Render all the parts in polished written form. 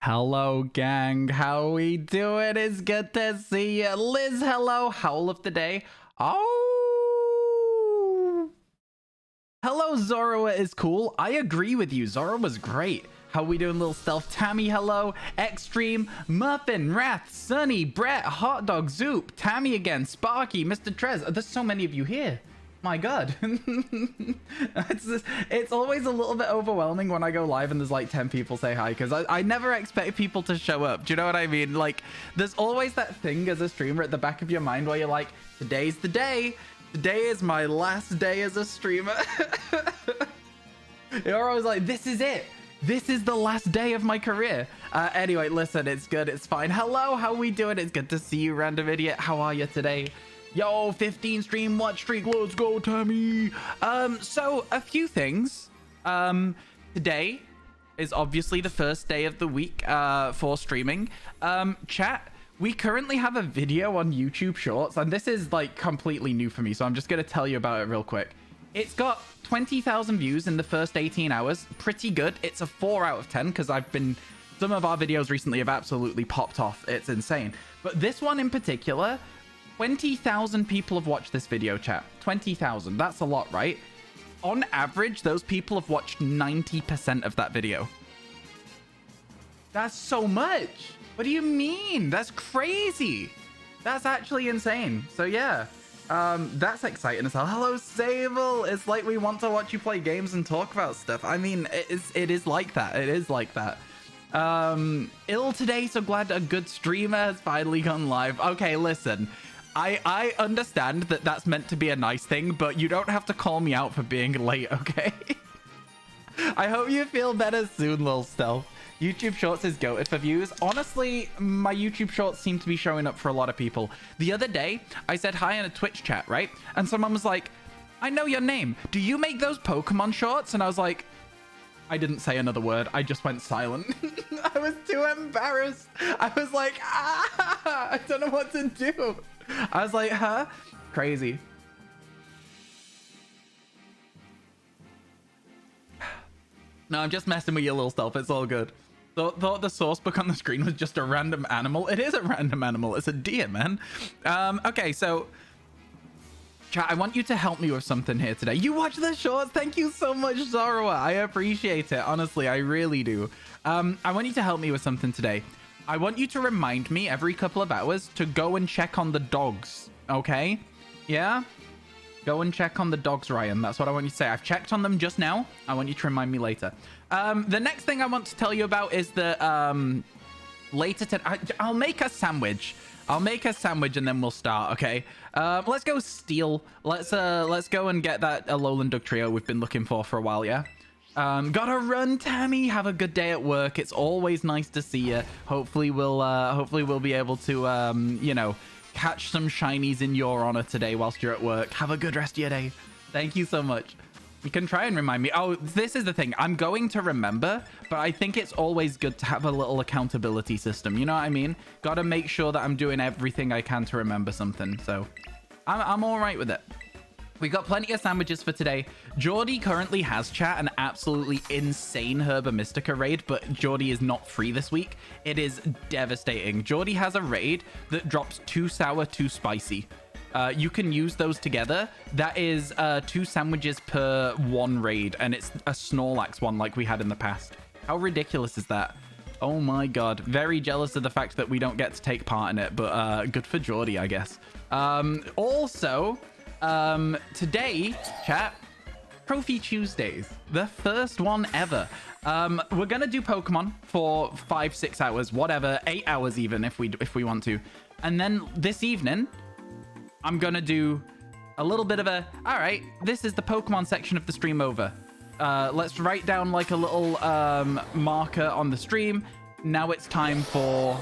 Hello, gang. How we doing? It's good to see you. Liz, hello. Howl of the day. Oh. Hello, Zoroa is cool. I agree with you. Zoroa was great. How we doing, little stealth? Tammy, hello. Extreme, Muffin, Wrath, Sunny, Brett, Hot Dog, Zoop, Tammy again, Sparky, Mr. Trez. There's so many of you here. My God. It's always a little bit overwhelming when I go live and there's like 10 people say hi, because I never expect people to show up. Do you know what I mean? Like, there's always that thing as a streamer at the back of your mind where you're like, today's the day. Today is my last day as a streamer. You're always like, this is it. This is the last day of my career. Anyway, listen, it's good. It's fine. Hello, how we doing? It's good to see you, random idiot. How are you today? Yo, 15 stream watch streak. Let's go, Tammy. So a few things. Today is obviously the first day of the week for streaming. Chat, we currently have a video on YouTube Shorts, and this is like completely new for me, so I'm just gonna tell you about it real quick. It's got 20,000 views in the first 18 hours. Pretty good. It's a 4 out of 10 because some of our videos recently have absolutely popped off. It's insane. But this one in particular, 20,000 people have watched this video, chat. 20,000. That's a lot, right? On average, those people have watched 90% of that video. That's so much. What do you mean? That's crazy. That's actually insane. So yeah, that's exciting as hell. Hello, Sable. It's like we want to watch you play games and talk about stuff. I mean, it is like that. It is like that. Ill today, so glad a good streamer has finally gone live. Okay, listen. I understand that that's meant to be a nice thing, but you don't have to call me out for being late, okay? I hope you feel better soon, little stealth. YouTube Shorts is goated for views. Honestly, my YouTube Shorts seem to be showing up for a lot of people. The other day, I said hi in a Twitch chat, right? And someone was like, I know your name. Do you make those Pokemon shorts? And I was like, I didn't say another word. I just went silent. I was too embarrassed. I was like, I don't know what to do. I was like, huh? Crazy. No, I'm just messing with your little self. It's all good. Thought the source book on the screen was just a random animal. It is a random animal. It's a deer, man. Okay, so chat, I want you to help me with something here today. You watch the shorts. Thank you so much, Zoroa. I appreciate it. Honestly, I really do. I want you to help me with something today. I want you to remind me every couple of hours to go and check on the dogs. Okay? Yeah? Go and check on the dogs, Ryan. That's what I want you to say. I've checked on them just now. I want you to remind me later. The next thing I want to tell you about is that later I'll make a sandwich. I'll make a sandwich and then we'll start, okay? Let's go steal. Let's go and get that Alolan Dug trio we've been looking for a while, yeah? Gotta run, Tammy. Have a good day at work. It's always nice to see you. Hopefully we'll be able to you know, catch some shinies in your honor today whilst you're at work. Have a good rest of your day. Thank you so much. You can try and remind me. Oh, this is the thing. I'm going to remember, but I think it's always good to have a little accountability system. You know what I mean? Gotta make sure that I'm doing everything I can to remember something. So I'm all right with it. We got plenty of sandwiches for today. Geordie currently has, chat, an absolutely insane Herba Mystica raid, but Geordie is not free this week. It is devastating. Geordie has a raid that drops 2 sour, 2 spicy. You can use those together. That is 2 sandwiches per 1 raid, and it's a Snorlax one like we had in the past. How ridiculous is that? Oh my God. Very jealous of the fact that we don't get to take part in it, but good for Geordie, I guess. Also, today, chat, Trophy Tuesdays, the first one ever. We're gonna do Pokemon for 5-6 hours, whatever, 8 hours even if we want to, and then this evening I'm gonna do a little bit of a, all right, this is the Pokemon section of the stream over. Let's write down like a little marker on the stream. Now it's time for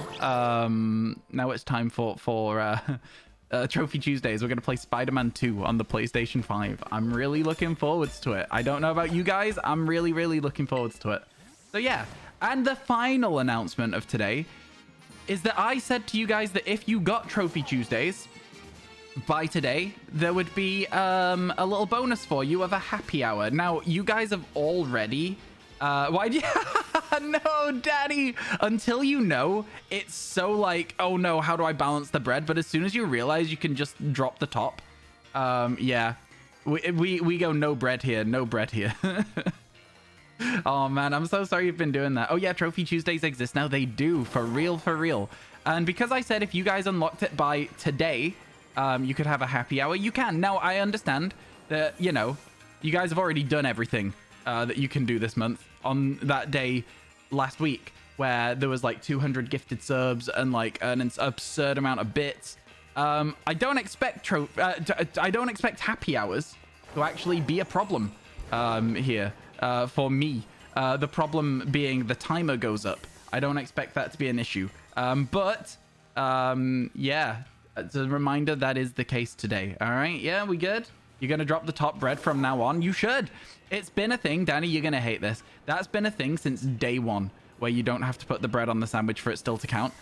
Trophy Tuesdays. We're going to play Spider-Man 2 on the PlayStation 5. I'm really looking forwards to it. I don't know about you guys. I'm really, really looking forwards to it. So yeah. And the final announcement of today is that I said to you guys that if you got Trophy Tuesdays by today, there would be a little bonus for you of a happy hour. Now, you guys have already... why do you... No, Daddy. Until you know, it's so like, oh no, how do I balance the bread? But as soon as you realize you can just drop the top, yeah, we go no bread here, no bread here. Oh man, I'm so sorry you've been doing that. Oh yeah, Trophy Tuesdays exist now. They do, for real, for real. And because I said if you guys unlocked it by today, you could have a happy hour. You can. Now, I understand that, you know, you guys have already done everything that you can do this month on that day last week where there was like 200 gifted subs and like an absurd amount of bits. I don't expect happy hours to actually be a problem here for me. The problem being the timer goes up. I don't expect that to be an issue. But yeah, it's a reminder that is the case today. All right, yeah, we good? You're gonna drop the top bread from now on? You should. It's been a thing, Danny. You're gonna hate this. That's been a thing since day one, where you don't have to put the bread on the sandwich for it still to count.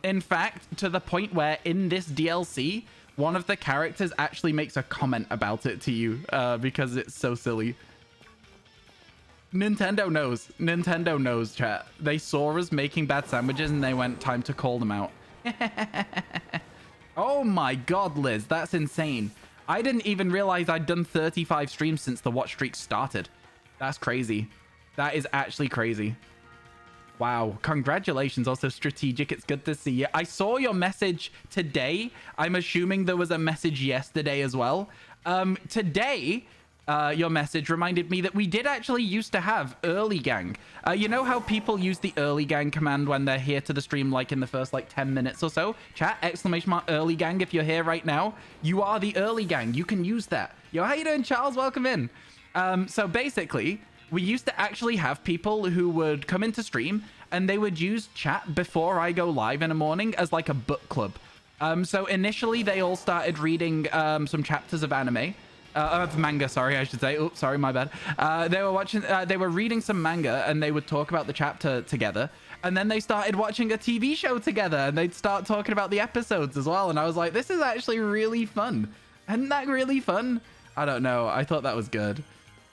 In fact, to the point where in this DLC, one of the characters actually makes a comment about it to you because it's so silly. Nintendo knows. Nintendo knows, chat. They saw us making bad sandwiches and they went, time to call them out. Oh my god, Liz, that's insane. I didn't even realize I'd done 35 streams since the watch streak started. That's crazy. That is actually crazy. Wow. Congratulations. Also, Strategic, it's good to see you. I saw your message today. I'm assuming there was a message yesterday as well. Today, your message reminded me that we did actually used to have early gang. You know how people use the early gang command when they're here to the stream, like in the first like 10 minutes or so? Chat, ! early gang if you're here right now. You are the early gang. You can use that. Yo, how you doing, Charles? Welcome in. So basically, we used to actually have people who would come into stream and they would use chat before I go live in the morning as like a book club. So initially they all started reading some chapters of anime. Of manga, sorry, I should say. Oops, sorry, my bad. They were reading some manga and they would talk about the chapter together. And then they started watching a TV show together and they'd start talking about the episodes as well. And I was like, this is actually really fun. Isn't that really fun? I don't know. I thought that was good.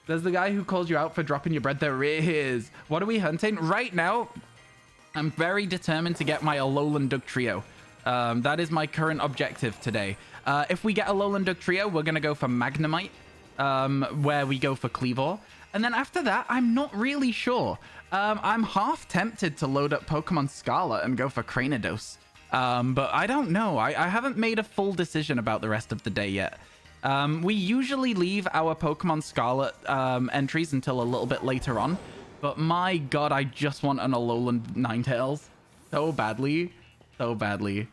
There's the guy who calls you out for dropping your bread. There is. What are we hunting? Right now, I'm very determined to get my Alolan Dug Trio. That is my current objective today. If we get a Alolan Dug Trio, we're going to go for Magnemite, where we go for Cleavor. And then after that, I'm not really sure. I'm half tempted to load up Pokemon Scarlet and go for Cranidos. But I don't know. I haven't made a full decision about the rest of the day yet. We usually leave our Pokemon Scarlet entries until a little bit later on. But my god, I just want an Alolan Ninetales so badly. So badly.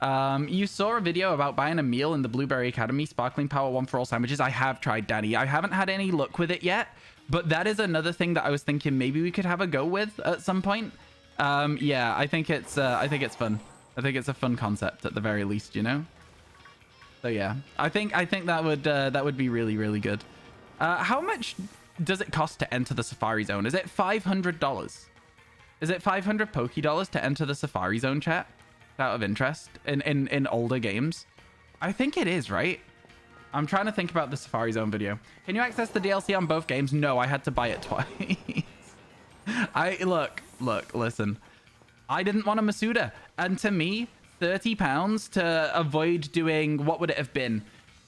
You saw a video about buying a meal in the Blueberry Academy, Sparkling Power 1 for all sandwiches. I have tried, Danny. I haven't had any luck with it yet, but that is another thing that I was thinking maybe we could have a go with at some point. Yeah, I think it's fun. I think it's a fun concept at the very least, you know? So yeah, I think that would be really, really good. How much does it cost to enter the Safari Zone? Is it $500? Is it 500 Poké Dollars to enter the Safari Zone, chat? Out of interest in older games? I think it is, right? I'm trying to think about the Safari Zone video. Can you access the DLC on both games? No, I had to buy it twice. Listen. I didn't want a Masuda. And to me, £30 to avoid doing, what would it have been?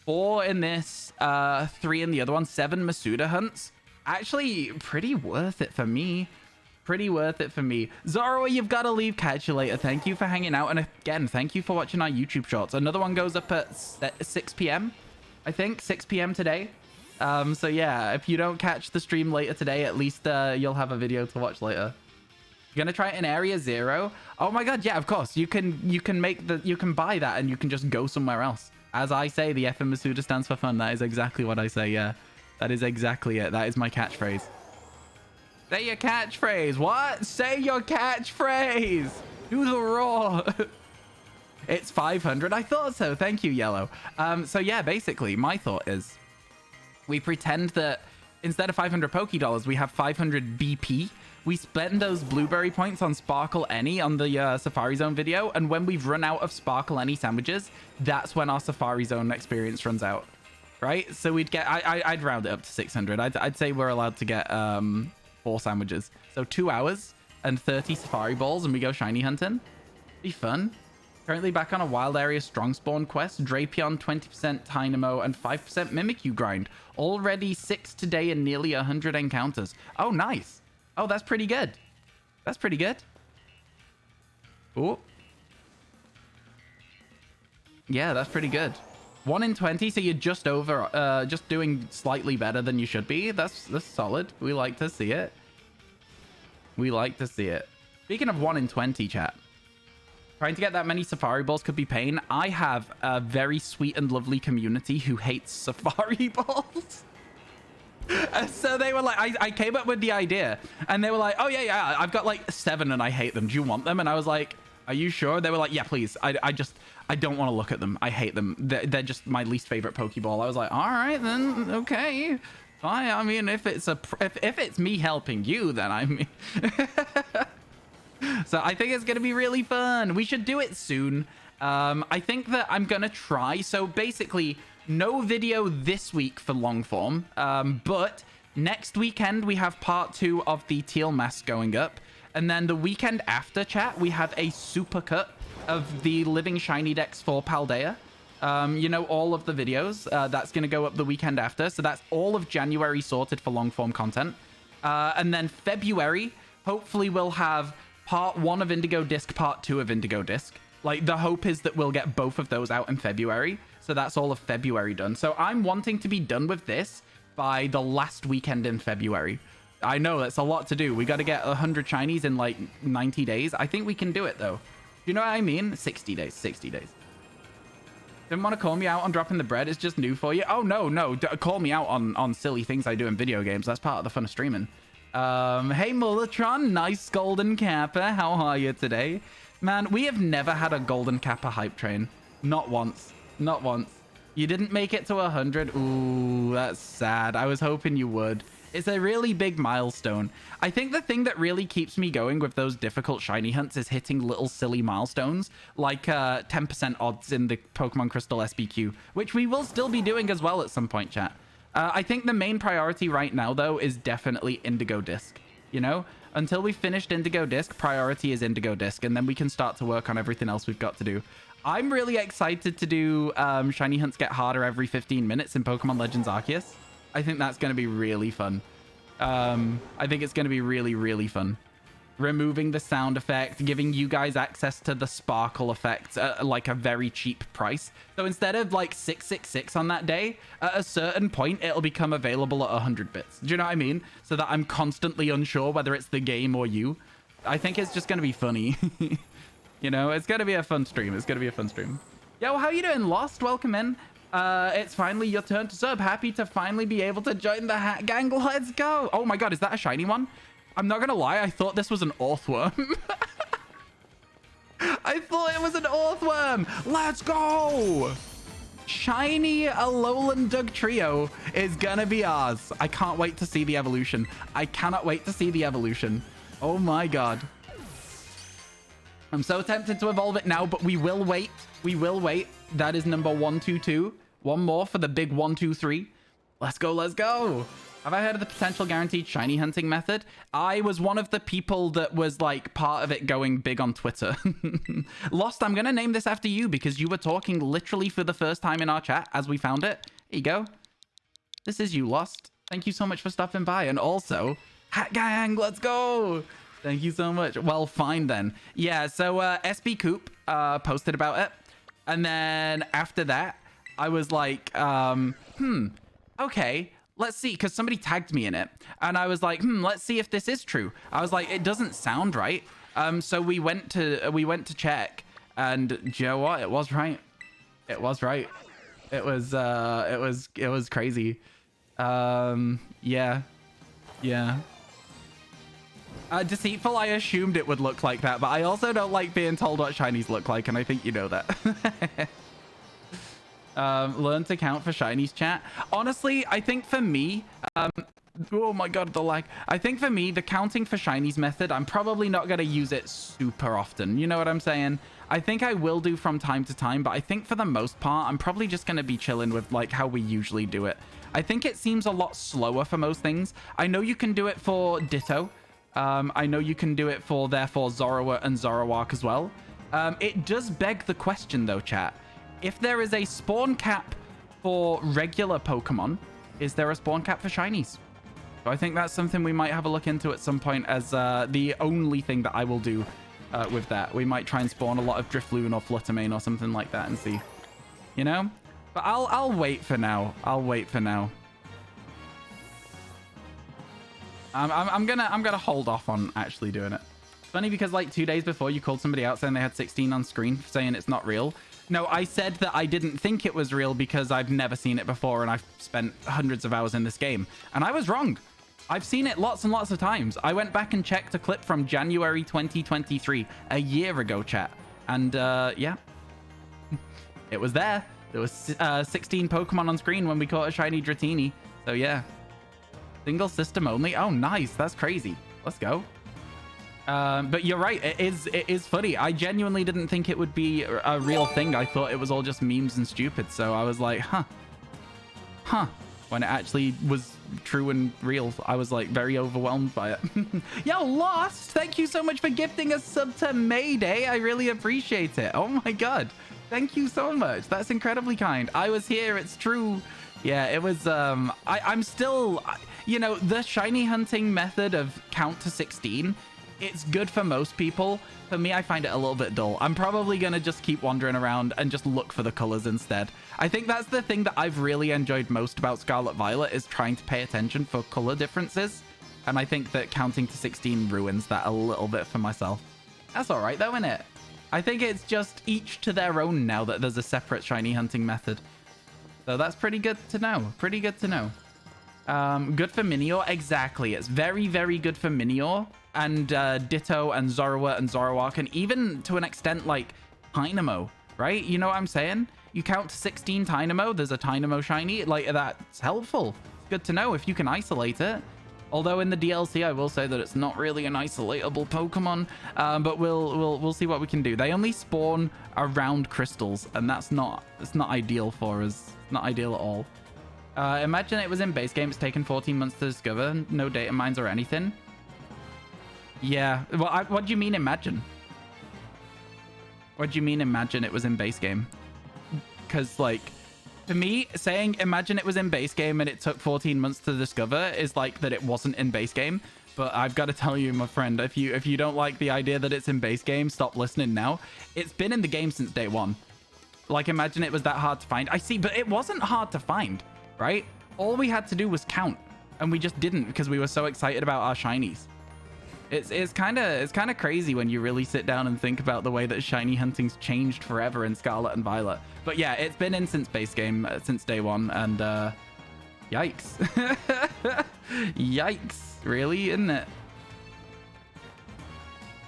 4 in this, 3 in the other one, 7 Masuda hunts. Actually, pretty worth it for me. Pretty worth it for me. Zoro, you've got to leave. Catch you later. Thank you for hanging out. And again, thank you for watching our YouTube shorts. Another one goes up at 6 p.m. I think 6 p.m. today. So yeah, if you don't catch the stream later today, at least you'll have a video to watch later. You're gonna try it in Area 0. Oh my god, yeah, of course. You can buy that and you can just go somewhere else. As I say, the F in Masuda stands for fun. That is exactly what I say. Yeah, that is exactly it. That is my catchphrase. Say your catchphrase. What? Say your catchphrase. Do the roar. It's 500. I thought so. Thank you, Yellow. So yeah, basically, my thought is we pretend that instead of 500 Poké Dollars, we have 500 BP. We spend those blueberry points on Sparkle Any on the Safari Zone video. And when we've run out of Sparkle Any sandwiches, that's when our Safari Zone experience runs out. Right? So we'd get... I'd round it up to 600. I'd say we're allowed to get... 4 sandwiches. So 2 hours and 30 safari balls, and we go shiny hunting. Be fun. Currently back on a wild area strong spawn quest. Drapion 20% Dynamo and 5% Mimikyu grind. Already 6 today and nearly 100 encounters. Oh, nice. Oh, that's pretty good. That's pretty good. Oh. Yeah, that's pretty good. 1 in 20, so you're just over, just doing slightly better than you should be. That's solid. We like to see it. We like to see it. Speaking of 1 in 20, chat. Trying to get that many safari balls could be pain. I have a very sweet and lovely community who hates safari balls. So they were like, I came up with the idea, and they were like, oh yeah, I've got like 7 and I hate them. Do you want them? And I was like, are you sure? They were like, yeah, please. I don't want to look at them. I hate them. They're just my least favorite Pokeball. I was like, all right, then, okay. Fine. I mean, if it's me helping you, then I mean... So I think it's going to be really fun. We should do it soon. I think that I'm going to try. So basically, no video this week for long form. But next weekend, we have part 2 of the Teal Mask going up. And then the weekend after, chat, we have a supercut of the Living Shiny Dex for Paldea. You know, all of the videos. That's going to go up the weekend after. So that's all of January sorted for long form content. And then February, hopefully we'll have part 1 of Indigo Disc, part 2 of Indigo Disc. Like, the hope is that we'll get both of those out in February. So that's all of February done. So I'm wanting to be done with this by the last weekend in February. I know that's a lot to do. We got to get 100 shinies in like 90 days. I think we can do it though. You know what I mean? 60 days, 60 days. Didn't want to call me out on dropping the bread. It's just new for you. Oh, no. Call me out on silly things I do in video games. That's part of the fun of streaming. Hey, Mullatron. Nice golden kappa. How are you today? Man, we have never had a golden kappa hype train. Not once. Not once. You didn't make it to 100. Ooh, that's sad. I was hoping you would. It's a really big milestone. I think the thing that really keeps me going with those difficult shiny hunts is hitting little silly milestones, like 10% odds in the Pokemon Crystal SBQ, which we will still be doing as well at some point, chat. I think the main priority right now, though, is definitely Indigo Disc. You know, until we've finished Indigo Disc, priority is Indigo Disc, and then we can start to work on everything else we've got to do. I'm really excited to do shiny hunts get harder every 15 minutes in Pokemon Legends Arceus. I think that's going to be really fun. I think it's going to be really, really fun. Removing the sound effect, giving you guys access to the sparkle effect at like a very cheap price. So instead of like 666 on that day, at a certain point, it'll become available at 100 bits. Do you know what I mean? So that I'm constantly unsure whether it's the game or you. I think it's just going to be funny. You know, it's going to be a fun stream. It's going to be a fun stream. Yo, how you doing, Lost? Welcome in. It's finally your turn to sub. Happy to finally be able to join the hat gang. Let's go. Oh my god, is that a shiny one? I'm not gonna lie, I thought this was an Orthworm. I thought it was an Orthworm. Let's go. Shiny Alolan Dugtrio is gonna be ours. I can't wait to see the evolution. I cannot wait to see the evolution. Oh my god. I'm so tempted to evolve it now, but we will wait. We will wait. That is number 122. One more for the big 123. Let's go, let's go. Have I heard of the potential guaranteed shiny hunting method? I was one of the people that was like part of it going big on Twitter. Lost, I'm going to name this after you because you were talking literally for the first time in our chat as we found it. Here you go. This is you, Lost. Thank you so much for stopping by. And also, Hat Gang, let's go. Thank you so much. Well, fine then. Yeah, so SB Coop posted about it. And then after that, I was like, okay. Let's see, because somebody tagged me in it. And I was like, let's see if this is true. I was like, it doesn't sound right. So we went to check, and do you know what? It was right. It was right. It was crazy. Yeah. Deceitful, I assumed it would look like that, but I also don't like being told what shinies look like, and I think you know that. Learn to count for shinies, chat. Honestly, I think for me, oh my god, the lag. I think for me, the counting for shinies method, I'm probably not going to use it super often. You know what I'm saying? I think I will do from time to time, but I think for the most part, I'm probably just going to be chilling with like how we usually do it. I think it seems a lot slower for most things. I know you can do it for Ditto. I know you can do it for, therefore, Zoroark and Zoroark as well. It does beg the question, though, chat. If there is a spawn cap for regular Pokemon, is there a spawn cap for shinies? So I think that's something we might have a look into at some point as the only thing that I will do with that. We might try and spawn a lot of Drifloon or Fluttermane or something like that and see. You know? But I'll wait for now. I'll wait for now. I'm gonna hold off on actually doing it. It's funny because like 2 days before you called somebody out saying they had 16 on screen saying it's not real. No, I said that I didn't think it was real because I've never seen it before and I've spent hundreds of hours in this game. And I was wrong. I've seen it lots and lots of times. I went back and checked a clip from January 2023, a year ago, chat. And yeah, it was there. There was 16 Pokemon on screen when we caught a shiny Dratini. So yeah, single system only. Oh, nice. That's crazy. Let's go. But you're right. It is funny. I genuinely didn't think it would be a real thing. I thought it was all just memes and stupid. So I was like, huh. When it actually was true and real, I was like very overwhelmed by it. Yo, Lost, thank you so much for gifting a sub to Mayday. I really appreciate it. Oh my god, thank you so much. That's incredibly kind. I was here, it's true. Yeah, it was I'm still, you know, the shiny hunting method of count to 16, it's good for most people. For me, I find it a little bit dull. I'm probably going to just keep wandering around and just look for the colors instead. I think that's the thing that I've really enjoyed most about Scarlet Violet is trying to pay attention for color differences. And I think that counting to 16 ruins that a little bit for myself. That's all right though, isn't it? I think it's just each to their own now that there's a separate shiny hunting method. So that's pretty good to know. Pretty good to know. Good for Minior. Exactly. It's very, very good for Minior. And Ditto and Zoroark and Zoroark, and even to an extent like Tynamo, right? You know what I'm saying? You count to 16 Tynamo, there's a Tynamo shiny, like that's helpful. It's good to know if you can isolate it. Although in the DLC, I will say that it's not really an isolatable Pokemon, but we'll see what we can do. They only spawn around crystals, and it's not ideal for us. It's not ideal at all. Imagine it was in base game. It's taken 14 months to discover. No data mines or anything. Yeah, well, what do you mean imagine? What do you mean imagine it was in base game? Because, like, to me, saying imagine it was in base game and it took 14 months to discover is like that it wasn't in base game. But I've got to tell you, my friend, if you don't like the idea that it's in base game, stop listening now. It's been in the game since day one. Like, imagine it was that hard to find. I see, but it wasn't hard to find, right? All we had to do was count, and we just didn't because we were so excited about our shinies. It's kind of crazy when you really sit down and think about the way that shiny hunting's changed forever in Scarlet and Violet. But yeah, it's been in since base game, since day one, and yikes. Yikes, really, isn't it?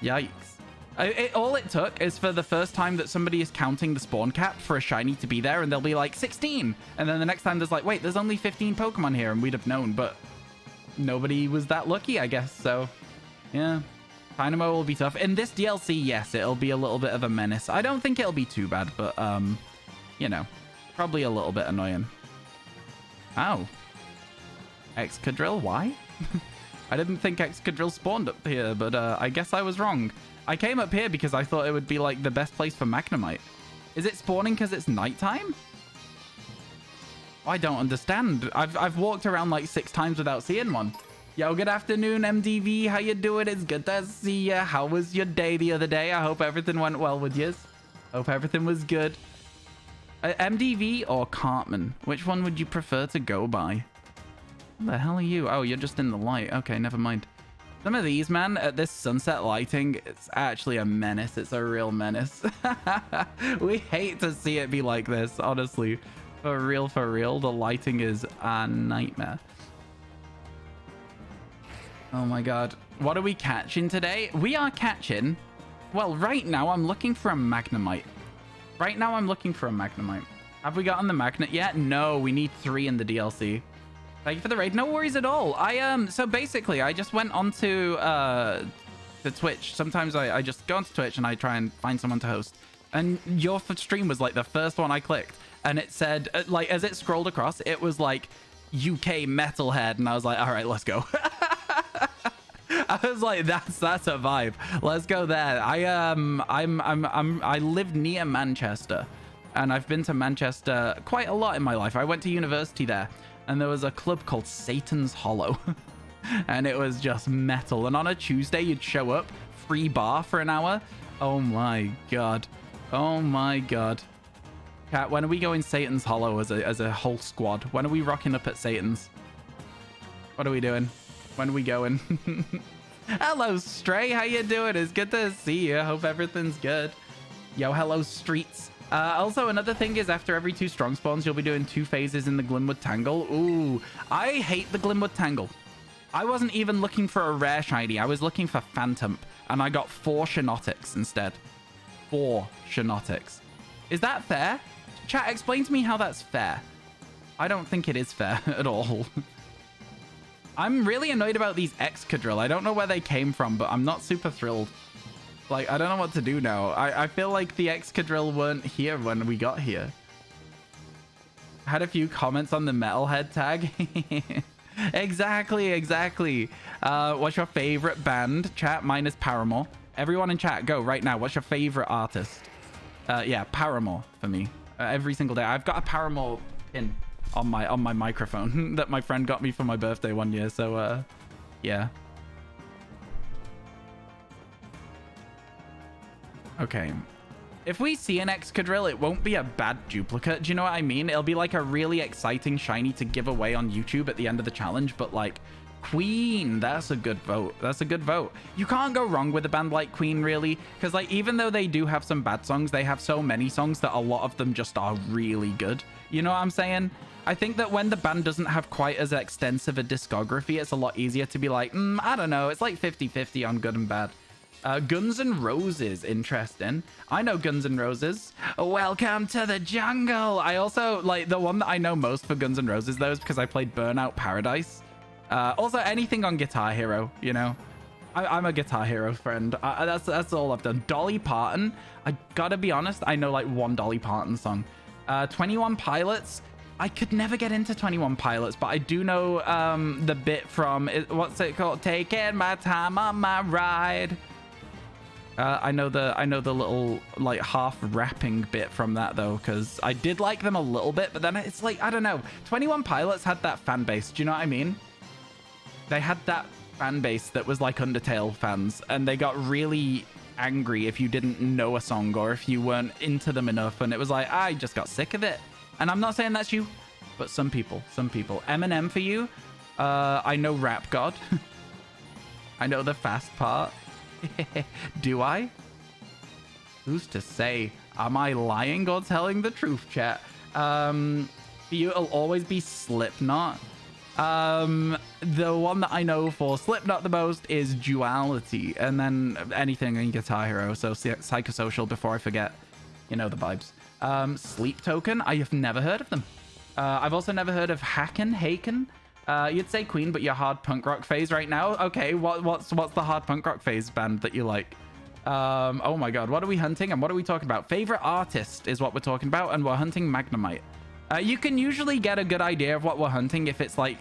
Yikes. All it took is for the first time that somebody is counting the spawn cap for a shiny to be there, and they'll be like 16, and then the next time there's like, wait, there's only 15 Pokemon here, and we'd have known, but nobody was that lucky, I guess. So yeah, Dynamo will be tough. In this DLC, yes, it'll be a little bit of a menace. I don't think it'll be too bad, but, you know, probably a little bit annoying. Oh. Excadrill? Why? I didn't think Excadrill spawned up here, but I guess I was wrong. I came up here because I thought it would be, like, the best place for Magnemite. Is it spawning because it's nighttime? I don't understand. I've walked around, like, 6 times without seeing one. Yo, good afternoon, MDV. How you doing? It's good to see ya. How was your day the other day? I hope everything went well with you. Hope everything was good. MDV or Cartman? Which one would you prefer to go by? What the hell are you? Oh, you're just in the light. Okay, never mind. Some of these, man, at this sunset lighting, it's actually a menace. It's a real menace. We hate to see it be like this, honestly. For real, the lighting is a nightmare. Oh my god. What are we catching today? We are catching... Well, right now I'm looking for a Magnemite. Have we gotten the Magnet yet? No, we need 3 in the DLC. Thank you for the raid. No worries at all. So basically, I just went onto the Twitch. Sometimes I just go onto Twitch and I try and find someone to host. And your stream was like the first one I clicked. And it said, like, as it scrolled across, it was like UK metalhead. And I was like, all right, let's go. I was like, that's a vibe. Let's go there. I live near Manchester, and I've been to Manchester quite a lot in my life. I went to university there, and there was a club called Satan's Hollow, and it was just metal. And on a Tuesday, you'd show up, free bar for an hour. Oh my god. Oh my god. Cat, when are we going Satan's Hollow as a whole squad? When are we rocking up at Satan's? What are we doing? When are we going? Hello, Stray. How you doing? It's good to see you. Hope everything's good. Yo, hello, Streets. Also, another thing is after every 2 strong spawns, you'll be doing 2 phases in the Glimwood Tangle. Ooh, I hate the Glimwood Tangle. I wasn't even looking for a rare shiny. I was looking for Phantom, and I got 4 Shinotics instead. 4 Shinotics. Is that fair? Chat, explain to me how that's fair. I don't think it is fair at all. I'm really annoyed about these Excadrill. I don't know where they came from, but I'm not super thrilled. Like, I don't know what to do now. I feel like the Excadrill weren't here when we got here. Had a few comments on the Metalhead tag. Exactly. What's your favorite band? Chat, mine is Paramore. Everyone in chat, go right now. What's your favorite artist? Yeah, Paramore for me. Every single day. I've got a Paramore pin on my microphone that my friend got me for my birthday one year, so yeah. Okay, if we see an Excadrill, it won't be a bad duplicate. Do you know what I mean? It'll be like a really exciting shiny to give away on YouTube at the end of the challenge, but like Queen, that's a good vote. That's a good vote. You can't go wrong with a band like Queen, really, because like even though they do have some bad songs, they have so many songs that a lot of them just are really good. You know what I'm saying? I think that when the band doesn't have quite as extensive a discography, it's a lot easier to be like, I don't know, it's like 50-50 on good and bad. Guns N' Roses, interesting. I know Guns N' Roses. Welcome to the jungle. I also, like, the one that I know most for Guns N' Roses, though, is because I played Burnout Paradise. Also, anything on Guitar Hero, you know? I'm a Guitar Hero friend. That's all I've done. Dolly Parton. I gotta be honest, I know, like, one Dolly Parton song. 21 Pilots. I could never get into 21 Pilots, but I do know the bit from, what's it called? Taking my time on my ride. I know the little like half rapping bit from that though, because I did like them a little bit, but then it's like, I don't know. 21 Pilots had that fan base. Do you know what I mean? They had that fan base that was like Undertale fans, and they got really angry if you didn't know a song or if you weren't into them enough, and it was like, I just got sick of it. And I'm not saying that's you, but some people. Eminem for you. I know Rap God. I know the fast part. Do I? Who's to say? Am I lying or telling the truth, chat? For you, it'll always be Slipknot. The one that I know for Slipknot the most is Duality, and then anything in Guitar Hero, so Psychosocial before I forget. You know the vibes. Sleep Token, I have never heard of them. I've also never heard of Haken. You'd say Queen, but you're hard punk rock phase right now. Okay, what's the hard punk rock phase band that you like? Oh my god, what are we hunting and what are we talking about? Favorite artist is what we're talking about, and we're hunting Magnemite. You can usually get a good idea of what we're hunting if it's like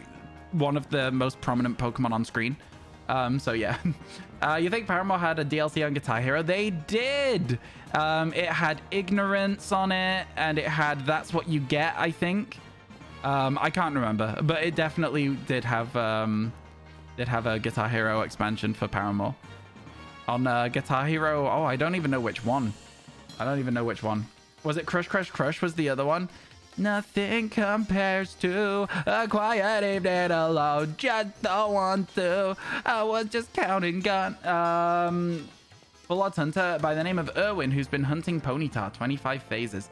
one of the most prominent Pokemon on screen. So yeah. You think Paramore had a DLC on Guitar Hero? They did! It had Ignorance on it, and it had That's What You Get, I think. I can't remember, but it definitely did have a Guitar Hero expansion for Paramore. On Guitar Hero, oh, I don't even know which one. Was it Crush Crush Crush was the other one? Nothing compares to a quiet evening alone. Just don't want to. I was just counting gun. Full Odds Hunter by the name of Erwin, who's been hunting Ponyta 25 phases.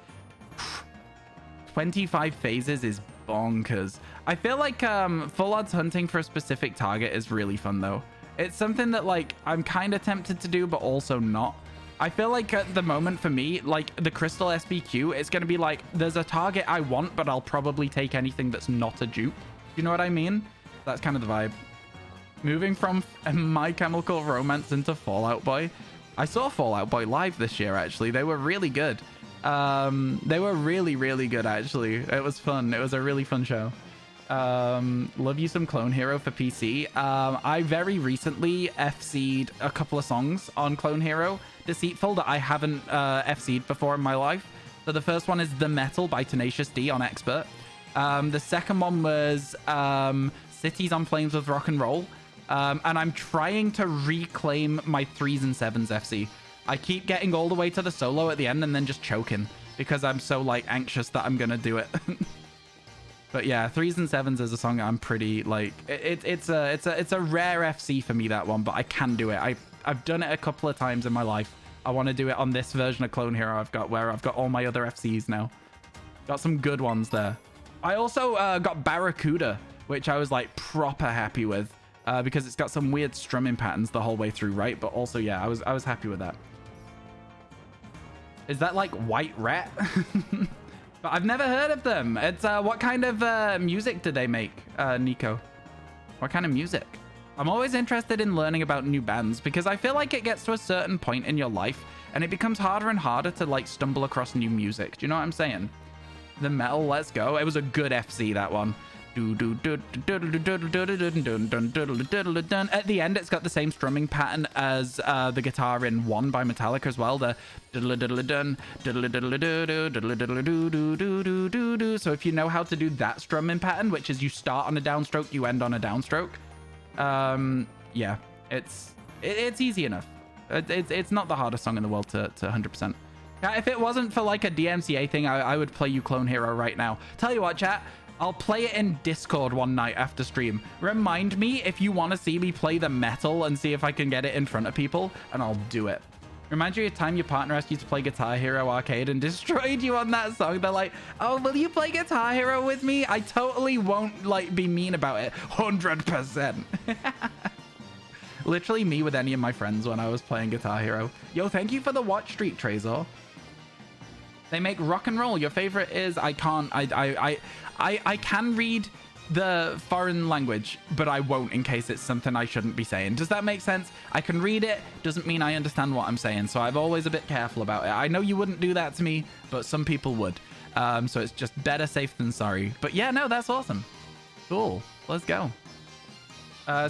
25 phases is bonkers. I feel like Full Odds hunting for a specific target is really fun though. It's something that like I'm kind of tempted to do, but also not. I feel like at the moment for me, like the Crystal SBQ, it's going to be like, there's a target I want, but I'll probably take anything that's not a dupe. You know what I mean? That's kind of the vibe. Moving from My Chemical Romance into Fall Out Boy. I saw Fall Out Boy live this year, actually. They were really good. They were really, really good, actually. It was fun. It was a really fun show. Love you some Clone Hero for PC. I very recently FC'd a couple of songs on Clone Hero Deceitful that I haven't FC'd before in my life. So the first one is The Metal by Tenacious D on Expert. The second one was Cities on Flames with Rock and Roll. And I'm trying to reclaim my 3s and 7s FC. I keep getting all the way to the solo at the end and then just choking because I'm so like anxious that I'm gonna do it. But yeah, 3s and 7s is a song I'm pretty like it's a rare FC for me, that one, but I can do it. I've done it a couple of times in my life. I want to do it on this version of Clone Hero I've got, where I've got all my other FCs now. Got some good ones there. I also got Barracuda, which I was like proper happy with. Because it's got some weird strumming patterns the whole way through, right? But also, yeah, I was happy with that. Is that like White Rat? But I've never heard of them. It's what kind of music do they make, Nico? What kind of music? I'm always interested in learning about new bands because I feel like it gets to a certain point in your life and it becomes harder and harder to like stumble across new music. Do you know what I'm saying? The Metal, let's go. It was a good FC, that one. At the end, it's got the same strumming pattern as the guitar in One by Metallica as well. The so if you know how to do that strumming pattern, which is you start on a downstroke, you end on a downstroke, yeah, it's easy enough. It's not the hardest song in the world to 100%. If it wasn't for like a DMCA thing, I would play you Clone Hero right now. Tell you what, chat, I'll play it in Discord one night after stream. Remind me if you want to see me play The Metal and see if I can get it in front of people, and I'll do it. Remind you of the time your partner asked you to play Guitar Hero Arcade and destroyed you on that song. They're like, oh, will you play Guitar Hero with me? I totally won't like be mean about it. 100%. Literally me with any of my friends when I was playing Guitar Hero. Yo, thank you for the watch streak, Trezor. They make rock and roll. Your favorite is I can read the foreign language, but I won't in case it's something I shouldn't be saying. Does that make sense? I can read it, doesn't mean I understand what I'm saying, so I'm always a bit careful about it. I know you wouldn't do that to me, but some people would. So it's just better safe than sorry. But yeah, no, that's awesome. Cool. Let's go.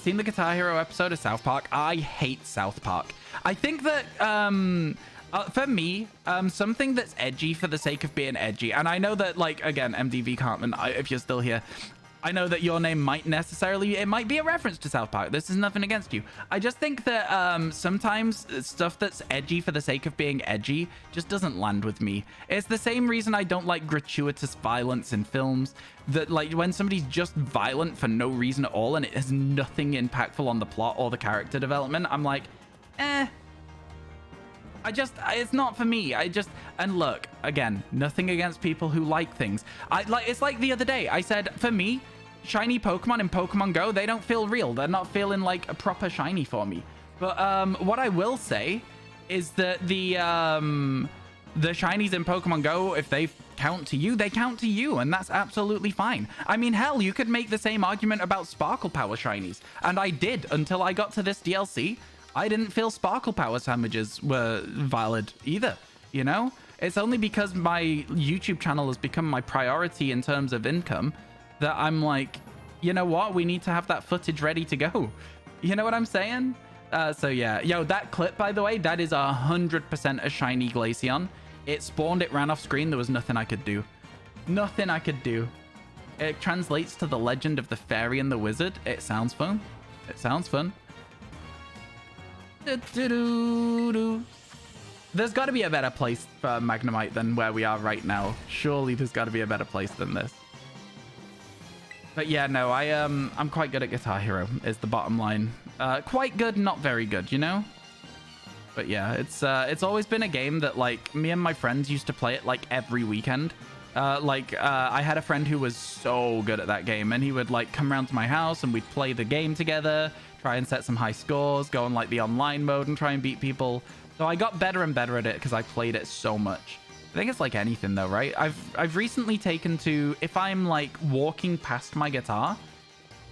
Seen the Guitar Hero episode of South Park? I hate South Park. I think that for me, something that's edgy for the sake of being edgy, and I know that, like, again, MDV Cartman, if you're still here, I know that your name might necessarily, it might be a reference to South Park. This is nothing against you. I just think that sometimes stuff that's edgy for the sake of being edgy just doesn't land with me. It's the same reason I don't like gratuitous violence in films. That, like, when somebody's just violent for no reason at all and it has nothing impactful on the plot or the character development, I'm like, it's not for me. And look, again, nothing against people who like things. It's like the other day, I said, for me, shiny Pokemon in Pokemon Go, they don't feel real. They're not feeling like a proper shiny for me. But what I will say is that the shinies in Pokemon Go, if they count to you, they count to you, and that's absolutely fine. I mean, hell, you could make the same argument about Sparkle Power shinies, and I did until I got to this DLC. I didn't feel Sparkle Power sandwiches were valid either, you know? It's only because my YouTube channel has become my priority in terms of income that I'm like, you know what? We need to have that footage ready to go. You know what I'm saying? So yeah. Yo, that clip, by the way, that is 100% a shiny Glaceon. It spawned, it ran off screen. There was nothing I could do. Nothing I could do. It translates to the legend of the fairy and the wizard. It sounds fun. It sounds fun. There's got to be a better place for Magnemite than where we are right now. Surely there's got to be a better place than this. But yeah, no, I'm quite good at Guitar Hero is the bottom line. Quite good, not very good, you know? But yeah, it's always been a game that, like, me and my friends used to play it like every weekend. I had a friend who was so good at that game, and he would like come around to my house and we'd play the game together, try and set some high scores, go on like the online mode and try and beat people. So I got better and better at it because I played it so much. I think it's like anything though, right? I've recently taken to, if I'm like walking past my guitar,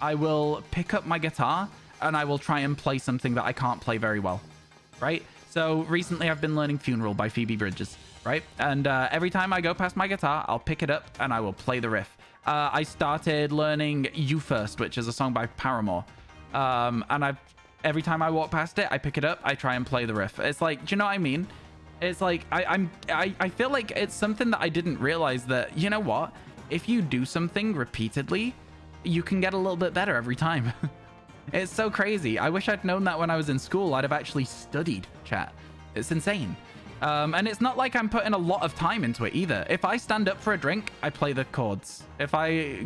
I will pick up my guitar and I will try and play something that I can't play very well, right? So recently I've been learning Funeral by Phoebe Bridgers, right? And every time I go past my guitar, I'll pick it up and I will play the riff. I started learning You First, which is a song by Paramore. And every time I walk past it, I pick it up, I try and play the riff. It's like, do you know what I mean? It's like, I feel like it's something that I didn't realize that, you know what? If you do something repeatedly, you can get a little bit better every time. It's so crazy. I wish I'd known that when I was in school. I'd have actually studied, chat. It's insane. And it's not like I'm putting a lot of time into it either. If I stand up for a drink, I play the chords. If I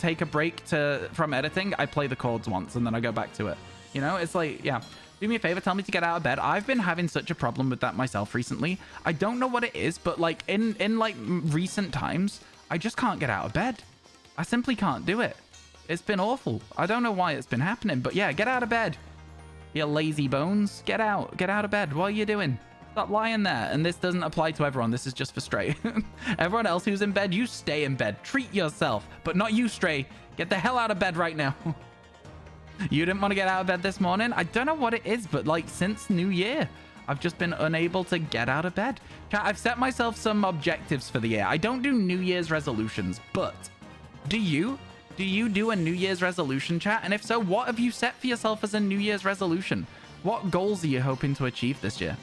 take a break from editing, I play the chords once and then I go back to it. You know, it's like, yeah. Do me a favor, tell me to get out of bed. I've been having such a problem with that myself recently. I don't know what it is, but like in like recent times, I just can't get out of bed. I simply can't do it. It's been awful. I don't know why it's been happening, but yeah, get out of bed. You lazy bones. Get out of bed. What are you doing? Stop lying there. And this doesn't apply to everyone. This is just for Stray. Everyone else who's in bed, you stay in bed. Treat yourself, but not you, Stray. Get the hell out of bed right now. You didn't want to get out of bed this morning? I don't know what it is, but like since New Year, I've just been unable to get out of bed. Chat, I've set myself some objectives for the year. I don't do New Year's resolutions, but do you? Do you do a New Year's resolution, chat? And if so, what have you set for yourself as a New Year's resolution? What goals are you hoping to achieve this year?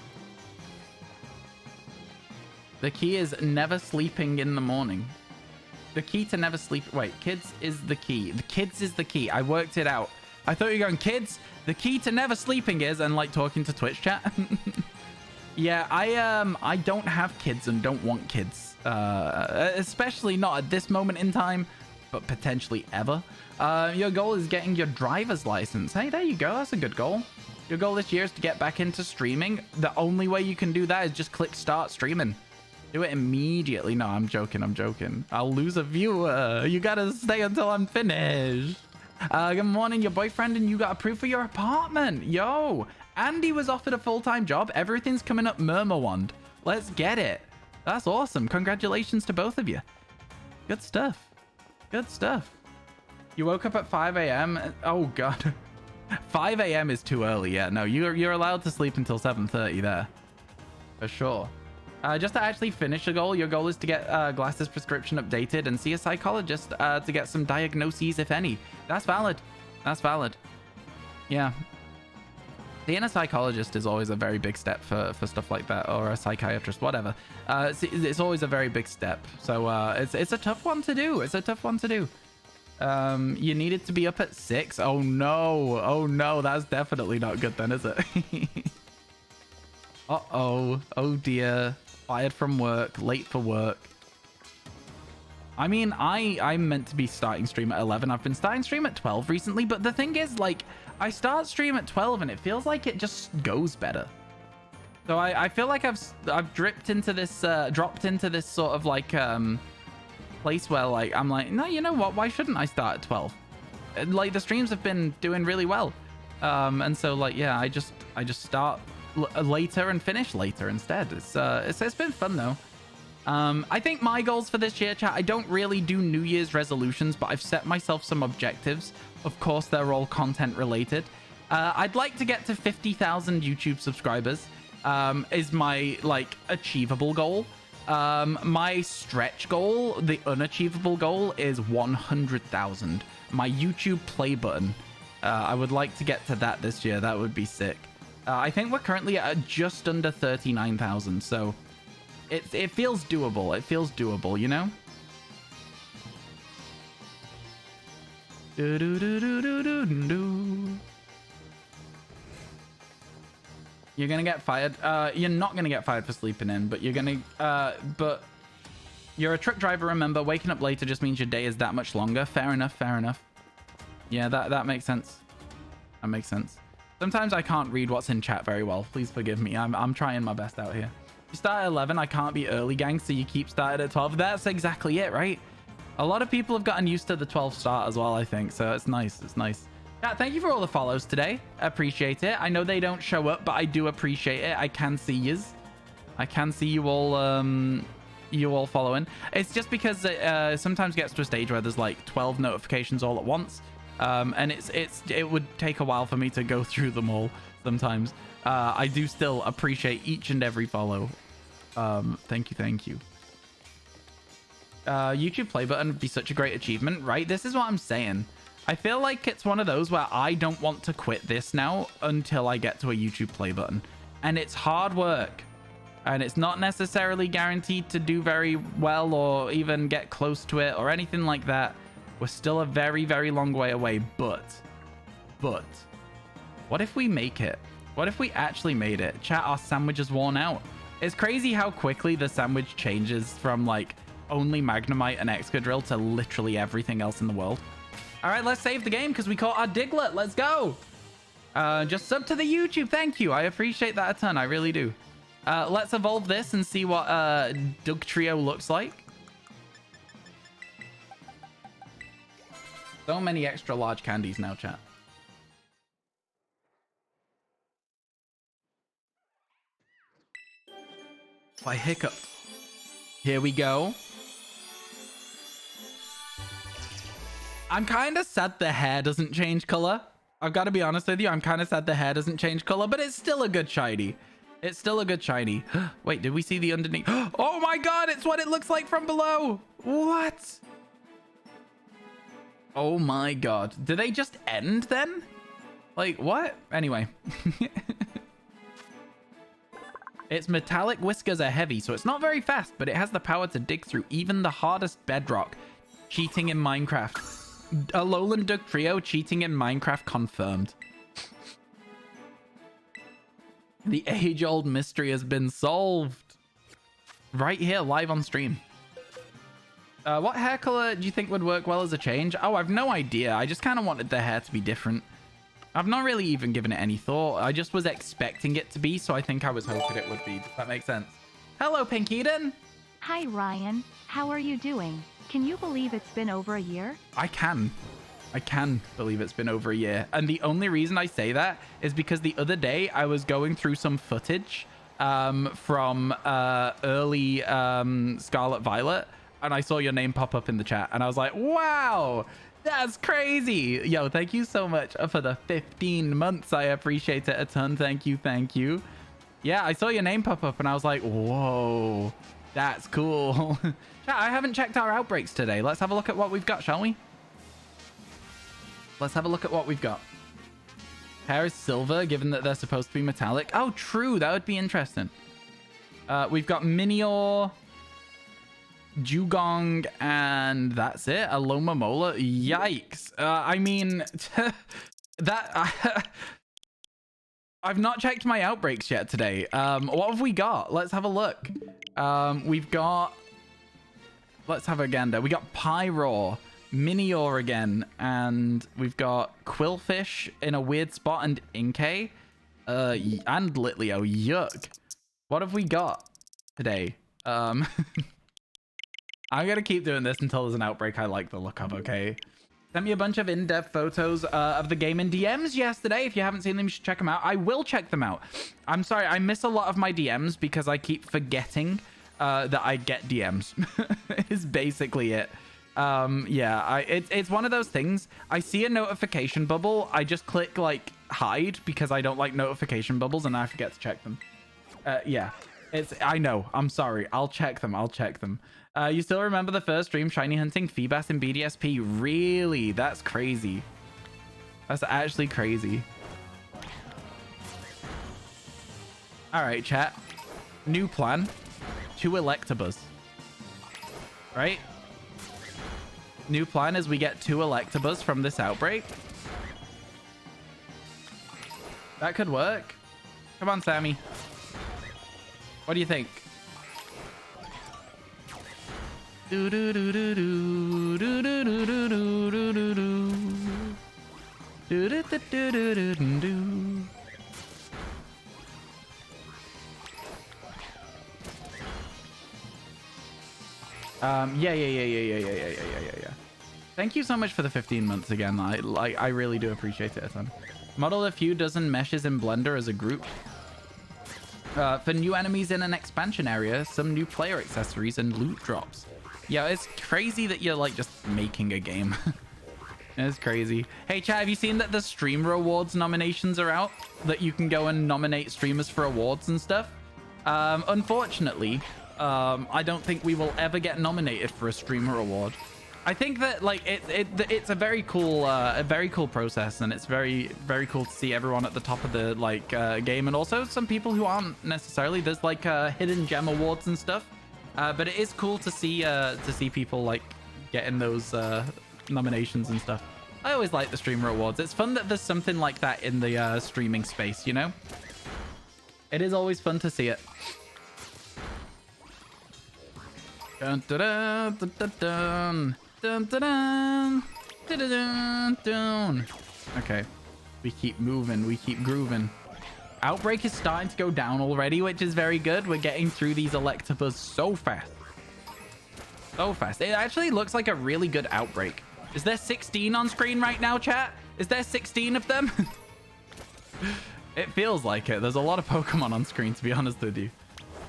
The key is never sleeping in the morning. The key to never sleep. Wait, kids is the key. The kids is the key. I worked it out. I thought you were going, kids, the key to never sleeping is, and like talking to Twitch chat. Yeah, I don't have kids and don't want kids. Especially not at this moment in time, but potentially ever. Your goal is getting your driver's license. Hey, there you go. That's a good goal. Your goal this year is to get back into streaming. The only way you can do that is just click start streaming. Do it immediately. No, I'm joking. I'll lose a viewer. You gotta stay until I'm finished. Good morning, your boyfriend and you got approved for your apartment. Yo, Andy was offered a full-time job. Everything's coming up Murmur Wand. Let's get it. That's awesome. Congratulations to both of you. Good stuff. Good stuff. You woke up at 5 a.m. Oh, God. 5 a.m. is too early. Yeah, no, you're allowed to sleep until 7:30 there. For sure. Just to actually finish a goal, your goal is to get Glasses prescription updated and see a psychologist to get some diagnoses, if any. That's valid. That's valid. Yeah. Seeing a psychologist is always a very big step for stuff like that, or a psychiatrist, whatever. It's always a very big step. So it's a tough one to do. It's a tough one to do. You needed to be up at 6. Oh no. Oh no. That's definitely not good then, is it? Uh-oh. Oh dear. Fired from work. Late for work. I mean, I'm meant to be starting stream at 11. I've been starting stream at 12 recently, but the thing is, like, I start stream at 12 and it feels like it just goes better. So I feel like I've dropped into this sort of like place where like I'm like, no, you know what? Why shouldn't I start at 12? Like the streams have been doing really well, and so like yeah, I just start later and finish later instead. It's been fun though. I think my goals for this year, chat, I don't really do New Year's resolutions, but I've set myself some objectives. Of course, they're all content related. I'd like to get to 50,000 YouTube subscribers, is my like achievable goal. My stretch goal, the unachievable goal, is 100,000. My YouTube play button. I would like to get to that this year. That would be sick. I think we're currently at just under 39,000, so it feels doable. It feels doable, you know? You're gonna get fired. You're not gonna get fired for sleeping in, but you're gonna but you're a truck driver, remember. Waking up later just means your day is that much longer. Fair enough, fair enough. Yeah, that makes sense. That makes sense. Sometimes I can't read what's in chat very well. Please forgive me. I'm trying my best out here. You start at 11, I can't be early, gang, so you keep started at 12. That's exactly it, right? A lot of people have gotten used to the 12 start as well, I think, so it's nice. It's nice. Yeah, thank you for all the follows today. Appreciate it. I know they don't show up, but I do appreciate it. I can see yous. I can see you all following. It's just because it sometimes gets to a stage where there's like 12 notifications all at once. And it would take a while for me to go through them all sometimes. I do still appreciate each and every follow. Thank you. YouTube play button would be such a great achievement, right? This is what I'm saying. I feel like it's one of those where I don't want to quit this now until I get to a YouTube play button. And it's hard work. And it's not necessarily guaranteed to do very well or even get close to it or anything like that. We're still a very, very long way away. But, what if we make it? What if we actually made it? Chat, our sandwich is worn out. It's crazy how quickly the sandwich changes from like only Magnemite and Excadrill to literally everything else in the world. All right, let's save the game because we caught our Diglett. Let's go. Just sub to the YouTube. Thank you. I appreciate that a ton. I really do. Let's evolve this and see what Dugtrio looks like. So many extra large candies now, chat. I hiccup. Here we go. I'm kind of sad the hair doesn't change color. I've got to be honest with you. I'm kind of sad the hair doesn't change color, but it's still a good shiny. It's still a good shiny. Wait, did we see the underneath? Oh my god, it's what it looks like from below. What? Oh my god. Do they just end then? Like, what? Anyway. Its metallic whiskers are heavy, so it's not very fast, but it has the power to dig through even the hardest bedrock. Cheating in Minecraft. Alolan Dugtrio cheating in Minecraft confirmed. The age-old mystery has been solved. Right here, live on stream. What hair color do you think would work well as a change? Oh, I've no idea. I just kind of wanted the hair to be different. I've not really even given it any thought. I just was expecting it to be, so I think I was hoping it would be. Does that make sense? Hello, Pink Eden. Hi, Ryan. How are you doing? Can you believe it's been over a year? I can believe it's been over a year. And the only reason I say that is because the other day I was going through some footage from early Scarlet Violet, and I saw your name pop up in the chat, and I was like, wow, that's crazy. Yo, thank you so much for the 15 months. I appreciate it a ton. Thank you. Yeah, I saw your name pop up, and I was like, whoa, that's cool. Chat, I haven't checked our outbreaks today. Let's have a look at what we've got, shall we? Let's have a look at what we've got. Hair is silver, given that they're supposed to be metallic. Oh, true. That would be interesting. We've got Minior, Dugong, and that's it. Aloma Mola. Yikes. I mean, that... I've not checked my outbreaks yet today. What have we got? Let's have a look. We've got... Let's have a gander. We got Pyroar, Minior again, and we've got Quillfish in a weird spot, and Inkay, and Litleo. Yuck. What have we got today? I'm gonna keep doing this until there's an outbreak I like the look of, okay? Sent me a bunch of in-depth photos of the game in DMs yesterday. If you haven't seen them, you should check them out. I will check them out. I'm sorry, I miss a lot of my DMs because I keep forgetting that I get DMs. Is basically it. Yeah, it's one of those things. I see a notification bubble, I just click like hide because I don't like notification bubbles, and I forget to check them. Yeah, I know, I'm sorry. I'll check them. You still remember the first stream shiny hunting Feebas in BDSP? Really? That's crazy. That's actually crazy. All right, chat. New plan. 2 Electabuzz. Right? New plan is we get 2 Electabuzz from this outbreak. That could work. Come on, Sammy. What do you think? Do do do do do do do do do do do do do do do do do. Yeah. Thank you so much for the 15 months again. I really do appreciate it a ton. Modeled a few dozen meshes in Blender as a group. For new enemies in an expansion area, some new player accessories and loot drops. Yeah, it's crazy that you're like just making a game. It's crazy. Hey, chat, have you seen that the streamer awards nominations are out? That you can go and nominate streamers for awards and stuff? Unfortunately, I don't think we will ever get nominated for a streamer award. I think that like it's a very cool process, and it's very cool to see everyone at the top of the like game, and also some people who aren't necessarily. There's like hidden gem awards and stuff, but it is cool to see people like getting those nominations and stuff. I always like the streamer awards. It's fun that there's something like that in the streaming space, you know? It is always fun to see it. Dun, dun, dun, dun, dun, dun. Dun, dun, dun. Dun, dun, dun, dun. Okay. We keep moving. We keep grooving. Outbreak is starting to go down already, which is very good. We're getting through these Electabuzz so fast. So fast. It actually looks like a really good Outbreak. Is there 16 on screen right now, chat? Is there 16 of them? It feels like it. There's a lot of Pokemon on screen, to be honest with you.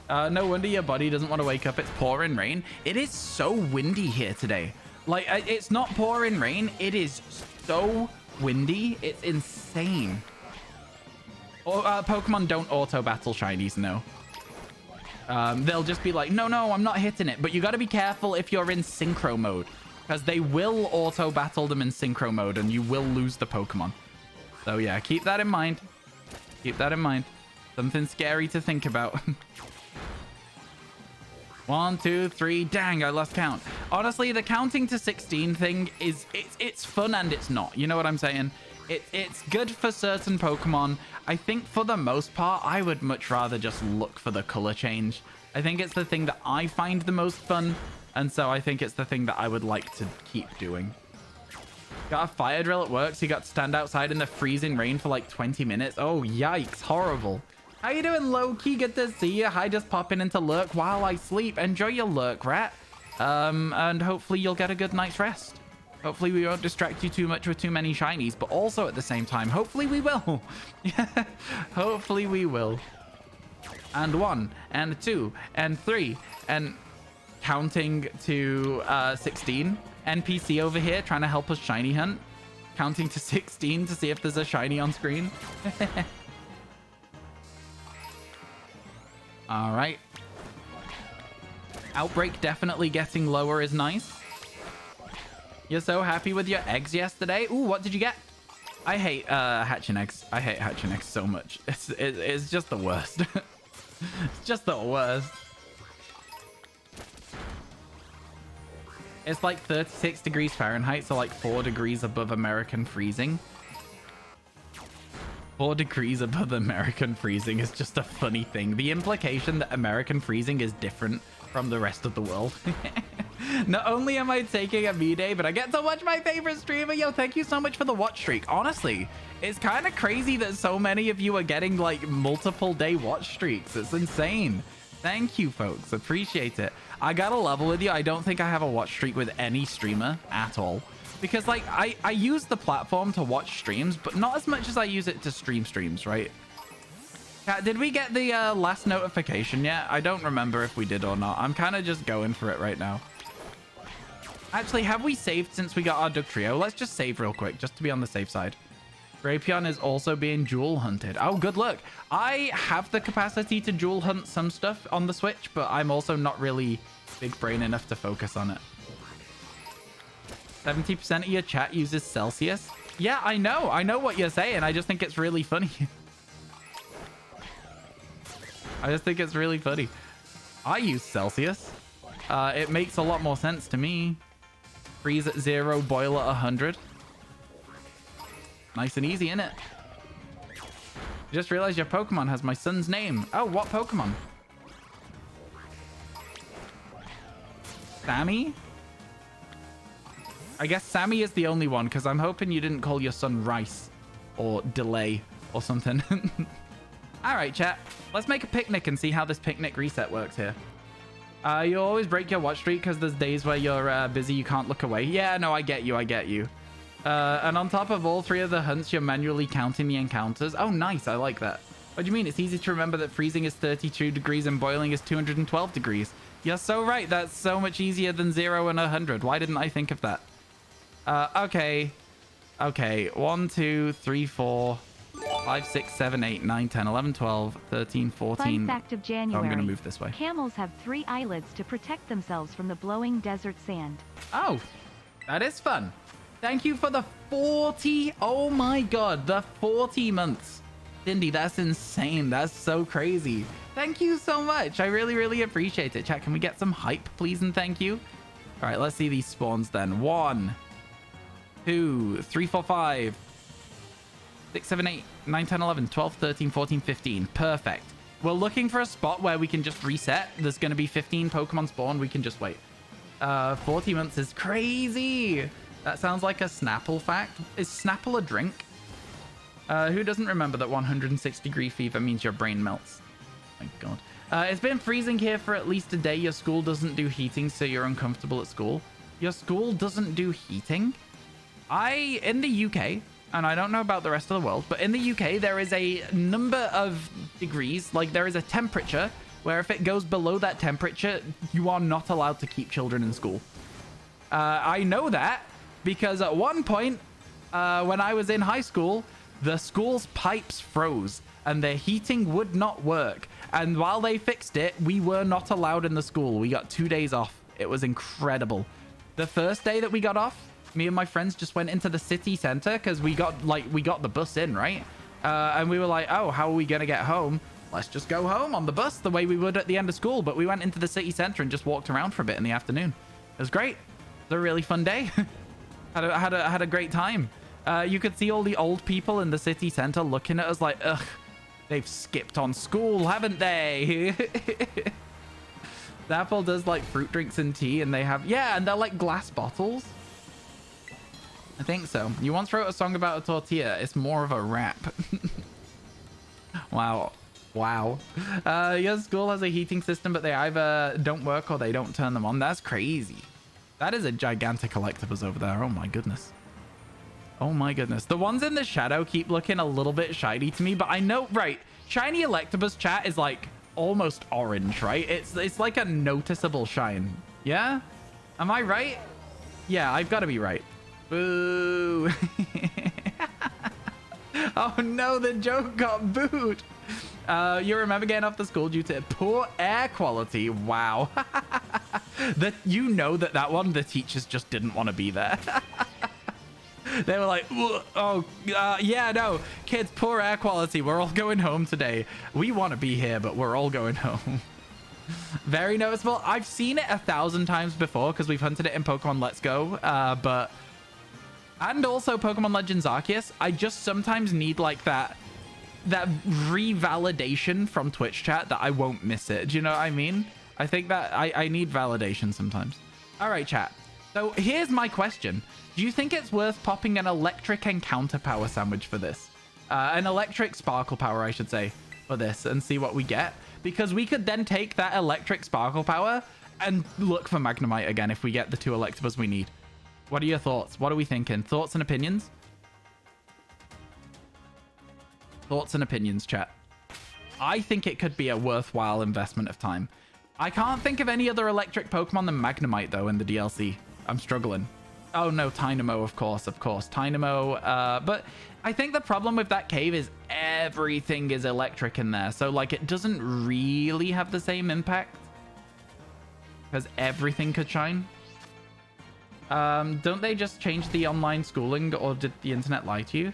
No wonder your body doesn't want to wake up. It's pouring rain. It is so windy here today. Like, it's not pouring rain. It is so windy. It's insane. Pokemon don't auto-battle shinies, no. They'll just be like, no, I'm not hitting it. But you got to be careful if you're in synchro mode, because they will auto-battle them in synchro mode, and you will lose the Pokemon. So, yeah, keep that in mind. Keep that in mind. Something scary to think about. 1, 2, 3. Dang, I lost count. Honestly, the counting to 16 thing is it's fun and it's not. You know what I'm saying? It's good for certain Pokemon. I think for the most part, I would much rather just look for the color change. I think it's the thing that I find the most fun, and so I think it's the thing that I would like to keep doing. Got a fire drill at work, so you got to stand outside in the freezing rain for like 20 minutes. Oh, yikes. Horrible. How you doing, Loki? Good to see you. Hi, just popping into lurk while I sleep. Enjoy your lurk, rat. And hopefully you'll get a good night's rest. Hopefully we won't distract you too much with too many shinies, but also at the same time, hopefully we will. Yeah, hopefully we will. And 1, and 2, and 3, and counting to 16. NPC over here trying to help us shiny hunt. Counting to 16 to see if there's a shiny on screen. All right. Outbreak definitely getting lower is nice. You're so happy with your eggs yesterday. Ooh, what did you get? I hate hatching eggs. I hate hatching eggs so much. It's just the worst. It's just the worst. It's like 36 degrees Fahrenheit, so like 4 degrees above American freezing. 4 degrees above American freezing is just a funny thing. The implication that American freezing is different from the rest of the world. Not only am I taking a me day, but I get to watch my favorite streamer. Yo, thank you so much for the watch streak. Honestly, it's kind of crazy that so many of you are getting like multiple day watch streaks. It's insane. Thank you, folks. Appreciate it. I gotta level with you. I don't think I have a watch streak with any streamer at all. Because like I use the platform to watch streams, but not as much as I use it to stream streams, right? Did we get the last notification yet? I don't remember if we did or not. I'm kind of just going for it right now. Actually, have we saved since we got our Dugtrio? Let's just save real quick, just to be on the safe side. Rapion is also being dual hunted. Oh, good luck. I have the capacity to dual hunt some stuff on the Switch, but I'm also not really big brain enough to focus on it. 70% of your chat uses Celsius. Yeah, I know what you're saying. I just think it's really funny. I just think it's really funny. I use Celsius. It makes a lot more sense to me. Freeze at 0, boil at 100. Nice and easy, innit? Just realized your Pokemon has my son's name. Oh, what Pokemon? Sammy? I guess Sammy is the only one, because I'm hoping you didn't call your son Rice or Delay or something. All right, chat. Let's make a picnic and see how this picnic reset works here. You always break your watch streak because there's days where you're busy, you can't look away. Yeah, no, I get you. And on top of all 3 of the hunts, you're manually counting the encounters. Oh, nice. I like that. What do you mean? It's easy to remember that freezing is 32 degrees and boiling is 212 degrees. You're so right. That's so much easier than 0 and 100. Why didn't I think of that? Okay. Okay, 1, 2, 3, 4, 5, 6, 7, 8, 9, 10, 11, 12, 13, 14. Fun fact of January. Oh, I'm going to move this way. Camels have 3 eyelids to protect themselves from the blowing desert sand. Oh, that is fun. Thank you for the 40. Oh my god, the 40 months. Cindy, that's insane. That's so crazy. Thank you so much. I really, really appreciate it. Chat, can we get some hype, please, and thank you? All right, let's see these spawns then. 1, 2, 3, 4, 5, 6, 7, 8, 9, 10, 11, 12, 13, 14, 15. Perfect. We're looking for a spot where we can just reset. There's going to be 15 Pokemon spawn. We can just wait. 40 months is crazy. That sounds like a Snapple fact. Is Snapple a drink? Who doesn't remember that 106-degree fever means your brain melts? My god. It's been freezing here for at least a day. Your school doesn't do heating, so you're uncomfortable at school. Your school doesn't do heating? In the UK, and I don't know about the rest of the world, but in the UK, there is a number of degrees, like there is a temperature where if it goes below that temperature, you are not allowed to keep children in school. I know that because at one point, when I was in high school, the school's pipes froze and the heating would not work. And while they fixed it, we were not allowed in the school. We got 2 days off. It was incredible. The first day that we got off, me and my friends just went into the city center because we got the bus in, right? And we were like, oh, how are we going to get home? Let's just go home on the bus the way we would at the end of school. But we went into the city center and just walked around for a bit in the afternoon. It was great. It was a really fun day. had a great time. You could see all the old people in the city center looking at us like, ugh, they've skipped on school, haven't they? The Apple does like fruit drinks and tea, and they have, yeah, and they're like glass bottles. I think so. You once wrote a song about a tortilla. It's more of a rap. Wow. Wow. Your school has a heating system, but they either don't work or they don't turn them on. That's crazy. That is a gigantic Electabuzz over there. Oh my goodness. Oh my goodness. The ones in the shadow keep looking a little bit shiny to me, but I know, right, shiny Electabuzz chat is like almost orange, right? It's like a noticeable shine. Yeah? Am I right? Yeah, I've got to be right. Boo. Oh no, the joke got booed. You remember getting off the school due to poor air quality? Wow. You know that one, the teachers just didn't want to be there. They were like, oh, yeah, no, kids, poor air quality. We're all going home today. We want to be here, but we're all going home. Very noticeable. I've seen it 1,000 times before because we've hunted it in Pokemon Let's Go, and also Pokemon Legends Arceus. I just sometimes need like that revalidation from Twitch chat that I won't miss it. Do you know what I mean? I think that I need validation sometimes. All right, chat. So here's my question. Do you think it's worth popping an electric encounter power sandwich for this? An electric sparkle power, I should say, for this and see what we get? Because we could then take that electric sparkle power and look for Magnemite again if we get the 2 Electabuzz we need. What are your thoughts? What are we thinking? Thoughts and opinions? Thoughts and opinions, chat. I think it could be a worthwhile investment of time. I can't think of any other electric Pokemon than Magnemite, though, in the DLC. I'm struggling. Oh, no, Tynamo, of course. Tynamo, but I think the problem with that cave is everything is electric in there. So, like, it doesn't really have the same impact. Because everything could shine. Don't they just change the online schooling, or did the internet lie to you?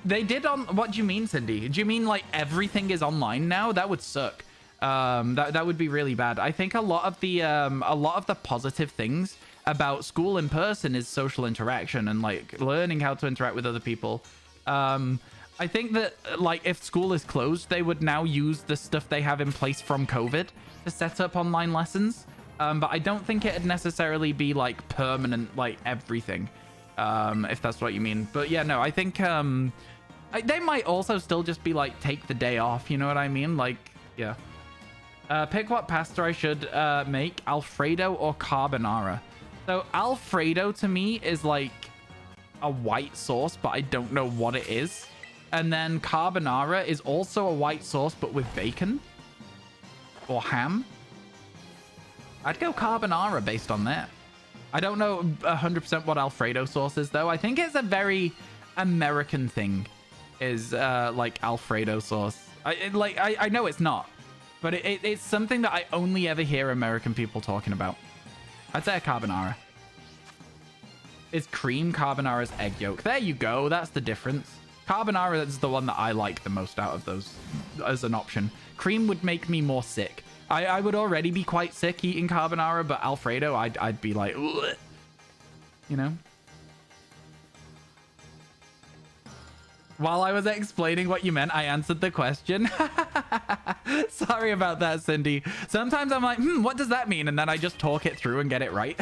They did on... What do you mean, Cindy? Do you mean, like, everything is online now? That would suck. That would be really bad. I think a lot of the positive things about school in person is social interaction and like learning how to interact with other people. I think that like if school is closed, they would now use the stuff they have in place from COVID to set up online lessons. But I don't think it'd necessarily be like permanent, like everything, if that's what you mean. But yeah, no, I think they might also still just be like take the day off. You know what I mean? Like, yeah. Pick what pasta I should make, Alfredo or carbonara. So Alfredo to me is like a white sauce, but I don't know what it is. And then carbonara is also a white sauce, but with bacon or ham. I'd go carbonara based on that. I don't know 100% what Alfredo sauce is, though. I think it's a very American thing, is like Alfredo sauce. I know it's not, but it's something that I only ever hear American people talking about. I'd say a carbonara. It's cream, carbonara's egg yolk. There you go. That's the difference. Carbonara is the one that I like the most out of those as an option. Cream would make me more sick. I would already be quite sick eating carbonara, but Alfredo, I'd be like, ugh. You know? While I was explaining what you meant, I answered the question. Sorry about that, Cindy. Sometimes I'm like, what does that mean? And then I just talk it through and get it right.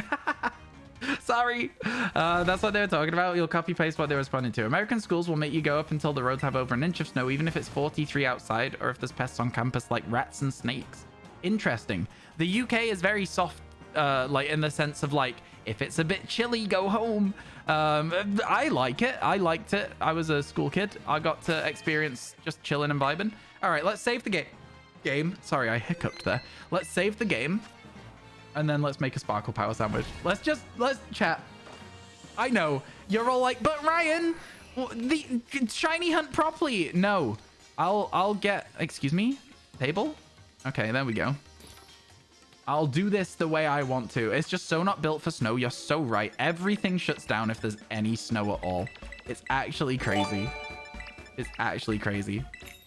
Sorry. That's what they were talking about. You'll copy paste what they're responding to. American schools will make you go up until the roads have over an inch of snow, even if it's 43 outside or if there's pests on campus like rats and snakes. Interesting. The UK is very soft, like in the sense of like, if it's a bit chilly, go home. I like it. I liked it. I was a school kid. I got to experience just chilling and vibing. All right, let's save the game. Sorry, I hiccuped there. Let's save the game. And then let's make a sparkle power sandwich. Let's chat. I know. You're all like, but Ryan, the shiny hunt properly. No, I'll get, excuse me, table. Okay, there we go. I'll do this the way I want to. It's just so not built for snow. You're so right. Everything shuts down if there's any snow at all. It's actually crazy. It's actually crazy.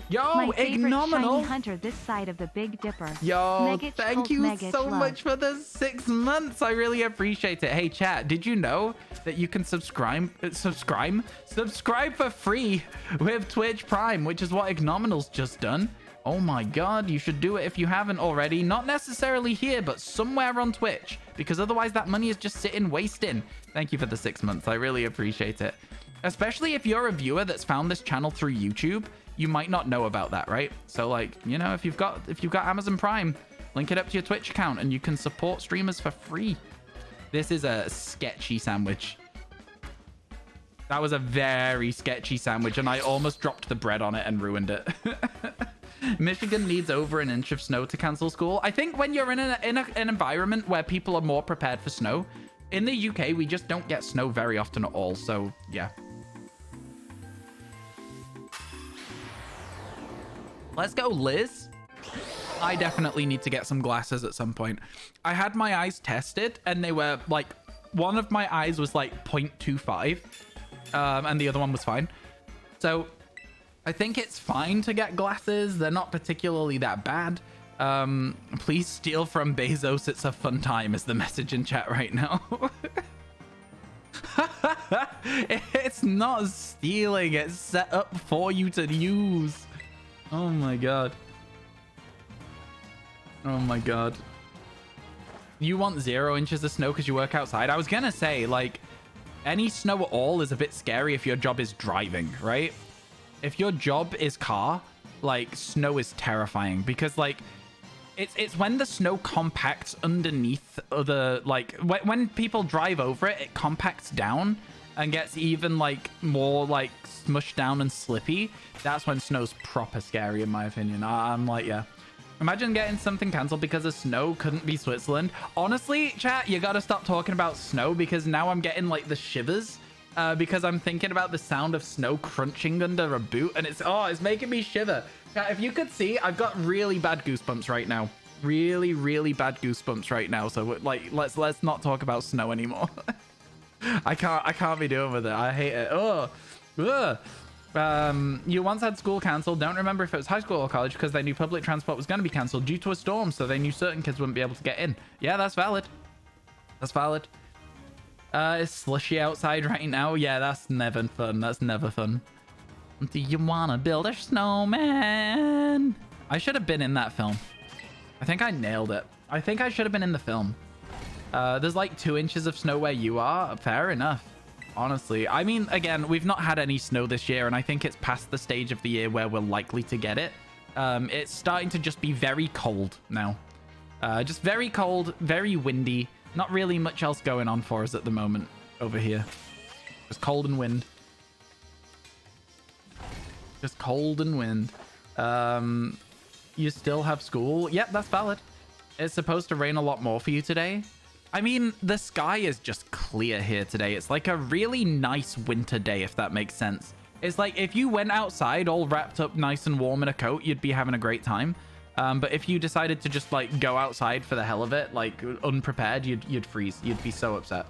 Yo, my favorite Ignominal. shiny hunter this side of the Big Dipper. Yo, Megich thank you Megich so love. much for the 6 months. I really appreciate it. Hey, chat, did you know that you can subscribe for free with Twitch Prime, which is what Ignominal's just done? Oh my god, you should do it if you haven't already. Not necessarily here, but somewhere on Twitch, because otherwise that money is just sitting wasting. Thank you for the 6 months. I really appreciate it. Especially if you're a viewer that's found this channel through YouTube, you might not know about that, right? So like, you know, if you've got Amazon Prime, link it up to your Twitch account and you can support streamers for free. This is a sketchy sandwich. That was a very sketchy sandwich, and I almost dropped the bread on it and ruined it. Michigan needs over an inch of snow to cancel school. I think when you're in an environment where people are more prepared for snow, in the UK, we just don't get snow very often at all. So, yeah. Let's go, Liz. I definitely need to get some glasses at some point. I had my eyes tested, and they were like, one of my eyes was like 0.25, and the other one was fine. So I think it's fine to get glasses. They're not particularly that bad. Please steal from Bezos. It's a fun time is the message in chat right now. It's not stealing. It's set up for you to use. Oh my god. Oh my god. You want 0 inches of snow because you work outside? I was gonna say, like, any snow at all is a bit scary if your job is driving, right? If your job is car, like, snow is terrifying because, like, it's when the snow compacts underneath other, like, when people drive over it, it compacts down and gets even, like, more, like, smushed down and slippy. That's when snow's proper scary, in my opinion. I'm like, yeah. Imagine getting something cancelled because of snow. Couldn't be Switzerland. Honestly, chat, you gotta stop talking about snow because now I'm getting, like, the shivers. Because I'm thinking about the sound of snow crunching under a boot, and it's making me shiver. If you could see, I've got really bad goosebumps right now. Really, really bad goosebumps right now. So like, let's not talk about snow anymore. I can't be doing with it. I hate it. Oh, you once had school cancelled. Don't remember if it was high school or college because they knew public transport was going to be cancelled due to a storm, so they knew certain kids wouldn't be able to get in. Yeah, that's valid. That's valid. It's slushy outside right now. Yeah, that's never fun. That's never fun. Do you want to build a snowman? I should have been in that film. I think I nailed it. I think I should have been in the film. There's like 2 inches of snow where you are. Fair enough. Honestly. I mean, again, we've not had any snow this year, and I think it's past the stage of the year where we're likely to get it. It's starting to just be very cold now. Just very cold, very windy. Not really much else going on for us at the moment over here. Just cold and wind. Just cold and wind. You still have school? Yep, that's valid. It's supposed to rain a lot more for you today. I mean, the sky is just clear here today. It's like a really nice winter day, if that makes sense. It's like if you went outside all wrapped up nice and warm in a coat, you'd be having a great time. But if you decided to just like go outside for the hell of it, like unprepared, you'd freeze. You'd be so upset.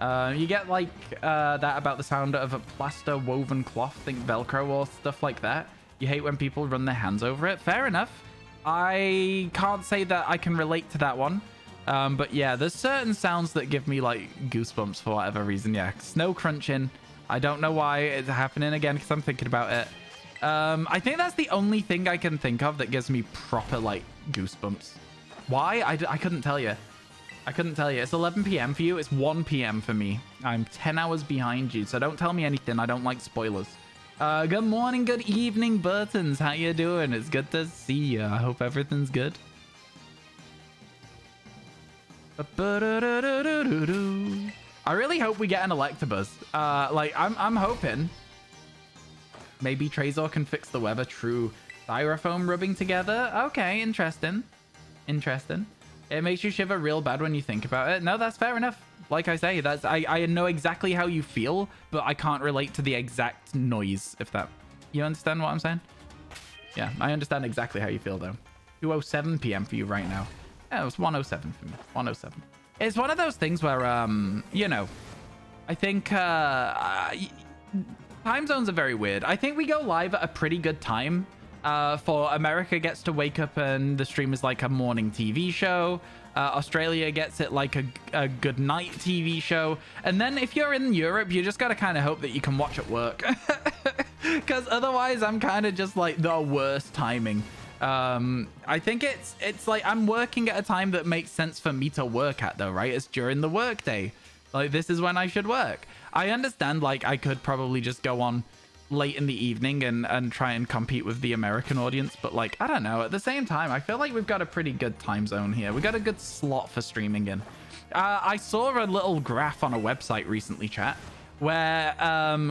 You get like that about the sound of a plaster woven cloth, think Velcro or stuff like that. You hate when people run their hands over it. Fair enough. I can't say that I can relate to that one. But yeah, there's certain sounds that give me like goosebumps for whatever reason. Yeah, snow crunching. I don't know why it's happening again because I'm thinking about it. I think that's the only thing I can think of that gives me proper like goosebumps. Why? I couldn't tell you. I couldn't tell you. It's 11 p.m. for you. It's 1 p.m. for me. I'm 10 hours behind you, so don't tell me anything. I don't like spoilers. Good morning, good evening, Burtons. How you doing? It's good to see you. I hope everything's good. I really hope we get an Electabuzz. Like, I'm hoping. Maybe Trezor can fix the weather. True. Styrofoam rubbing together. Okay, interesting. Interesting. It makes you shiver real bad when you think about it. No, that's fair enough. Like I say, that's I know exactly how you feel, but I can't relate to the exact noise, if that... You understand what I'm saying? Yeah, I understand exactly how you feel, though. 2:07 p.m. for you right now. Yeah, it was 1:07 for me. 1:07. It's one of those things where, you know, I think time zones are very weird. I think we go live at a pretty good time. For America gets to wake up and the stream is like a morning TV show. Australia gets it like a good night TV show. And then if you're in Europe, you just got to kind of hope that you can watch at work. Because otherwise, I'm kind of just like the worst timing. I think it's like I'm working at a time that makes sense for me to work at, though, right? It's during the work day. Like, this is when I should work. I understand, like, I could probably just go on late in the evening and try and compete with the American audience, but like, I don't know, at the same time I feel like we've got a pretty good time zone here. We got a good slot for streaming in. I saw a little graph on a website recently, chat, where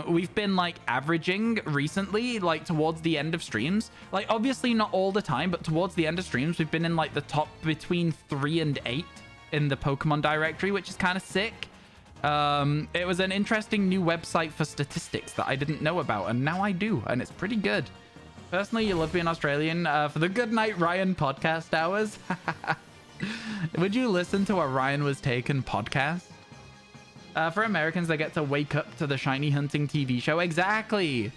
we've been like averaging recently, like towards the end of streams, like obviously not all the time, but towards the end of streams we've been in like the top between 3 and 8 in the Pokemon directory, which is kind of sick. It was an interesting new website for statistics that I didn't know about, and now I do, and it's pretty good. Personally, you love being Australian. For the Good Night Ryan podcast hours, would you listen to a Ryan Was Taken podcast? For Americans, they get to wake up to the shiny hunting TV show. Exactly.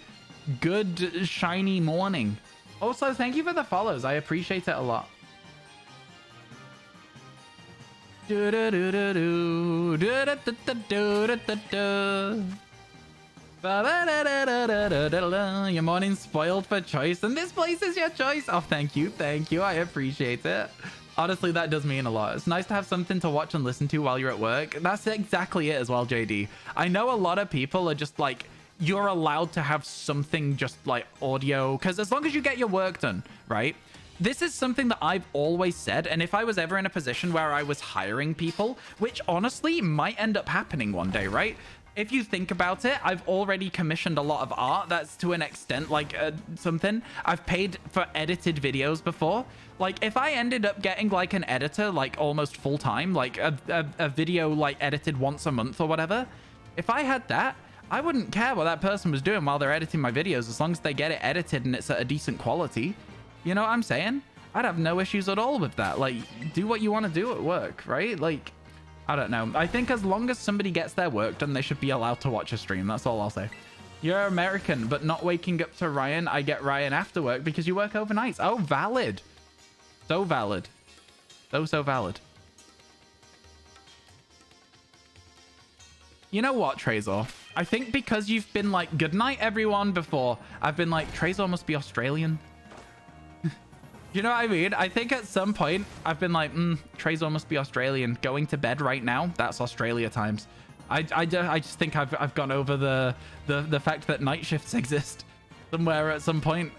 Good shiny morning. Also, thank you for the follows. I appreciate it a lot. Your morning's spoiled for choice, and this place is your choice. Oh, thank you. I appreciate it. Honestly, that does mean a lot. It's nice to have something to watch and listen to while you're at work. That's exactly it as well, JD. I know a lot of people are just like, you're allowed to have something just like audio, because as long as you get your work done, right? This is something that I've always said, and if I was ever in a position where I was hiring people, which honestly might end up happening one day, right? If you think about it, I've already commissioned a lot of art. That's to an extent like something. I've paid for edited videos before. Like if I ended up getting like an editor like almost full time, like a video like edited once a month or whatever, if I had that, I wouldn't care what that person was doing while they're editing my videos, as long as they get it edited and it's at a decent quality. You know what I'm saying? I'd have no issues at all with that. Like, do what you want to do at work, right? Like, I don't know. I think as long as somebody gets their work done, they should be allowed to watch a stream. That's all I'll say. You're American, but not waking up to Ryan. I get Ryan after work because you work overnights. Oh, valid. So valid. So valid. You know what, Trezor? I think because you've been like, good night, everyone, before, I've been like, Trezor must be Australian. You know what I mean? I think at some point I've been like, Trezor must be Australian. Going to bed right now, that's Australia times. I just think I've gone over the fact that night shifts exist somewhere at some point.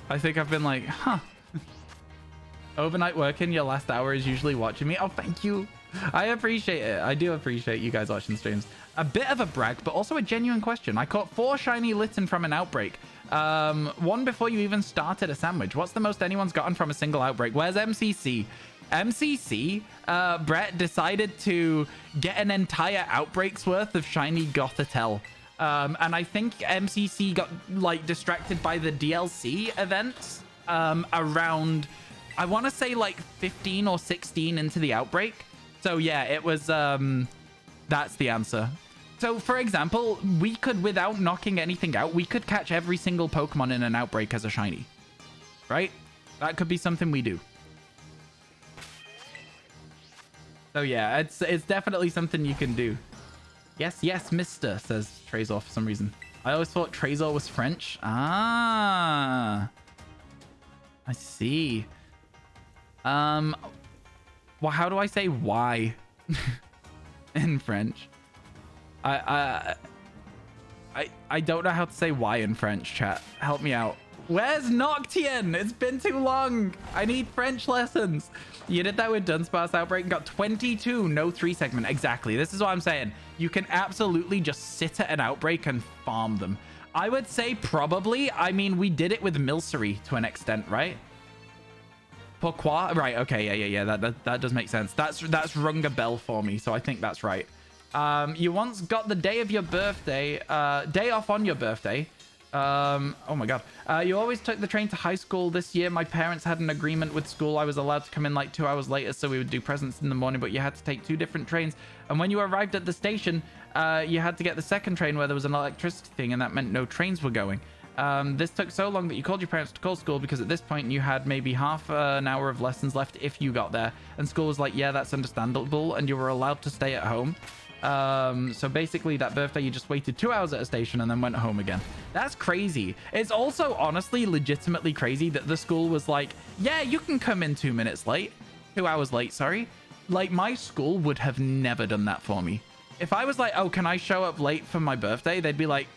I think I've been like, huh. Overnight working, your last hour is usually watching me. Oh, thank you. I appreciate it. I do appreciate you guys watching streams. A bit of a brag, but also a genuine question. I caught 4 shiny Litten from an outbreak. One before you even started a sandwich. What's the most anyone's gotten from a single outbreak? Where's MCC? MCC, Brett decided to get an entire outbreak's worth of shiny Gothitelle. And I think MCC got like distracted by the DLC events around, I want to say like 15 or 16 into the outbreak. So yeah, it was, that's the answer. So for example, we could, without knocking anything out, we could catch every single Pokemon in an outbreak as a shiny, right? That could be something we do. So yeah, it's definitely something you can do. Yes, yes, mister, says Trezor for some reason. I always thought Trezor was French. Ah, I see. Well, how do I say why in French? I don't know how to say why in French, chat. Help me out. Where's Noctien? It's been too long. I need French lessons. You did that with Dunsparce Outbreak and got 22, no 3 segment. Exactly. This is what I'm saying. You can absolutely just sit at an outbreak and farm them. I would say probably, I mean, we did it with Milcery to an extent, right? Pourquoi? Right. Okay. Yeah. That does make sense. That's rung a bell for me. So I think that's right. You once got the day of your birthday, day off on your birthday. Oh my god. You always took the train to high school. This year my parents had an agreement with school. I was allowed to come in like 2 hours later, so we would do presents in the morning, but you had to take 2 different trains. And when you arrived at the station, you had to get the second train where there was an electricity thing, and that meant no trains were going. This took so long that you called your parents to call school, because at this point you had maybe half an hour of lessons left if you got there, and school was like, yeah, that's understandable, and you were allowed to stay at home. So basically that birthday you just waited 2 hours at a station and then went home again. That's crazy. It's also honestly legitimately crazy that the school was like, yeah, you can come in 2 minutes late. 2 hours late, sorry. Like, my school would have never done that for me. If I was like, oh, can I show up late for my birthday? They'd be like,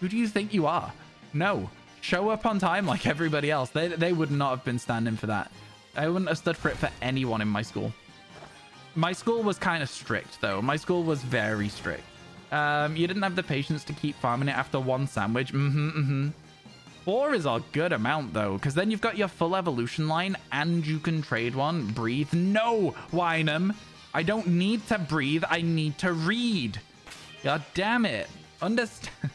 who do you think you are? No, show up on time like everybody else. They would not have been standing for that. I wouldn't have stood for it for anyone in my school. My school was kind of strict, though. My school was very strict. You didn't have the patience to keep farming it after 1 sandwich. 4 is a good amount, though, because then you've got your full evolution line and you can trade one. Breathe. No, Wynam. I don't need to breathe. I need to read. God damn it. Understand.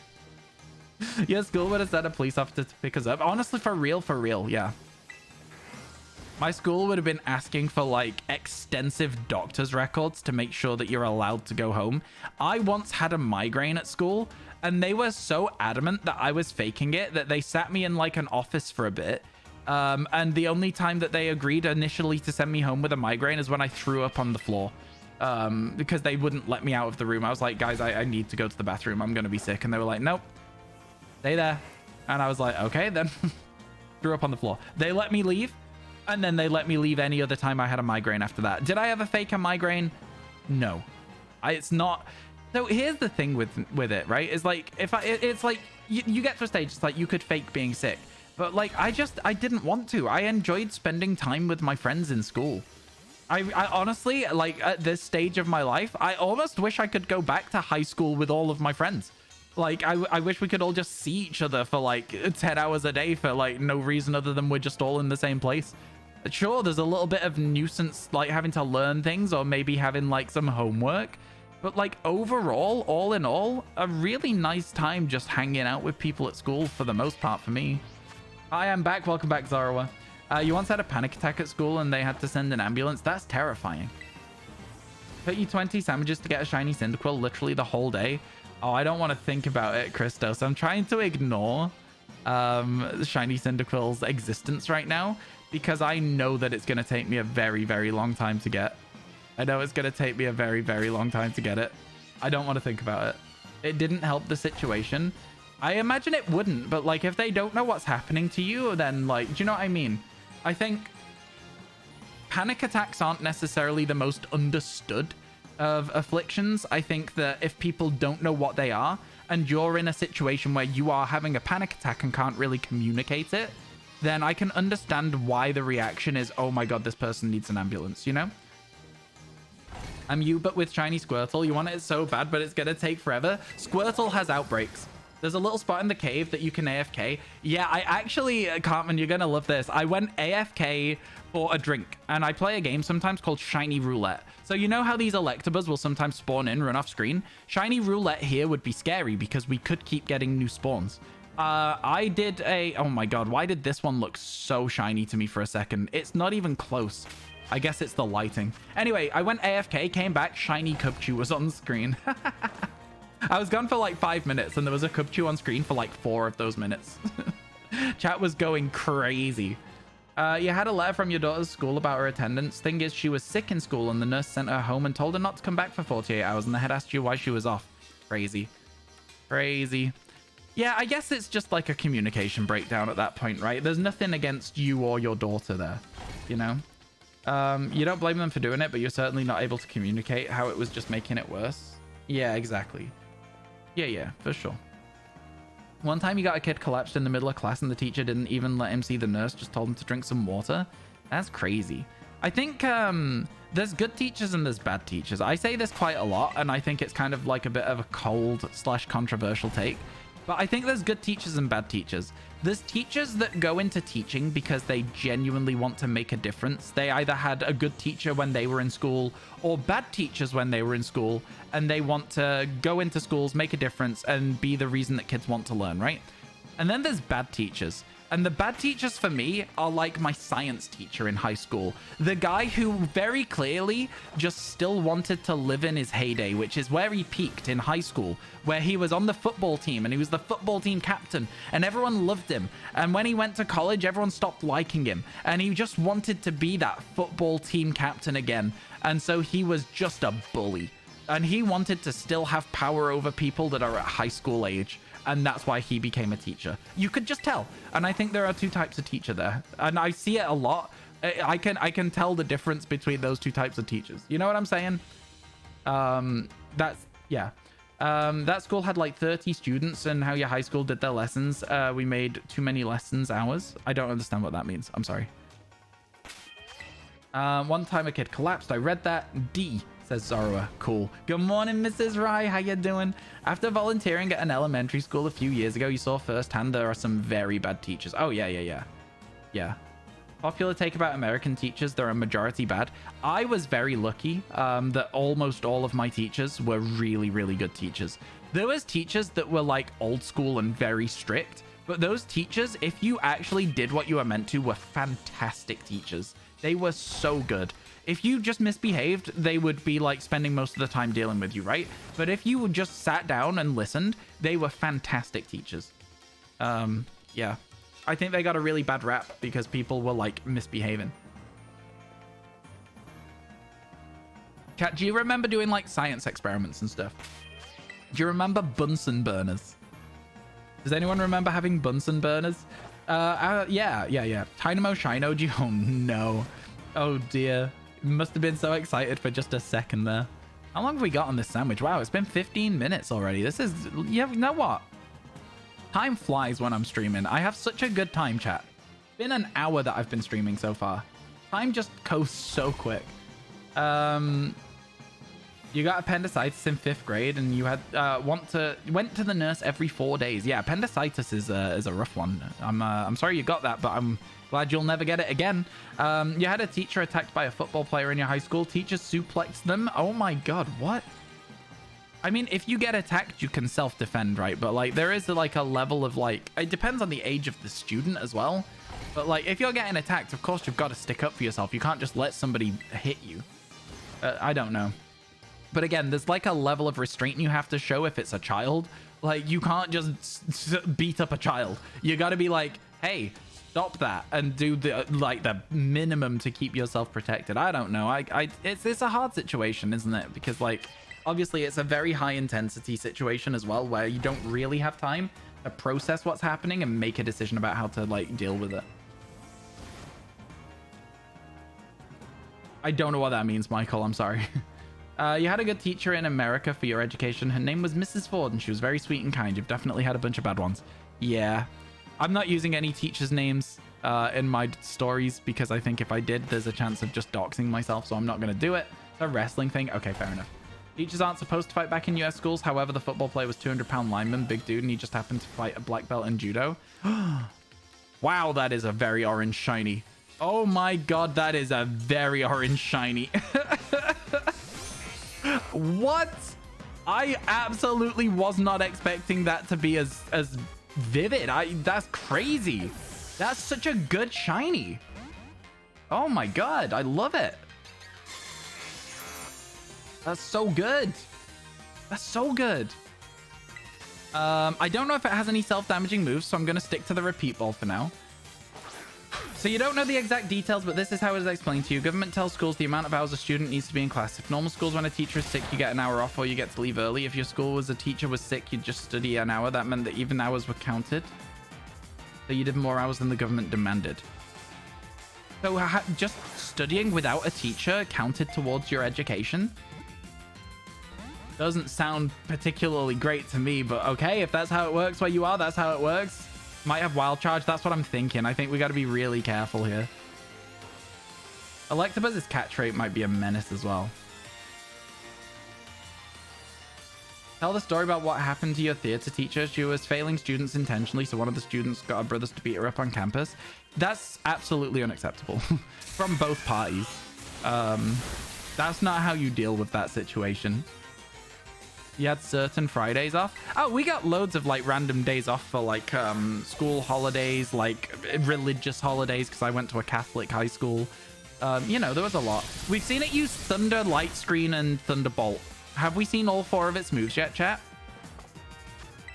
Your school would have sent a police officer to pick us up. Honestly, for real, yeah. My school would have been asking for like extensive doctor's records to make sure that you're allowed to go home. I once had a migraine at school and they were so adamant that I was faking it that they sat me in like an office for a bit. And the only time that they agreed initially to send me home with a migraine is when I threw up on the floor. Because they wouldn't let me out of the room. I was like, guys, I need to go to the bathroom. I'm going to be sick. And they were like, nope, stay there. And I was like, okay, then. Threw up on the floor. They let me leave. And then they let me leave any other time I had a migraine after that. Did I ever fake a migraine? No. It's not. So here's the thing with it, right? Is like, it's like you get to a stage, it's like you could fake being sick. But like, I didn't want to. I enjoyed spending time with my friends in school. I honestly, like at this stage of my life, I almost wish I could go back to high school with all of my friends. Like, I wish we could all just see each other for like 10 hours a day for like no reason other than we're just all in the same place. Sure, there's a little bit of nuisance, like having to learn things or maybe having like some homework. But like overall, all in all, a really nice time just hanging out with people at school for the most part for me. Hi, I'm back. Welcome back, Zarawa. You once had a panic attack at school and they had to send an ambulance. That's terrifying. Took you 20 sandwiches to get a shiny Cyndaquil literally the whole day. Oh, I don't want to think about it, Christos. I'm trying to ignore shiny Cyndaquil's existence right now because I know that it's going to take me a very, very long time to get. I know it's going to take me a very, very long time to get it. I don't want to think about it. It didn't help the situation. I imagine it wouldn't, but like if they don't know what's happening to you, then like, do you know what I mean? I think panic attacks aren't necessarily the most understood of afflictions. I think that if people don't know what they are and you're in a situation where you are having a panic attack and can't really communicate it, then I can understand why the reaction is, oh my god, this person needs an ambulance, you know? I'm you, but with shiny Squirtle. You want it so bad, but it's gonna take forever. Squirtle has outbreaks. There's a little spot in the cave that you can AFK. Yeah, I actually, Cartman, you're going to love this. I went AFK for a drink, and I play a game sometimes called Shiny Roulette. So you know how these Electabuzz will sometimes spawn in, run off screen? Shiny Roulette here would be scary because we could keep getting new spawns. I did a... Oh my god, why did this one look so shiny to me for a second? It's not even close. I guess it's the lighting. Anyway, I went AFK, came back, Shiny Cubchoo was on screen. I was gone for like 5 minutes, and there was a Cubchoo on screen for like 4 of those minutes. Chat was going crazy. You had a letter from your daughter's school about her attendance. Thing is, she was sick in school, and the nurse sent her home and told her not to come back for 48 hours, and the head asked you why she was off. Crazy. Crazy. Yeah, I guess it's just like a communication breakdown at that point, right? There's nothing against you or your daughter there, you know? You don't blame them for doing it, but you're certainly not able to communicate how it was just making it worse. Yeah, exactly. Yeah, for sure. One time you got a kid collapsed in the middle of class and the teacher didn't even let him see the nurse, just told him to drink some water. That's crazy. I think there's good teachers and there's bad teachers. I say this quite a lot, and I think it's kind of like a bit of a cold / controversial take. But I think there's good teachers and bad teachers. There's teachers that go into teaching because they genuinely want to make a difference. They either had a good teacher when they were in school or bad teachers when they were in school, and they want to go into schools, make a difference, and be the reason that kids want to learn, right? And then there's bad teachers. And the bad teachers for me are like my science teacher in high school. The guy who very clearly just still wanted to live in his heyday, which is where he peaked in high school, where he was on the football team and he was the football team captain and everyone loved him. And when he went to college, everyone stopped liking him. And he just wanted to be that football team captain again. And so he was just a bully. And he wanted to still have power over people that are at high school age. And that's why he became a teacher. You could just tell. And I think there are 2 types of teacher there. And I see it a lot. I can tell the difference between those 2 types of teachers. You know what I'm saying? Yeah. That school had like 30 students, and how your high school did their lessons. We made too many lessons hours. I don't understand what that means. I'm sorry. One time a kid collapsed. I read that. D, says Zorua. Cool. Good morning, Mrs. Rye. How you doing? After volunteering at an elementary school a few years ago, you saw firsthand there are some very bad teachers. Oh, yeah. Popular take about American teachers, they're a majority bad. I was very lucky that almost all of my teachers were really, really good teachers. There was teachers that were like old school and very strict, but those teachers, if you actually did what you were meant to, were fantastic teachers. They were so good. If you just misbehaved, they would be like spending most of the time dealing with you, right? But if you just sat down and listened, they were fantastic teachers. Yeah. I think they got a really bad rap because people were like misbehaving. Chat, do you remember doing like science experiments and stuff? Do you remember Bunsen burners? Does anyone remember having Bunsen burners? Yeah. Dynamo Shino, oh no. Oh dear. Must have been so excited for just a second there. How long have we got on this sandwich? Wow, it's been 15 minutes already. This is, you know what? Time flies when I'm streaming. I have such a good time, chat. It's been an hour that I've been streaming so far. Time just goes so quick. You got appendicitis in 5th grade, and you had went to the nurse every 4 days. Yeah, appendicitis is a rough one. I'm sorry you got that, but I'm glad you'll never get it again. You had a teacher attacked by a football player in your high school. Teachers suplexed them. Oh my god, what? I mean, if you get attacked, you can self-defend, right? But like, there is like a level of like, it depends on the age of the student as well. But like, if you're getting attacked, of course you've got to stick up for yourself. You can't just let somebody hit you. I don't know. But again, there's like a level of restraint you have to show if it's a child. Like, you can't just beat up a child. You got to be like, hey, stop that, and do the like the minimum to keep yourself protected. I don't know. It's a hard situation, isn't it? Because like, obviously it's a very high intensity situation as well, where you don't really have time to process what's happening and make a decision about how to like deal with it. I don't know what that means, Michael. I'm sorry. You had a good teacher in America for your education. Her name was Mrs. Ford, and she was very sweet and kind. You've definitely had a bunch of bad ones. Yeah. I'm not using any teachers' names in my stories, because I think if I did, there's a chance of just doxing myself, so I'm not going to do it. It's a wrestling thing. Okay, fair enough. Teachers aren't supposed to fight back in US schools. However, the football player was 200-pound lineman, big dude, and he just happened to fight a black belt in judo. Wow, that is a very orange shiny. Oh my god, that is a very orange shiny. What? I absolutely was not expecting that to be as vivid. That's crazy. That's such a good shiny. Oh my god, I love it. That's so good. That's so good. I don't know if it has any self-damaging moves, so I'm going to stick to the repeat ball for now. So you don't know the exact details, but this is how it is explained to you. Government tells schools the amount of hours a student needs to be in class. If normal schools, when a teacher is sick, you get an hour off or you get to leave early. If your school was a teacher was sick, you'd just study an hour. That meant that even hours were counted. So you did more hours than the government demanded. So just studying without a teacher counted towards your education? Doesn't sound particularly great to me, but okay, if that's how it works where you are, that's how it works. Might have wild charge. That's what I'm thinking. I think we got to be really careful here. Electabuzz' catch rate might be a menace as well. Tell the story about what happened to your theater teacher. She was failing students intentionally, so one of the students got her brothers to beat her up on campus. That's absolutely unacceptable from both parties. That's not how you deal with that situation. You had certain Fridays off. Oh, we got loads of like random days off for like school holidays, like religious holidays, because I went to a Catholic high school. You know, there was a lot. We've seen it use Thunder, Light Screen, and Thunderbolt. Have we seen all 4 of its moves yet, chat?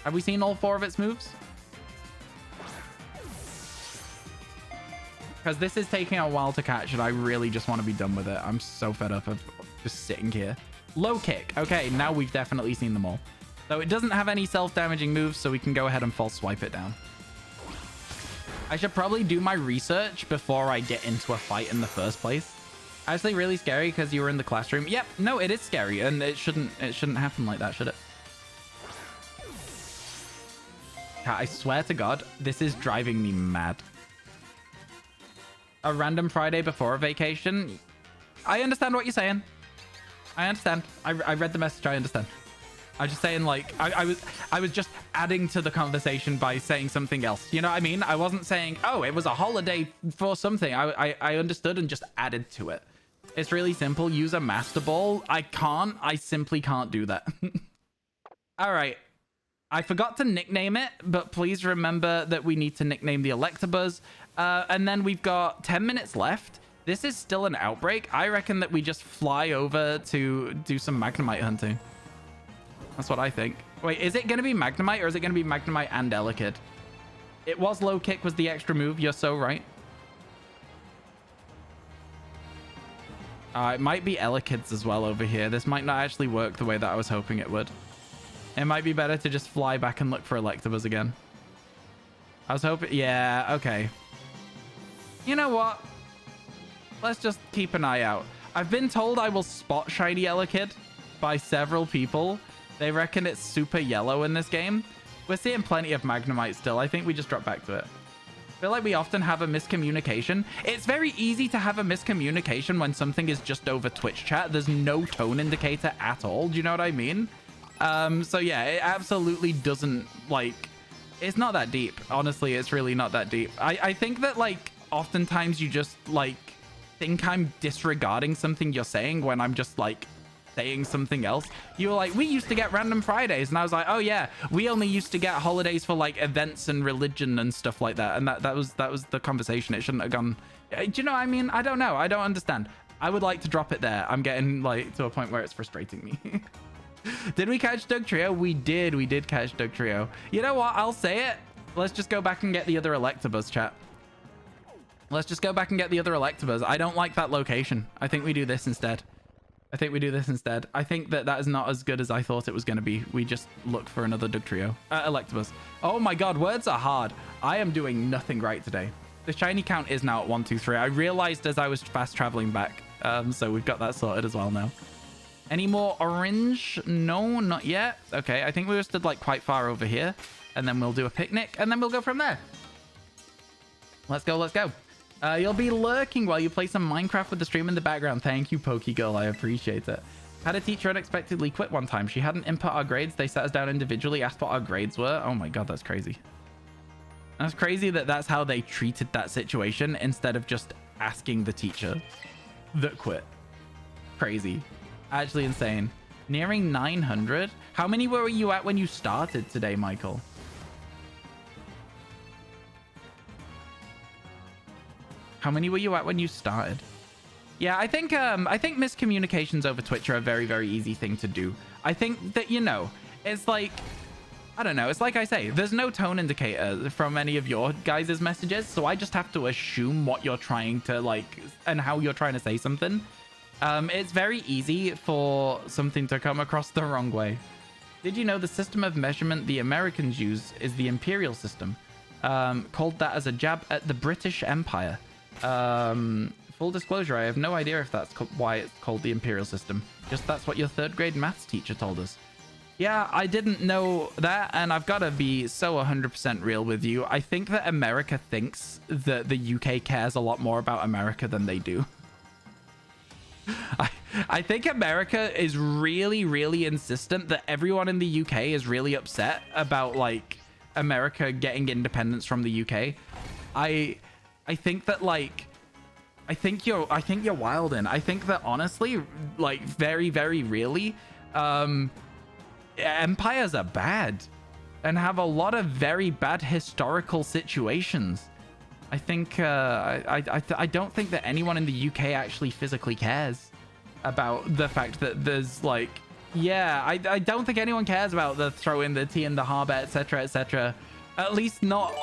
Have we seen all 4 of its moves? Because this is taking a while to catch, and I really just want to be done with it. I'm so fed up of just sitting here. Low kick. Okay, now we've definitely seen them all. So it doesn't have any self-damaging moves, so we can go ahead and false swipe it down. I should probably do my research before I get into a fight in the first place. Actually, really scary because you were in the classroom. Yep, no, it is scary, and it shouldn't happen like that, should it? I swear to God, this is driving me mad. A random Friday before a vacation. I understand what you're saying. I understand. I read the message. I understand. I'm just saying, like, I was just adding to the conversation by saying something else. You know what I mean? I wasn't saying, oh, it was a holiday for something. I understood and just added to it. It's really simple. Use a Master Ball. I simply can't do that. All right. I forgot to nickname it, but please remember that we need to nickname the Electabuzz. And then we've got 10 minutes left. This is still an outbreak. I reckon that we just fly over to do some Magnemite hunting. That's what I think. Wait, is it going to be Magnemite or is it going to be Magnemite and Elekid? It was low kick was the extra move. You're so right. It might be Elekids as well over here. This might not actually work the way that I was hoping it would. It might be better to just fly back and look for Electabuzz again. I was hoping... Yeah, okay. You know what? Let's just keep an eye out. I've been told I will spot shiny Elekid by several people. They reckon it's super yellow in this game. We're seeing plenty of Magnemite still. I think we just drop back to it. I feel like we often have a miscommunication. It's very easy to have a miscommunication when something is just over Twitch chat. There's no tone indicator at all. Do you know what I mean? So yeah, it absolutely doesn't, like, it's not that deep. Honestly, it's really not that deep. I think that, like, oftentimes you just, like, think I'm disregarding something you're saying when I'm just, like, saying something else. You were like, we used to get random Fridays, and I was like, oh yeah, we only used to get holidays for like events and religion and stuff like that, and that was the conversation. It shouldn't have gone. Do you know what I mean? I don't know. I don't understand. I would like to drop it there. I'm getting like to a point where it's frustrating me. Did we catch Dugtrio? We did catch Dugtrio. You know what, I'll say it. Let's just go back and get the other Electabuzz, chat. Let's just go back and get the other Electabuzz. I don't like that location. I think we do this instead. I think that is not as good as I thought it was going to be. We just look for another Dugtrio. Electabuzz. Oh my god, words are hard. I am doing nothing right today. The shiny count is now at 1, 2, 3. I realized as I was fast traveling back. So we've got that sorted as well now. Any more orange? No, not yet. Okay, I think we were stood like quite far over here. And then we'll do a picnic. And then we'll go from there. Let's go, let's go. You'll be lurking while you play some Minecraft with the stream in the background. Thank you, Pokegirl. I appreciate it. Had a teacher unexpectedly quit one time. She hadn't input our grades. They sat us down individually, asked what our grades were. Oh my god, that's crazy. That's crazy that that's how they treated that situation instead of just asking the teacher that quit. Crazy. Actually insane. Nearing 900. How many were you at when you started today, Michael? How many were you at when you started? Yeah, I think miscommunications over Twitch are a very, very easy thing to do. I think that, you know, it's like, I don't know. It's like I say, there's no tone indicator from any of your guys' messages. So I just have to assume what you're trying to like and how you're trying to say something. It's very easy for something to come across the wrong way. Did you know the system of measurement the Americans use is the imperial system? Called that as a jab at the British Empire. Full disclosure, I have no idea if that's why it's called the imperial system. Just that's what your 3rd grade maths teacher told us. Yeah, I didn't know that, and I've got to be so 100% real with you. I think that America thinks that the UK cares a lot more about America than they do. I think America is really, really insistent that everyone in the UK is really upset about, like, America getting independence from the UK. I think that, like, I think you're wildin'. I think that honestly, like, very, very really, empires are bad and have a lot of very bad historical situations. I think I don't think that anyone in the UK actually physically cares about the fact that there's like, yeah, I don't think anyone cares about the throw in the tea in the harbor, etc., etc. At least not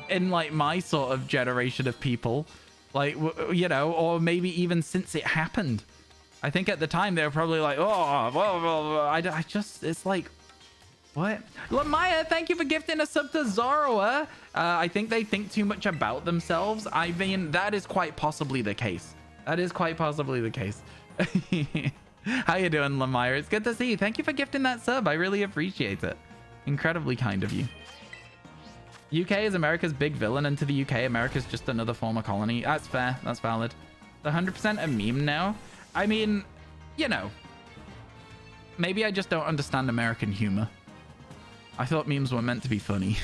in like my sort of generation of people, like, you know, or maybe even since it happened. I think at the time they were probably like, oh, well, I just, it's like, what? Lamaya, thank you for gifting a sub to Zoroa. I think they think too much about themselves. I mean, that is quite possibly the case. That is quite possibly the case. How you doing, Lamaya? It's good to see you. Thank you for gifting that sub. I really appreciate it. Incredibly kind of you. UK is America's big villain, and to the UK, America's just another former colony. That's fair. That's valid. The 100% a meme now. I mean, you know, maybe I just don't understand American humor. I thought memes were meant to be funny.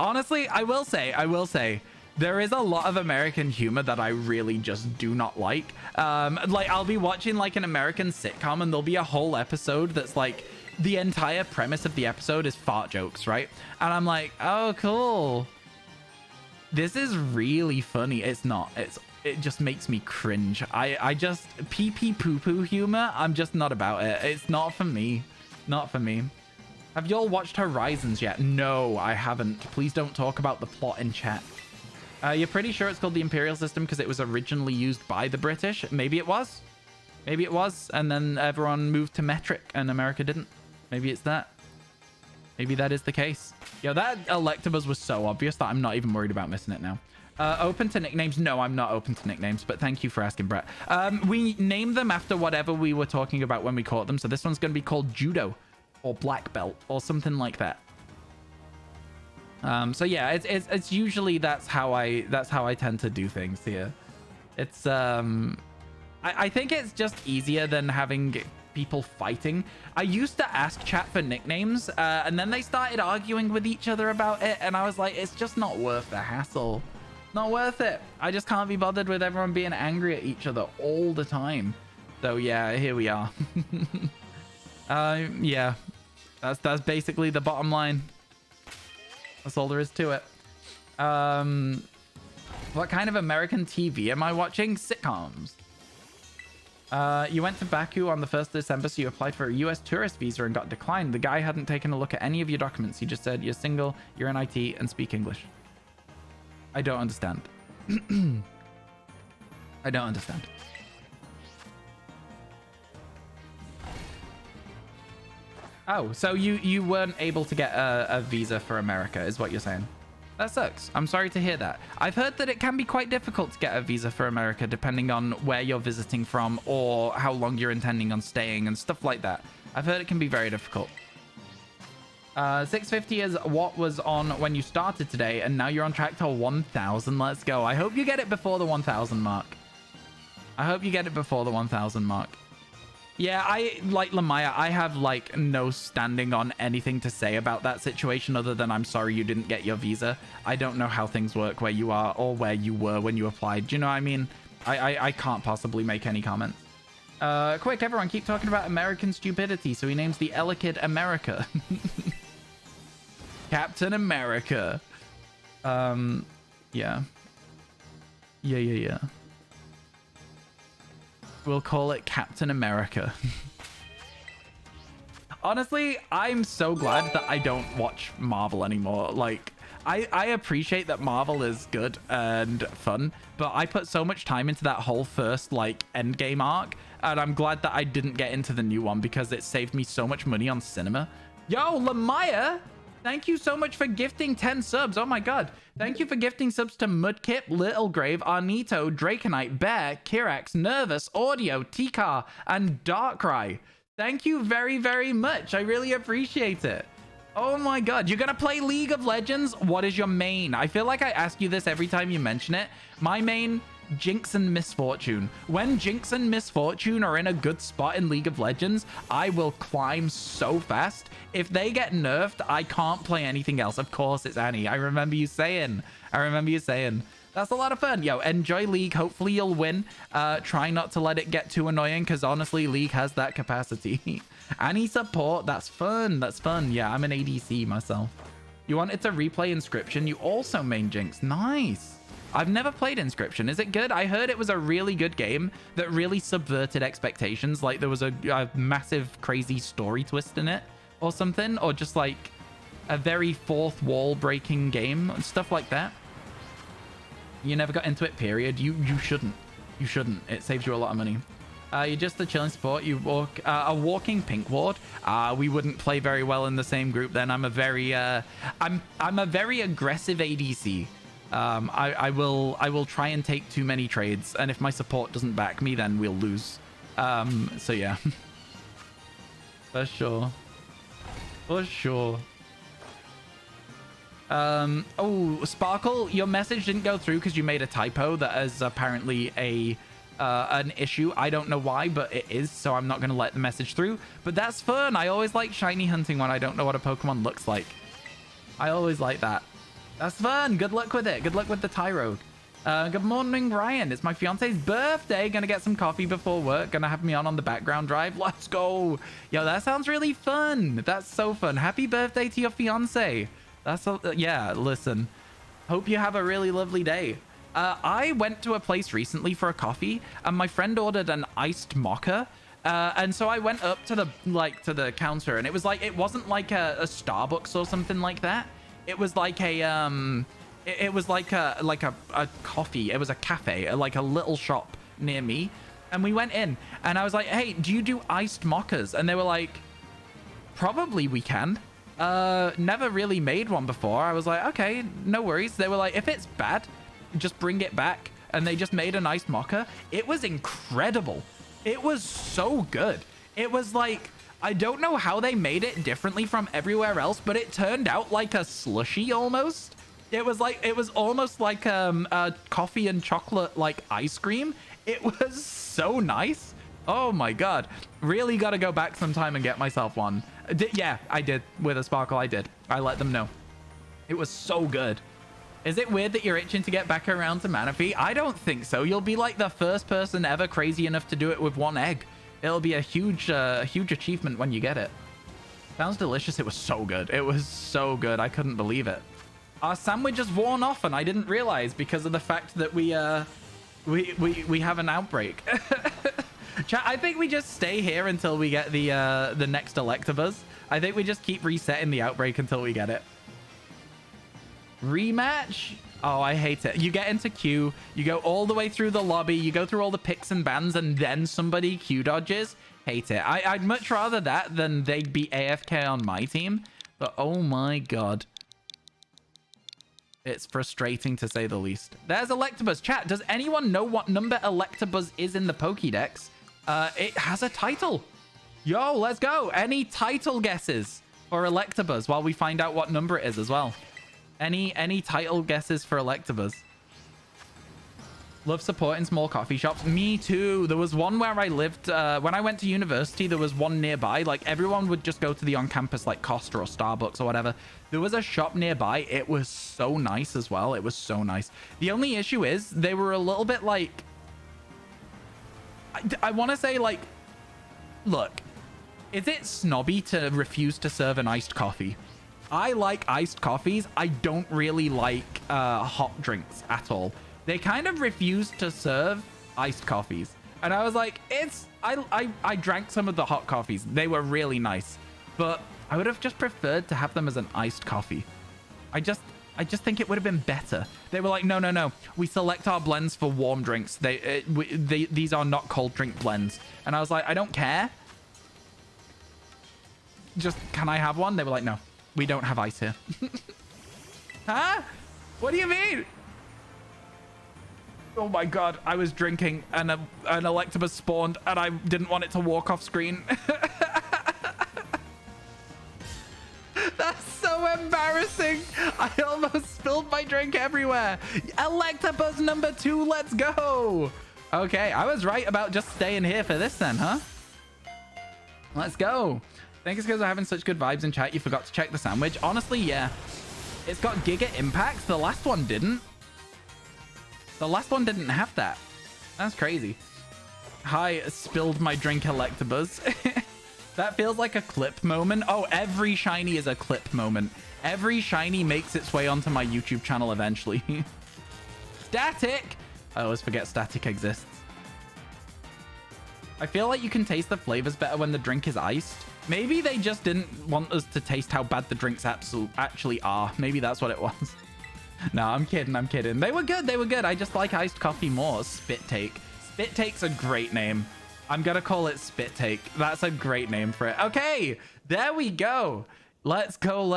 Honestly, I will say, there is a lot of American humor that I really just do not like. Like, I'll be watching like an American sitcom and there'll be a whole episode that's like, the entire premise of the episode is fart jokes, right? And I'm like, oh, cool. This is really funny. It's not. It just makes me cringe. I just pee pee poo poo humor. I'm just not about it. It's not for me. Not for me. Have y'all watched Horizons yet? No, I haven't. Please don't talk about the plot in chat. You're pretty sure it's called the Imperial System because it was originally used by the British? Maybe it was. Maybe it was. And then everyone moved to metric and America didn't. Maybe it's that. Maybe that is the case. Yo, that Electabuzz was so obvious that I'm not even worried about missing it now. Open to nicknames? No, I'm not open to nicknames, but thank you for asking, Brett. We named them after whatever we were talking about when we caught them. So this one's going to be called Judo or Black Belt or something like that. So yeah, it's usually that's how I tend to do things here. It's I think it's just easier than having people fighting. I used to ask chat for nicknames, and then they started arguing with each other about it, and I was like, it's just not worth the hassle. Not worth it. I just can't be bothered with everyone being angry at each other all the time. So yeah, here we are. Yeah, that's basically the bottom line. That's all there is to it. What kind of American TV am I watching? Sitcoms. You went to Baku on the 1st of December, so you applied for a US tourist visa and got declined. The guy hadn't taken a look at any of your documents. He just said, you're single, you're in IT, and speak English. I don't understand. I don't understand. Oh, so you weren't able to get a visa for America, is what you're saying? That sucks. I'm sorry to hear that. I've heard that it can be quite difficult to get a visa for America depending on where you're visiting from or how long you're intending on staying and stuff like that. I've heard it can be very difficult. 650 is what was on when you started today, and now you're on track to 1,000. Let's go. I hope you get it before the 1,000 mark. I hope you get it before the 1,000 mark. Yeah, I like Lamaya. I have like no standing on anything to say about that situation other than I'm sorry you didn't get your visa. I don't know how things work where you are or where you were when you applied. Do you know what I mean? I can't possibly make any comments. Quick, everyone, keep talking about American stupidity. So he names the Elekid America. Captain America. Yeah. Yeah. We'll call it Captain America. Honestly, I'm so glad that I don't watch Marvel anymore. Like, I appreciate that Marvel is good and fun, but I put so much time into that whole first, like, Endgame arc, and I'm glad that I didn't get into the new one because it saved me so much money on cinema. Yo, Lamaya! Thank you so much for gifting 10 subs. Oh my god. Thank you for gifting subs to Mudkip, Littlegrave, Arnito, Draconite, Bear, Kirax, Nervous, Audio, Tikar, and Darkrai. Thank you very, very much. I really appreciate it. Oh my god. You're gonna play League of Legends? What is your main? I feel like I ask you this every time you mention it. My main... Jinx and Misfortune. When Jinx and Misfortune are in a good spot in League of Legends, I will climb so fast. If they get nerfed, I can't play anything else. Of course, it's Annie. I remember you saying. That's a lot of fun. Yo, enjoy League. Hopefully you'll win. Try not to let it get too annoying because honestly, League has that capacity. Annie support. That's fun. That's fun. Yeah, I'm an ADC myself. You wanted to replay Inscription. You also main Jinx. Nice. I've never played Inscription. Is it good? I heard it was a really good game that really subverted expectations. Like there was a massive, crazy story twist in it or something. Or just like a very fourth wall breaking game and stuff like that. You never got into it, period. You shouldn't. You shouldn't. It saves you a lot of money. You're just a chilling sport. You walk a walking pink ward. We wouldn't play very well in the same group then. I'm a very I'm a very aggressive ADC. I will try and take too many trades, and if my support doesn't back me, then we'll lose. So yeah. For sure. Oh, Sparkle, your message didn't go through because you made a typo. That is apparently an issue. I don't know why, but it is, so I'm not going to let the message through. But that's fun. I always like shiny hunting when I don't know what a Pokemon looks like. I always like that. That's fun. Good luck with it. Good luck with the Tyrogue. Good morning, Ryan. It's my fiance's birthday. Gonna get some coffee before work. Gonna have me on the background drive. Let's go. Yo, that sounds really fun. That's so fun. Happy birthday to your fiance. Yeah, listen. Hope you have a really lovely day. I went to a place recently for a coffee, and my friend ordered an iced mocha. And so I went up to the counter, and it was like, it wasn't like a Starbucks or something like that. It was like a it was like a coffee. It was a cafe, like a little shop near me. And we went in, and I was like, "Hey, do you do iced mochas?" And they were like, "Probably we can." Never really made one before. I was like, "Okay, no worries." They were like, "If it's bad, just bring it back." And they just made an iced mocha. It was incredible. It was so good. It was like, I don't know how they made it differently from everywhere else, but it turned out like a slushy almost. It was almost like a coffee and chocolate like ice cream. It was so nice. Oh my god. Really got to go back sometime and get myself one. Yeah, I did. With a Sparkle, I did. I let them know. It was so good. Is it weird that you're itching to get back around to Manaphy? I don't think so. You'll be like the first person ever crazy enough to do it with one egg. It'll be a huge achievement when you get it. Sounds delicious. It was so good. It was so good. I couldn't believe it. Our sandwich has worn off, and I didn't realize because of the fact that we have an outbreak. Chat, I think we just stay here until we get the next Electabuzz. I think we just keep resetting the outbreak until we get it. Rematch? Oh, I hate it. You get into queue, you go all the way through the lobby, you go through all the picks and bans, and then somebody queue dodges. Hate it. I'd much rather that than they'd be AFK on my team. But oh my god. It's frustrating to say the least. There's Electabuzz. Chat, does anyone know what number Electabuzz is in the Pokédex? It has a title. Yo, let's go. Any title guesses for Electabuzz while we find out what number it is as well? Any title guesses for Electabuzz? Love supporting small coffee shops. Me too. There was one where I lived when I went to university. There was one nearby. Like everyone would just go to the on-campus like Costa or Starbucks or whatever. There was a shop nearby. It was so nice as well. It was so nice. The only issue is they were a little bit like, I want to say like, look, is it snobby to refuse to serve an iced coffee? I like iced coffees. I don't really like hot drinks at all. They kind of refused to serve iced coffees. And I was like, I drank some of the hot coffees. They were really nice. But I would have just preferred to have them as an iced coffee. I just think it would have been better. They were like, no. We select our blends for warm drinks. These are not cold drink blends. And I was like, I don't care. Just, can I have one? They were like, no, we don't have ice here. Huh? What do you mean? Oh my god, I was drinking and an Electabuzz spawned and I didn't want it to walk off screen. That's so embarrassing. I almost spilled my drink everywhere. Electabuzz number 2, let's go. Okay, I was right about just staying here for this then, huh? Let's go. Thanks because I'm having such good vibes in chat. You forgot to check the sandwich. Honestly, yeah. It's got Giga Impacts. The last one didn't. The last one didn't have that. That's crazy. Hi, spilled my drink Electabuzz. That feels like a clip moment. Oh, every shiny is a clip moment. Every shiny makes its way onto my YouTube channel eventually. Static! I always forget Static exists. I feel like you can taste the flavors better when the drink is iced. Maybe they just didn't want us to taste how bad the drinks actually are. Maybe that's what it was. No, I'm kidding. They were good. I just like iced coffee more. Spit Take. Spit Take's a great name. I'm gonna call it Spit Take. That's a great name for it. Okay, there we go. Let's go.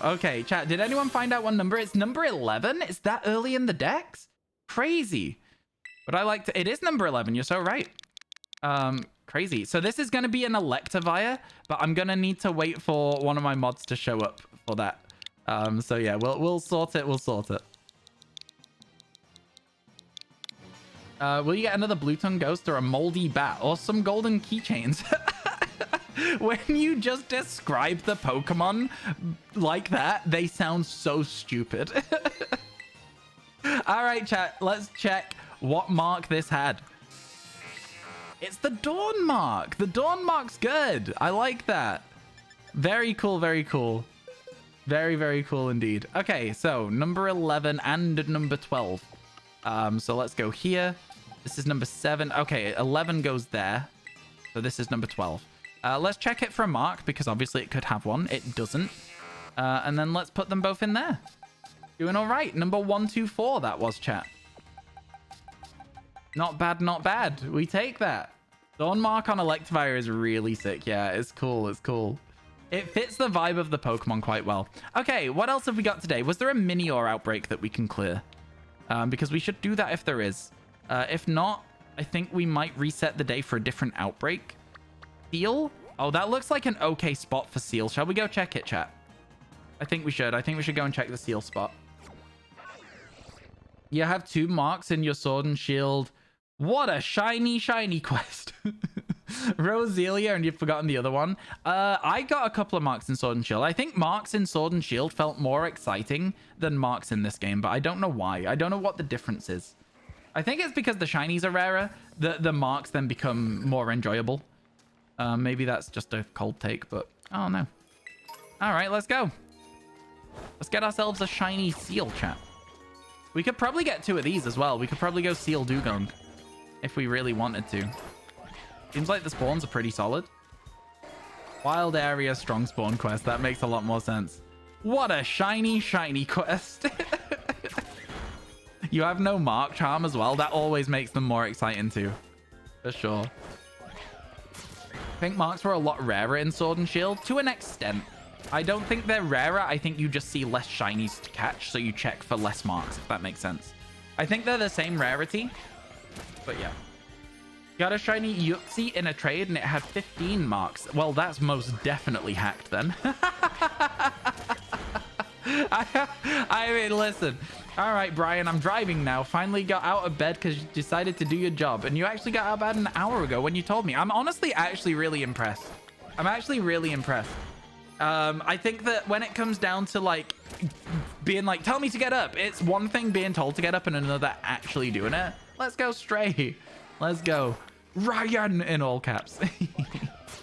Okay, chat, did anyone find out what number? It's number 11? It's that early in the decks? Crazy. But I like to... It is number 11. You're so right. Crazy. So this is gonna be an Electivire, but I'm gonna need to wait for one of my mods to show up for that. So yeah, we'll sort it. Will you get another blue tongue ghost or a moldy bat or some golden keychains? When you just describe the Pokemon like that, they sound so stupid. All right, chat, let's check what mark this had. It's the Dawn mark. The Dawn mark's good. I like that. Very cool. Very cool indeed. Okay, so number 11 and number 12. So let's go here. This is number 7. Okay, 11 goes there. So this is number 12. Let's check it for a mark because obviously it could have one. It doesn't. And then let's put them both in there. Doing all right. Number 124, that was, chat. Not bad. We take that. Dawn mark on Electivire is really sick. Yeah, it's cool. It fits the vibe of the Pokemon quite well. Okay, what else have we got today? Was there a Minior outbreak that we can clear? Because we should do that if there is. If not, I think we might reset the day for a different outbreak. Seal? Oh, that looks like an okay spot for Seal. Shall we go check it, chat? I think we should. I think we should go and check the Seal spot. You have 2 marks in your Sword and Shield. What a shiny quest. Roselia, and you've forgotten the other one. I got a couple of marks in Sword and Shield. I think marks in Sword and Shield felt more exciting than marks in this game, but I don't know why. I don't know what the difference is. I think it's because the shinies are rarer. The marks then become more enjoyable. Maybe that's just a cold take, but I don't know. All right, let's go. Let's get ourselves a shiny Seal, chat. We could probably get 2 of these as well. We could probably go Seal Dugong if we really wanted to. Seems like the spawns are pretty solid. Wild area strong spawn quest. That makes a lot more sense. What a shiny quest. You have no mark charm as well. That always makes them more exciting too. For sure. I think marks were a lot rarer in Sword and Shield to an extent. I don't think they're rarer. I think you just see less shinies to catch, so you check for less marks, if that makes sense. I think they're the same rarity, but yeah. Got a shiny Yuxi in a trade and it had 15 marks. Well, that's most definitely hacked then. I mean, listen, All right, Brian, I'm driving now. Finally got out of bed because you decided to do your job. And you actually got out of bed an hour ago when you told me. I'm honestly actually really impressed. I'm actually really impressed. I think that when it comes down to like being like, tell me to get up. It's one thing being told to get up and another actually doing it. Let's go Stray. Let's go. Ryan in all caps.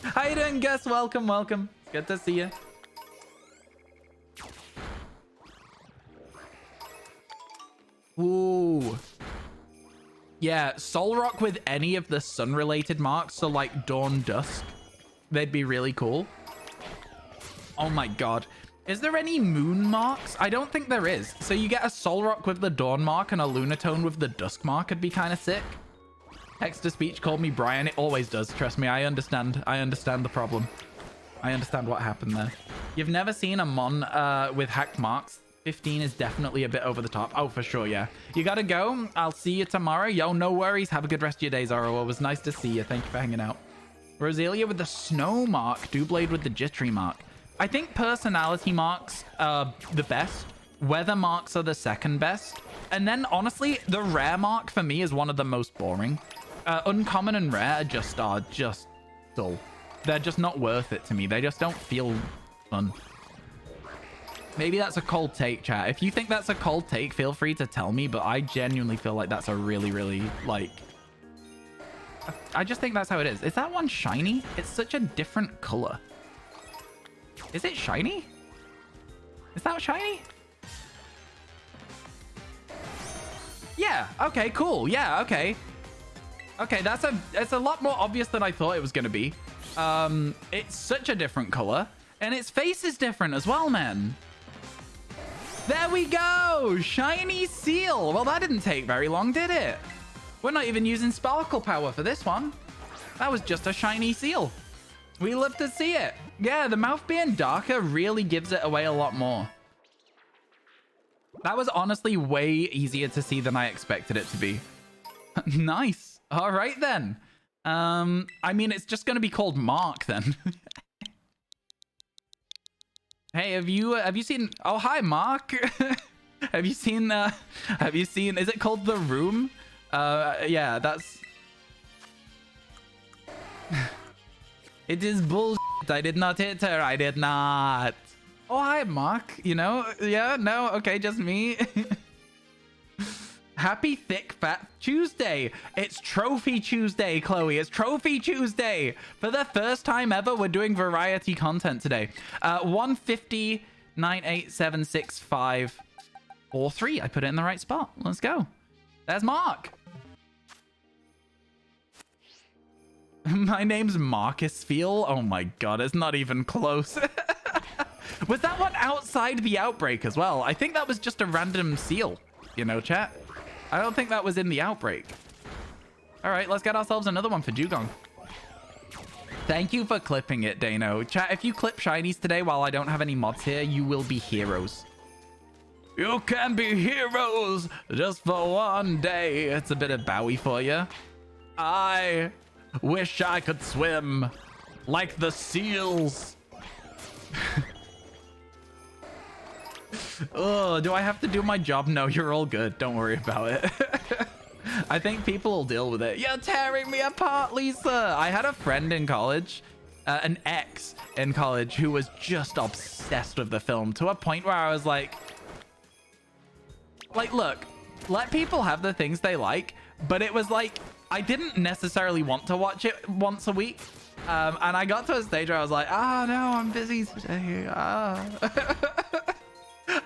How you doing, Gus? Welcome, welcome. Good to see you. Ooh. Yeah, Soul Rock with any of the sun-related marks, so like Dawn, Dusk, they'd be really cool. Oh my god. Is there any moon marks? I don't think there is. So you get a Soul Rock with the Dawn mark and a Lunatone with the Dusk mark. It'd be kind of sick. Text-to-speech called me Brian. It always does. Trust me, I understand. I understand the problem. I understand what happened there. You've never seen a Mon with hacked marks? 15 is definitely a bit over the top. Oh, for sure, yeah. You gotta go. I'll see you tomorrow. Yo, no worries. Have a good rest of your day, Zoro. It was nice to see you. Thank you for hanging out. Roselia with the snow mark. Dewblade with the jittery mark. I think personality marks are the best. Weather marks are the second best. And then, honestly, the rare mark for me is one of the most boring. Uncommon and rare are just dull. They're just not worth it to me. They just don't feel fun. Maybe that's a cold take, chat. If you think that's a cold take, feel free to tell me. But I genuinely feel like that's a really, really, like... I just think that's how it is. Is that one shiny? It's such a different color. Is it shiny? Is that shiny? Yeah. Okay, cool. Yeah, okay. Okay, it's a lot more obvious than I thought it was going to be. It's such a different color. And its face is different as well, man. There we go. Shiny seal. Well, that didn't take very long, did it? We're not even using sparkle power for this one. That was just a shiny seal. We love to see it. Yeah, the mouth being darker really gives it away a lot more. That was honestly way easier to see than I expected it to be. Nice. All right, then. I mean, it's just going to be called Mark, then. Hey, have you seen... Oh, hi, Mark. Have you seen... Is it called The Room? Yeah, that's... It is bullshit. I did not hit her. I did not. Oh, hi, Mark. You know? Yeah, no? Okay, just me. Happy Thick Fat Tuesday. It's Trophy Tuesday, Chloe. It's Trophy Tuesday. For the first time ever, we're doing variety content today. 150, 98765 43. I put it in the right spot. Let's go. There's Mark. My name's Marcus Feel. Oh my god, it's not even close. Was that one outside the outbreak as well? I think that was just a random seal, you know, chat. I don't think that was in the outbreak. All right, let's get ourselves another one for Dugong. Thank you for clipping it, Dano. Chat, if you clip shinies today while I don't have any mods here, you will be heroes. You can be heroes just for one day. It's a bit of Bowie for you. I wish I could swim like the seals. Oh, do I have to do my job? No, you're all good. Don't worry about it. I think people will deal with it. You're tearing me apart, Lisa. I had a friend in college, an ex in college, who was just obsessed with the film to a point where I was like, look, let people have the things they like. But it was like, I didn't necessarily want to watch it once a week. And I got to a stage where I was like, no, I'm busy today.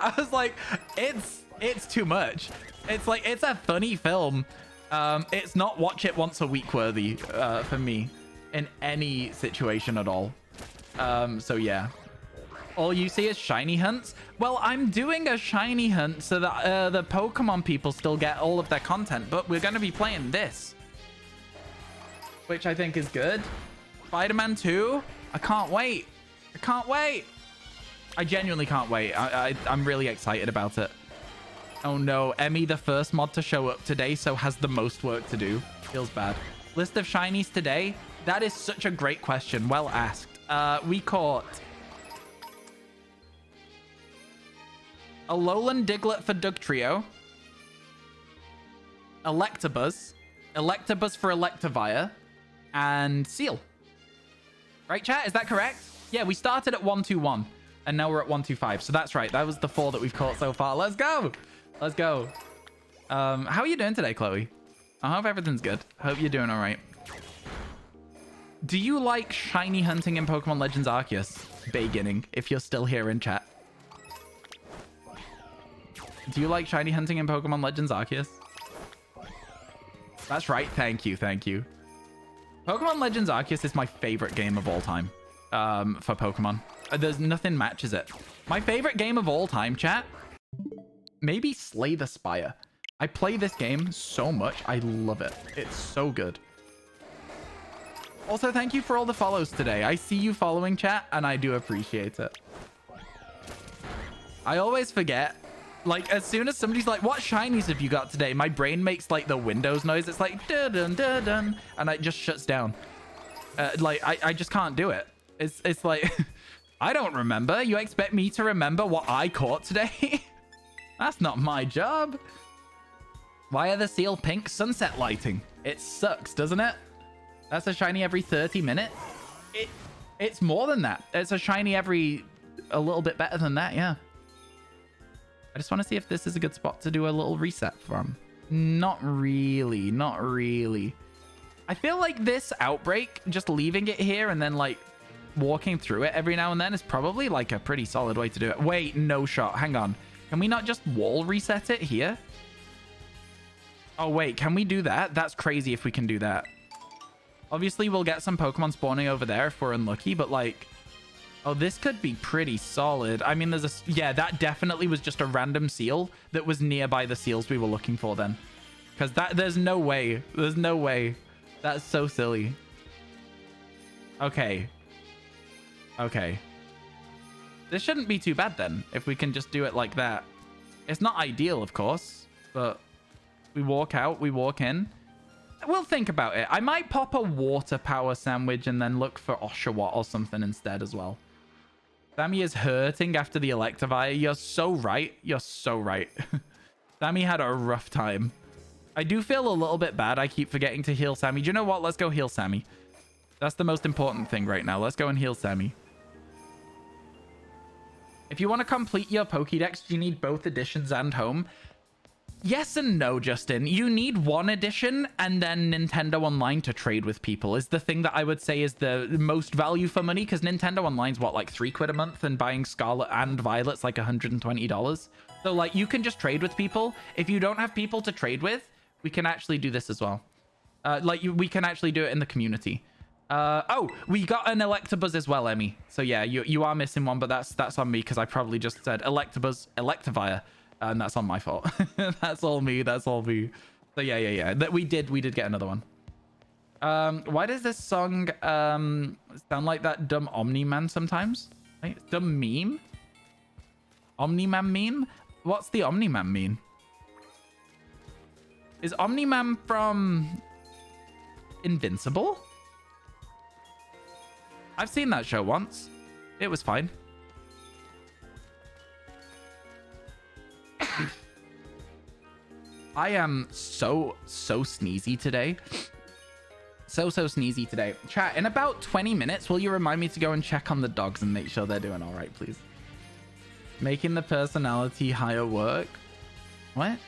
I was like, it's too much. It's like, it's a funny film. It's not watch it once a week worthy for me in any situation at all. So yeah. All you see is shiny hunts. Well, I'm doing a shiny hunt so that the Pokemon people still get all of their content, but we're going to be playing this, which I think is good. Spider-Man 2. I can't wait. I can't wait. I genuinely can't wait. I'm really excited about it. Oh no, Emmy, the first mod to show up today, so has the most work to do. Feels bad. List of shinies today. That is such a great question. Well asked. We caught Alolan Diglett for Dugtrio. Electabuzz. Electabuzz for Electivire. And Seal. Right, chat? Is that correct? Yeah, we started at 121. And now we're at 125. So that's right. That was the 4 that we've caught so far. Let's go. Let's go. How are you doing today, Chloe? I hope everything's good. Hope you're doing all right. Do you like shiny hunting in Pokemon Legends Arceus? Beginning, if you're still here in chat. Do you like shiny hunting in Pokemon Legends Arceus? That's right. Thank you. Thank you. Pokemon Legends Arceus is my favorite game of all time for Pokemon. There's nothing matches it. My favorite game of all time, chat? Maybe Slay the Spire. I play this game so much. I love it. It's so good. Also, thank you for all the follows today. I see you following, chat, and I do appreciate it. I always forget. Like, as soon as somebody's like, what shinies have you got today? My brain makes, like, the Windows noise. It's like, dun dun dun, and it just shuts down. I just can't do it. It's like, I don't remember. You expect me to remember what I caught today? That's not my job. Why are the Seal pink? Sunset lighting. It sucks, doesn't it? That's a shiny every 30 minutes. It's more than that. It's a shiny every a little bit better than that, yeah. I just want to see if this is a good spot to do a little reset from. Not really. Not really. I feel like this outbreak, just leaving it here and then like walking through it every now and then is probably like a pretty solid way to do it. Wait, no shot. Hang on. Can we not just wall reset it here? Oh, wait. Can we do that? That's crazy if we can do that. Obviously, we'll get some Pokemon spawning over there if we're unlucky, but like... Oh, this could be pretty solid. I mean, there's a... Yeah, that definitely was just a random seal that was nearby the seals we were looking for then. Because that... There's no way. There's no way. That's so silly. Okay. Okay. This shouldn't be too bad then, if we can just do it like that. It's not ideal, of course, but... We walk out, we walk in. We'll think about it. I might pop a water power sandwich and then look for Oshawott or something instead as well. Sammy is hurting after the Electivire. You're so right. You're so right. Sammy had a rough time. I do feel a little bit bad. I keep forgetting to heal Sammy. Do you know what? Let's go heal Sammy. That's the most important thing right now. Let's go and heal Sammy. If you want to complete your Pokédex, do you need both editions and home? Yes and no, Justin. You need one edition and then Nintendo Online to trade with people is the thing that I would say is the most value for money, because Nintendo Online's what, like £3 a month, and buying Scarlet and Violet's like $120. So like you can just trade with people. If you don't have people to trade with, we can actually do this as well. We can actually do it in the community. Oh, we got an Electabuzz as well, Emmy. So yeah, you are missing one, but that's on me because I probably just said Electabuzz, Electivire. And that's on my fault. That's all me. That's all me. So yeah. That we did get another one. Why does this song sound like that dumb Omni-Man sometimes? Right? Dumb meme? Omni-Man meme? What's the Omni-Man mean? Is Omni-Man from Invincible? I've seen that show once. It was fine. I am so sneezy today. So sneezy today. Chat, in about 20 minutes, will you remind me to go and check on the dogs and make sure they're doing all right, please? Making the personality higher work? What?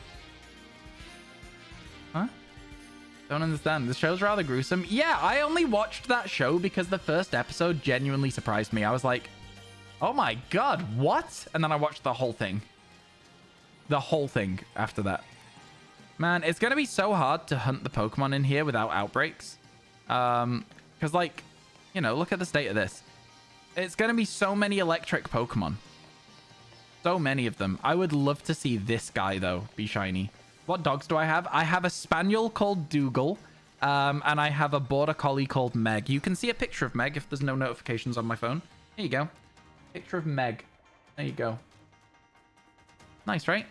Huh? Don't understand. The show's rather gruesome. Yeah, I only watched that show because the first episode genuinely surprised me. I was like, oh my god, what? And then I watched the whole thing. The whole thing after that. Man, it's going to be so hard to hunt the Pokemon in here without outbreaks. Because, like, you know, look at the state of this. It's going to be so many electric Pokemon. So many of them. I would love to see this guy, though, be shiny. What dogs do I have? I have a Spaniel called Dougal. And I have a Border Collie called Meg. You can see a picture of Meg if there's no notifications on my phone. There you go. Picture of Meg. There you go. Nice, right?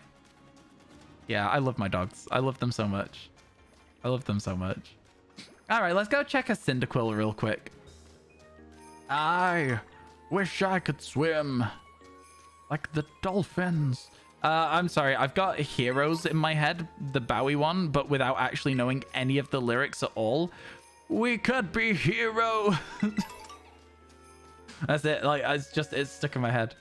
Yeah, I love my dogs. I love them so much. I love them so much. All right, let's go check a Cyndaquil real quick. I wish I could swim like the dolphins. I'm sorry. I've got Heroes in my head, the Bowie one, but without actually knowing any of the lyrics at all. We could be hero. That's it. Like, it's stuck in my head.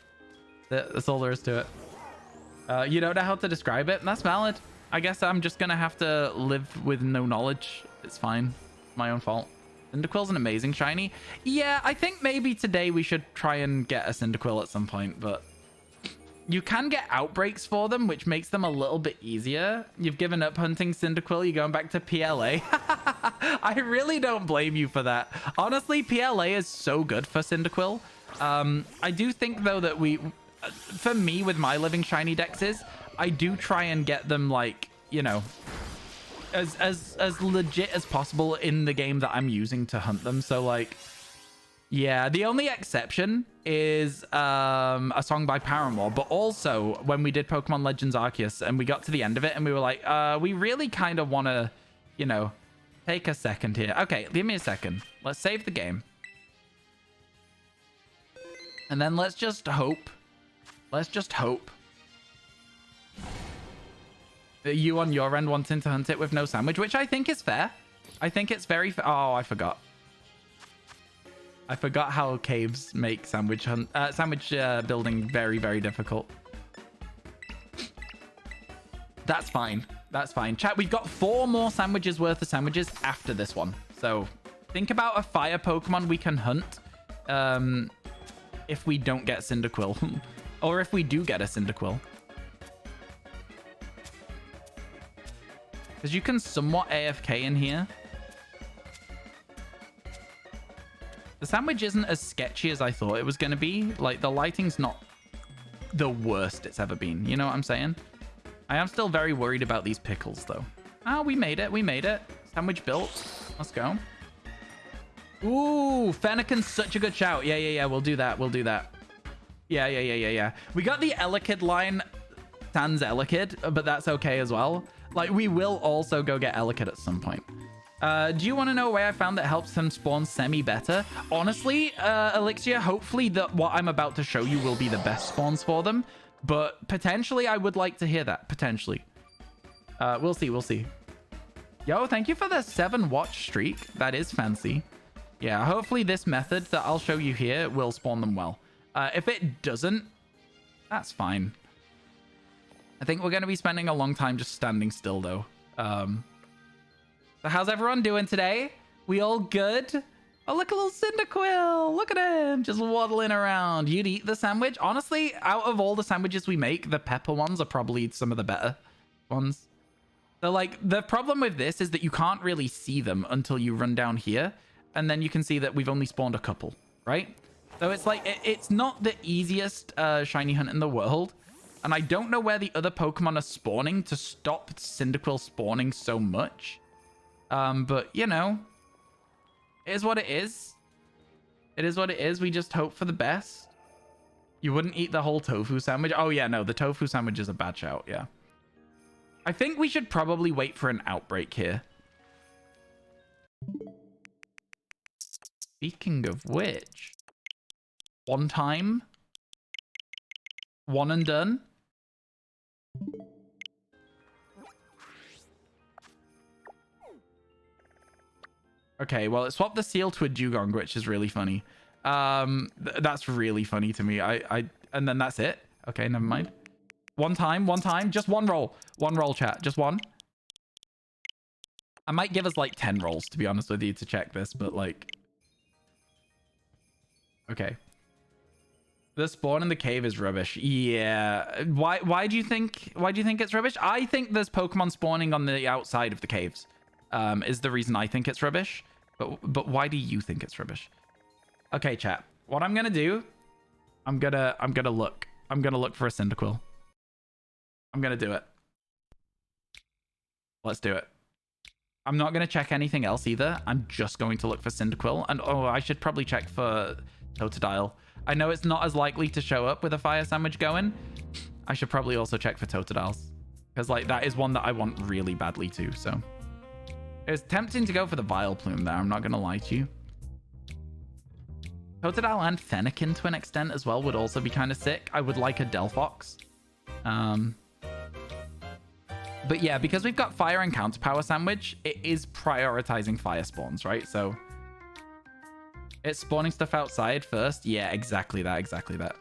That's all there is to it. You don't know how to describe it? That's valid. I guess I'm just gonna have to live with no knowledge. It's fine. My own fault. Cyndaquil's an amazing shiny. Yeah, I think maybe today we should try and get a Cyndaquil at some point, but you can get outbreaks for them, which makes them a little bit easier. You've given up hunting Cyndaquil. You're going back to PLA. I really don't blame you for that. Honestly, PLA is so good for Cyndaquil. I do think, though, that for me, with my living shiny dexes, I do try and get them, like, you know, as legit as possible in the game that I'm using to hunt them. So, like, yeah, the only exception is a song by Paramore, but also when we did Pokemon Legends Arceus and we got to the end of it and we were like, we really kind of want to, you know, take a second here. Okay, give me a second. Let's save the game. And then let's just hope. Let's just hope. You on your end wanting to hunt it with no sandwich, which I think is fair. I think it's very fair. Oh, I forgot. I forgot how caves make sandwich building very, very difficult. That's fine. That's fine. Chat, we've got 4 more sandwiches worth of sandwiches after this one. So think about a fire Pokemon we can hunt if we don't get Cyndaquil. Or if we do get a Cyndaquil. Because you can somewhat AFK in here. The sandwich isn't as sketchy as I thought it was going to be. Like, the lighting's not the worst it's ever been. You know what I'm saying? I am still very worried about these pickles, though. Ah, we made it. We made it. Sandwich built. Let's go. Ooh, Fennekin's such a good shout. Yeah. We'll do that. We'll do that. Yeah. We got the Elekid line sans Elekid, but that's okay as well. Like, we will also go get Elekid at some point. Do you want to know a way I found that helps them spawn semi-better? Honestly, Elixir, hopefully what I'm about to show you will be the best spawns for them. But potentially, I would like to hear that. Potentially. We'll see. We'll see. Yo, thank you for the 7-watch streak. That is fancy. Yeah, hopefully this method that I'll show you here will spawn them well. If it doesn't, that's fine. I think we're going to be spending a long time just standing still, though. So how's everyone doing today? We all good? Oh, look, a little Cyndaquil. Look at him, just waddling around. You'd eat the sandwich? Honestly, out of all the sandwiches we make, the pepper ones are probably some of the better ones. So, like, the problem with this is that you can't really see them until you run down here. And then you can see that we've only spawned a couple, right? So it's like, it's not the easiest shiny hunt in the world. And I don't know where the other Pokemon are spawning to stop Cyndaquil spawning so much. But, you know, it is what it is. It is what it is. We just hope for the best. You wouldn't eat the whole tofu sandwich? Oh, yeah, no, the tofu sandwich is a bad shout, yeah. I think we should probably wait for an outbreak here. Speaking of which, one time, one and done. Okay, well, it swapped the seal to a dugong, which is really funny. That's really funny to me. And then that's it. Okay, never mind. One time, just one roll. One roll, chat, just one. I might give us like 10 rolls, to be honest with you, to check this, but like... Okay. The spawn in the cave is rubbish. Yeah. Why do you think it's rubbish? I think there's Pokemon spawning on the outside of the caves. Is the reason I think it's rubbish. But why do you think it's rubbish? Okay, chat. What I'm gonna do, I'm gonna look. I'm gonna look for a Cyndaquil. I'm gonna do it. Let's do it. I'm not gonna check anything else either. I'm just going to look for Cyndaquil. And oh, I should probably check for Totodile. I know it's not as likely to show up with a fire sandwich going. I should probably also check for Totodiles. Because like that is one that I want really badly too, so. It was tempting to go for the Vileplume there, I'm not gonna lie to you. Totodile and Fennekin to an extent as well would also be kind of sick. I would like a Delphox. But yeah, because we've got fire and counter power sandwich, it is prioritizing fire spawns, right? So it's spawning stuff outside first. Yeah, exactly that. Exactly that.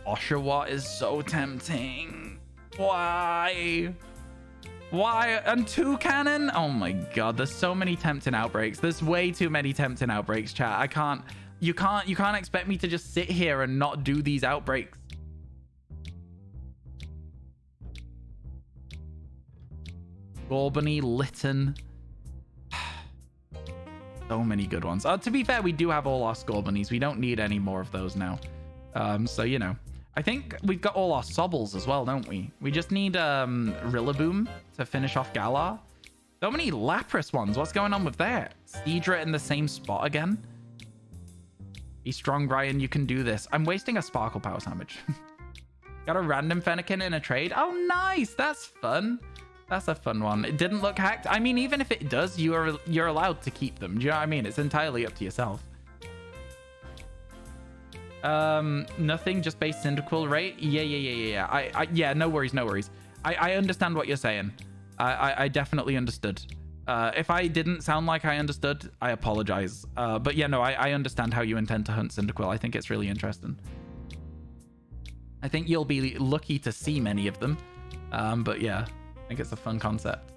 Oshawott is so tempting. Why? Why? And 2 cannon? Oh my god, there's so many tempting outbreaks. There's way too many tempting outbreaks, chat. I can't. You can't expect me to just sit here and not do these outbreaks. Gorbany, Lytton. So many good ones. To be fair, we do have all our Scorbunnies. We don't need any more of those now. So, you know. I think we've got all our Sobbles as well, don't we? We just need Rillaboom to finish off Galar. So many Lapras ones. What's going on with that? Seadra in the same spot again? Be strong, Ryan. You can do this. I'm wasting a Sparkle Power Sandwich. Got a random Fennekin in a trade. Oh, nice. That's fun. That's a fun one. It didn't look hacked. I mean, even if it does, you're allowed to keep them. Do you know what I mean? It's entirely up to yourself. Nothing, just base Cyndaquil rate. Yeah. Yeah, no worries. I understand what you're saying. I definitely understood. If I didn't sound like I understood, I apologize. But yeah, no, I understand how you intend to hunt Cyndaquil. I think it's really interesting. I think you'll be lucky to see many of them. But yeah, I think it's a fun concept.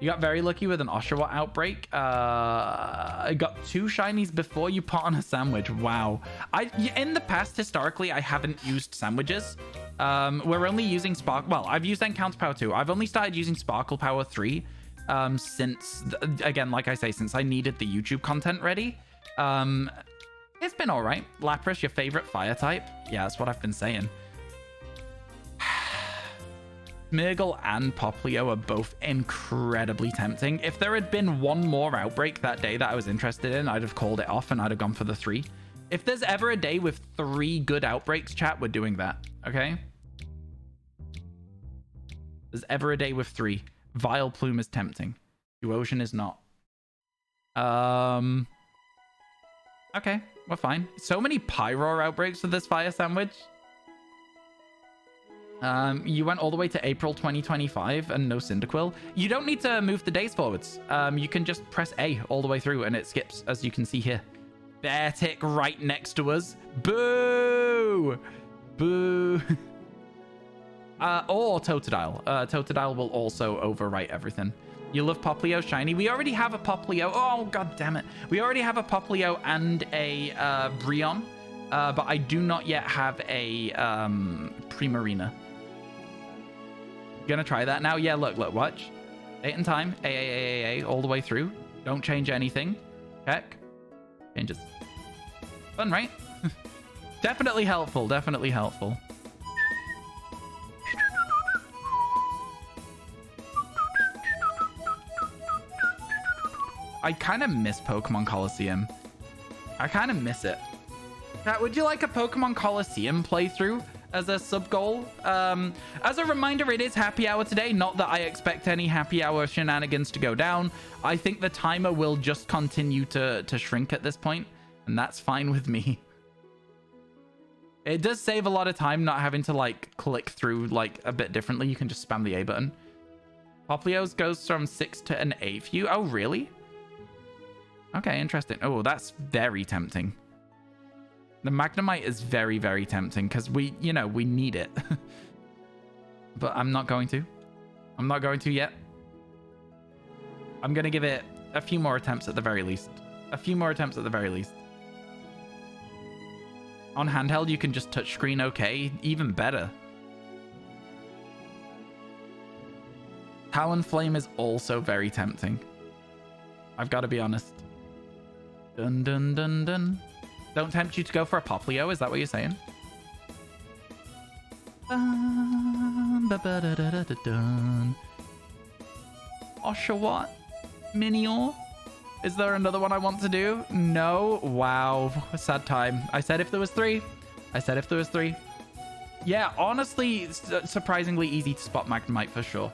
You got very lucky with an Oshawott outbreak. I got 2 shinies before you put on a sandwich. Wow. In the past, historically, I haven't used sandwiches. We're only using Sparkle. Well, I've used Encounter Power 2. I've only started using Sparkle Power 3 since, again, like I say, since I needed the YouTube content ready. It's been all right. Lapras, your favorite fire type? Yeah, that's what I've been saying. Smeargle and Poplio are both incredibly tempting. If there had been one more outbreak that day that I was interested in, I'd have called it off and I'd have gone for the 3. If there's ever a day with 3 good outbreaks, chat, we're doing that. Okay? There's ever a day with 3. Vileplume is tempting. Duosion is not. Okay, we're fine. So many Pyroar outbreaks with this fire sandwich. You went all the way to April 2025 and no Cyndaquil. You don't need to move the days forwards. You can just press A all the way through and it skips, as you can see here. Beartic right next to us. Boo! Boo! Or Totodile. Totodile will also overwrite everything. You love Poplio shiny. We already have a Poplio. Oh, god damn it. We already have a Poplio and a Brionne. But I do not yet have a Primarina. Gonna try that now. Yeah, look, watch. Date and time. A, all the way through. Don't change anything. Check. Changes. Fun, right? Definitely helpful. Definitely helpful. I kind of miss Pokemon Coliseum. I kind of miss it. Would you like a Pokemon Coliseum playthrough as a sub-goal? As a reminder, it is happy hour today. Not that I expect any happy hour shenanigans to go down. I think the timer will just continue to shrink at this point, and that's fine with me. It does save a lot of time not having to, like, click through, like, a bit differently. You can just spam the A button. Poplio's goes from 6 to an 8 for you. Oh, really? Okay, interesting. Oh, that's very tempting. The Magnemite is very, very tempting because we need it. But I'm not going to. I'm not going to yet. I'm going to give it a few more attempts at the very least. A few more attempts at the very least. On handheld, you can just touchscreen okay. Even better. Talonflame is also very tempting. I've got to be honest. Dun, dun, dun, dun. Don't tempt you to go for a Poplio, is that what you're saying? Oshawott? Minior? Is there another one I want to do? No? Wow. Sad time. I said if there was 3. I said if there was 3. Yeah, honestly, it's surprisingly easy to spot Magnemite for sure.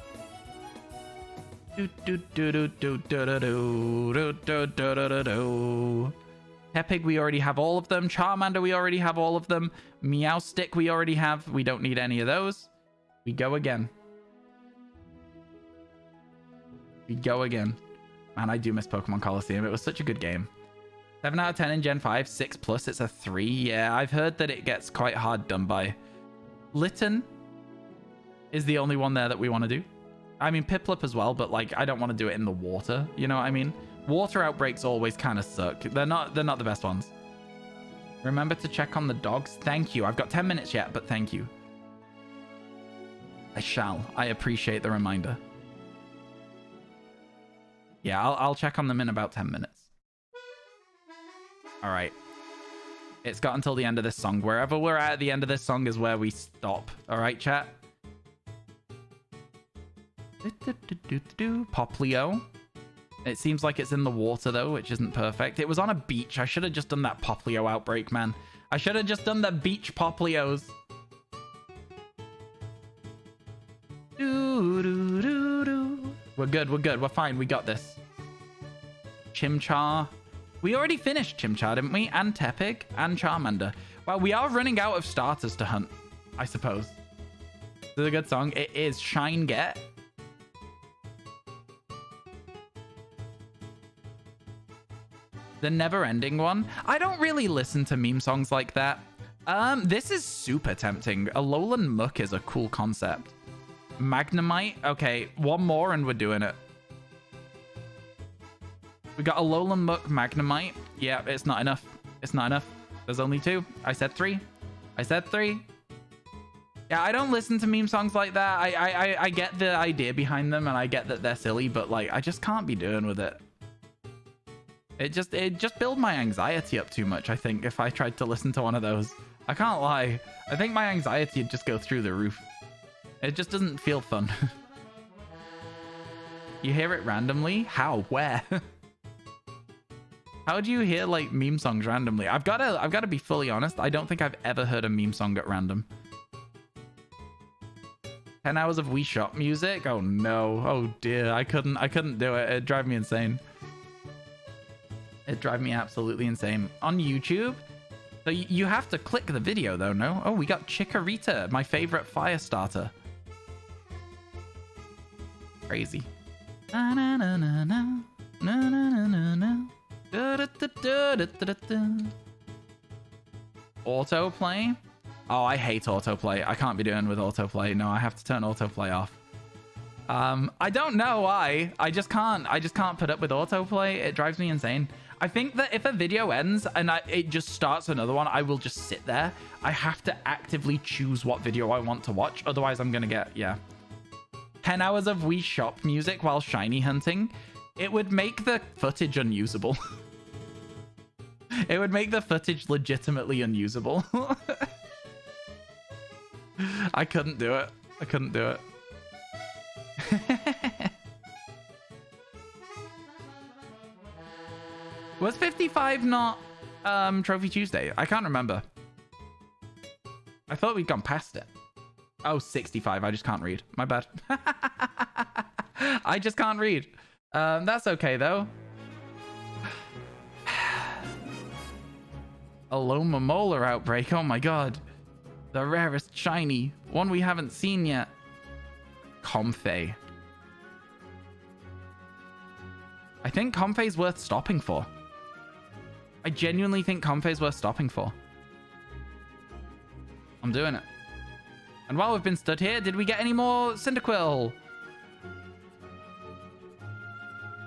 Do do do do do do do do do do do do. Tepig, we already have all of them. Charmander, we already have all of them. Meowstick, we already have. We don't need any of those. We go again. We go again. Man, I do miss Pokemon Coliseum. It was such a good game. 7 out of 10 in Gen 5. 6+, it's a 3. Yeah, I've heard that it gets quite hard done by. Litten is the only one there that we want to do. I mean, Piplup as well, but like, I don't want to do it in the water. You know what I mean? Water outbreaks always kind of suck. They're not the best ones. Remember to check on the dogs. Thank you. I've got 10 minutes yet, but thank you. I shall. I appreciate the reminder. Yeah, I'll check on them in about 10 minutes. All right. It's got until the end of this song. Wherever we're at the end of this song is where we stop. All right, chat? Poplio. It seems like it's in the water, though, which isn't perfect. It was on a beach. I should have just done that Poplio outbreak, man. I should have just done the beach Poplios. We're good. We're good. We're fine. We got this. Chimchar. We already finished Chimchar, didn't we? And Tepig and Charmander. Well, we are running out of starters to hunt, I suppose. This is a good song. It is Shine Get. The never-ending one. I don't really listen to meme songs like that. This is super tempting. Alolan Muck is a cool concept. Magnemite. Okay, one more and we're doing it. We got Alolan Muck, Magnemite. Yeah, it's not enough. It's not enough. There's only 2. I said 3. I said 3. Yeah, I don't listen to meme songs like that. I get the idea behind them and I get that they're silly, but like, I just can't be doing with it. It just build my anxiety up too much, I think, if I tried to listen to one of those. I can't lie. I think my anxiety would just go through the roof. It just doesn't feel fun. You hear it randomly? How? Where? How do you hear like meme songs randomly? I've got to be fully honest. I don't think I've ever heard a meme song at random. 10 hours of Wii Shop music? Oh no. Oh dear. I couldn't do it. It'd drive me insane. It'd drive me absolutely insane. On YouTube? So you have to click the video though, no? Oh, we got Chikorita, my favorite fire starter. Crazy. Na na na na na na na na na. Autoplay? Oh, I hate autoplay. I can't be doing with autoplay. No, I have to turn autoplay off. I don't know why. I just can't put up with autoplay. It drives me insane. I think that if a video ends and it just starts another one, I will just sit there. I have to actively choose what video I want to watch. Otherwise, I'm going to get, yeah. 10 hours of Wii Shop music while shiny hunting. It would make the footage unusable. It would make the footage legitimately unusable. I couldn't do it. I couldn't do it. Was 55 not Trophy Tuesday? I can't remember. I thought we'd gone past it. Oh, 65. I just can't read. My bad. I just can't read. That's okay, though. Aloma Molar outbreak. Oh, my God. The rarest shiny. One we haven't seen yet. Comfey. I think Comfey's worth stopping for. I genuinely think Comfey's worth stopping for. I'm doing it. And while we've been stood here, did we get any more Cyndaquil?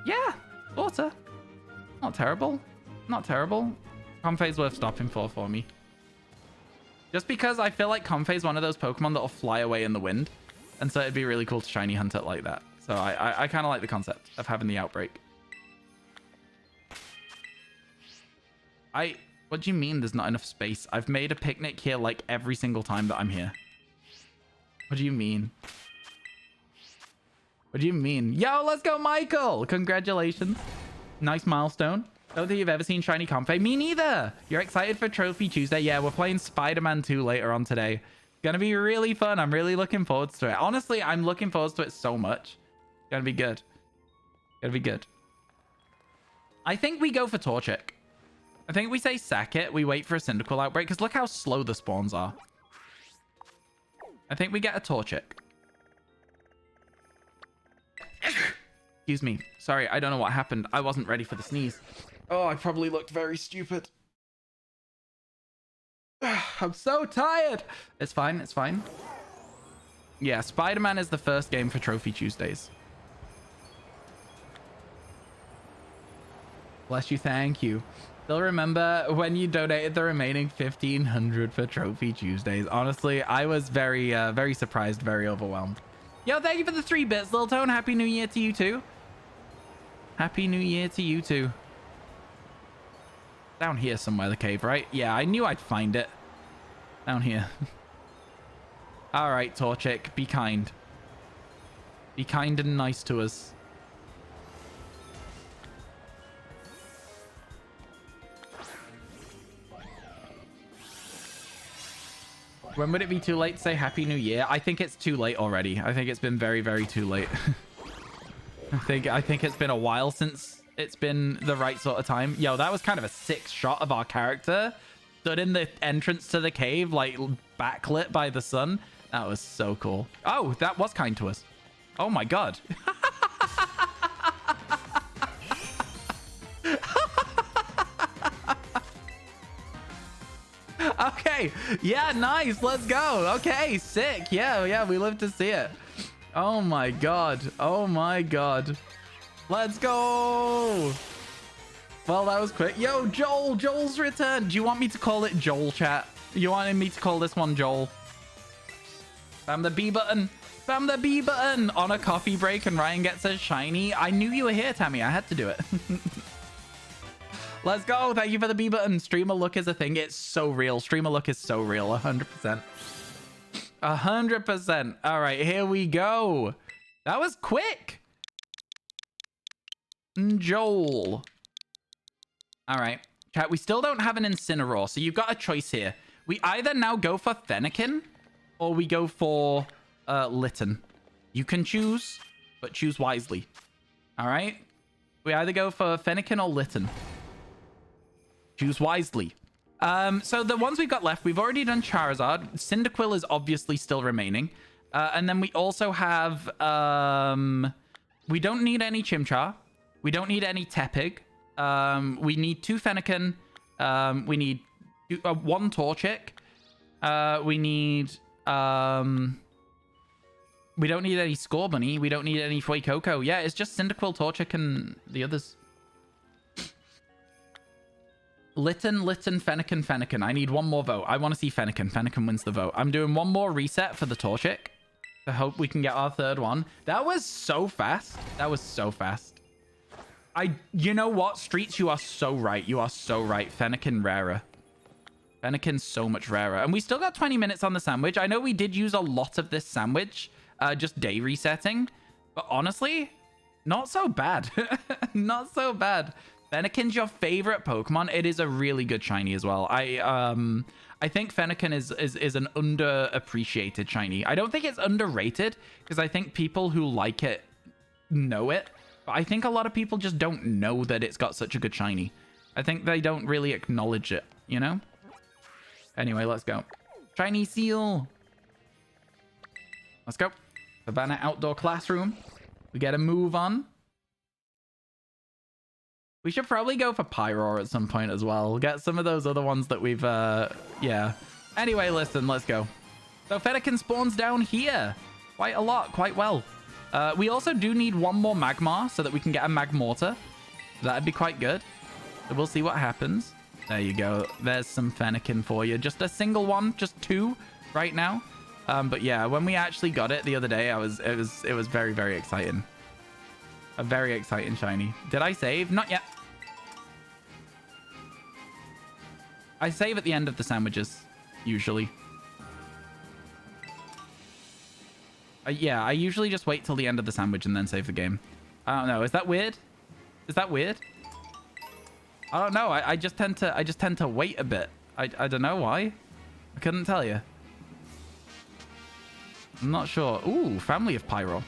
Yeah, water. Not terrible. Not terrible. Comfey's worth stopping for me. Just because I feel like Comfey's one of those Pokemon that'll fly away in the wind. And so it'd be really cool to shiny hunt it like that. So I kind of like the concept of having the outbreak. What do you mean there's not enough space? I've made a picnic here like every single time that I'm here. What do you mean? What do you mean? Yo, let's go, Michael! Congratulations. Nice milestone. Don't think you've ever seen shiny Comfey. Me neither. You're excited for Trophy Tuesday? Yeah, we're playing Spider-Man 2 later on today. It's gonna be really fun. I'm really looking forward to it. Honestly, I'm looking forward to it so much. It's gonna be good. Gonna be good. I think we go for Torchic. I think we say sack it. We wait for a Cyndaquil outbreak because look how slow the spawns are. I think we get a Torchic. Excuse me. Sorry, I don't know what happened. I wasn't ready for the sneeze. Oh, I probably looked very stupid. I'm so tired. It's fine. It's fine. Yeah, Spider-Man is the first game for Trophy Tuesdays. Bless you. Thank you. Still remember when you donated the remaining 1,500 for Trophy Tuesdays. Honestly, I was very, very surprised, very overwhelmed. Yo, thank you for the 3 bits, Lil Tone. Happy New Year to you too. Happy New Year to you too. Down here somewhere, the cave, right? Yeah, I knew I'd find it. Down here. All right, Torchic, be kind. Be kind and nice to us. When would it be too late to say Happy New Year? I think it's too late already. I think it's been very, very too late. I think it's been a while since it's been the right sort of time. Yo, that was kind of a sick shot of our character. Stood in the entrance to the cave, like backlit by the sun. That was so cool. Oh, that was kind to us. Oh my god. Okay, yeah, nice, let's go. Okay, sick. Yeah, we live to see it. Oh my god. Oh my god. Let's go. Well, that was quick. Yo, Joel's returned. Do you want me to call it Joel, chat? You wanted me to call this one Joel? Spam the B button. Spam the B button on a coffee break and Ryan gets a shiny. I knew you were here, Tammy. I had to do it. Let's go. Thank you for the B button. Streamer look is a thing. It's so real. Streamer look is so real. 100%. 100%. All right, here we go. That was quick. Joel. All right. Chat, we still don't have an Incineroar, so you've got a choice here. We either now go for Fennekin or we go for Litten. You can choose, but choose wisely. All right? We either go for Fennekin or Litten. Choose wisely. So the ones we've got left, we've already done Charizard. Cyndaquil is obviously still remaining. And then we also have... we don't need any Chimchar. We don't need any Tepig. We need 2 Fennekin. We need 1 Torchic. We need... we don't need any Scorbunny. We don't need any Fuecoco. Yeah, it's just Cyndaquil, Torchic, and the others. Litten, Fennekin. I need 1 more vote. I want to see Fennekin. Fennekin wins the vote. I'm doing 1 more reset for the Torchic. I hope we can get our 3rd one. That was so fast. That was so fast. You know what? Streets, you are so right. You are so right. Fennekin rarer. Fennekin's so much rarer. And we still got 20 minutes on the sandwich. I know we did use a lot of this sandwich. Just day resetting. But honestly, not so bad. Not so bad. Fennekin's your favorite Pokemon. It is a really good shiny as well. I think Fennekin is an underappreciated shiny. I don't think it's underrated because I think people who like it know it. But I think a lot of people just don't know that it's got such a good shiny. I think they don't really acknowledge it, you know? Anyway, let's go. Shiny Seal. Let's go. Savannah Outdoor Classroom. We get a move on. We should probably go for Pyroar at some point as well. Get some of those other ones that we've, yeah. Anyway, listen, let's go. So Fennekin spawns down here. Quite a lot, quite well. We also do need 1 more Magmar so that we can get a Magmortar. That'd be quite good. So we'll see what happens. There you go. There's some Fennekin for you. Just a single one, just 2 right now. But yeah, when we actually got it the other day, it was very, very exciting. A very exciting shiny. Did I save? Not yet. I save at the end of the sandwiches, usually. Yeah, I usually just wait till the end of the sandwich and then save the game. I don't know. Is that weird? Is that weird? I don't know. I just tend to wait a bit. I don't know why. I couldn't tell you. I'm not sure. Ooh, family of Pyro.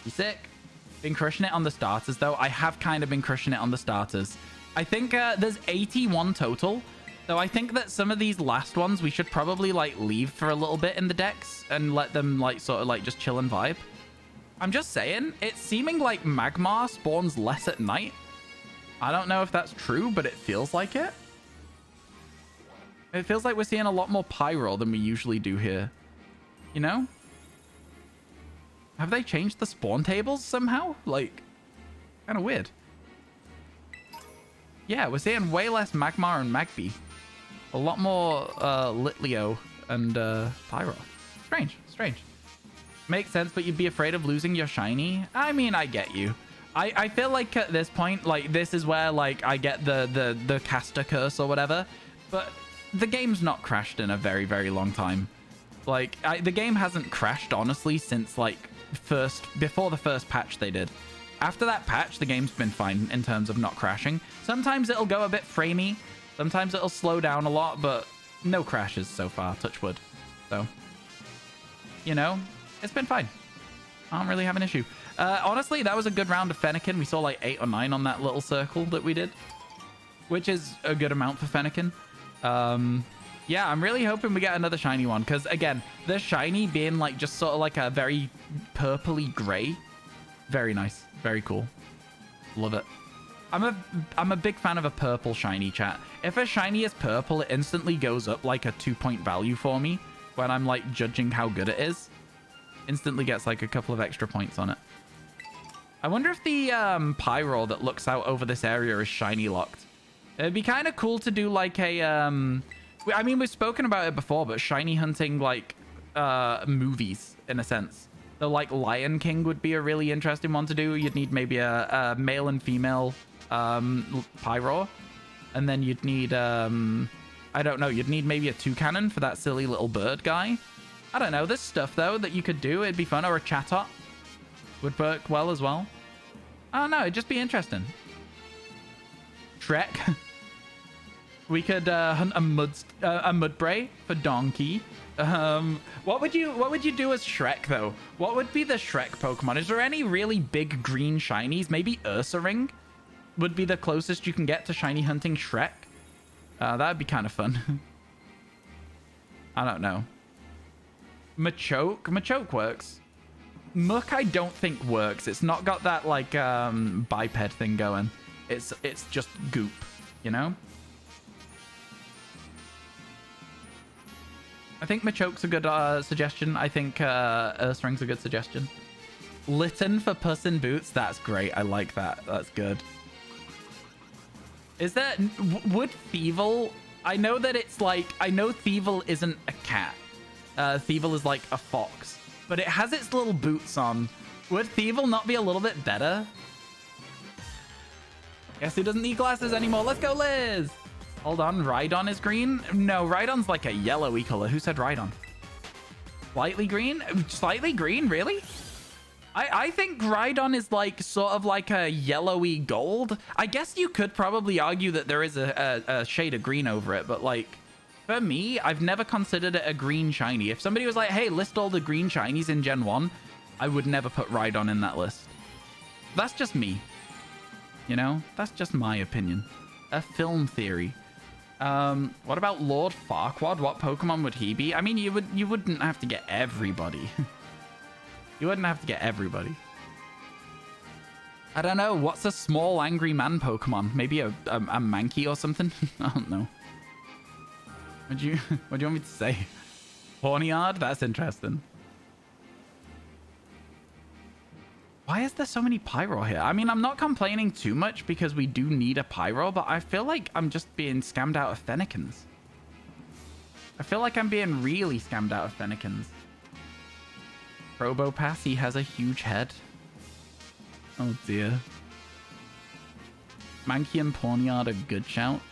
You sick? Been crushing it on the starters though. I have kind of been crushing it on the starters. I think there's 81 total. So I think that some of these last ones we should probably like leave for a little bit in the decks and let them like sort of like just chill and vibe. I'm just saying, it's seeming like Magmar spawns less at night. I don't know if that's true, but it feels like it. It feels like we're seeing a lot more Pyro than we usually do here. You know? Have they changed the spawn tables somehow? Like, kind of weird. Yeah, we're seeing way less Magmar and Magby. A lot more Litleo and Pyro. Strange, strange. Makes sense, but you'd be afraid of losing your shiny? I mean, I get you. I feel like at this point, like, this is where, like, I get the caster curse or whatever. But the game's not crashed in a very, very long time. Like, the game hasn't crashed, honestly, since, like, before the first patch they did. After that patch, the game's been fine in terms of not crashing. Sometimes it'll go a bit framey. Sometimes it'll slow down a lot, but no crashes so far, touch wood. So, you know, it's been fine. I don't really have an issue. Honestly, that was a good round of Fennekin. We saw like 8 or 9 on that little circle that we did, which is a good amount for Fennekin. Yeah, I'm really hoping we get another shiny one, because again, the shiny being like just sort of like a very purpley gray. Very nice. Very cool. Love it. I'm a big fan of a purple shiny, chat. If a shiny is purple, it instantly goes up like a 2-point value for me when I'm like judging how good it is. Instantly gets like a couple of extra points on it. I wonder if the Pyro that looks out over this area is shiny locked. It'd be kind of cool to do like a I mean, we've spoken about it before, but shiny hunting like movies in a sense. So like Lion King would be a really interesting one to do. You'd need maybe a male and female Pyro, and then you'd need I don't know, you'd need maybe a toucanon for that silly little bird guy. I don't know, there's stuff though that you could do. It'd be fun. Or a Chatot would work well as well. I don't know, it'd just be interesting. Shrek. We could hunt a Mudbray for Donkey. What would you do as Shrek though? What would be the Shrek Pokemon? Is there any really big green shinies? Maybe Ursaring would be the closest you can get to shiny hunting Shrek. That'd be kind of fun. I don't know. Machoke works. Muck I don't think works. It's not got that like biped thing going. It's just goop, you know? I think Machoke's a good suggestion. I think Ursaring's a good suggestion. Litten for Puss in Boots. That's great. I like that. That's good. Is there... Would Thievul... I know that it's like... I know Thievul isn't a cat. Thievul is like a fox. But it has its little boots on. Would Thievul not be a little bit better? Guess who doesn't need glasses anymore? Let's go, Liz! Hold on, Rhydon is green? No, Rhydon's like a yellowy color. Who said Rhydon? Slightly green? Slightly green, really? I think Rhydon is like sort of like a yellowy gold. I guess you could probably argue that there is a shade of green over it, but like for me, I've never considered it a green shiny. If somebody was like, hey, list all the green shinies in Gen 1, I would never put Rhydon in that list. That's just me. You know, that's just my opinion. A film theory. What about Lord Farquaad? What Pokemon would he be? I mean, you wouldn't have to get everybody. You wouldn't have to get everybody. I don't know. What's a small angry man Pokemon? Maybe a Mankey or something? I don't know. What do you want me to say? Hornyard? That's interesting. Why is there so many Pyro here? I mean, I'm not complaining too much because we do need a Pyro, but I feel like I'm just being scammed out of Fennekins. I feel like I'm being really scammed out of Fennekins. Probopass, he has a huge head. Oh dear. Mankey and Pawniard are good shouts.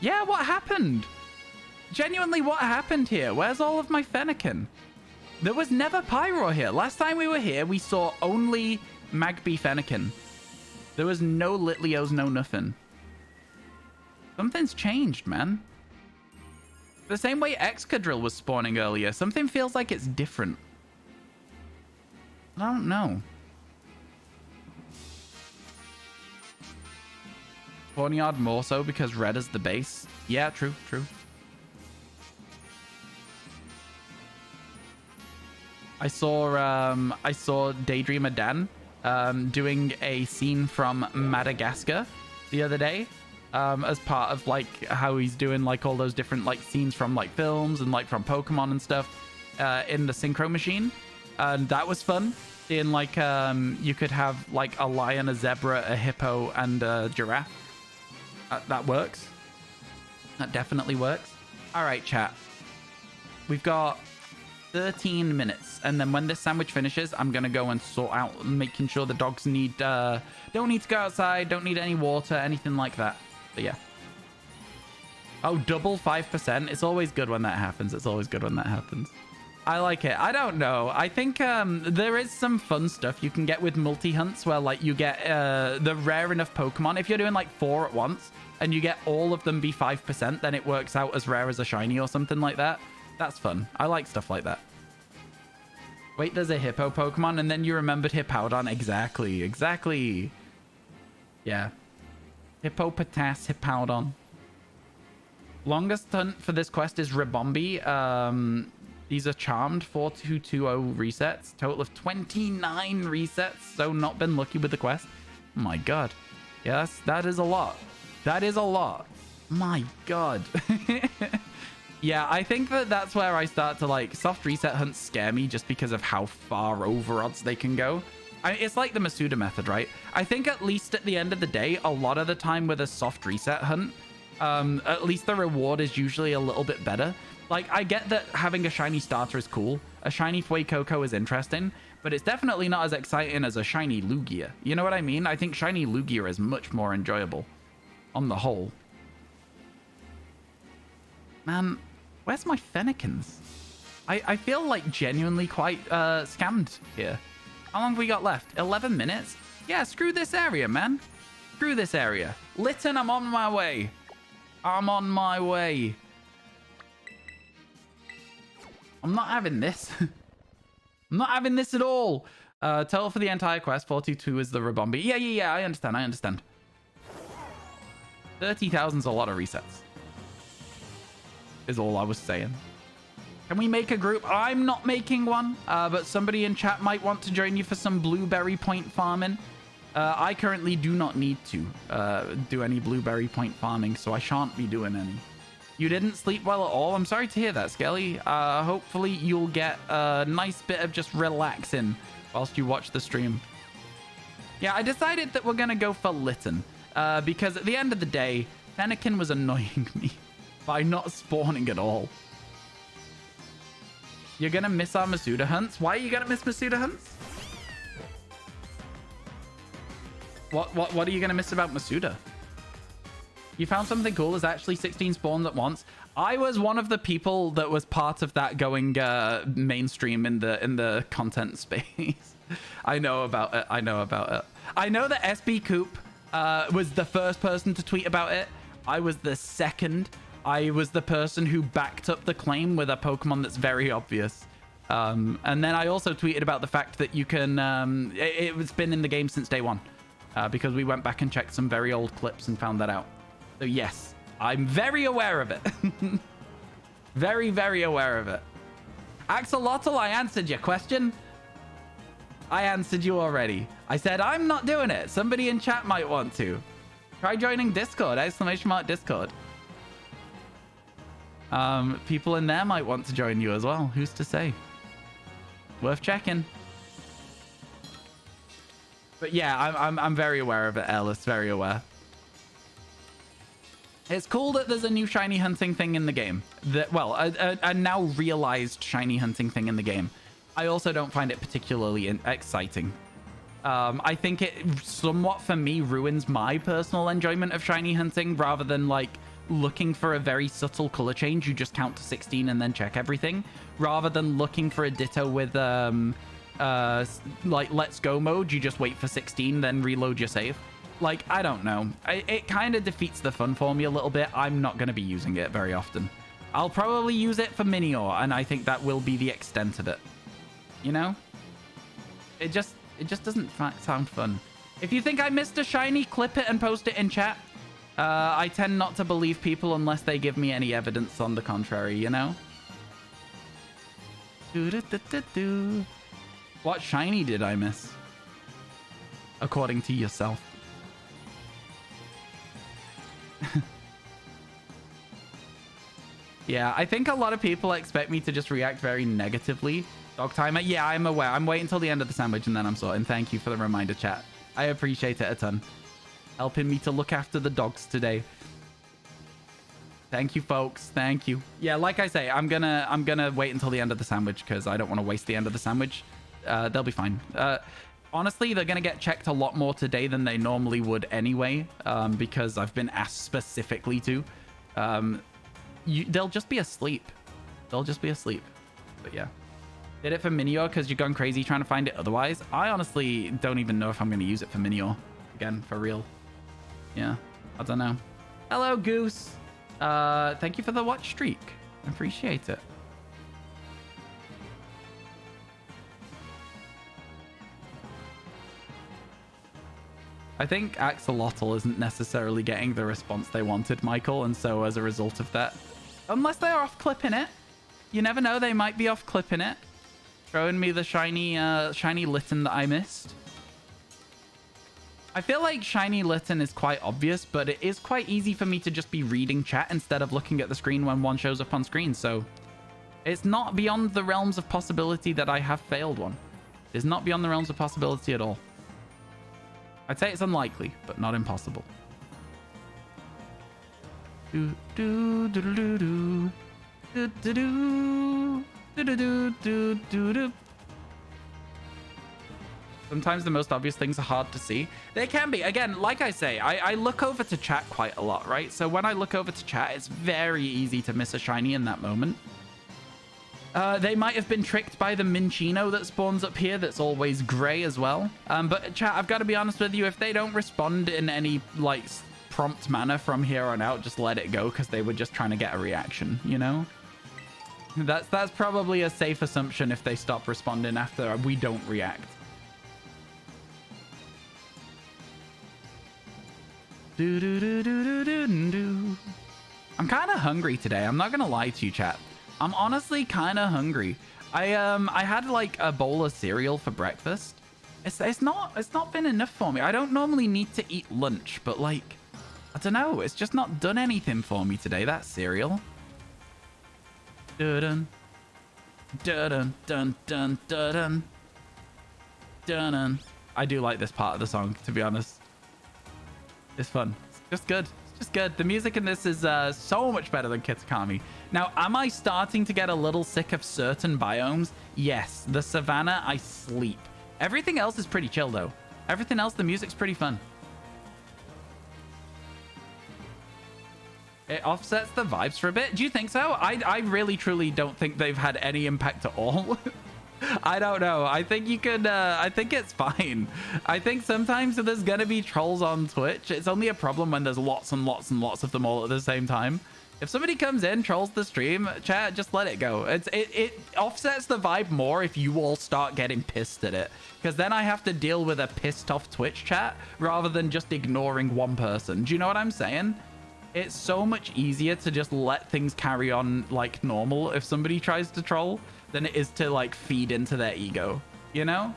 Yeah, what happened? Genuinely, what happened here? Where's all of my Fennekin? There was never Pyro here. Last time we were here, we saw only Magby Fennekin. There was no Litleos, no nothing. Something's changed, man. The same way Excadrill was spawning earlier. Something feels like it's different. I don't know. Barnyard more so because red is the base. Yeah, true, true. I saw Daydreamer Dan doing a scene from Madagascar the other day, as part of like how he's doing like all those different like scenes from like films and like from Pokemon and stuff in the synchro machine. And that was fun. Seeing like you could have like a lion, a zebra, a hippo, and a giraffe. That works. That definitely works. All right, chat. We've got 13 minutes, and then when this sandwich finishes, I'm gonna go and sort out making sure the dogs don't need to go outside, don't need any water, anything like that. But yeah. Oh, double 5%. It's always good when that happens. It's always good when that happens. I like it. I don't know. I think there is some fun stuff you can get with multi-hunts where like you get the rare enough Pokemon. If you're doing like 4 at once and you get all of them be 5%, then it works out as rare as a shiny or something like that. That's fun. I like stuff like that. Wait, there's a hippo Pokemon, and then you remembered Hippowdon. Exactly, exactly. Yeah. Hippopotas, Hippowdon. Longest hunt for this quest is Ribombee. These are charmed 4220 resets. Total of 29 resets. So not been lucky with the quest. Oh my god. Yes, that is a lot. That is a lot. My god. Yeah, I think that's where I start to like soft reset hunts scare me just because of how far over odds they can go. It's like the Masuda method, right? I think at least at the end of the day, a lot of the time with a soft reset hunt, at least the reward is usually a little bit better. Like, I get that having a shiny starter is cool. A shiny Fuecoco is interesting, but it's definitely not as exciting as a shiny Lugia. You know what I mean? I think shiny Lugia is much more enjoyable on the whole. Man, where's my Fennekins? I feel like genuinely quite scammed here. How long have we got left? 11 minutes? Yeah, screw this area, man. Screw this area. Litten, I'm on my way. I'm on my way. I'm not having this. I'm not having this at all. Total for the entire quest, 42 is the Ribombee. Yeah, I understand. 30,000's a lot of resets. Is all I was saying. Can we make a group? I'm not making one, but somebody in chat might want to join you for some blueberry point farming. I currently do not need to do any blueberry point farming, so I shan't be doing any. You didn't sleep well at all? I'm sorry to hear that, Skelly. Hopefully you'll get a nice bit of just relaxing whilst you watch the stream. Yeah, I decided that we're going to go for Litten, because at the end of the day, Fennekin was annoying me by not spawning at all. You're going to miss our Masuda hunts? Why are you going to miss Masuda hunts? What are you going to miss about Masuda? You found something cool. There's actually 16 spawns at once. I was one of the people that was part of that going mainstream in the content space. I know about it. I know that SB Coop was the first person to tweet about it. I was the second. I was the person who backed up the claim with a Pokemon that's very obvious. And then I also tweeted about the fact that you can... it's been in the game since day one. Because we went back and checked some very old clips and found that out. So yes, I'm very aware of it. Very, very aware of it. Axolotl, I answered your question. I answered you already. I said I'm not doing it. Somebody in chat might want to. Try joining Discord, !Discord. People in there might want to join you as well. Who's to say? Worth checking. But yeah, I'm very aware of it, Ellis. Very aware. It's cool that there's a new shiny hunting thing in the game. A now realized shiny hunting thing in the game. I also don't find it particularly exciting. I think it somewhat, for me, ruins my personal enjoyment of shiny hunting rather than, like, looking for a very subtle color change. You just count to 16 and then check everything. Rather than looking for a ditto with, like, let's go mode. You just wait for 16, then reload your save. Like, I don't know. It kind of defeats the fun for me a little bit. I'm not going to be using it very often. I'll probably use it for Minior, and I think that will be the extent of it. You know? It just doesn't sound fun. If you think I missed a shiny, clip it and post it in chat. I tend not to believe people unless they give me any evidence on the contrary, you know? What shiny did I miss? According to yourself. Yeah, I think a lot of people expect me to just react very negatively. Dog timer? Yeah, I'm aware. I'm waiting until the end of the sandwich and then I'm sorting. Thank you for the reminder, chat. I appreciate it a ton. Helping me to look after the dogs today. Thank you, folks. Thank you. Yeah, like I say, I'm gonna wait until the end of the sandwich because I don't want to waste the end of the sandwich. They'll be fine. Honestly, they're gonna get checked a lot more today than they normally would anyway, because I've been asked specifically to. They'll just be asleep. They'll just be asleep. But yeah. Did it for Minior because you're going crazy trying to find it otherwise? I honestly don't even know if I'm going to use it for Minior. Again, for real. Yeah. I don't know. Hello, Goose. Thank you for the watch streak. I appreciate it. I think Axolotl isn't necessarily getting the response they wanted, Michael, and so as a result of that, unless they're off clipping it, you never know, they might be off clipping it, showing me the shiny Litten that I missed. I feel like shiny Litten is quite obvious, but it is quite easy for me to just be reading chat instead of looking at the screen when one shows up on screen, so it's not beyond the realms of possibility that I have failed one. It's not beyond the realms of possibility at all. I'd say it's unlikely, but not impossible. Do do do do do do do do do do do do do. Sometimes the most obvious things are hard to see. They can be. Again, like I say, I look over to chat quite a lot, right? So when I look over to chat, it's very easy to miss a shiny in that moment. They might have been tricked by the Minccino that spawns up here that's always gray as well. But chat, I've got to be honest with you, if they don't respond in any like prompt manner from here on out, just let it go because they were just trying to get a reaction, you know? That's probably a safe assumption if they stop responding after we don't react. I'm kind of hungry today. I'm not going to lie to you, chat. I'm honestly kind of hungry. I had like a bowl of cereal for breakfast. It's not been enough for me. I don't normally need to eat lunch, but like, I don't know. It's just not done anything for me today, that cereal. Dun dun dun dun dun dun dun. I do like this part of the song, to be honest. It's fun. It's just good. Just good. The music in this is so much better than Kitakami. Now, am I starting to get a little sick of certain biomes? Yes. The savannah, I sleep. Everything else is pretty chill, though. Everything else, the music's pretty fun. It offsets the vibes for a bit. Do you think so? I really, truly don't think they've had any impact at all. I don't know. I think you could, I think it's fine. I think sometimes there's gonna be trolls on Twitch. It's only a problem when there's lots and lots and lots of them all at the same time. If somebody comes in, trolls the stream, chat, just let it go. It offsets the vibe more if you all start getting pissed at it. Because then I have to deal with a pissed off Twitch chat rather than just ignoring one person. Do you know what I'm saying? It's so much easier to just let things carry on like normal if somebody tries to troll than it is to like feed into their ego, you know?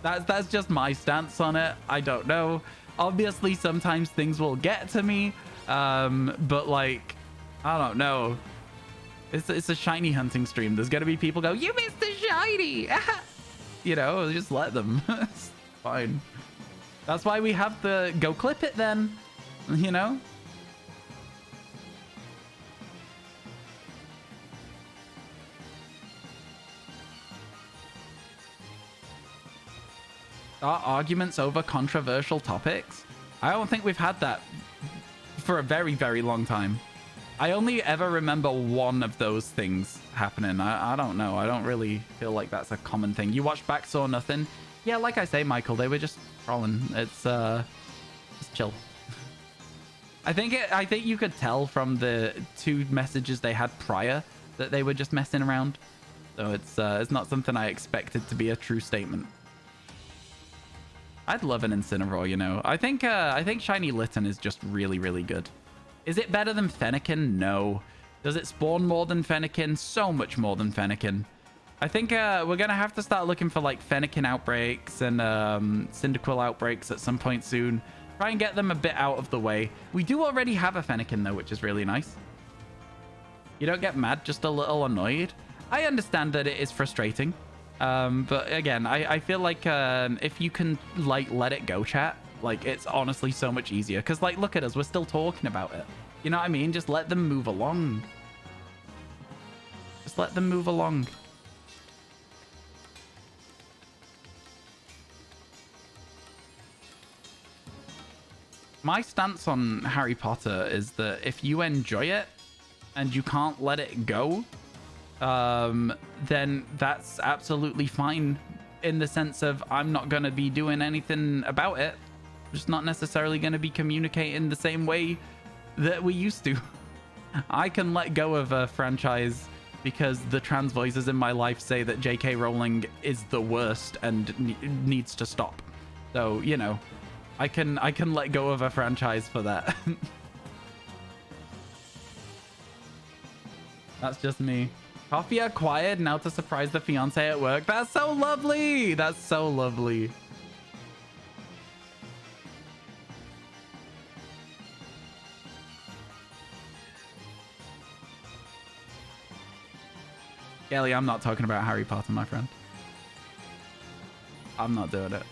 That's just my stance on it. I don't know. Obviously, sometimes things will get to me, but like, I don't know. It's a shiny hunting stream. There's gonna be people go, you missed the shiny! You know, just let them. It's fine. That's why we have the go clip it then, you know? Start arguments over controversial topics? I don't think we've had that for a very, very long time. I only ever remember one of those things happening. I don't know. I don't really feel like that's a common thing. You watched back, saw nothing? Yeah, like I say, Michael, they were just trolling. It's just chill. I think you could tell from the 2 messages they had prior that they were just messing around. So it's not something I expected to be a true statement. I'd love an Incineroar, you know. I think Shiny Litten is just really, really good. Is it better than Fennekin? No. Does it spawn more than Fennekin? So much more than Fennekin. I think we're going to have to start looking for like Fennekin outbreaks and Cyndaquil outbreaks at some point soon. Try and get them a bit out of the way. We do already have a Fennekin though, which is really nice. You don't get mad, just a little annoyed. I understand that it is frustrating. But again, I feel like if you can like let it go, chat, like it's honestly so much easier. Because like, look at us, we're still talking about it. You know what I mean? Just let them move along. Just let them move along. My stance on Harry Potter is that if you enjoy it and you can't let it go, then that's absolutely fine, in the sense of I'm not going to be doing anything about it. Just not necessarily going to be communicating the same way that we used to. I can let go of a franchise because the trans voices in my life say that J.K. Rowling is the worst and needs to stop. So, you know, I can let go of a franchise for that. That's just me. Coffee acquired now to surprise the fiance at work. That's so lovely. That's so lovely. Kelly, I'm not talking about Harry Potter, my friend. I'm not doing it.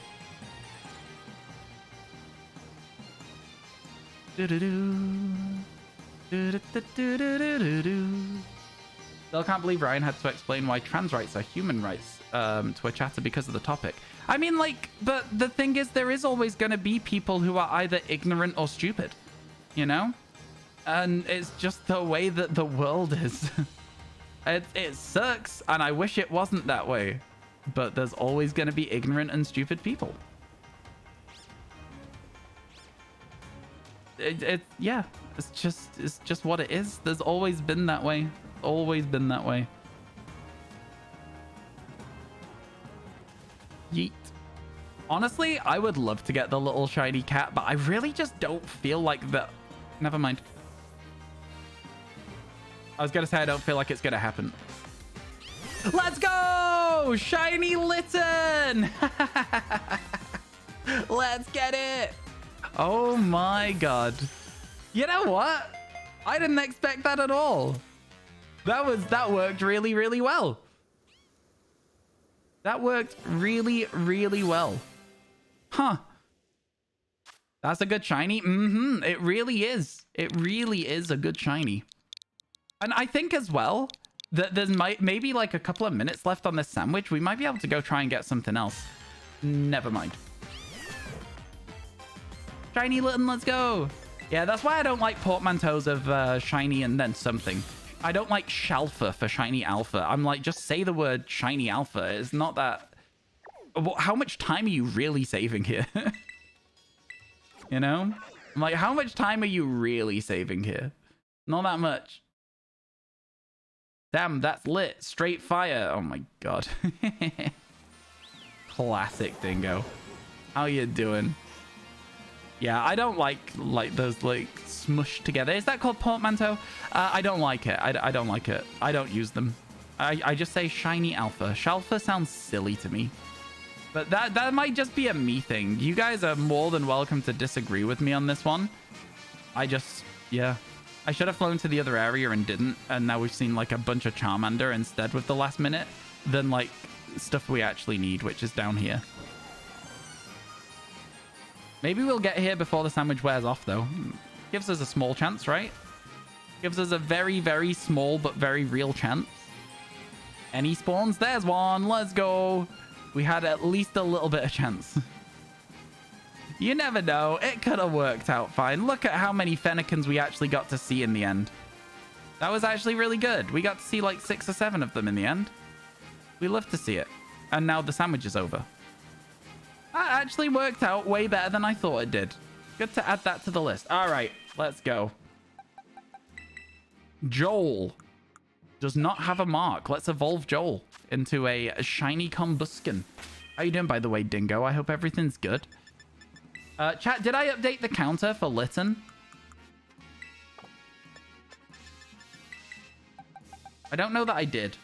Still can't believe Ryan had to explain why trans rights are human rights to a chatter because of the topic. I mean, like, but the thing is, there is always going to be people who are either ignorant or stupid, you know? And it's just the way that the world is. It sucks, and I wish it wasn't that way. But there's always going to be ignorant and stupid people. Yeah, it's just what it is. There's always been that way. Always been that way. Yeet. Honestly, I would love to get the little shiny cat, but I really just don't feel like that. Never mind. I was gonna say I don't feel like it's gonna happen. Let's go! Shiny Litten! Let's get it! Oh my god. You know what? I didn't expect that at all. That worked really, really well. That worked really, really well. Huh. That's a good shiny. It really is. It really is a good shiny. And I think as well that there's maybe like a couple of minutes left on this sandwich. We might be able to go try and get something else. Never mind. Shiny Litten, let's go. Yeah, that's why I don't like portmanteaus of shiny and then something. I don't like Shalfa for shiny alpha. I'm like, just say the word shiny alpha. It's not that... How much time are you really saving here? You know? I'm like, how much time are you really saving here? Not that much. Damn, that's lit. Straight fire. Oh my god. Classic Dingo. How you doing? Yeah, I don't like those like smushed together. Is that called portmanteau? I don't like it. I don't like it. I don't use them. I just say shiny alpha. Shalfa sounds silly to me. But that might just be a me thing. You guys are more than welcome to disagree with me on this one. Yeah. I should have flown to the other area and didn't. And now we've seen like a bunch of Charmander instead with the last minute than like stuff we actually need, which is down here. Maybe we'll get here before the sandwich wears off, though. Gives us a small chance, right? Gives us a very, very small but very real chance. Any spawns? There's one. Let's go. We had at least a little bit of chance. You never know. It could have worked out fine. Look at how many Fennekins we actually got to see in the end. That was actually really good. We got to see like 6 or 7 of them in the end. We love to see it. And now the sandwich is over. That actually worked out way better than I thought it did. Good to add that to the list. All right, let's go. Joel does not have a mark. Let's evolve Joel into a shiny Combusken. How you doing, by the way, Dingo? I hope everything's good. Chat, did I update the counter for Litten? I don't know that I did.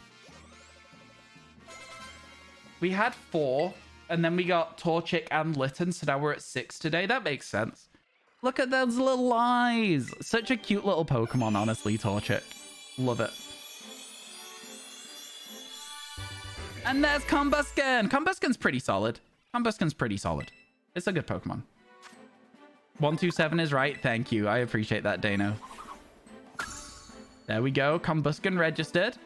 We had 4, and then we got Torchic and Litten, so now we're at 6 today. That makes sense. Look at those little eyes. Such a cute little Pokemon, honestly, Torchic. Love it. And there's Combusken. Combusken's pretty solid. Combusken's pretty solid. It's a good Pokemon. 127 is right. Thank you. I appreciate that, Dano. There we go. Combusken registered.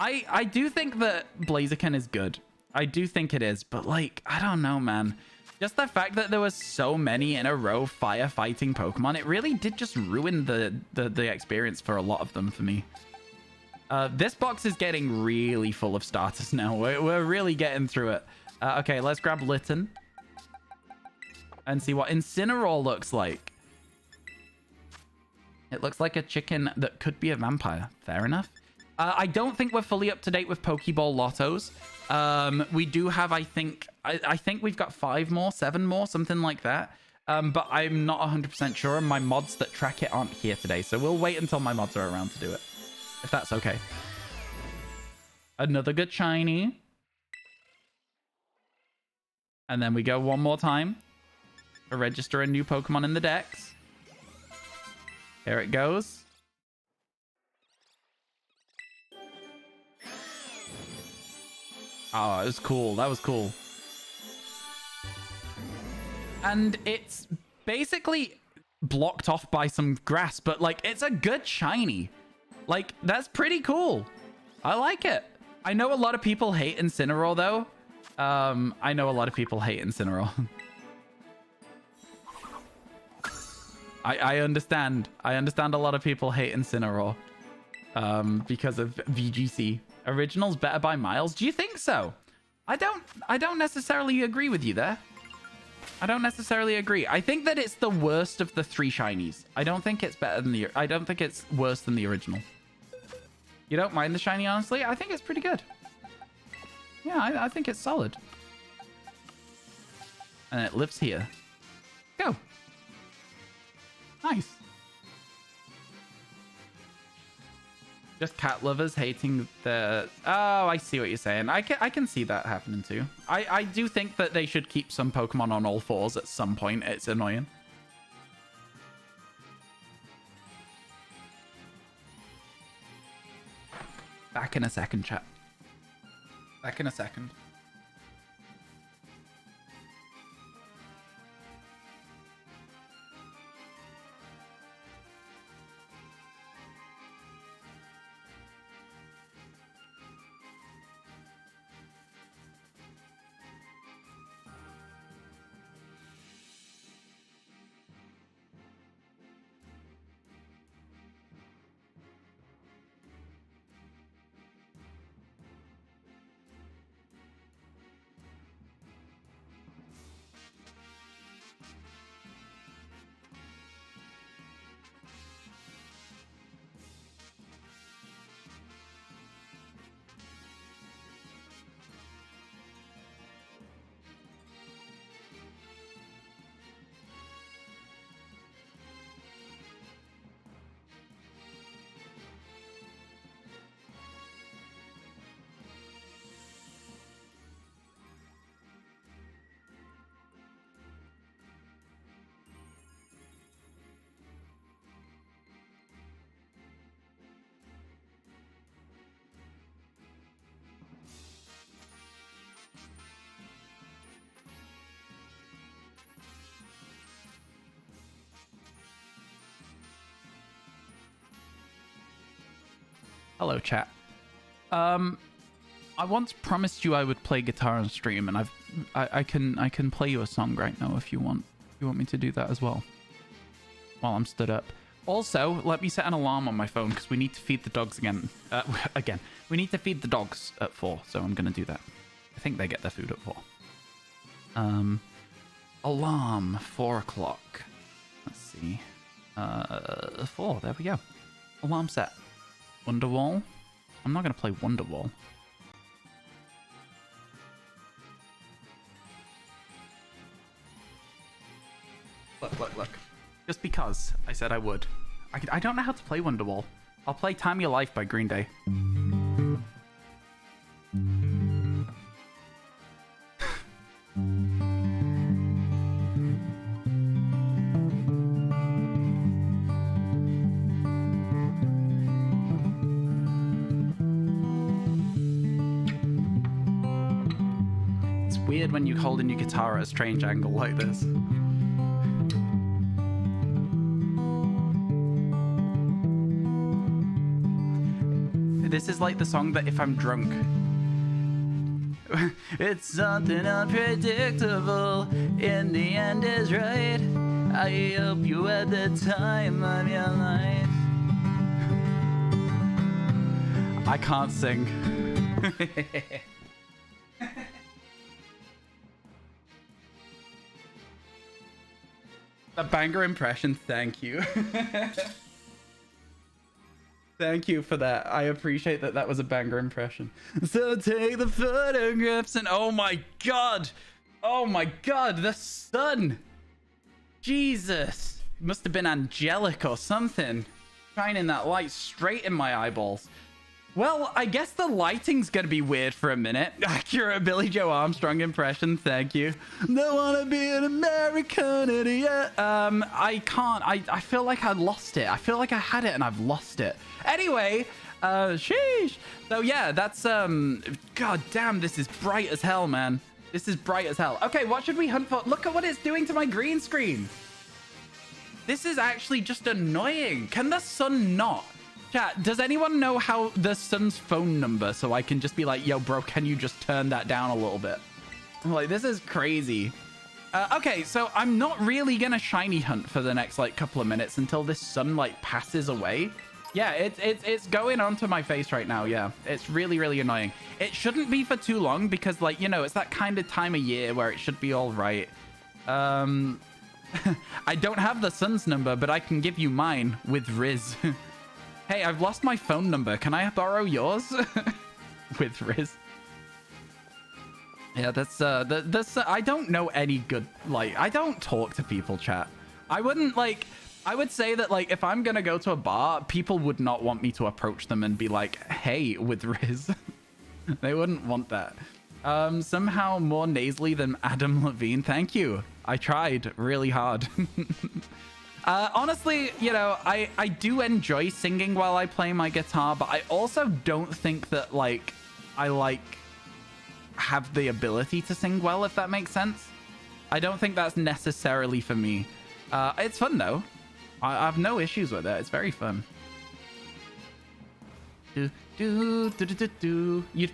I do think that Blaziken is good. I do think it is. But, like, I don't know, man. Just the fact that there was so many in a row firefighting Pokemon, it really did just ruin the experience for a lot of them for me. This box is getting really full of starters now. We're really getting through it. Okay, let's grab Litten. And see what Incineroar looks like. It looks like a chicken that could be a vampire. Fair enough. I don't think we're fully up to date with Pokeball Lottos. We do have, I think we've got 5 more, 7 more, something like that. But I'm not 100% sure, and my mods that track it aren't here today. So we'll wait until my mods are around to do it, if that's okay. Another good shiny. And then we go one more time to register a new Pokemon in the Dex. Here it goes. Oh, it was cool. That was cool. And it's basically blocked off by some grass, but like it's a good shiny. Like, that's pretty cool. I like it. I know a lot of people hate Incineroar though. I know a lot of people hate Incineroar. I understand. I understand a lot of people hate Incineroar. Because of VGC. Original's better by miles. Do you think so? I don't necessarily agree with you there. I don't necessarily agree. I think that it's the worst of the 3 shinies. I don't think it's better than I don't think it's worse than the original. You don't mind the shiny, honestly? I think it's pretty good. Yeah, I think it's solid. And it lives here. Go. Nice. Just cat lovers hating the... Oh, I see what you're saying. I can see that happening too. I do think that they should keep some Pokemon on all 4s at some point. It's annoying. Back in a second, chat. Back in a second. Hello, chat. I once promised you I would play guitar on stream, and I can play you a song right now if you want. You want me to do that as well? While I'm stood up. Also, let me set an alarm on my phone because we need to feed the dogs again. We need to feed the dogs at 4, so I'm gonna do that. I think they get their food at 4. Alarm 4 o'clock. Let's see. 4. There we go. Alarm set. Wonderwall. I'm not going to play Wonderwall. look. Just because I said I would. I don't know how to play Wonderwall. I'll play Time Your Life by Green Day. It's weird when you hold in your guitar at a strange angle like this. This is like the song that if I'm drunk. It's something unpredictable, in the end is right. I hope you had the time of your life. I can't sing. A banger impression, thank you. Thank you for that. I appreciate that. That was a banger impression. So take the photographs and oh my god, the sun. Jesus, must have been angelic or something, shining that light straight in my eyeballs. Well, I guess the lighting's gonna be weird for a minute. Accurate Billy Joe Armstrong impression, thank you. Don't wanna be an American idiot. I can't. I feel like I lost it. I feel like I had it and I've lost it. Anyway, sheesh. So yeah, that's god damn, this is bright as hell, man. This is bright as hell. Okay, what should we hunt for? Look at what it's doing to my green screen. This is actually just annoying. Can the sun not? Chat, does anyone know how the sun's phone number so I can just be like, yo, bro, can you just turn that down a little bit? I'm like, this is crazy. Okay, so I'm not really gonna shiny hunt for the next like couple of minutes until this sun like passes away. Yeah, it's going onto my face right now. Yeah, it's really, really annoying. It shouldn't be for too long because like, you know, it's that kind of time of year where it should be all right. I don't have the sun's number, but I can give you mine with Riz. Hey, I've lost my phone number. Can I borrow yours? With Riz. Yeah, that's I don't know any good, like, I don't talk to people, chat. I wouldn't, like, I would say that, like, if I'm gonna go to a bar, people would not want me to approach them and be like, hey, with Riz. They wouldn't want that. Somehow more nasally than Adam Levine. Thank you. I tried really hard. Honestly, you know, I do enjoy singing while I play my guitar, but I also don't think that, like, I, like, have the ability to sing well, if that makes sense. I don't think that's necessarily for me. It's fun, though. I have no issues with it. It's very fun. You'd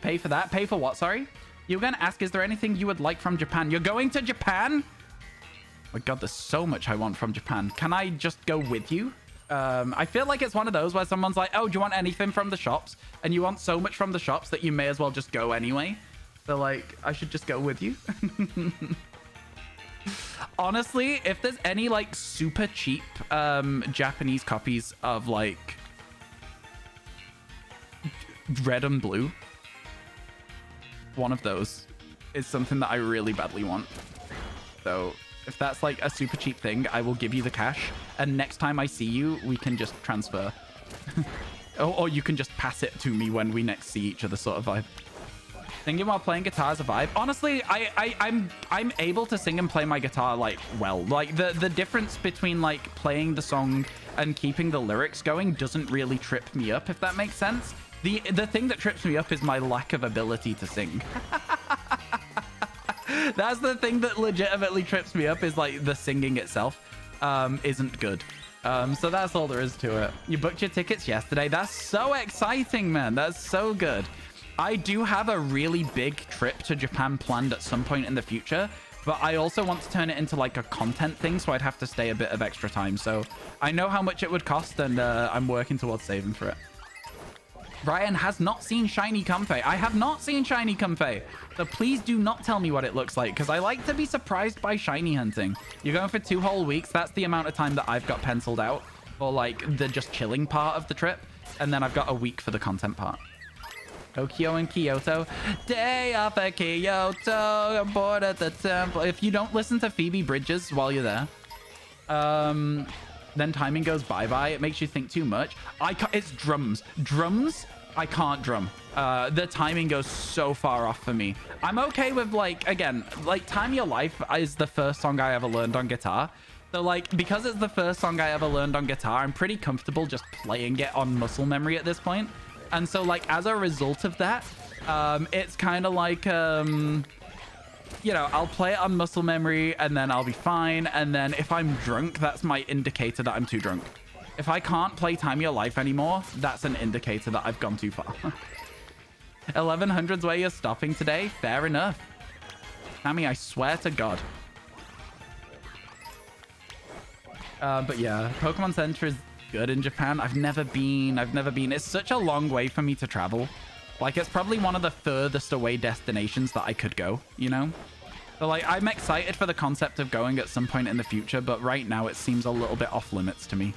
pay for that? Pay for what, sorry? You were going to ask, is there anything you would like from Japan? You're going to Japan? Oh my god, there's so much I want from Japan. Can I just go with you? I feel like it's one of those where someone's like, oh, do you want anything from the shops? And you want so much from the shops that you may as well just go anyway. So, like, I should just go with you. Honestly, if there's any, like, super cheap Japanese copies of, like, red and blue, one of those is something that I really badly want. So if that's like a super cheap thing, I will give you the cash, and next time I see you, we can just transfer. or you can just pass it to me when we next see each other, sort of vibe. Singing while playing guitar is a vibe. Honestly, I'm able to sing and play my guitar like well. Like the difference between like playing the song and keeping the lyrics going doesn't really trip me up, if that makes sense. The thing that trips me up is my lack of ability to sing. That's the thing that legitimately trips me up, is like the singing itself isn't good. So that's all there is to it. You booked your tickets yesterday. That's so exciting, man. That's so good. I do have a really big trip to Japan planned at some point in the future, but I also want to turn it into like a content thing, so I'd have to stay a bit of extra time. So I know how much it would cost, and I'm working towards saving for it. Ryan has not seen Shiny Comfey. I have not seen Shiny Comfey. So please do not tell me what it looks like, because I like to be surprised by shiny hunting. You're going for 2 whole weeks. That's the amount of time that I've got penciled out for like the just chilling part of the trip. And then I've got a week for the content part. Tokyo and Kyoto. Day off at Kyoto. Bored at the temple. If you don't listen to Phoebe Bridges while you're there, Then timing goes bye-bye. It makes you think too much. It's drums. Drums, I can't drum. The timing goes so far off for me. I'm okay with, like, again, like, Time Your Life is the first song I ever learned on guitar. So, like, because it's the first song I ever learned on guitar, I'm pretty comfortable just playing it on muscle memory at this point. And so, like, as a result of that, it's kind of like, you know, I'll play it on muscle memory and then I'll be fine. And then if I'm drunk, that's my indicator that I'm too drunk. If I can't play Time Your Life anymore, that's an indicator that I've gone too far. 1100's where you're stopping today? Fair enough. Tammy, I swear to God. But yeah, Pokemon Center is good in Japan. I've never been. It's such a long way for me to travel. Like, it's probably one of the furthest away destinations that I could go, you know? So, like, I'm excited for the concept of going at some point in the future, but right now it seems a little bit off limits to me.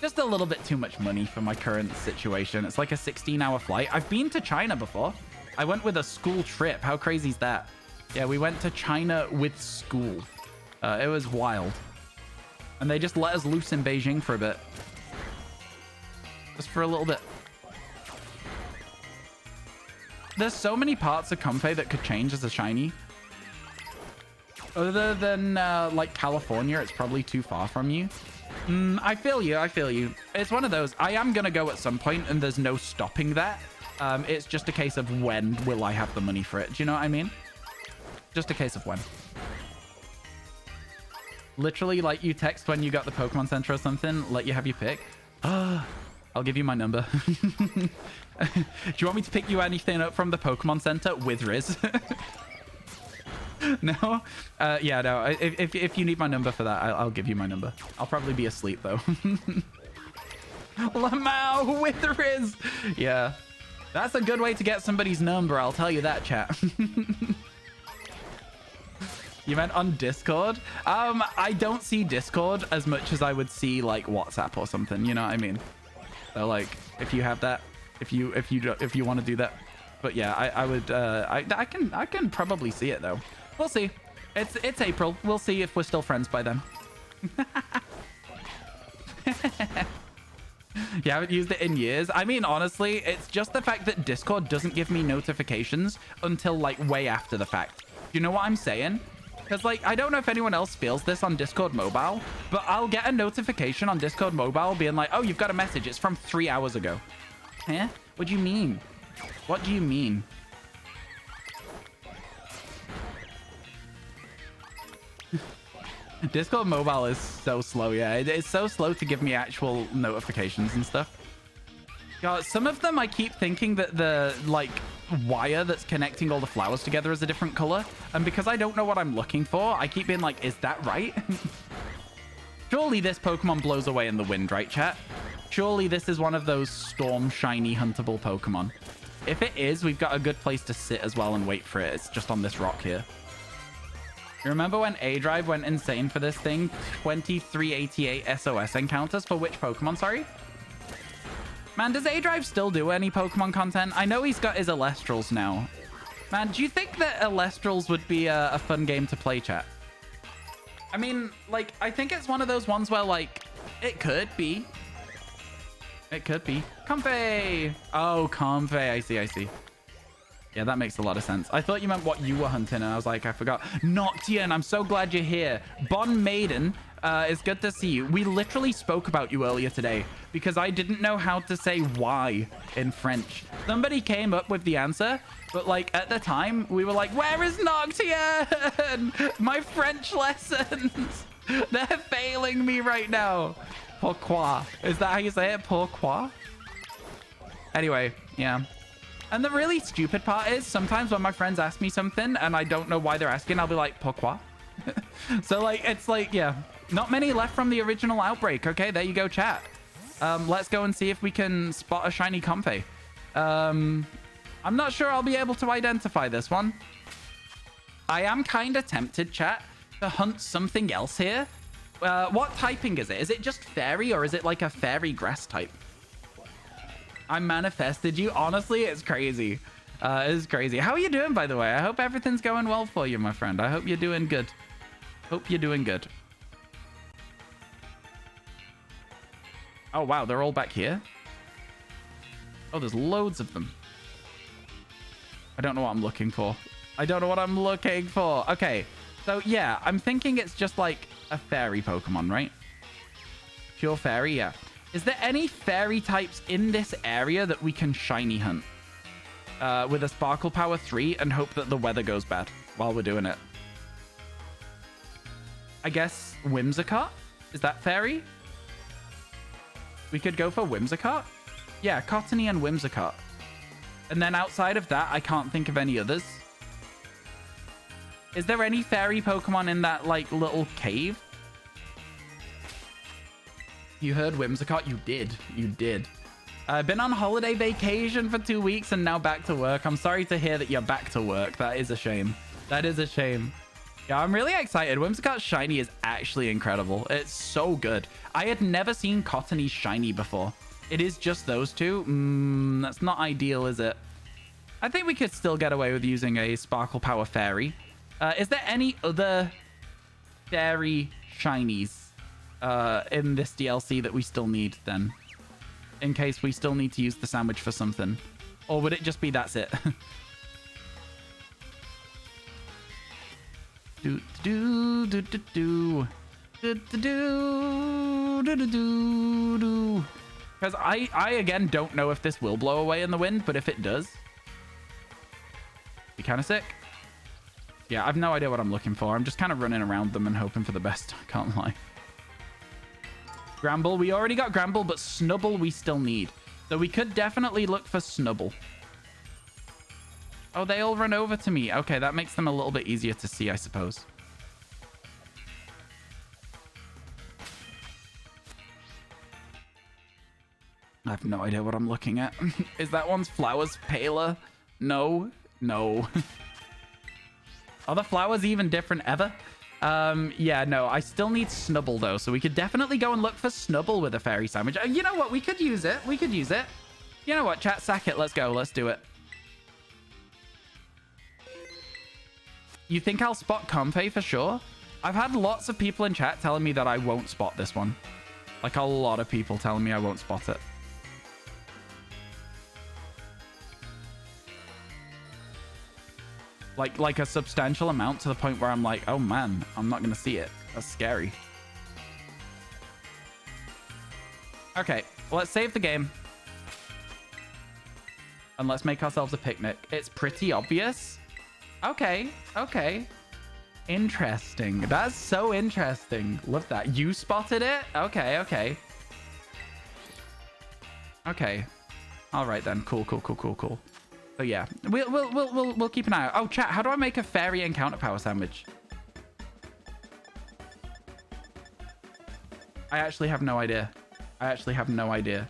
Just a little bit too much money for my current situation. It's like a 16-hour flight. I've been to China before. I went with a school trip. How crazy is that? Yeah, we went to China with school. It was wild. And they just let us loose in Beijing for a bit. Just for a little bit. There's so many parts of Comfey that could change as a shiny. Other than, like, California, it's probably too far from you. I feel you. I feel you. It's one of those. I am going to go at some point, and there's no stopping that. It's just a case of when will I have the money for it. Do you know what I mean? Just a case of when. Literally, like, you text when you got the Pokemon Center or something, let you have your pick. I'll give you my number. Do you want me to pick you anything up from the Pokemon Center with Riz? No? Yeah, no. If you need my number for that, I'll give you my number. I'll probably be asleep, though. Lamau with Riz! Yeah. That's a good way to get somebody's number, I'll tell you that, chat. You meant on Discord? I don't see Discord as much as I would see, like, WhatsApp or something. You know what I mean? So, like, if you have that, if you want to do that. But yeah, I would. I can probably see it though. We'll see. It's April. We'll see if we're still friends by then. You haven't used it in years. I mean, honestly, it's just the fact that Discord doesn't give me notifications until, like, way after the fact. Do you know what I'm saying? Because, like, I don't know if anyone else feels this on Discord Mobile, but I'll get a notification on Discord Mobile being like, oh, you've got a message. It's from 3 hours ago. Huh? What do you mean? What do you mean? Discord Mobile is so slow, yeah. It's so slow to give me actual notifications and stuff. God, some of them I keep thinking that the, like, wire that's connecting all the flowers together is a different color. And because I don't know what I'm looking for, I keep being like, is that right? Surely this Pokemon blows away in the wind, right, chat? Surely this is one of those storm shiny huntable Pokemon. If it is, we've got a good place to sit as well and wait for it. It's just on this rock here. You remember when A-Drive went insane for this thing? 2388 SOS encounters for which Pokemon, sorry? Man, does A-Drive still do any Pokemon content? I know he's got his Elestrals now. Man, do you think that Elestrals would be a fun game to play, chat? I mean, like, I think it's one of those ones where, like, it could be. It could be. Comfey! Oh, Comfey. I see. Yeah, that makes a lot of sense. I thought you meant what you were hunting, and I was like, I forgot. Noctian, I'm so glad you're here. Bon Maiden, it's good to see you. We literally spoke about you earlier today because I didn't know how to say why in French. Somebody came up with the answer, but, like, at the time, we were like, where is Noctian? My French lessons. They're failing me right now. Pourquoi? Is that how you say it? Pourquoi? Anyway, yeah. And the really stupid part is sometimes when my friends ask me something and I don't know why they're asking, I'll be like, pourquoi? So, like, it's like, yeah, not many left from the original outbreak. Okay, there you go, chat. Let's go and see if we can spot a shiny Comfey. I'm not sure I'll be able to identify this one. I am kind of tempted, chat, to hunt something else here. What typing is it? Is it just fairy or is it like a fairy grass type? I manifested you. Honestly, it's crazy. It's crazy. How are you doing, by the way? I hope everything's going well for you, my friend. I hope you're doing good. Hope you're doing good. Oh, wow. They're all back here. Oh, there's loads of them. I don't know what I'm looking for. I don't know what I'm looking for. Okay. So, yeah. I'm thinking it's just like a fairy Pokemon, right? Pure fairy, yeah. Is there any fairy types in this area that we can shiny hunt? With a Sparkle Power 3 and hope that the weather goes bad while we're doing it. I guess Whimsicott? Is that fairy? We could go for Whimsicott? Yeah, Cottony and Whimsicott. And then outside of that, I can't think of any others. Is there any fairy Pokemon in that, like, little cave? You heard Whimsicott? You did. You did. I've been on holiday vacation for 2 weeks and now back to work. I'm sorry to hear that you're back to work. That is a shame. That is a shame. Yeah, I'm really excited. Whimsicott's shiny is actually incredible. It's so good. I had never seen Cottony's shiny before. It is just those two. That's not ideal, is it? I think we could still get away with using a Sparkle Power Fairy. Is there any other fairy shinies in this DLC that we still need then? In case we still need to use the sandwich for something. Or would it just be that's it? Do do do do do do do do do do do. Because I again don't know if this will blow away in the wind, but if it does, be kind of sick. Yeah, I've no idea what I'm looking for. I'm just kind of running around them and hoping for the best. I can't lie. Gramble, we already got Gramble, but Snubble we still need. So we could definitely look for Snubble. Oh, they all run over to me. Okay, that makes them a little bit easier to see, I suppose. I have no idea what I'm looking at. Is that one's flowers paler? No. No. Are the flowers even different ever? Yeah, no, I still need Snubble, though, so we could definitely go and look for Snubble with a fairy sandwich. You know what? We could use it. We could use it. You know what? Chat, sack it. Let's go. Let's do it. You think I'll spot Comfey for sure? I've had lots of people in chat telling me that I won't spot this one. Like, a lot of people telling me I won't spot it. Like a substantial amount to the point where I'm like, oh man, I'm not gonna see it. That's scary. Okay, well, let's save the game. And let's make ourselves a picnic. It's pretty obvious. Okay, okay. Interesting. That's so interesting. Love that. You spotted it? Okay, okay. Okay. All right then. Cool, cool, cool, cool, cool. So yeah, we'll keep an eye out. Oh, chat, how do I make a fairy encounter power sandwich? I actually have no idea. I actually have no idea.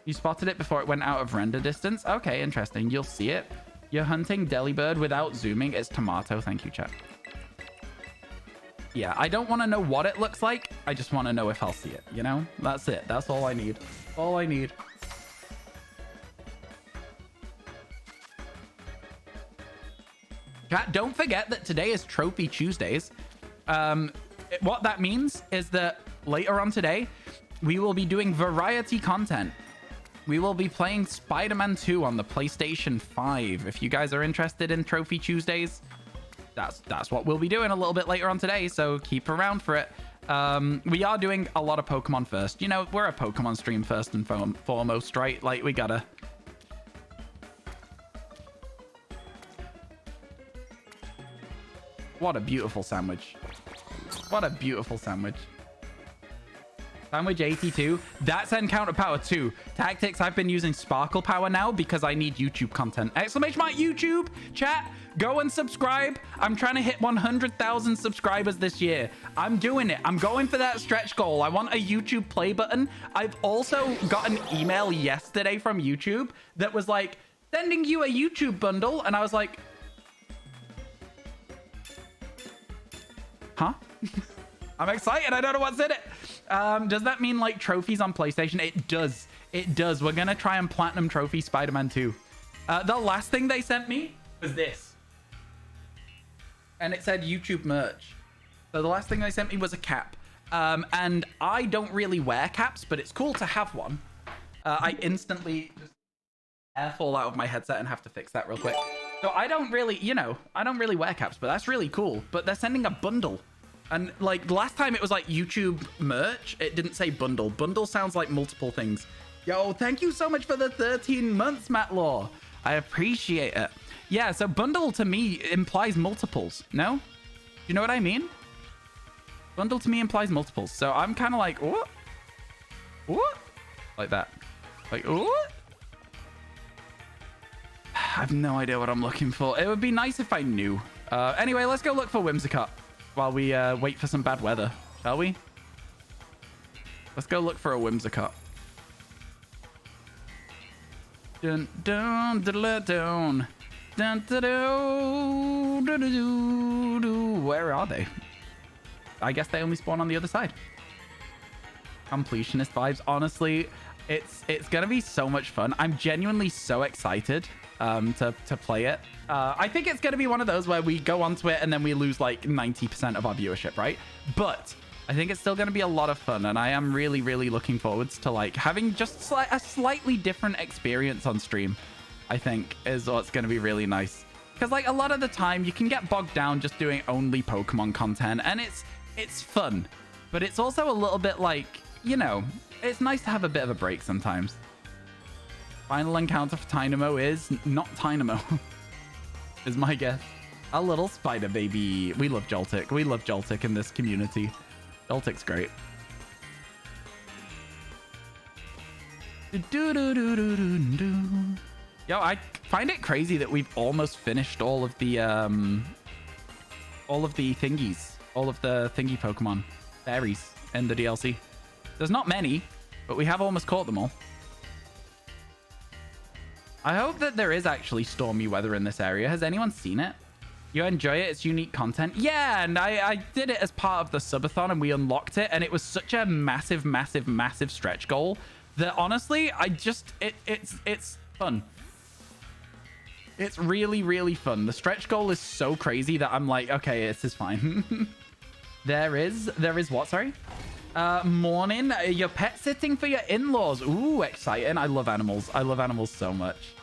You spotted it before it went out of render distance? Okay, interesting. You'll see it. You're hunting Delibird without zooming. It's tomato. Thank you, chat. Yeah, I don't want to know what it looks like. I just want to know if I'll see it, you know? That's it. That's all I need. All I need. Chat, don't forget that today is Trophy Tuesdays. What that means is that later on today, we will be doing variety content. We will be playing Spider-Man 2 on the PlayStation 5. If you guys are interested in Trophy Tuesdays, that's what we'll be doing a little bit later on today, so keep around for it. We are doing a lot of Pokemon first. You know, we're a Pokemon stream first and foremost, right? Like, we gotta... What a beautiful sandwich. What a beautiful sandwich. Sandwich 82. That's Encounter Power 2. Tactics, I've been using Sparkle Power now because I need YouTube content. Exclamation mark YouTube. Chat, go and subscribe. I'm trying to hit 100,000 subscribers this year. I'm doing it. I'm going for that stretch goal. I want a YouTube play button. I've also got an email yesterday from YouTube that was like, sending you a YouTube bundle. And I was like... Huh? I'm excited. I don't know what's in it. Does that mean like trophies on PlayStation? It does. It does. We're going to try and platinum trophy Spider-Man 2. The last thing they sent me was this. And it said YouTube merch. So the last thing they sent me was a cap. And I don't really wear caps, but it's cool to have one. I instantly just air fall out of my headset and have to fix that real quick. So I don't really, I don't really wear caps, but that's really cool. But they're sending a bundle. And like last time it was like YouTube merch. It didn't say bundle. Bundle sounds like multiple things. Yo, thank you so much for the 13 months, Matt Law. I appreciate it. Yeah, so bundle to me implies multiples. No? You know what I mean? Bundle to me implies multiples. So I'm kind of like, what? What? Like that. Like, what? I have no idea what I'm looking for. It would be nice if I knew. Anyway, let's go look for Whimsicott while we wait for some bad weather, shall we? Let's go look for a Whimsicott. Dun dun dun dun dun dun dun. Where are they? I guess they only spawn on the other side. Completionist vibes. Honestly, it's gonna be so much fun. I'm genuinely so excited to play it. I think it's gonna be one of those where we go onto it and then we lose like 90% of our viewership, right? But I think it's still gonna be a lot of fun, and I am really, really looking forwards to like having just a slightly different experience on stream. I think is what's gonna be really nice, because like a lot of the time you can get bogged down just doing only Pokemon content, and it's fun, but it's also a little bit like, it's nice to have a bit of a break sometimes. Final encounter for Tynamo is not Tynamo, is my guess. A little spider baby. We love Joltik. We love Joltik in this community. Joltik's great. Yo, I find it crazy that we've almost finished all of the thingies. All of the thingy Pokemon. Fairies in the DLC. There's not many, but we have almost caught them all. I hope that there is actually stormy weather in this area. Has anyone seen it? You enjoy it? It's unique content? Yeah, and I did it as part of the subathon, and we unlocked it, and it was such a massive, massive, massive stretch goal that honestly, it's fun. It's really, really fun. The stretch goal is so crazy that I'm like, okay, this is fine. There is what? Sorry. Morning. You're pet sitting for your in-laws. Ooh, exciting. I love animals. I love animals so much.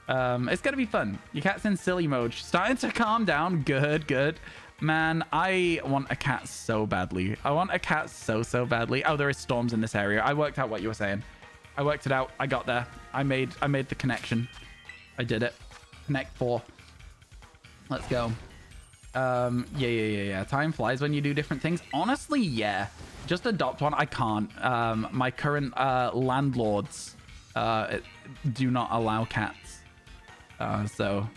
It's gonna be fun. Your cat's in silly mode. Starting to calm down. Good, good. Man, I want a cat so badly. I want a cat so badly. Oh, there is storms in this area. I worked out what you were saying. I worked it out. I got there. I made the connection. I did it. Connect 4. Let's go. Yeah. Time flies when you do different things. Honestly, yeah. Just adopt one. I can't. My current landlords do not allow cats. So,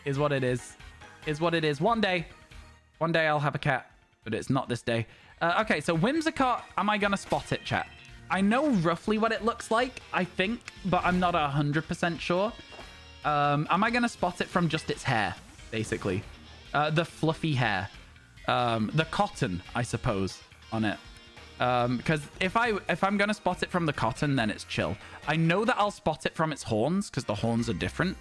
is what it is. Is what it is. One day I'll have a cat, but it's not this day. Okay, so Whimsicott, am I going to spot it, chat? I know roughly what it looks like, I think, but I'm not 100% sure. Am I going to spot it from just its hair, basically? The fluffy hair. The cotton, I suppose, on it. Because if I'm going to spot it from the cotton, then it's chill. I know that I'll spot it from its horns, because the horns are different.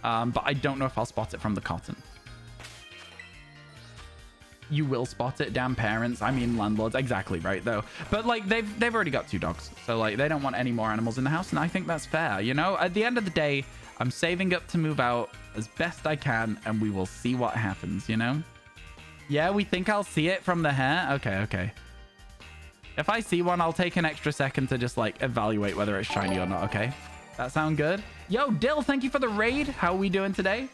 But I don't know if I'll spot it from the cotton. You will spot it, damn parents. I mean, landlords. Exactly right, though. But, like, they've already got 2 dogs. So, like, they don't want any more animals in the house. And I think that's fair, At the end of the day, I'm saving up to move out as best I can. And we will see what happens, Yeah, we think I'll see it from the hair. Okay. If I see one, I'll take an extra second to just, like, evaluate whether it's shiny or not, okay? That sound good? Yo, Dill, thank you for the raid. How are we doing today?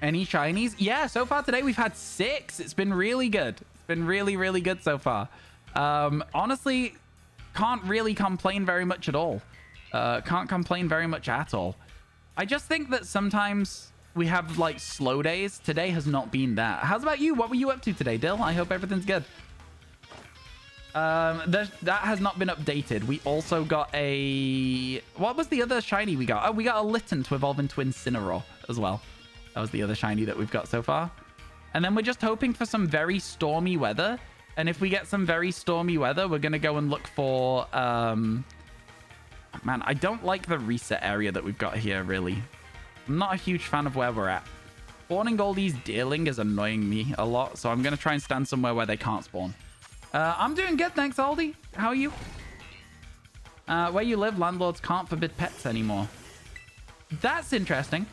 Any shinies? Yeah, so far today we've had 6. It's been really good. It's been really, really good so far. Honestly, can't really complain very much at all. Can't complain very much at all. I just think that sometimes we have, like, slow days. Today has not been that. How's about you? What were you up to today, Dill? I hope everything's good. That has not been updated. We also got a... What was the other shiny we got? Oh, we got a Litten to evolve into Incineroar as well. That was the other shiny that we've got so far. And then we're just hoping for some very stormy weather. And if we get some very stormy weather, we're going to go and look for... Man, I don't like the reset area that we've got here, really. I'm not a huge fan of where we're at. Spawning all these deerling is annoying me a lot, so I'm going to try and stand somewhere where they can't spawn. I'm doing good, thanks, Aldi. How are you? Where you live, landlords can't forbid pets anymore. That's interesting.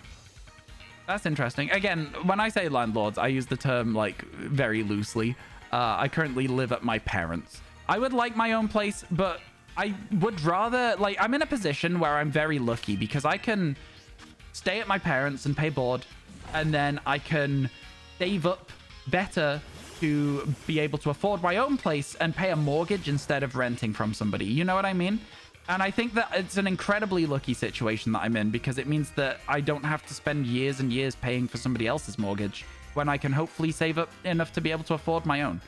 That's interesting. Again, when I say landlords, I use the term, like, very loosely. I currently live at my parents'. I would like my own place, but I would rather... Like, I'm in a position where I'm very lucky because I can stay at my parents' and pay board, and then I can save up better to be able to afford my own place and pay a mortgage instead of renting from somebody. You know what I mean? And I think that it's an incredibly lucky situation that I'm in because it means that I don't have to spend years and years paying for somebody else's mortgage when I can hopefully save up enough to be able to afford my own.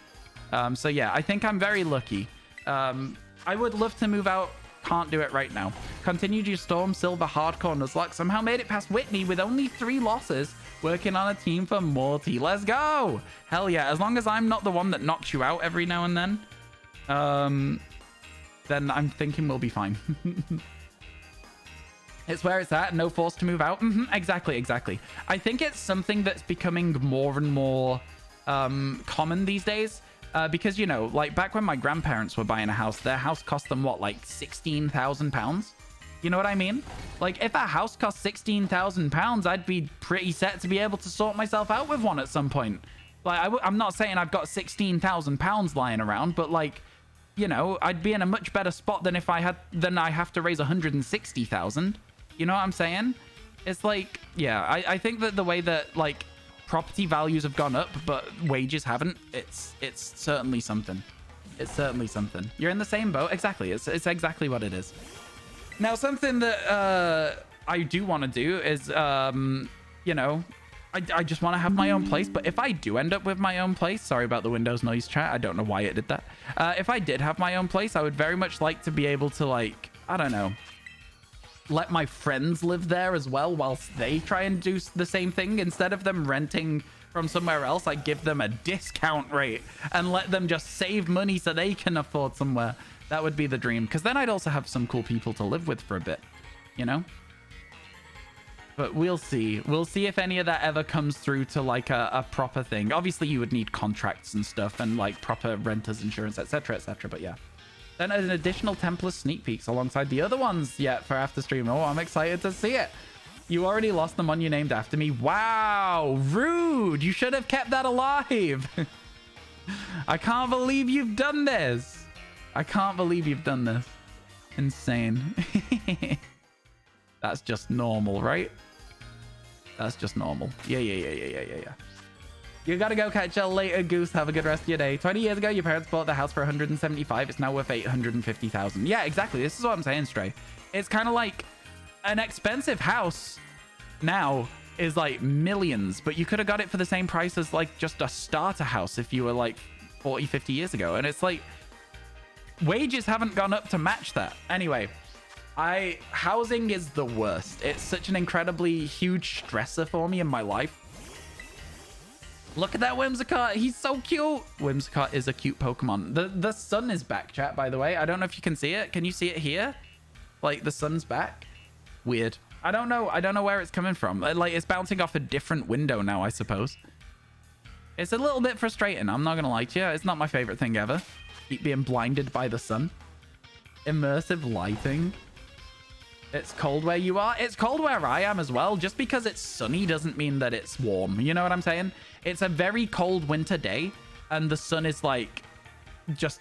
So yeah, I think I'm very lucky. I would love to move out. Can't do it right now. Continued your Storm, Silver, Hardcore, Nuzlocke. Somehow made it past Whitney with only 3 losses. Working on a team for Morty. Let's go! Hell yeah. As long as I'm not the one that knocks you out every now and then I'm thinking we'll be fine. It's where it's at. No force to move out. Exactly. I think it's something that's becoming more and more common these days. Because, you know, like back when my grandparents were buying a house, their house cost them, what, like £16,000? You know what I mean? Like, if a house cost £16,000, I'd be pretty set to be able to sort myself out with one at some point. Like, I'm not saying I've got £16,000 lying around, but like... You know, I'd be in a much better spot than if I have to raise 160,000. You know what I'm saying? It's like, yeah, I think that the way that like property values have gone up, but wages haven't, it's certainly something. It's certainly something. You're in the same boat. Exactly. It's exactly what it is. Now, something that I do want to do is, you know, I just want to have my own place, but if I do end up with my own place, sorry about the Windows noise chat, I don't know why it did that. If I did have my own place, I would very much like to be able to, like, I don't know, let my friends live there as well whilst they try and do the same thing. Instead of them renting from somewhere else, I give them a discount rate and let them just save money so they can afford somewhere. That would be the dream, because then I'd also have some cool people to live with for a bit, you know? But we'll see. We'll see if any of that ever comes through to like a proper thing. Obviously, you would need contracts and stuff and like proper renters insurance, etc., etc. But yeah. Then an additional 10+ sneak peeks alongside the other ones yet for after stream. Oh, I'm excited to see it. You already lost the one you named after me. Wow, rude. You should have kept that alive. I can't believe you've done this. I can't believe you've done this. Insane. That's just normal, right? That's just normal. Yeah. You gotta go catch you later, Goose. Have a good rest of your day. 20 years ago, your parents bought the house for 175. It's now worth 850,000. Yeah, exactly. This is what I'm saying, Stray. It's kind of like an expensive house now is like millions, but you could have got it for the same price as like just a starter house if you were like 40, 50 years ago. And it's like wages haven't gone up to match that. Anyway. Housing is the worst. It's such an incredibly huge stressor for me in my life. Look at that Whimsicott. He's so cute. Whimsicott is a cute Pokemon. The sun is back, chat, by the way. I don't know if you can see it. Can you see it here? Like, the sun's back? Weird. I don't know. I don't know where it's coming from. Like, it's bouncing off a different window now, I suppose. It's a little bit frustrating. I'm not going to lie to you. It's not my favorite thing ever. Keep being blinded by the sun. Immersive lighting. It's cold where you are. It's cold where I am as well. Just because it's sunny doesn't mean that it's warm. You know what I'm saying? It's a very cold winter day and the sun is like just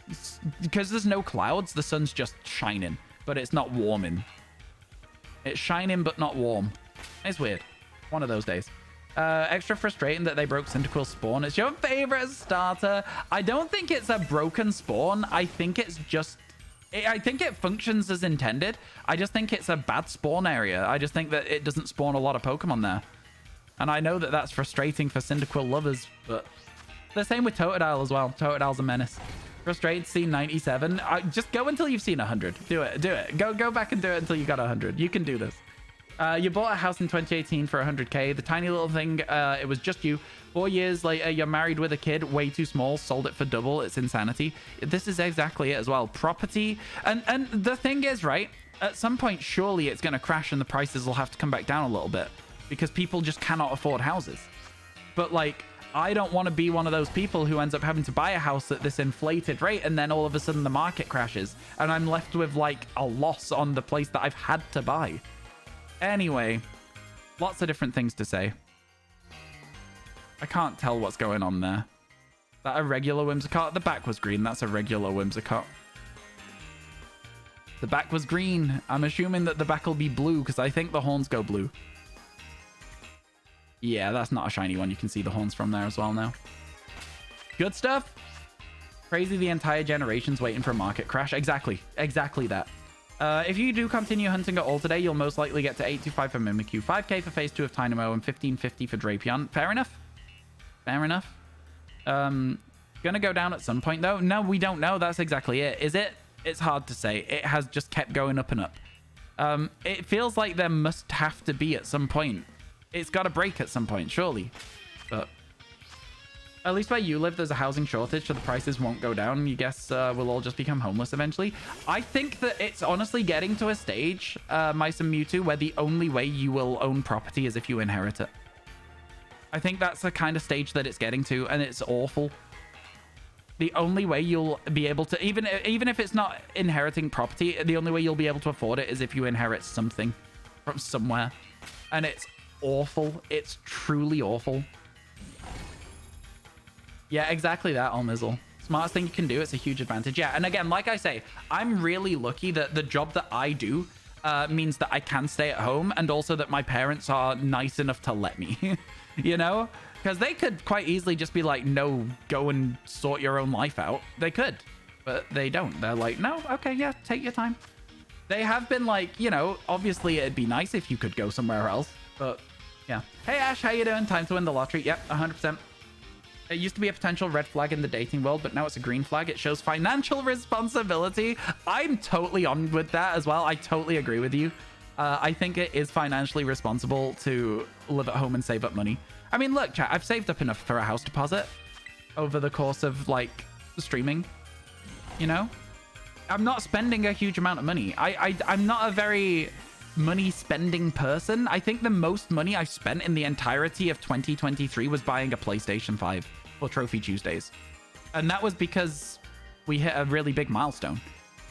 because there's no clouds. The sun's just shining, but it's not warming. It's shining, but not warm. It's weird. One of those days. Extra frustrating that they broke Cyndaquil's spawn. It's your favorite starter. I don't think it's a broken spawn. I think it's just... I think it functions as intended. I just think it's a bad spawn area. I just think that it doesn't spawn a lot of Pokemon there. And I know that that's frustrating for Cyndaquil lovers, but the same with Totodile as well. Totodile's a menace. Frustrated, see 97. Just go until you've seen 100. Do it. Go back and do it until you got 100. You can do this. You bought a house in 2018 for 100k. The tiny little thing, it was just you. 4 years later, you're married with a kid, way too small, sold it for double. It's insanity. This is exactly it as well. Property. And the thing is, right, at some point, surely it's going to crash and the prices will have to come back down a little bit because people just cannot afford houses. But like, I don't want to be one of those people who ends up having to buy a house at this inflated rate, and then all of a sudden the market crashes and I'm left with like a loss on the place that I've had to buy. Anyway, lots of different things to say. I can't tell what's going on there. Is that a regular Whimsicott? The back was green. That's a regular Whimsicott. The back was green. I'm assuming that the back will be blue because I think the horns go blue. Yeah, that's not a shiny one. You can see the horns from there as well now. Good stuff. Crazy the entire generation's waiting for a market crash. Exactly. Exactly that. If you do continue hunting at all today, you'll most likely get to 825 for Mimikyu, 5k for phase 2 of Tynamo, and 1550 for Drapion. Fair enough. Fair enough. Gonna go down at some point, though. No, we don't know. That's exactly it. Is it? It's hard to say. It has just kept going up and up. It feels like there must have to be at some point. It's got to break at some point, surely. But at least where you live, there's a housing shortage, so the prices won't go down. You guess we'll all just become homeless eventually. I think that it's honestly getting to a stage, Mice and Mewtwo, where the only way you will own property is if you inherit it. I think that's the kind of stage that it's getting to, and it's awful. The only way you'll be able to, even if it's not inheriting property, the only way you'll be able to afford it is if you inherit something from somewhere. And it's awful. It's truly awful. Yeah, exactly that, Almizzle. Smartest thing you can do. It's a huge advantage. Yeah, and again, like I say, I'm really lucky that the job that I do means that I can stay at home, and also that my parents are nice enough to let me, you know? Because they could quite easily just be like, no, go and sort your own life out. They could, but they don't. They're like, no, okay, yeah, take your time. They have been like, you know, obviously it'd be nice if you could go somewhere else, but yeah. Hey, Ash, how you doing? Time to win the lottery. Yep, 100%. It used to be a potential red flag in the dating world, but now it's a green flag. It shows financial responsibility. I'm totally on with that as well. I totally agree with you. I think it is financially responsible to live at home and save up money. I mean, look, chat, I've saved up enough for a house deposit over the course of, like, streaming, you know? I'm not spending a huge amount of money. I'm not a very money-spending person. I think the most money I've spent in the entirety of 2023 was buying a PlayStation 5 for Trophy Tuesdays. And that was because we hit a really big milestone.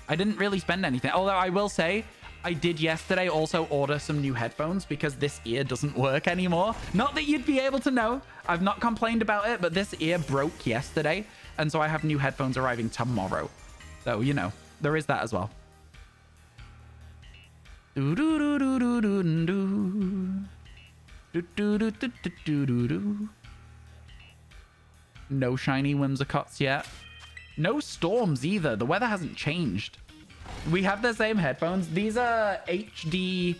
I didn't really spend anything. Although I will say, I did yesterday also order some new headphones because this ear doesn't work anymore. Not that you'd be able to know. I've not complained about it, but this ear broke yesterday. And so I have new headphones arriving tomorrow. So, you know, there is that as well. No shiny Whimsicotts yet. No storms either. The weather hasn't changed. We have the same headphones. These are HD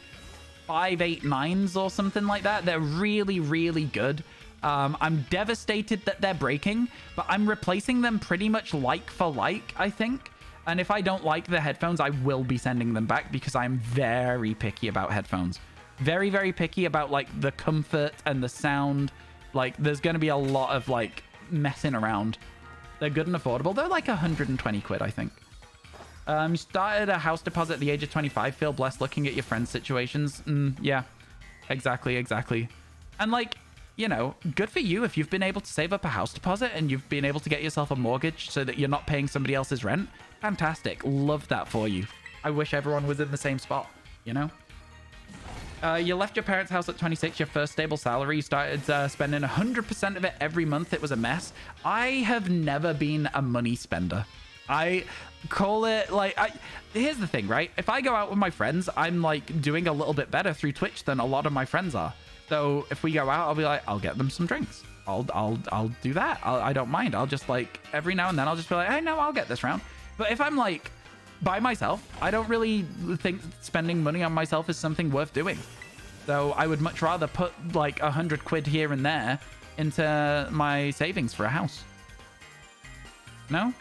589s or something like that. They're really, really good. I'm devastated that they're breaking, but I'm replacing them pretty much like for like, I think. And if I don't like the headphones, I will be sending them back because I'm very picky about headphones. Very, very picky about, like, the comfort and the sound. Like, there's going to be a lot of, like, messing around. They're good and affordable. They're like 120 quid, I think. You started a house deposit at the age of 25. Feel blessed looking at your friends' situations. Yeah, exactly, exactly. And, like, you know, good for you if you've been able to save up a house deposit and you've been able to get yourself a mortgage so that you're not paying somebody else's rent. Fantastic. Love that for you. I wish everyone was in the same spot, you know? You left your parents' house at 26, your first stable salary. You started spending 100% of it every month. It was a mess. I have never been a money spender. I call it like, here's the thing, right? If I go out with my friends, I'm like doing a little bit better through Twitch than a lot of my friends are. So if we go out, I'll be like, I'll get them some drinks. I'll do that. I don't mind. I'll just like every now and then I'll just be like, hey, no, I'll get this round. But if I'm like by myself, I don't really think spending money on myself is something worth doing. So I would much rather put like 100 quid here and there into my savings for a house. No?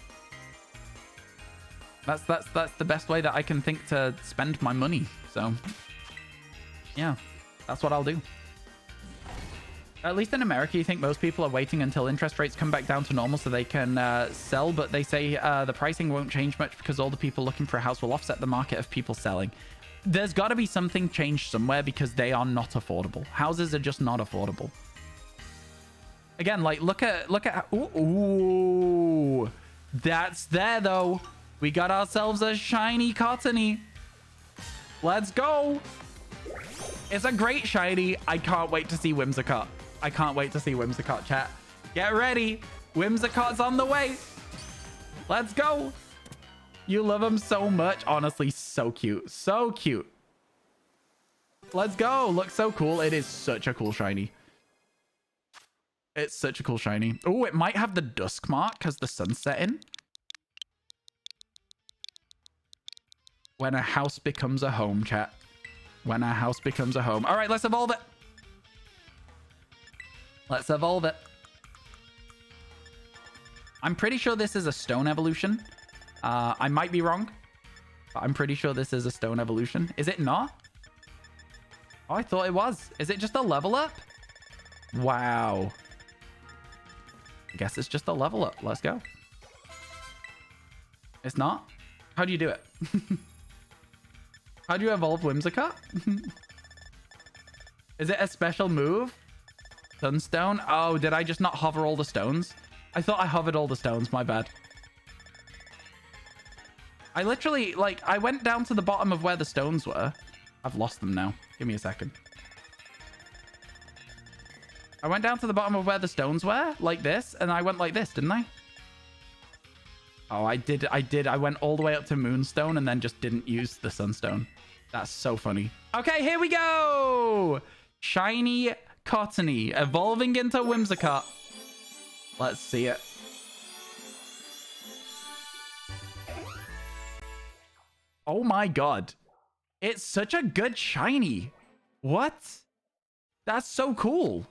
That's the best way that I can think to spend my money. So yeah, that's what I'll do. At least in America, you think most people are waiting until interest rates come back down to normal so they can sell, but they say the pricing won't change much because all the people looking for a house will offset the market of people selling. There's got to be something changed somewhere because they are not affordable. Houses are just not affordable. Again, like, look at ooh, that's there though. We got ourselves a shiny Cottony. Let's go. It's a great shiny. I can't wait to see Whimsicott. I can't wait to see Whimsicott, chat. Get ready. Whimsicott's on the way. Let's go. You love him so much. Honestly, so cute. So cute. Let's go. Looks so cool. It is such a cool shiny. It's such a cool shiny. Oh, it might have the dusk mark because the sun's setting. When a house becomes a home, chat. When a house becomes a home. All right, let's evolve it. Let's evolve it. I'm pretty sure this is a stone evolution. I might be wrong, but I'm pretty sure this is a stone evolution. Is it not? Oh, I thought it was. Is it just a level up? Wow. I guess it's just a level up. Let's go. It's not? How do you do it? How do you evolve Whimsicott? Is it a special move? Sunstone? Oh, did I just not hover all the stones? I thought I hovered all the stones. My bad. I literally, like, I went down to the bottom of where the stones were. I've lost them now. Give me a second. I went down to the bottom of where the stones were, like this, and I went like this, didn't I? Oh, I did. I went all the way up to Moonstone and then just didn't use the Sunstone. That's so funny. Okay, here we go. Shiny Cottony evolving into Whimsicott. Let's see it. Oh my god. It's such a good shiny. What? That's so cool.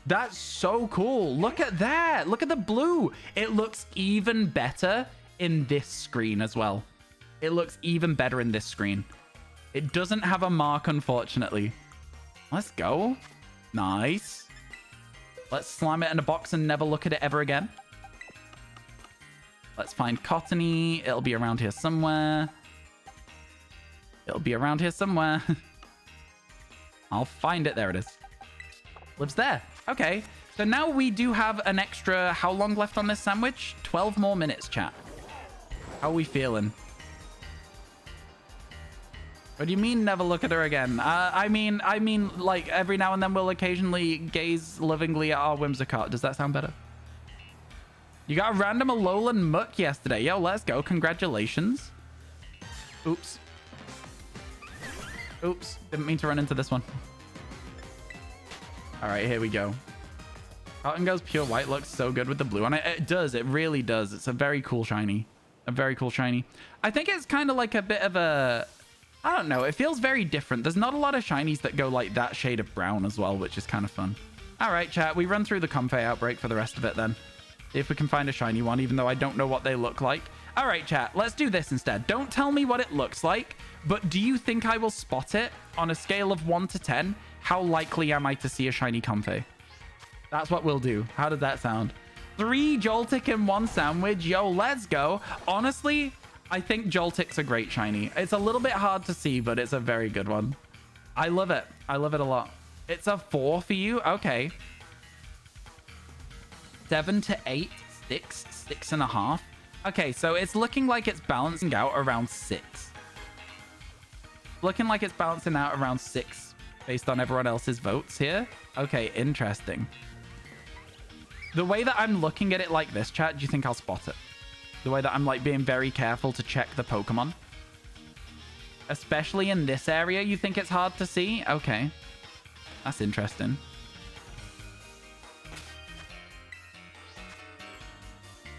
That's so cool. Look at that. Look at the blue. It looks even better in this screen as well. It looks even better in this screen. It doesn't have a mark, unfortunately. Let's go. Nice. Let's slam it in a box and never look at it ever again. Let's find Cottony. It'll be around here somewhere. It'll be around here somewhere. I'll find it. There it is. Lives there. Okay. So now we do have an extra... How long left on this sandwich? 12 more minutes, chat. How are we feeling? What do you mean never look at her again? I mean, like, every now and then we'll occasionally gaze lovingly at our Whimsicott. Does that sound better? You got a random Alolan Muck yesterday. Yo, let's go. Congratulations. Oops. Oops. Didn't mean to run into this one. All right, here we go. Cotton Goes Pure White looks so good with the blue on it. It does. It really does. It's a very cool shiny. A very cool shiny. I think it's kind of like a bit of a... I don't know. It feels very different. There's not a lot of shinies that go like that shade of brown as well, which is kind of fun. All right, chat. We run through the Comfey outbreak for the rest of it then. See if we can find a shiny one, even though I don't know what they look like. All right, chat. Let's do this instead. Don't tell me what it looks like, but do you think I will spot it on a scale of 1 to 10? How likely am I to see a shiny Comfey? That's what we'll do. How does that sound? 3 Joltik in 1 sandwich. Yo, let's go. Honestly, I think Joltik's a great shiny. It's a little bit hard to see, but it's a very good one. I love it. I love it a lot. It's a 4 for you? Okay. 7 to 8, 6, 6.5. Okay, so it's looking like it's balancing out around 6. Looking like it's balancing out around 6 based on everyone else's votes here. Okay, interesting. The way that I'm looking at it like this, chat, do you think I'll spot it? The way that I'm like being very careful to check the Pokemon. Especially in this area, you think it's hard to see? Okay. That's interesting.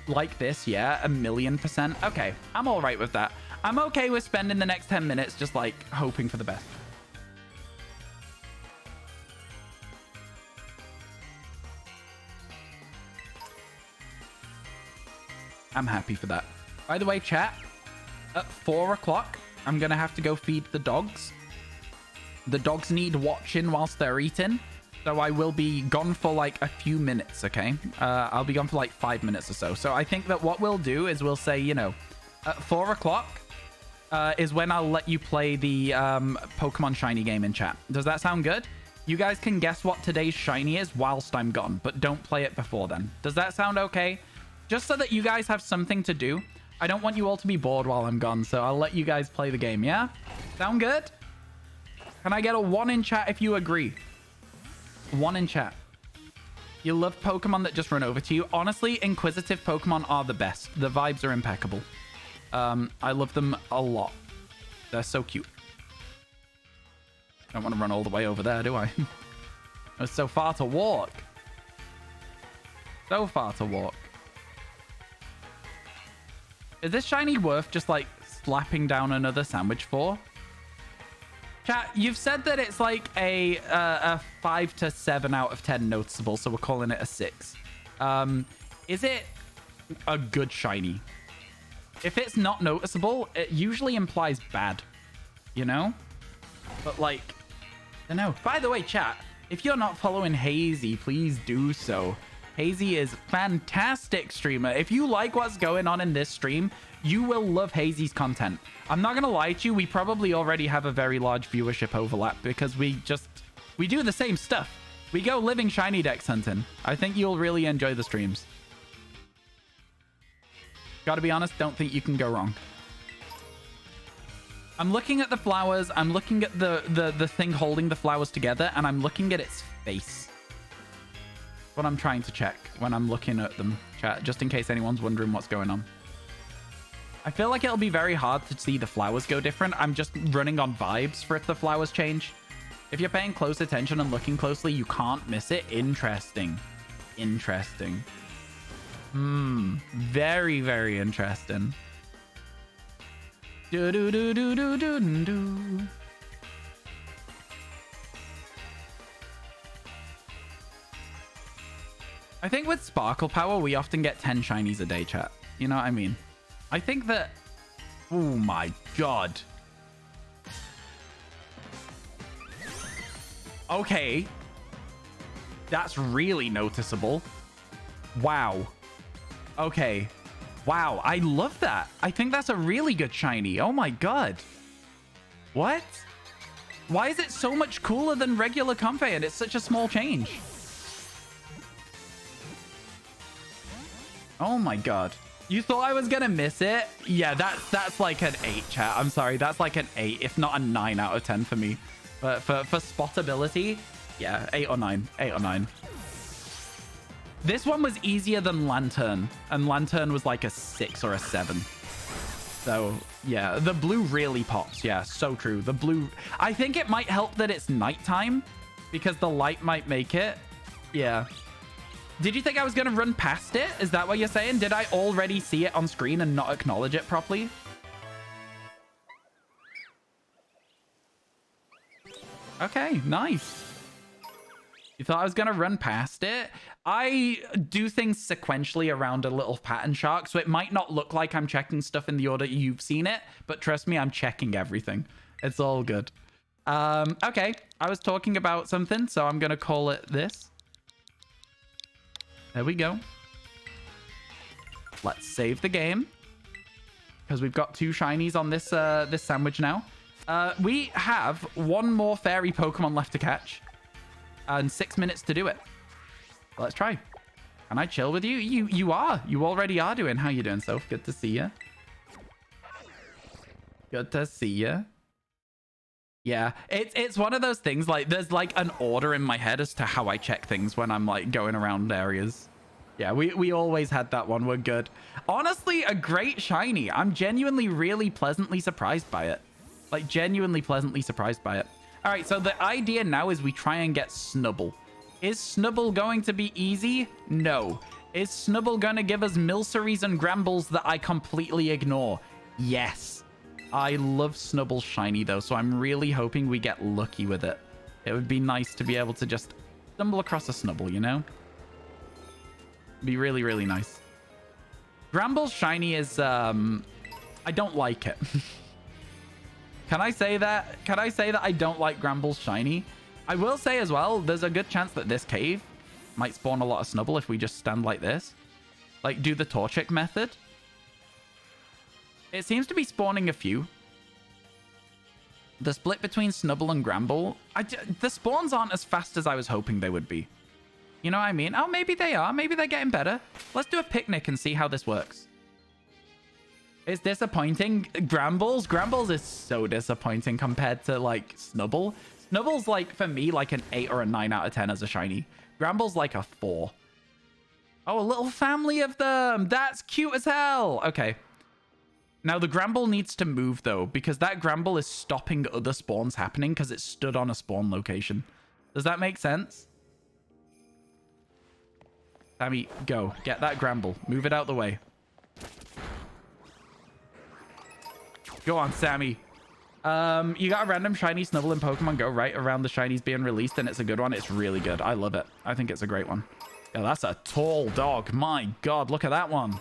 Like this, yeah, 1,000,000%. Okay, I'm all right with that. I'm okay with spending the next 10 minutes just like hoping for the best. I'm happy for that. By the way, chat, at 4 o'clock, I'm going to have to go feed the dogs. The dogs need watching whilst they're eating. So I will be gone for like a few minutes, okay? I'll be gone for like 5 minutes or so. So I think that what we'll do is we'll say, you know, at 4 o'clock is when I'll let you play the Pokemon Shiny game in chat. Does that sound good? You guys can guess what today's shiny is whilst I'm gone, but don't play it before then. Does that sound okay? Just so that you guys have something to do. I don't want you all to be bored while I'm gone, so I'll let you guys play the game, yeah? Sound good? Can I get a 1 in chat if you agree? 1 in chat. You love Pokemon that just run over to you. Honestly, inquisitive Pokemon are the best. The vibes are impeccable. I love them a lot. They're so cute. Don't want to run all the way over there, do I? It's so far to walk. So far to walk. Is this shiny worth just like slapping down another sandwich for? Chat, you've said that it's like a 5 to 7 out of 10 noticeable, so we're calling it a 6. Is it a good shiny? If it's not noticeable, it usually implies bad, you know? But like, I don't know. By the way, chat, if you're not following Hazy, please do so. Hazy is fantastic streamer. If you like what's going on in this stream, you will love Hazy's content. I'm not gonna lie to you, we probably already have a very large viewership overlap because we do the same stuff. We go living shiny dex hunting. I think you'll really enjoy the streams. Gotta be honest, don't think you can go wrong. I'm looking at the flowers, I'm looking at the thing holding the flowers together, and I'm looking at its face. What I'm trying to check when I'm looking at them, chat, just in case anyone's wondering what's going on. I feel like it'll be very hard to see the flowers go different. I'm just running on vibes for if the flowers change. If you're paying close attention and looking closely, you can't miss it. Interesting. Interesting. Very, very interesting. Do do do do do do do. I think with Sparkle Power, we often get 10 shinies a day, chat. You know what I mean? I think that... Oh my god. Okay. That's really noticeable. Wow. Okay. Wow, I love that. I think that's a really good shiny. Oh my god. What? Why is it so much cooler than regular Comfey and it's such a small change? Oh my god. You thought I was gonna miss it? Yeah, that's like an 8, chat. I'm sorry, that's like an 8, if not a 9 out of 10 for me. But for spottability, yeah, 8 or 9. 8 or 9. This one was easier than Lantern, and Lantern was like a 6 or a 7. So, yeah, the blue really pops. Yeah, so true. The blue... I think it might help that it's nighttime, because the light might make it. Yeah. Did you think I was going to run past it? Is that what you're saying? Did I already see it on screen and not acknowledge it properly? Okay, nice. You thought I was going to run past it? I do things sequentially around a little pattern shark, so it might not look like I'm checking stuff in the order you've seen it, but trust me, I'm checking everything. It's all good. Okay, I was talking about something, so I'm going to call it this. There we go. Let's save the game, because we've got 2 shinies on this this sandwich now. We have 1 more fairy Pokemon left to catch, and 6 minutes to do it. Let's try. Can I chill with you? You are. You already are doing. How you doing, Soph? Good to see you. Good to see you. Yeah, it's one of those things, like, there's like an order in my head as to how I check things when I'm like going around areas. Yeah, we always had that one. We're good. Honestly, a great shiny. I'm genuinely really pleasantly surprised by it. Like, genuinely pleasantly surprised by it. All right, so the idea now is we try and get Snubble. Is Snubble going to be easy? No. Is Snubble going to give us Milceries and Grambles that I completely ignore? Yes. I love Snubble's shiny, though, so I'm really hoping we get lucky with it. It would be nice to be able to just stumble across a Snubble, you know? Be really, really nice. Gramble's shiny is, I don't like it. Can I say that? Can I say that I don't like Gramble's shiny? I will say as well, there's a good chance that this cave might spawn a lot of Snubble if we just stand like this. Like, do the Torchic method. It seems to be spawning a few. The split between Snubble and Gramble, the spawns aren't as fast as I was hoping they would be. You know what I mean? Oh, maybe they are. Maybe they're getting better. Let's do a picnic and see how this works. It's disappointing. Grambles is so disappointing compared to, like, Snubble. Snubble's, like, for me, like an 8 or a 9 out of 10 as a shiny. Gramble's like a 4. Oh, a little family of them. That's cute as hell. Okay. Now, the Gramble needs to move, though, because that Gramble is stopping other spawns happening because it stood on a spawn location. Does that make sense? Sammy, go. Get that Gramble. Move it out the way. Go on, Sammy. You got a random shiny Snubble in Pokemon Go right around the shinies being released, and it's a good one. It's really good. I love it. I think it's a great one. Yeah, that's a tall dog. My God, look at that one.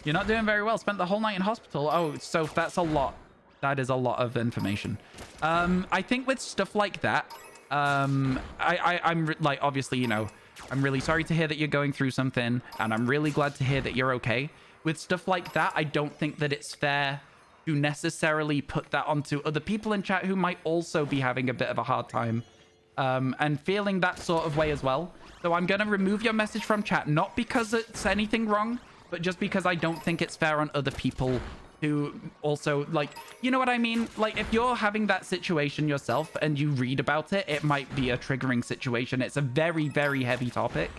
You're not doing very well. Spent the whole night in hospital. Oh, so that's a lot. That is a lot of information. I think with stuff like that, I'm like, obviously, you know, I'm really sorry to hear that you're going through something, and I'm really glad to hear that you're okay. With stuff like that, I don't think that it's fair to necessarily put that onto other people in chat who might also be having a bit of a hard time and feeling that sort of way as well. So I'm going to remove your message from chat, not because it's anything wrong, but just because I don't think it's fair on other people who also, like, you know what I mean? Like, if you're having that situation yourself and you read about it, it might be a triggering situation. It's a very, very heavy topic.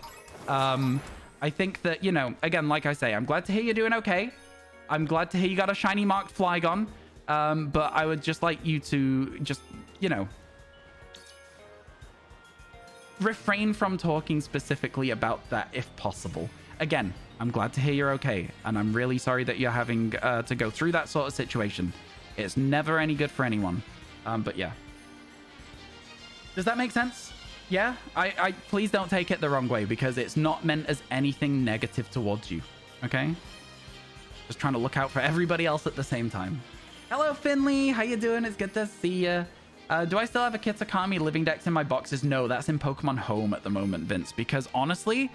I think that, you know, again, like I say, I'm glad to hear you're doing okay. I'm glad to hear you got a shiny marked Flygon. But I would just like you to just, you know, refrain from talking specifically about that if possible. Again, I'm glad to hear you're okay, and I'm really sorry that you're having to go through that sort of situation. It's never any good for anyone. But yeah. Does that make sense? Yeah? I please don't take it the wrong way, because it's not meant as anything negative towards you. Okay? Just trying to look out for everybody else at the same time. Hello, Finley. How you doing? It's good to see you. Do I still have a Kitakami living dex in my boxes? No, that's in Pokemon Home at the moment, Vince, because honestly,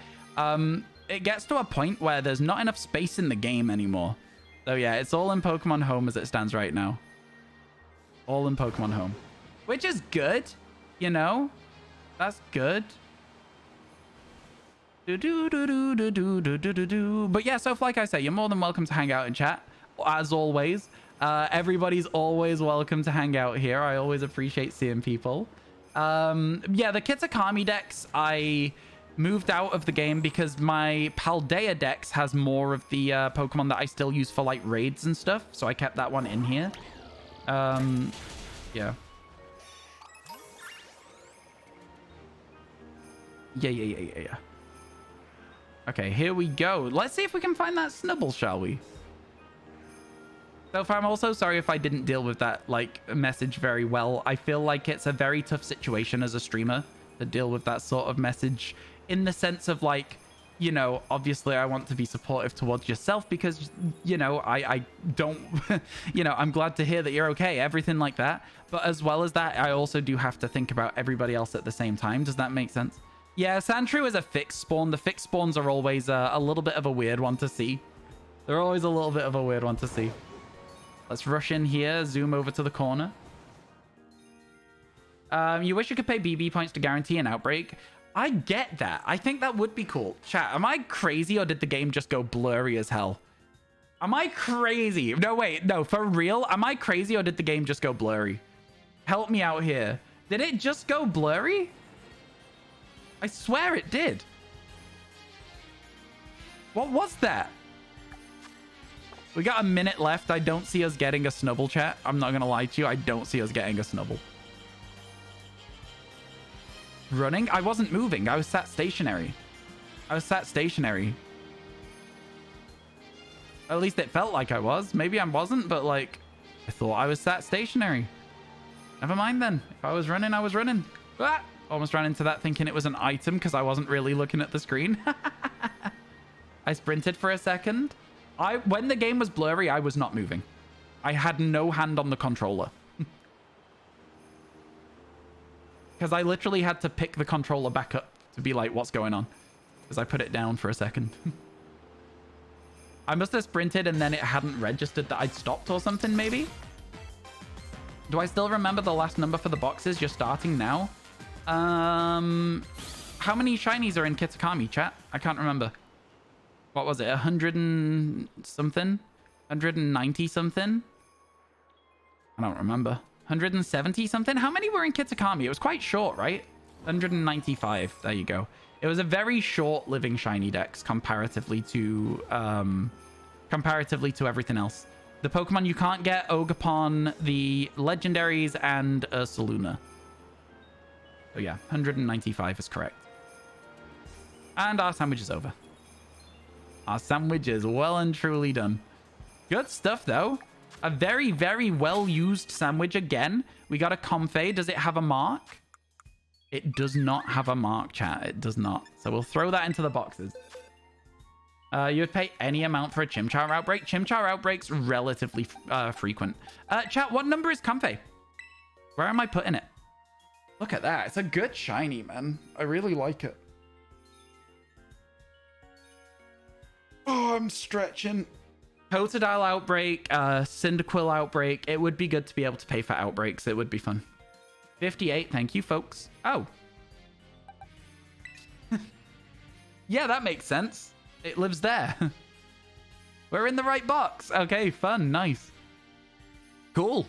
it gets to a point where there's not enough space in the game anymore. So yeah, it's all in Pokemon Home as it stands right now. All in Pokemon Home. Which is good, you know? That's good. But yeah, so like I say, you're more than welcome to hang out and chat, as always. Everybody's always welcome to hang out here. I always appreciate seeing people. Yeah, the Kitakami dex, I moved out of the game because my Paldea dex has more of the Pokemon that I still use for like raids and stuff. So I kept that one in here. Yeah. Yeah. Okay, here we go. Let's see if we can find that Snubble, shall we? So I'm also sorry if I didn't deal with that like message very well. I feel like it's a very tough situation as a streamer to deal with that sort of message, in the sense of like, you know, obviously I want to be supportive towards yourself because, you know, I don't, you know, I'm glad to hear that you're okay, everything like that. But as well as that, I also do have to think about everybody else at the same time. Does that make sense? Yeah, Sandshrew is a fixed spawn. The fixed spawns are always a little bit of a weird one to see. They're always a little bit of a weird one to see. Let's rush in here, zoom over to the corner. You wish you could pay BB points to guarantee an outbreak. I get that. I think that would be cool. Chat, am I crazy or did the game just go blurry as hell? Am I crazy? No, wait. No, for real? Am I crazy or did the game just go blurry? Help me out here. Did it just go blurry? I swear it did. What was that? We got a minute left. I don't see us getting a Snubble, chat. I'm not going to lie to you. I don't see us getting a Snubble. Running? I wasn't moving. I was sat stationary. At least it felt like I was. Maybe I wasn't, but like, I thought I was sat stationary. Never mind then. If I was running, I was running. Ah! Almost ran into that thinking it was an item because I wasn't really looking at the screen. I sprinted for a second. When the game was blurry, I was not moving. I had no hand on the controller. Because I literally had to pick the controller back up to be like, what's going on? Because I put it down for a second. I must have sprinted and then it hadn't registered that I'd stopped or something, maybe? Do I still remember the last number for the boxes? You're starting now. How many shinies are in Kitakami, chat? I can't remember. What was it? 100 and something? 190 something? I don't remember. 170 something? How many were in Kitakami? It was quite short, right? 195. There you go. It was a very short living shiny dex comparatively to everything else. The Pokemon you can't get: Ogerpon, the legendaries, and Ursaluna. So yeah, 195 is correct. And our sandwich is over. Our sandwich is well and truly done. Good stuff, though. A very, very well-used sandwich again. We got a Comfey. Does it have a mark? It does not have a mark, chat. It does not. So we'll throw that into the boxes. You would pay any amount for a Chimchar outbreak. Chimchar outbreaks relatively frequent. Chat, what number is Comfey? Where am I putting it? Look at that. It's a good shiny, man. I really like it. Oh, I'm stretching. Totodile outbreak, Cyndaquil outbreak. It would be good to be able to pay for outbreaks. It would be fun. 58. Thank you, folks. Oh. Yeah, that makes sense. It lives there. We're in the right box. Okay, fun. Nice. Cool.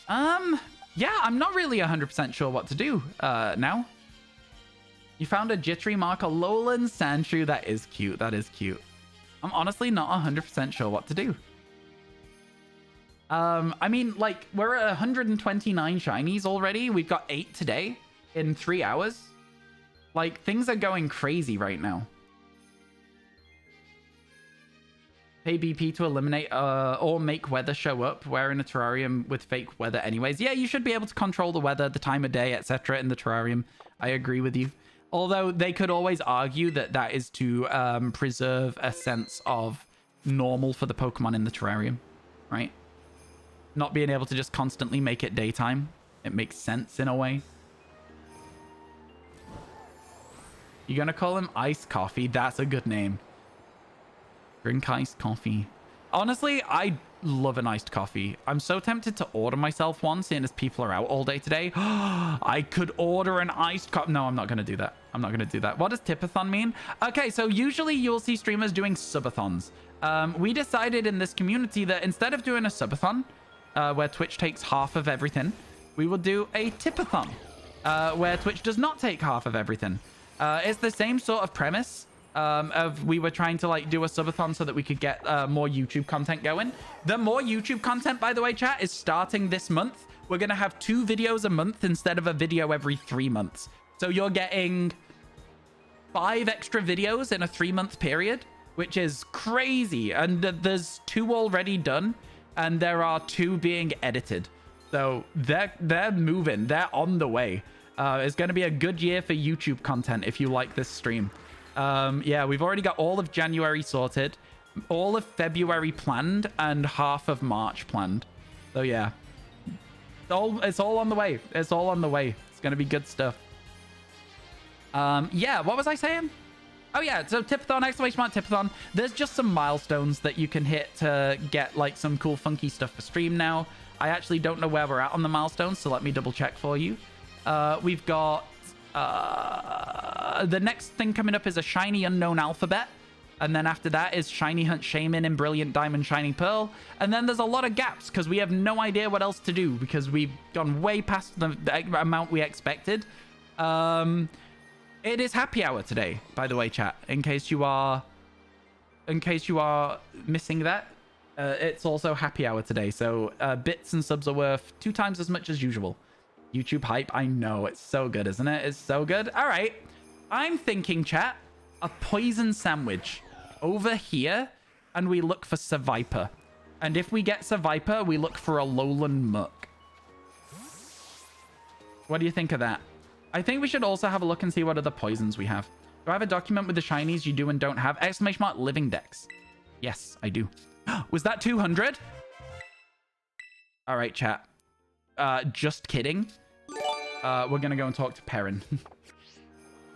Yeah, I'm not really 100% sure what to do now. You found a Jittery Mark, a Lowland Sandshrew. That is cute. That is cute. I'm honestly not 100% sure what to do. I mean, like, we're at 129 shinies already. We've got 8 today in 3 hours. Like, things are going crazy right now. Pay BP to eliminate or make weather show up. We're in a terrarium with fake weather anyways. Yeah, you should be able to control the weather, the time of day, etc. in the terrarium. I agree with you. Although they could always argue that that is to preserve a sense of normal for the Pokemon in the terrarium, right? Not being able to just constantly make it daytime. It makes sense in a way. You're going to call him Iced Coffee? That's a good name. Drink iced coffee. Honestly, I love an iced coffee. I'm so tempted to order myself one, seeing as people are out all day today. I could order an iced coffee. No, I'm not going to do that. I'm not going to do that. What does Tipathon mean? Okay, so usually you'll see streamers doing subathons. We decided in this community that instead of doing a subathon, where Twitch takes half of everything, we will do a tipathon, where Twitch does not take half of everything. It's the same sort of premise. We were trying to like do a subathon so that we could get more YouTube content going. The more YouTube content, by the way, chat, is starting this month. We're going to have 2 videos a month instead of a video every 3 months. So you're getting 5 extra videos in a 3-month period, which is crazy. And there's 2 already done, and there are 2 being edited. So they're moving. They're on the way. It's going to be a good year for YouTube content if you like this stream. Yeah, we've already got all of January sorted, all of February planned, and half of March planned. So yeah, it's all on the way. It's all on the way. It's gonna be good stuff. Yeah, what was I saying? Oh yeah, so Tipathon, exclamation mark Tipathon. There's just some milestones that you can hit to get like some cool funky stuff for stream now. I actually don't know where we're at on the milestones, so let me double check for you. We've got the next thing coming up is a shiny unknown alphabet, and then after that is shiny hunt shaman and brilliant diamond shining pearl, and then there's a lot of gaps because we have no idea what else to do because we've gone way past the amount we expected. It is happy hour today, by the way, chat, in case you are missing that. It's also happy hour today, so bits and subs are worth 2 times as much as usual. YouTube hype, I know, it's so good, isn't it? It's so good. All right, I'm thinking, chat, a poison sandwich over here, and we look for Seviper. And if we get Seviper, we look for a Lowland Muck. What do you think of that? I think we should also have a look and see what other poisons we have. Do I have a document with the shinies you do and don't have? Exclamation mark living dex. Yes, I do. Was that 200? All right, chat. Just kidding. We're gonna go and talk to Perrin.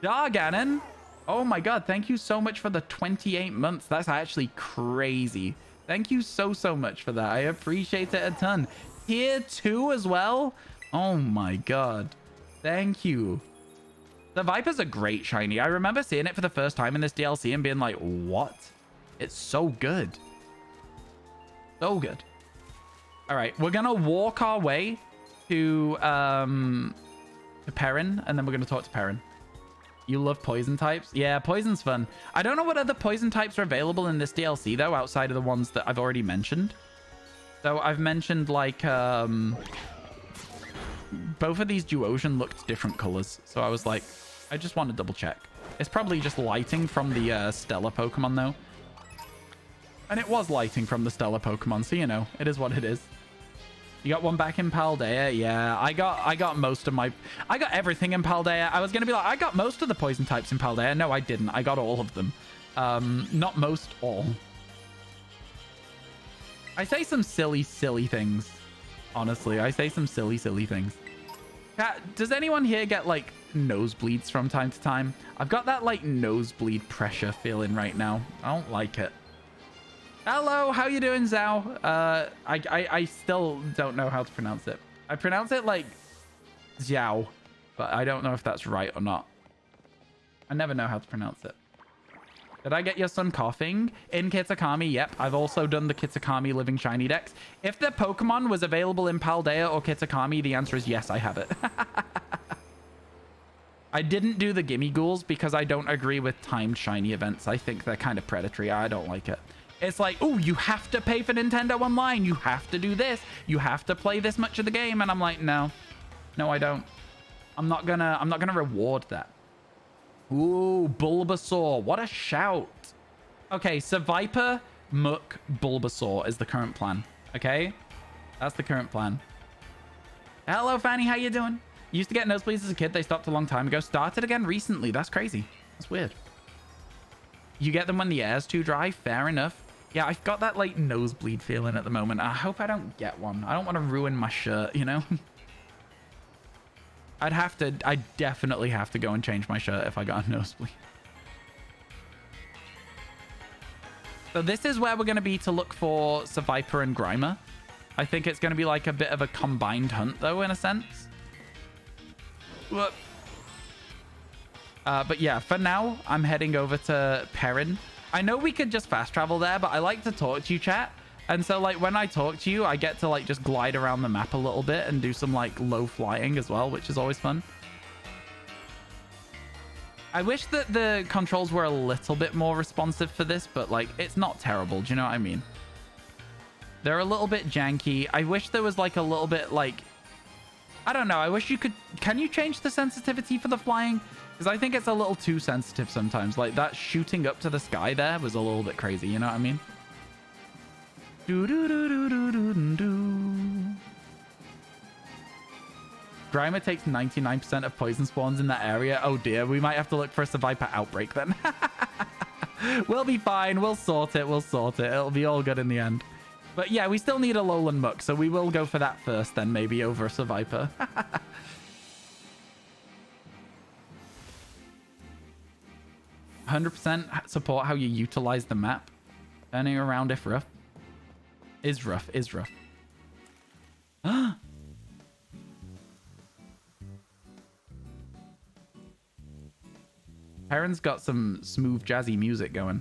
Darganon. Oh my god, thank you so much for the 28 months. That's actually crazy. Thank you so much for that. I appreciate it a ton. Tier 2 as well? Oh my god. Thank you. The Viper's a great shiny. I remember seeing it for the first time in this DLC and being like, what? It's so good. So good. All right, we're going to walk our way to Perrin, and then we're going to talk to Perrin. You love poison types? Yeah, poison's fun. I don't know what other poison types are available in this DLC, though, outside of the ones that I've already mentioned. So I've mentioned, like, both of these Duosian looked different colors. So I was like, I just want to double check. It's probably just lighting from the Stellar Pokemon, though. And it was lighting from the Stellar Pokemon, so, you know, it is what it is. You got one back in Paldea? Yeah, I got most of my... I got everything in Paldea. I was going to be like, I got most of the poison types in Paldea. No, I didn't. I got all of them. Not most, all. I say some silly, silly things. Honestly, I say some silly, silly things. Does anyone here get, like, nosebleeds from time to time? I've got that, like, nosebleed pressure feeling right now. I don't like it. Hello, how you doing, Zhao? I still don't know how to pronounce it. I pronounce it like Xiao, but I don't know if that's right or not. I never know how to pronounce it. Did I get your son coughing? In Kitakami, yep. I've also done the Kitakami Living Shiny Dex. If the Pokemon was available in Paldea or Kitakami, the answer is yes, I have it. I didn't do the Gimme Ghouls because I don't agree with timed shiny events. I think they're kind of predatory. I don't like it. It's like, oh, you have to pay for Nintendo Online. You have to do this. You have to play this much of the game. And I'm like, no, I don't. I'm not gonna reward that. Ooh, Bulbasaur. What a shout. Okay, so Viper, Muk, Bulbasaur is the current plan. Okay, that's the current plan. Hello, Fanny. How you doing? Used to get nosebleeds as a kid. They stopped a long time ago. Started again recently. That's crazy. That's weird. You get them when the air's too dry. Fair enough. Yeah, I've got that, like, nosebleed feeling at the moment. I hope I don't get one. I don't want to ruin my shirt, you know? I'd definitely have to go and change my shirt if I got a nosebleed. So this is where we're going to be to look for Viper and Grimer. I think it's going to be like a bit of a combined hunt, though, in a sense. Whoop. But yeah, for now, I'm heading over to Perrin. I know we could just fast travel there, but I like to talk to you, chat. And so, like, when I talk to you, I get to, like, just glide around the map a little bit and do some, like, low flying as well, which is always fun. I wish that the controls were a little bit more responsive for this, but, like, it's not terrible. Do you know what I mean? They're a little bit janky. I wish there was, like, a little bit, like... I don't know. I wish you could... Can you change the sensitivity for the flying? Because I think it's a little too sensitive sometimes. Like, that shooting up to the sky there was a little bit crazy. You know what I mean? Grimer takes 99% of poison spawns in that area. Oh, dear. We might have to look for a Viper outbreak then. We'll be fine. We'll sort it. We'll sort it. It'll be all good in the end. But yeah, we still need a Lowland Muck, so we will go for that first then, maybe over a Viper. 100% support how you utilize the map. Turning around if rough. Is rough. Is rough. Perrin's got some smooth jazzy music going.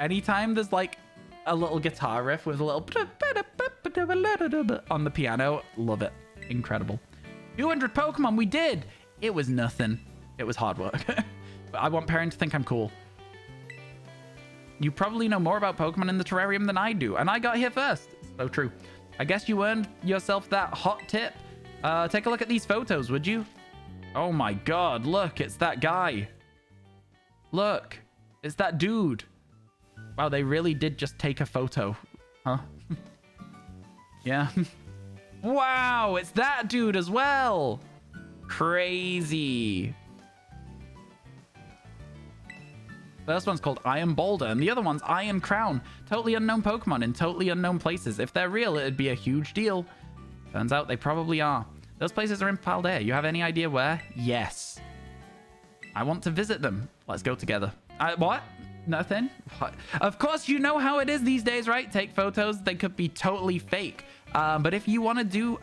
Anytime there's like a little guitar riff with a little on the piano, love it. Incredible. 200 Pokemon, we did. It was nothing. It was hard work. But I want Perrin to think I'm cool. You probably know more about Pokemon in the terrarium than I do, and I got here first. So true. I guess you earned yourself that hot tip. Take a look at these photos, would you? Oh my god, look, it's that guy. Look, it's that dude. Wow, they really did just take a photo. Huh? Yeah. Wow, it's that dude as well. Crazy. First one's called Iron Boulder, and the other one's Iron Crown. Totally unknown Pokemon in totally unknown places. If they're real, it'd be a huge deal. Turns out they probably are. Those places are in Paldea. You have any idea where? Yes. I want to visit them. Let's go together. What? Nothing? What? Of course, you know how it is these days, right? Take photos. They could be totally fake. But if you want to do...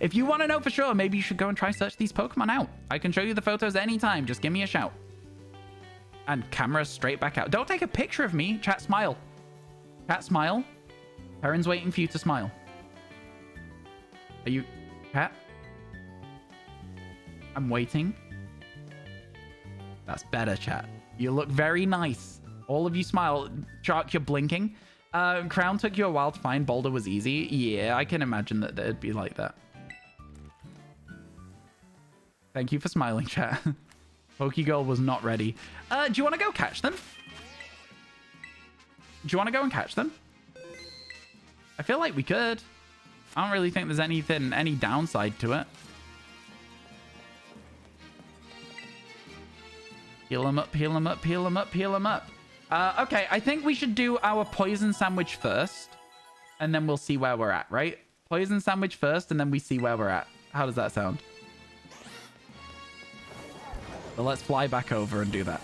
if you want to know for sure, maybe you should go and try search these Pokemon out. I can show you the photos anytime. Just give me a shout. And camera straight back out. Don't take a picture of me. Chat, smile. Chat, smile. Perrin's waiting for you to smile. Are you... Chat? I'm waiting. That's better, chat. You look very nice. All of you smile. Shark, you're blinking. Crown took you a while to find. Boulder was easy. Yeah, I can imagine that it'd be like that. Thank you for smiling, chat. Pokegirl was not ready. Do you want to go catch them? Do you want to go and catch them? I feel like we could. I don't really think there's any downside to it. Heal him up, heal him up, heal him up, heal him up. Okay, I think we should do our poison sandwich first. And then we'll see where we're at, right? Poison sandwich first, and then we see where we're at. How does that sound? So let's fly back over and do that.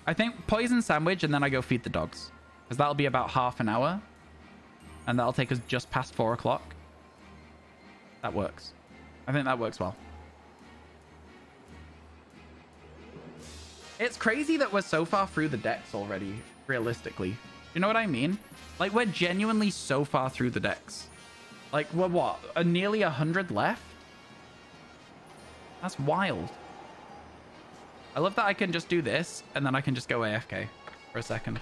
I think poison sandwich, and then I go feed the dogs. Because that'll be about half an hour. And that'll take us just past 4 o'clock. That works. I think that works well. It's crazy that we're so far through the decks already, realistically. You know what I mean? Like, we're genuinely so far through the decks. Like, we're what? Nearly 100 left? That's wild. I love that I can just do this, and then I can just go AFK for a second.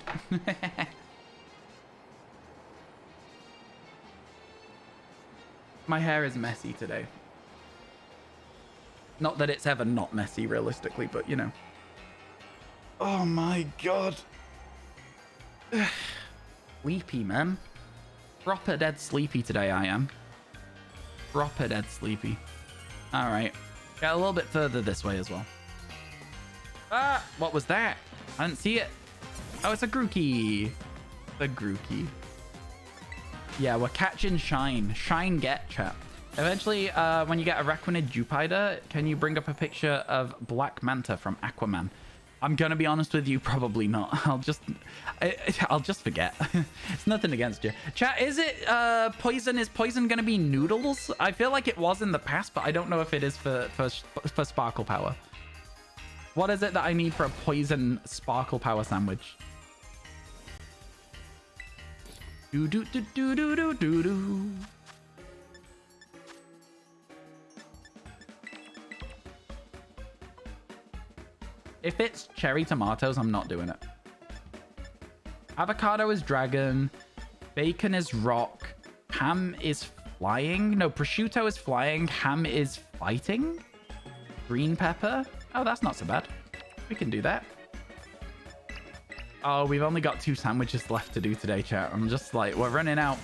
My hair is messy today. Not that it's ever not messy, realistically, but, you know. Oh my god. Sleepy, man. Proper dead sleepy today, I am. Proper dead sleepy. Alright. Get a little bit further this way as well. Ah! What was that? I didn't see it. Oh, it's a Grookey. The Grookey. Yeah, we're catching Shine. Shine get, chat. Eventually, when you get a Raquinid Jupiter, can you bring up a picture of Black Manta from Aquaman? I'm gonna be honest with you, probably not. I'll just forget. It's nothing against you. Chat, is it poison? Is poison gonna be noodles? I feel like it was in the past, but I don't know if it is for Sparkle Power. What is it that I need for a poison Sparkle Power sandwich? Do do do do do do do do. If it's cherry tomatoes, I'm not doing it. Avocado is dragon. Bacon is rock. Ham is flying. No, prosciutto is flying. Ham is fighting. Green pepper. Oh, that's not so bad. We can do that. Oh, we've only got 2 sandwiches left to do today, chat. I'm just like, we're running out.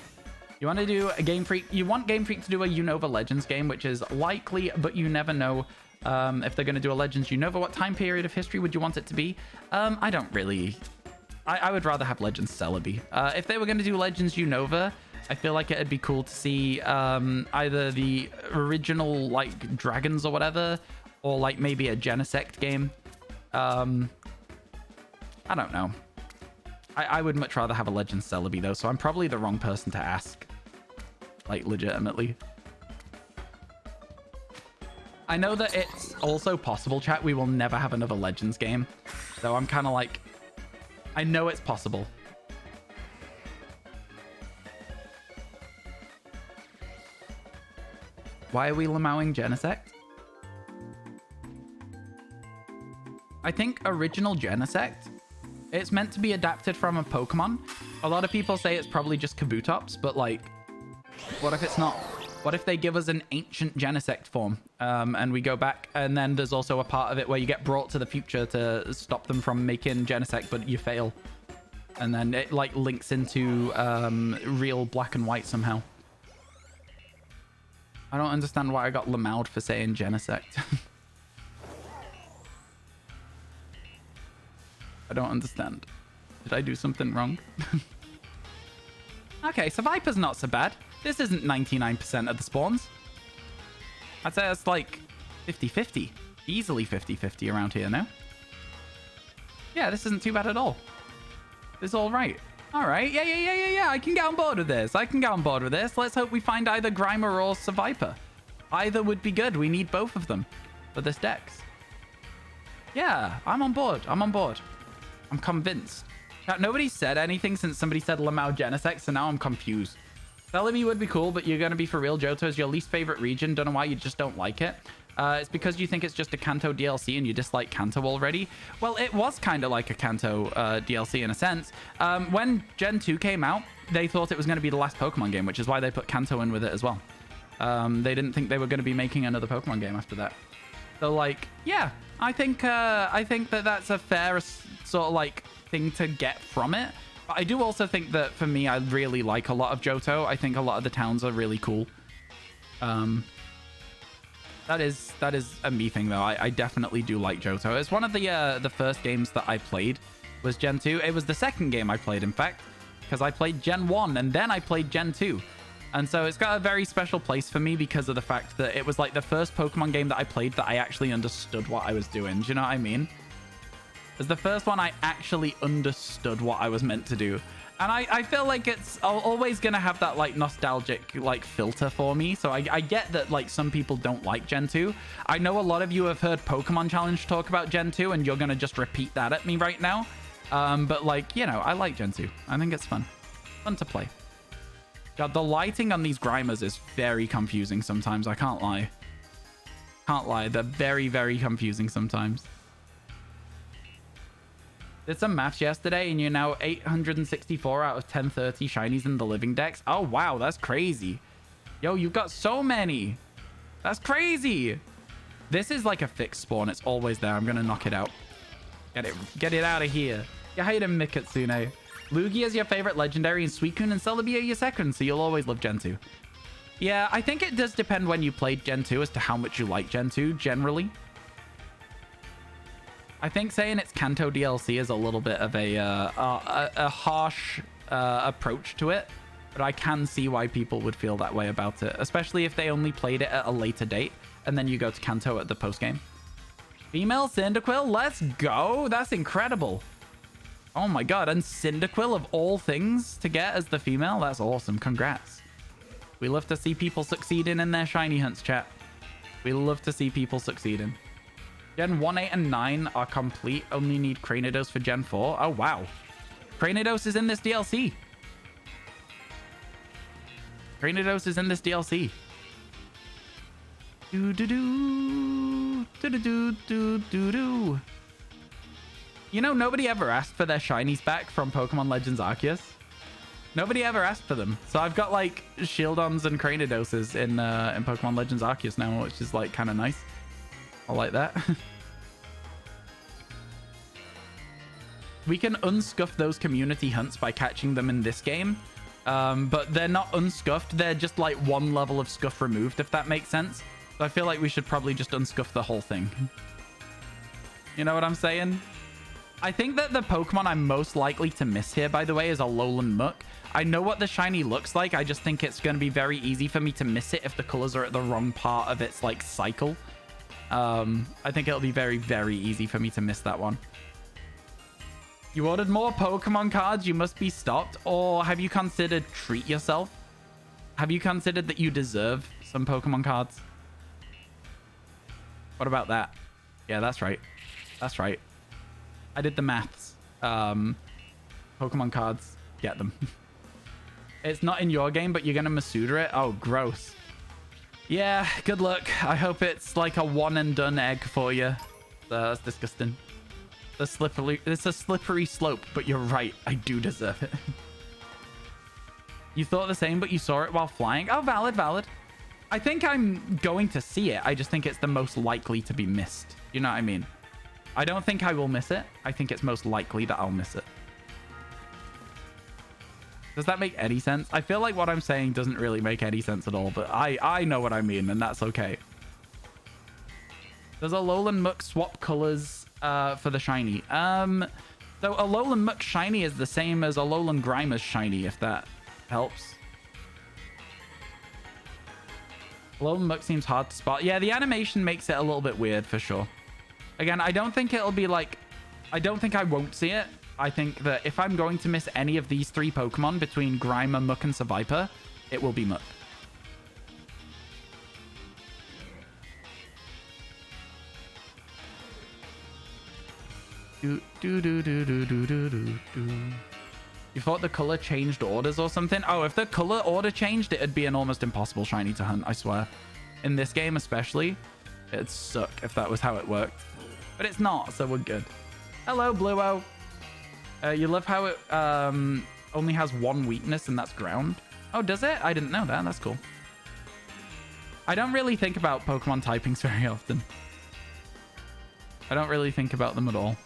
You want to do a Game Freak? You want Game Freak to do a Unova Legends game, which is likely, but you never know. If they're going to do a Legends Unova, what time period of history would you want it to be? I don't really... I would rather have Legends Celebi. If they were going to do Legends Unova, I feel like it'd be cool to see either the original, like, dragons or whatever, or, like, maybe a Genesect game. I don't know. I would much rather have a Legends Celebi, though, so I'm probably the wrong person to ask. Like, legitimately. I know that it's also possible, chat. We will never have another Legends game. So I'm kind of like... I know it's possible. Why are we Lamauing Genesect? I think original Genesect, it's meant to be adapted from a Pokemon. A lot of people say it's probably just Kabutops, but like, what if it's not? What if they give us an ancient Genesect form and we go back, and then there's also a part of it where you get brought to the future to stop them from making Genesect, but you fail. And then it like links into real black and white somehow. I don't understand why I got Lamaued for saying Genesect. I don't understand. Did I do something wrong? Okay, so Viper's not so bad. This isn't 99% of the spawns. I'd say it's like 50-50. Easily 50-50 around here now. Yeah, this isn't too bad at all. It's all right. All right. Yeah. I can get on board with this. Let's hope we find either Grimer or Seviper. Either would be good. We need both of them for this dex. Yeah, I'm on board. I'm convinced. Now, nobody said anything since somebody said Lamau Genesex, so now I'm confused. Celebi would be cool, but you're going to be for real. Johto is your least favorite region. Don't know why, you just don't like it. It's because you think it's just a Kanto DLC and you dislike Kanto already. Well, it was kind of like a Kanto DLC in a sense. When Gen 2 came out, they thought it was going to be the last Pokemon game, which is why they put Kanto in with it as well. They didn't think they were going to be making another Pokemon game after that. So, like, yeah, I think that that's a fair sort of, like, thing to get from it. But I do also think that, for me, I really like a lot of Johto. I think a lot of the towns are really cool. That is a me thing, though. I definitely do like Johto. It's one of the first games that I played was Gen 2. It was the second game I played, in fact, because I played Gen 1 and then I played Gen 2. And so it's got a very special place for me because of the fact that it was like the first Pokemon game that I played that I actually understood what I was doing. Do you know what I mean? It was the first one I actually understood what I was meant to do. And I feel like it's always going to have that, like, nostalgic, like, filter for me. So I get that, like, some people don't like Gen 2. I know a lot of you have heard Pokemon Challenge talk about Gen 2, and you're going to just repeat that at me right now. But, like, you know, I like Gen 2. I think it's fun. Fun to play. God, the lighting on these Grimers is very confusing sometimes. I can't lie. They're very, very confusing sometimes. Did some maths yesterday, and you're now 864 out of 1030 shinies in the living dex. Oh, wow, that's crazy. Yo, you've got so many. That's crazy. This is like a fixed spawn. It's always there. I'm going to knock it out. Get it out of here. You hate him, Mikatsune. Lugia is your favorite legendary, and Suicune and Celebi are your second, so you'll always love Gen 2. Yeah, I think it does depend when you played Gen 2 as to how much you like Gen 2, generally. I think saying it's Kanto DLC is a little bit of a harsh approach to it, but I can see why people would feel that way about it, especially if they only played it at a later date, and then you go to Kanto at the post-game. Female Cyndaquil, let's go! That's incredible! Oh my god, and Cyndaquil of all things to get as the female? That's awesome, congrats. We love to see people succeeding in their shiny hunts, chat. We love to see people succeeding. Gen 1, 8, and 9 are complete. Only need Cranidos for Gen 4. Oh, wow. Cranidos is in this DLC. Cranidos is in this DLC. Do-do-do. Do-do-do-do-do-do. You know, nobody ever asked for their shinies back from Pokemon Legends Arceus. Nobody ever asked for them. So I've got, like, Shieldons and Cranidoses in Pokemon Legends Arceus now, which is, like, kind of nice. I like that. We can unscuff those community hunts by catching them in this game. But they're not unscuffed. They're just like one level of scuff removed, if that makes sense. So I feel like we should probably just unscuff the whole thing. You know what I'm saying? I think that the Pokemon I'm most likely to miss here, by the way, is a Alolan Muck. I know what the shiny looks like. I just think it's going to be very easy for me to miss it if the colors are at the wrong part of its, like, cycle. I think it'll be very, very easy for me to miss that one. You ordered more Pokemon cards? You must be stopped. Or have you considered treat yourself? Have you considered that you deserve some Pokemon cards? What about that? Yeah, that's right. That's right. I did the maths. Pokemon cards. Get them. It's not in your game, but you're going to Masuda it? Oh, gross. Yeah, good luck. I hope it's like a one and done egg for you. That's disgusting. It's a slippery slope, but you're right. I do deserve it. You thought the same, but you saw it while flying? Oh, valid, valid. I think I'm going to see it. I just think it's the most likely to be missed. You know what I mean? I don't think I will miss it. I think it's most likely that I'll miss it. Does that make any sense? I feel like what I'm saying doesn't really make any sense at all, but I know what I mean, and that's okay. Does Alolan Muck swap colors for the shiny? So Alolan Muck shiny is the same as Alolan Grimer's shiny, if that helps. Alolan Muck seems hard to spot. Yeah, the animation makes it a little bit weird for sure. Again, I don't think it'll be like I don't think I won't see it. I think that if I'm going to miss any of these 3 Pokemon between Grimer, Muck, and Seviper, it will be Muck. You thought the color changed orders or something? Oh, if the color order changed, it'd be an almost impossible shiny to hunt, I swear. In this game especially, it'd suck if that was how it worked. But it's not, so we're good. Hello, Bluo. You love how it only has 1 weakness, and that's ground. Oh, does it? I didn't know that. That's cool. I don't really think about Pokemon typings very often. I don't really think about them at all.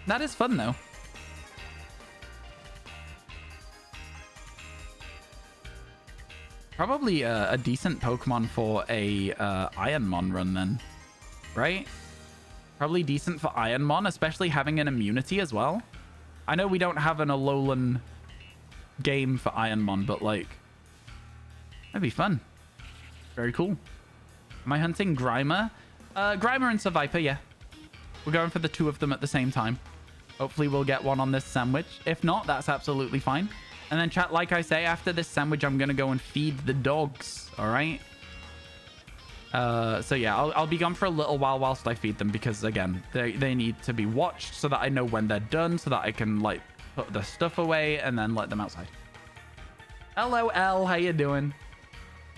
That is fun, though. Probably a decent Pokemon for a Ironmon run, then. Right? Probably decent for Ironmon, especially having an immunity as well. I know we don't have an Alolan game for Ironmon, but, like, that'd be fun. Very cool. Am I hunting Grimer? Grimer and Seviper, yeah. We're going for the 2 of them at the same time. Hopefully we'll get one on this sandwich. If not, that's absolutely fine. And then, chat, like I say, after this sandwich, I'm going to go and feed the dogs, all right? So, yeah, I'll be gone for a little while whilst I feed them because, again, they need to be watched so that I know when they're done so that I can, like, put the stuff away and then let them outside. Hello, L. How you doing?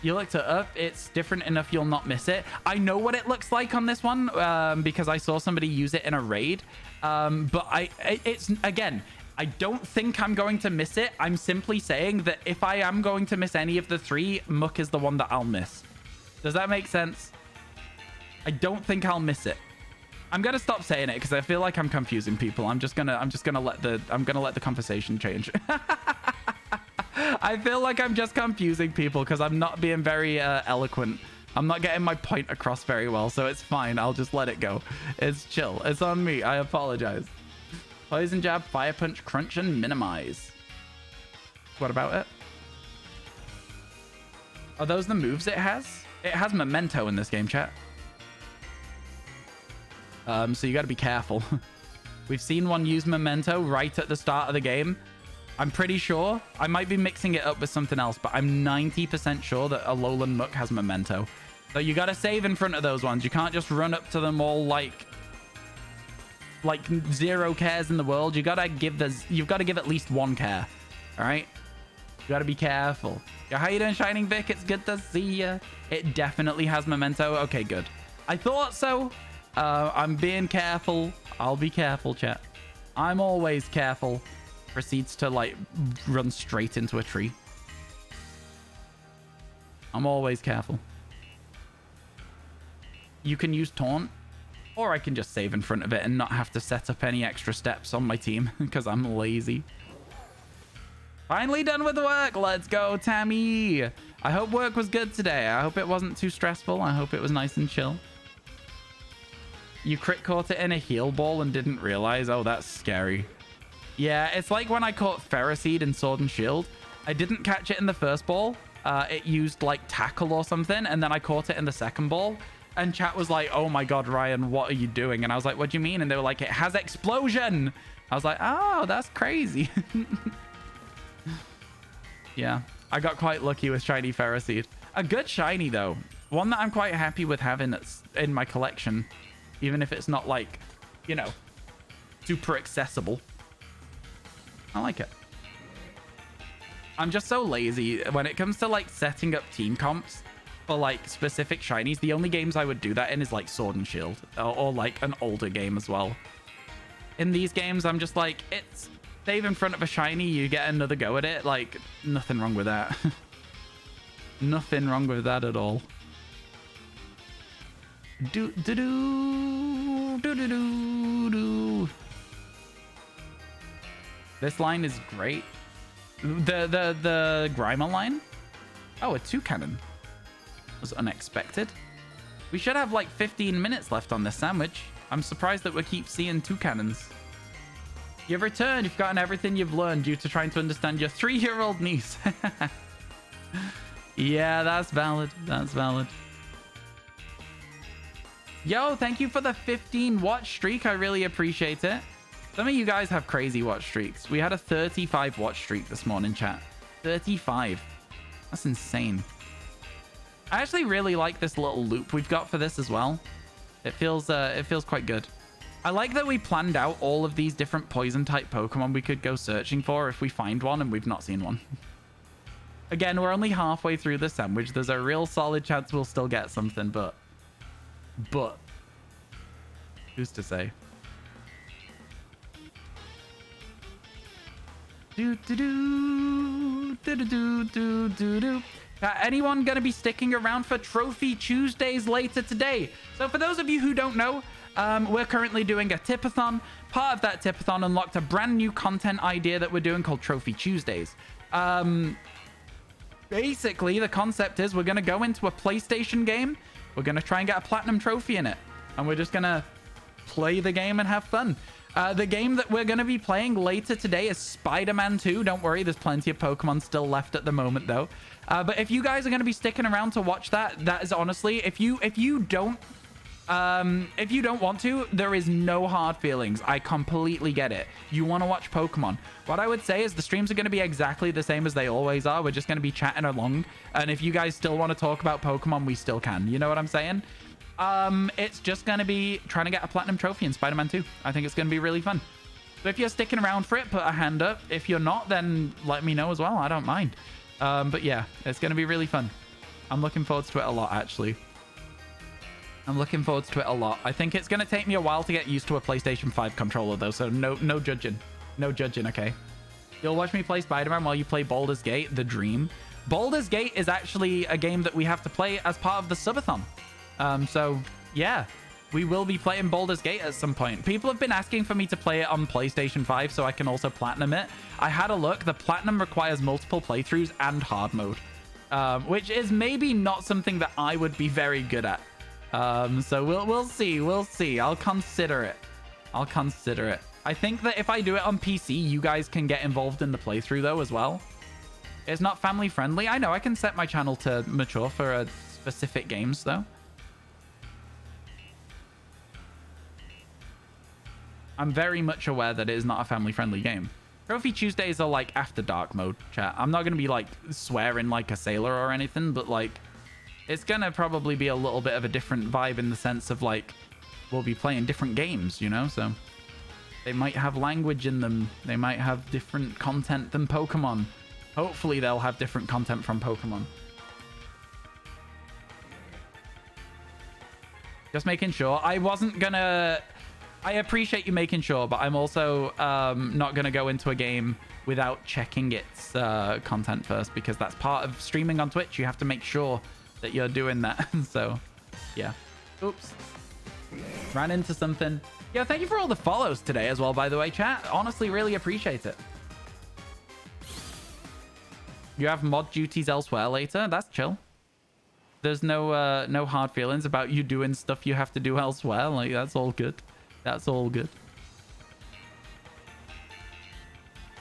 You looked it up. It's different enough you'll not miss it. I know what it looks like on this one because I saw somebody use it in a raid. But it's, again, I don't think I'm going to miss it. I'm simply saying that if I am going to miss any of the 3, Muck is the one that I'll miss. Does that make sense? I don't think I'll miss it. I'm gonna stop saying it because I feel like I'm confusing people. I'm gonna let the conversation change. I feel like I'm just confusing people because I'm not being very eloquent. I'm not getting my point across very well, so it's fine. I'll just let it go. It's chill. It's on me. I apologize. Poison Jab, Fire Punch, Crunch, and Minimize. What about it? Are those the moves it has? It has Memento in this game, chat. So you got to be careful. We've seen one use Memento right at the start of the game. I'm pretty sure. I might be mixing it up with something else, but I'm 90% sure that Alolan Muck has Memento. So you got to save in front of those ones. You can't just run up to them all like 0 cares in the world. You've got to give at least 1 care. All right? You got to be careful. Yeah, how you doing, Shining Vic? It's good to see you. It definitely has Memento. Okay, good. I thought so. I'm being careful. I'll be careful, chat. I'm always careful. Proceeds to, like, run straight into a tree. I'm always careful. You can use Taunt, or I can just save in front of it and not have to set up any extra steps on my team because I'm lazy. Finally done with work. Let's go, Tammy. I hope work was good today. I hope it wasn't too stressful. I hope it was nice and chill. You crit caught it in a heal ball and didn't realize. Oh, that's scary. Yeah, it's like when I caught Ferroseed in Sword and Shield. I didn't catch it in the first ball. It used like tackle or something, and then I caught it in the second ball. And chat was like, oh my god, Ryan, what are you doing? And I was like, what do you mean? And they were like, it has explosion. I was like, oh, that's crazy. Yeah, I got quite lucky with shiny Ferroseed. A good shiny, though. One that I'm quite happy with having that's in my collection. Even if it's not, like, you know, super accessible. I like it. I'm just so lazy. When it comes to, like, setting up team comps for, like, specific shinies, the only games I would do that in is, like, Sword and Shield. Or like, an older game as well. In these games, I'm just like, it's... Save in front of a shiny, you get another go at it. Like, nothing wrong with that. Nothing wrong with that at all. Do. This line is great. The Grimer line? Oh, a 2-cannon. Was unexpected. We should have like 15 minutes left on this sandwich. I'm surprised that we keep seeing 2-cannons. You've returned. You've gotten everything you've learned due to trying to understand your 3-year-old niece. Yeah, that's valid. That's valid. Yo, thank you for the 15 watch streak. I really appreciate it. Some of you guys have crazy watch streaks. We had a 35 watch streak this morning, chat. 35. That's insane. I actually really like this little loop we've got for this as well. It feels quite good. I like that we planned out all of these different poison type Pokemon we could go searching for if we find one and we've not seen one. Again, we're only halfway through the sandwich. There's a real solid chance we'll still get something, but who's to say? Anyone gonna be sticking around for Trophy Tuesdays later today? So for those of you who don't know, we're currently doing a tipathon. Part of that tipathon unlocked a brand new content idea that we're doing called Trophy Tuesdays. Basically, the concept is we're going to go into a PlayStation game. We're going to try and get a platinum trophy in it. And we're just going to play the game and have fun. The game that we're going to be playing later today is Spider-Man 2. Don't worry, there's plenty of Pokemon still left at the moment, though. But if you guys are going to be sticking around to watch that, that is honestly, if you don't want to, there is no hard feelings. I completely get it. You want to watch Pokemon. What I would say is the streams are going to be exactly the same as they always are. We're just going to be chatting along. And if you guys still want to talk about Pokemon, we still can. You know what I'm saying? It's just going to be trying to get a platinum trophy in Spider-Man 2. I think it's going to be really fun. So if you're sticking around for it, put a hand up. If you're not, then let me know as well. I don't mind. But yeah, it's going to be really fun. I'm looking forward to it a lot, actually. I'm looking forward to it a lot. I think it's going to take me a while to get used to a PlayStation 5 controller, though, so no judging. No judging, okay? You'll watch me play Spider-Man while you play Baldur's Gate, the dream. Baldur's Gate is actually a game that we have to play as part of the subathon. So, yeah. We will be playing Baldur's Gate at some point. People have been asking for me to play it on PlayStation 5 so I can also platinum it. I had a look. The platinum requires multiple playthroughs and hard mode, which is maybe not something that I would be very good at. So we'll see. I'll consider it. I think that if I do it on PC, you guys can get involved in the playthrough though as well. It's not family friendly. I know I can set my channel to mature for specific games though. I'm very much aware that it is not a family friendly game. Trophy Tuesdays are like after dark mode, chat. I'm not going to be like swearing like a sailor or anything, but like it's going to probably be a little bit of a different vibe in the sense of like we'll be playing different games, you know? So they might have language in them. They might have different content than Pokemon. Hopefully they'll have different content from Pokemon. Just making sure. I wasn't going to... I appreciate you making sure, but I'm also not going to go into a game without checking its content first, because that's part of streaming on Twitch. You have to make sure that you're doing that. So, yeah. Oops. Ran into something. Yeah, thank you for all the follows today as well, by the way, chat. Honestly, really appreciate it. You have mod duties elsewhere later. That's chill. There's no hard feelings about you doing stuff you have to do elsewhere. Like, that's all good. That's all good.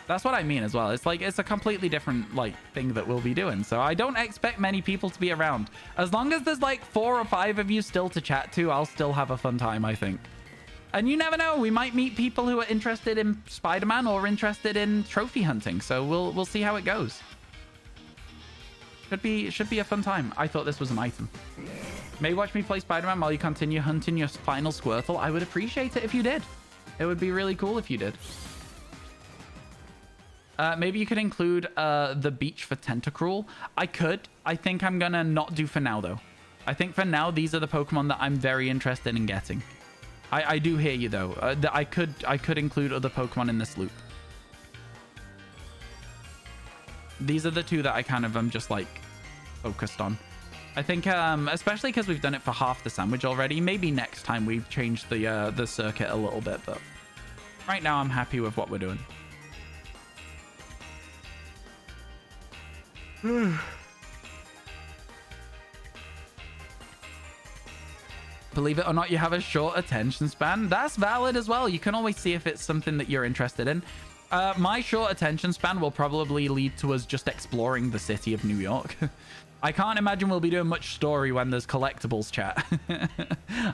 That's what I mean as well. It's like, it's a completely different like thing that we'll be doing. So I don't expect many people to be around. As long as there's like 4 or 5 of you still to chat to, I'll still have a fun time, I think. And you never know, we might meet people who are interested in Spider-Man or interested in trophy hunting. So we'll see how it goes. Should be a fun time. I thought this was an item. May watch me play Spider-Man while you continue hunting your final Squirtle. I would appreciate it if you did. It would be really cool if you did. Maybe you could include the beach for Tentacruel. I could. I think I'm gonna not do for now though. I think for now these are the Pokemon that I'm very interested in getting. I do hear you though. I could include other Pokemon in this loop. These are the 2 that I kind of am just like focused on. I think, especially because we've done it for half the sandwich already. Maybe next time we change the circuit a little bit, but right now I'm happy with what we're doing. Believe it or not, you have a short attention span. That's valid as well. You can always see if it's something that you're interested in. My short attention span will probably lead to us just exploring the city of New York. I can't imagine we'll be doing much story when there's collectibles, chat.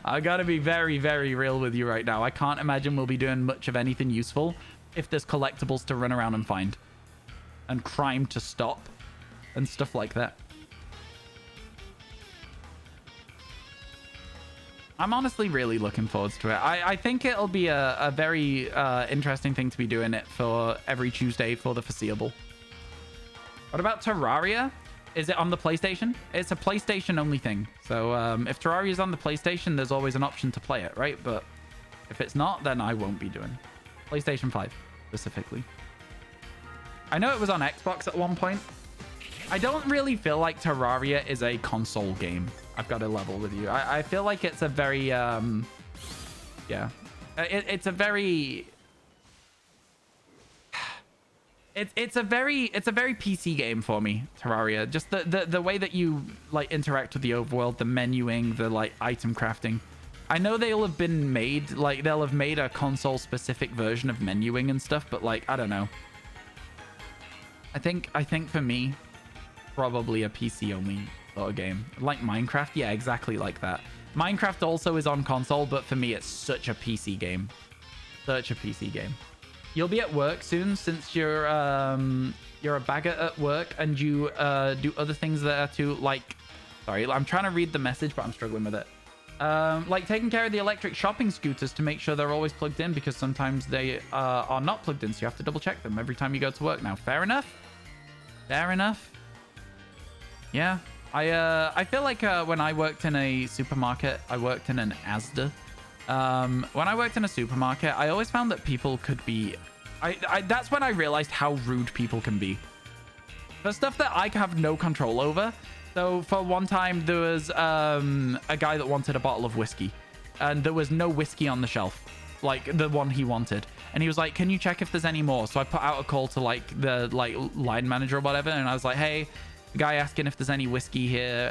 I gotta be very, very real with you right now. I can't imagine we'll be doing much of anything useful if there's collectibles to run around and find. And crime to stop. And stuff like that. I'm honestly really looking forward to it. I think it'll be a very interesting thing to be doing it for every Tuesday for the foreseeable. What about Terraria? Is it on the PlayStation? It's a PlayStation only thing. So if Terraria is on the PlayStation, there's always an option to play it, right? But if it's not, then I won't be doing PlayStation 5 specifically. I know it was on Xbox at one point. I don't really feel like Terraria is a console game. I've got to level with you. I feel like it's a very yeah. It's a very it's a very PC game for me, Terraria. Just the way that you like interact with the overworld, the menuing, the like item crafting. I know they'll have been made, like they'll have made a console specific version of menuing and stuff, but like I don't know. I think for me, probably a PC only sort of game. Like Minecraft, yeah, exactly like that. Minecraft also is on console, but for me it's such a PC game. Such a PC game. You'll be at work soon since you're a bagger at work and you do other things there too, like, sorry, I'm trying to read the message but I'm struggling with it. Like taking care of the electric shopping scooters to make sure they're always plugged in, because sometimes they are not plugged in, so you have to double check them every time you go to work now. Fair enough. Fair enough. Yeah. I feel like when I worked in a supermarket, I worked in an Asda. When I worked in a supermarket, I always found that people could be... that's when I realized how rude people can be. For stuff that I have no control over. So for one time, there was a guy that wanted a bottle of whiskey. And there was no whiskey on the shelf. Like, the one he wanted. And he was like, can you check if there's any more? So I put out a call to, like, the line manager or whatever. And I was like, hey... guy asking if there's any whiskey here,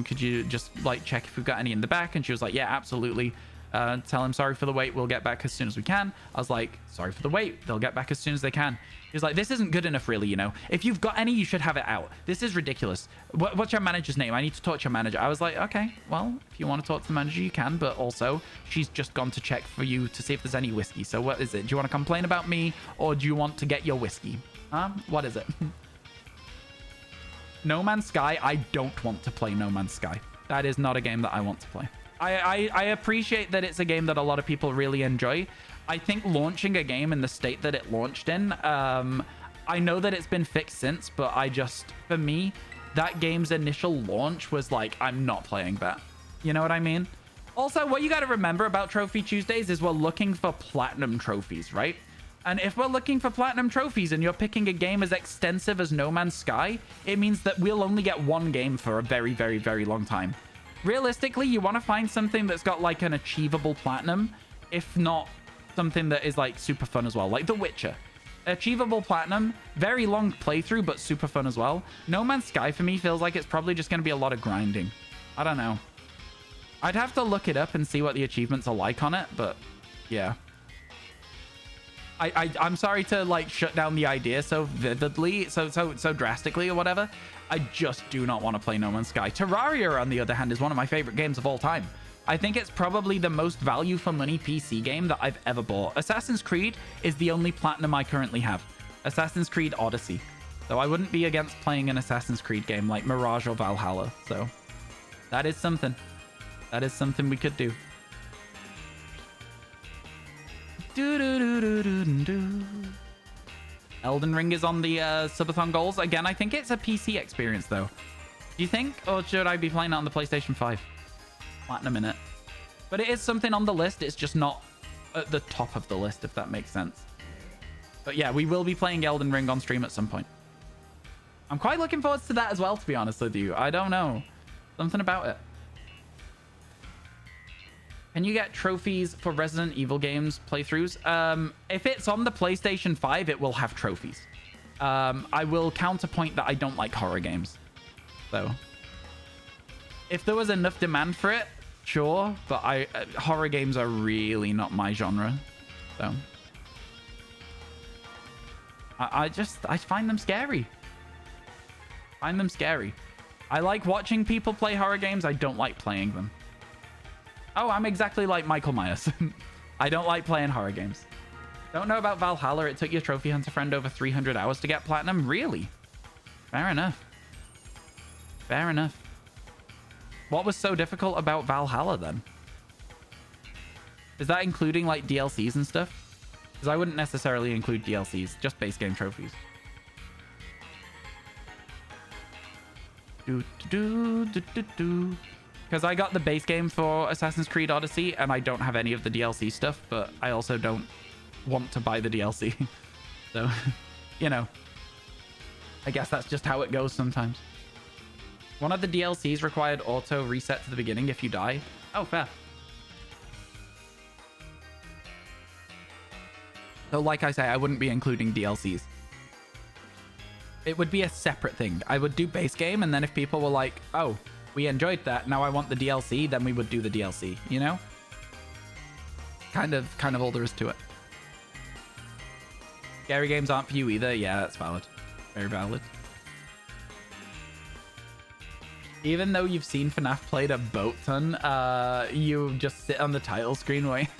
could you just like check if we've got any in the back? And she was like, yeah, absolutely. Tell him sorry for the wait, we'll get back as soon as we can. I was like, sorry for the wait, they'll get back as soon as they can. He was like, this isn't good enough really, you know, if you've got any you should have it out. This is ridiculous. What's your manager's name? I need to talk to your manager. I was like, okay, well, if you want to talk to the manager you can, but also she's just gone to check for you to see if there's any whiskey. So what is it? Do you want to complain about me, or do you want to get your whiskey? What is it? No Man's Sky, I don't want to play No Man's Sky. That is not a game that I want to play. I appreciate that it's a game that a lot of people really enjoy. I think launching a game in the state that it launched in, I know that it's been fixed since, but for me, that game's initial launch was like, I'm not playing that. You know what I mean? Also, what you got to remember about Trophy Tuesdays is we're looking for platinum trophies, right? And if we're looking for platinum trophies and you're picking a game as extensive as No Man's Sky, it means that we'll only get one game for a very, very, very long time. Realistically, you want to find something that's got like an achievable platinum, if not something that is like super fun as well, like The Witcher. Achievable platinum, very long playthrough, but super fun as well. No Man's Sky for me feels like it's probably just going to be a lot of grinding. I don't know. I'd have to look it up and see what the achievements are like on it, but yeah. I'm sorry to like shut down the idea so vividly, so drastically or whatever. I just do not want to play No Man's Sky. Terraria, on the other hand, is one of my favorite games of all time. I think it's probably the most value for money PC game that I've ever bought. Assassin's Creed is the only platinum I currently have. Assassin's Creed Odyssey. So I wouldn't be against playing an Assassin's Creed game like Mirage or Valhalla. So that is something. That is something we could do. Elden Ring is on the subathon goals. Again, I think it's a PC experience, though. Do you think? Or should I be playing it on the PlayStation 5? Platinum in it. But it is something on the list. It's just not at the top of the list, if that makes sense. But yeah, we will be playing Elden Ring on stream at some point. I'm quite looking forward to that as well, to be honest with you. I don't know. Something about it. Can you get trophies for Resident Evil games playthroughs? If it's on the PlayStation 5, it will have trophies. I will counterpoint that I don't like horror games. So, if there was enough demand for it, sure. But horror games are really not my genre. So, I find them scary. Find them scary. I like watching people play horror games. I don't like playing them. Oh, I'm exactly like Michael Myers. I don't like playing horror games. Don't know about Valhalla. It took your trophy hunter friend over 300 hours to get platinum. Really? Fair enough. Fair enough. What was so difficult about Valhalla then? Is that including like DLCs and stuff? Because I wouldn't necessarily include DLCs, just base game trophies. Because I got the base game for Assassin's Creed Odyssey and I don't have any of the DLC stuff, but I also don't want to buy the DLC. So, you know, I guess that's just how it goes sometimes. One of the DLCs required auto reset to the beginning if you die. Oh, fair. So like I say, I wouldn't be including DLCs. It would be a separate thing. I would do base game, and then if people were like, oh, we enjoyed that, now I want the DLC, then we would do the DLC, you know? Kind of all there is to it. Scary games aren't for you either. Yeah, that's valid. Very valid. Even though you've seen FNAF played a boat ton, you just sit on the title screen waiting.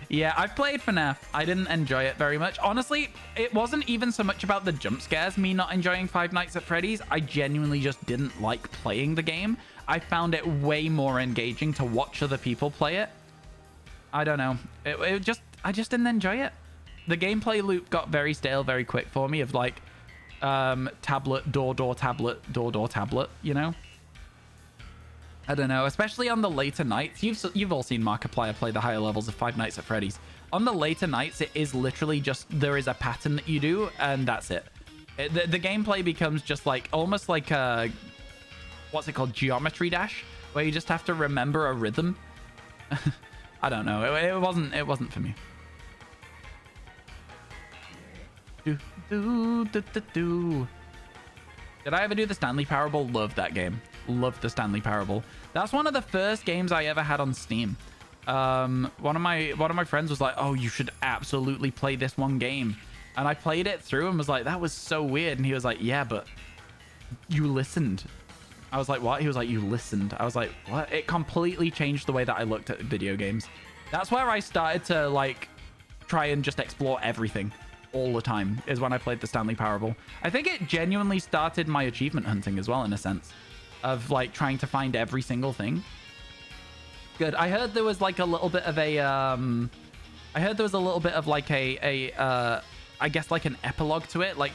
Yeah, I've played FNAF. I didn't enjoy it very much. Honestly, it wasn't even so much about the jump scares, me not enjoying Five Nights at Freddy's. I genuinely just didn't like playing the game. I found it way more engaging to watch other people play it. I don't know. I just didn't enjoy it. The gameplay loop got very stale very quick for me of like tablet, door, tablet, door, tablet, you know? I don't know, especially on the later nights. You've all seen Markiplier play the higher levels of Five Nights at Freddy's. On the later nights, it is literally just, there is a pattern that you do, and that's it. The gameplay becomes just like, almost like a, what's it called, Geometry Dash, where you just have to remember a rhythm. I don't know, it wasn't for me. Did I ever do the Stanley Parable? Love that game. Loved the Stanley Parable. That's one of the first games I ever had on Steam. One of my friends was like, oh, you should absolutely play this one game. And I played it through and was like, that was so weird. And he was like, yeah, but you listened. I was like, what? He was like, you listened. I was like, what? It completely changed the way that I looked at video games. That's where I started to like try and just explore everything all the time, is when I played the Stanley Parable. I think it genuinely started my achievement hunting as well, in a sense of like trying to find every single thing. Good. I heard there was like a little bit of a I heard there was a little bit of like I guess like an epilogue to it, like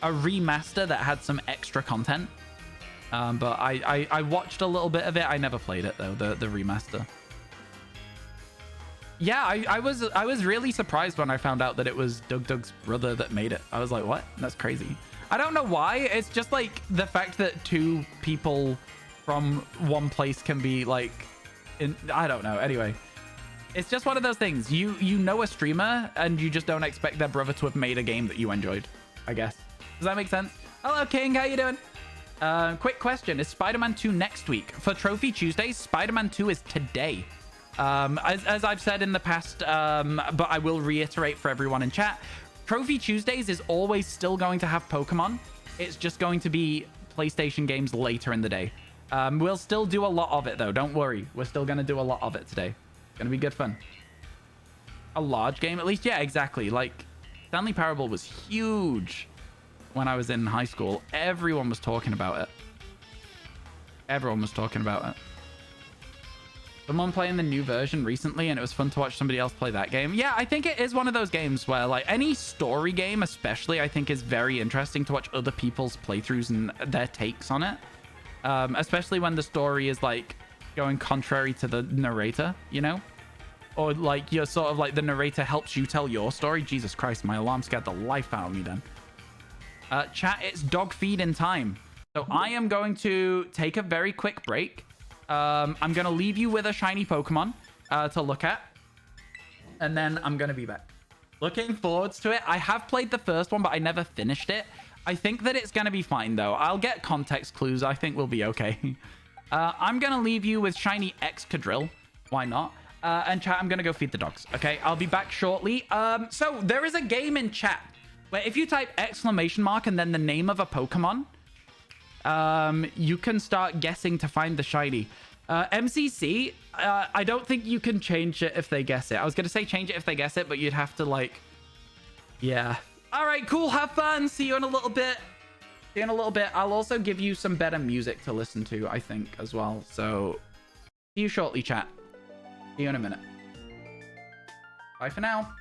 a remaster that had some extra content. But I watched a little bit of it. I never played it though, the remaster. Yeah, I was really surprised when I found out that it was Doug's brother that made it. I was like, what? That's crazy. I don't know why. It's just like the fact that two people from one place can be like I don't know. Anyway, it's just one of those things. You know a streamer and you just don't expect their brother to have made a game that you enjoyed, I guess. Does that make sense? Hello, King. How you doing? Quick question. Is Spider-Man 2 next week? For Trophy Tuesdays, Spider-Man 2 is today. As I've said in the past, but I will reiterate for everyone in chat, Trophy Tuesdays is always still going to have Pokemon. It's just going to be PlayStation games later in the day. We'll still do a lot of it though. Don't worry. We're still going to do a lot of it today. It's going to be good fun. A large game at least? Yeah, exactly. Like Stanley Parable was huge when I was in high school. Everyone was talking about it. Everyone was talking about it. Someone playing the new version recently, and it was fun to watch somebody else play that game. Yeah, I think it is one of those games where, like, any story game especially, I think is very interesting to watch other people's playthroughs and their takes on it. Especially when the story is, like, going contrary to the narrator, you know? Or, like, you're sort of, like, the narrator helps you tell your story. Jesus Christ, my alarm scared the life out of me then. Chat, it's dog feed in time. So I am going to take a very quick break. I'm going to leave you with a shiny Pokemon to look at. And then I'm going to be back. Looking forward to it. I have played the first one, but I never finished it. I think that it's going to be fine, though. I'll get context clues. I think we'll be okay. I'm going to leave you with shiny Excadrill. Why not? And chat, I'm going to go feed the dogs. Okay, I'll be back shortly. So there is a game in chat where if you type exclamation mark and then the name of a Pokemon, you can start guessing to find the shiny. MCC, I don't think you can change it if they guess it. I was going to say change it if they guess it, but you'd have to like... Yeah. All right, cool. Have fun. See you in a little bit. See you in a little bit. I'll also give you some better music to listen to, I think, as well. So, see you shortly, chat. See you in a minute. Bye for now.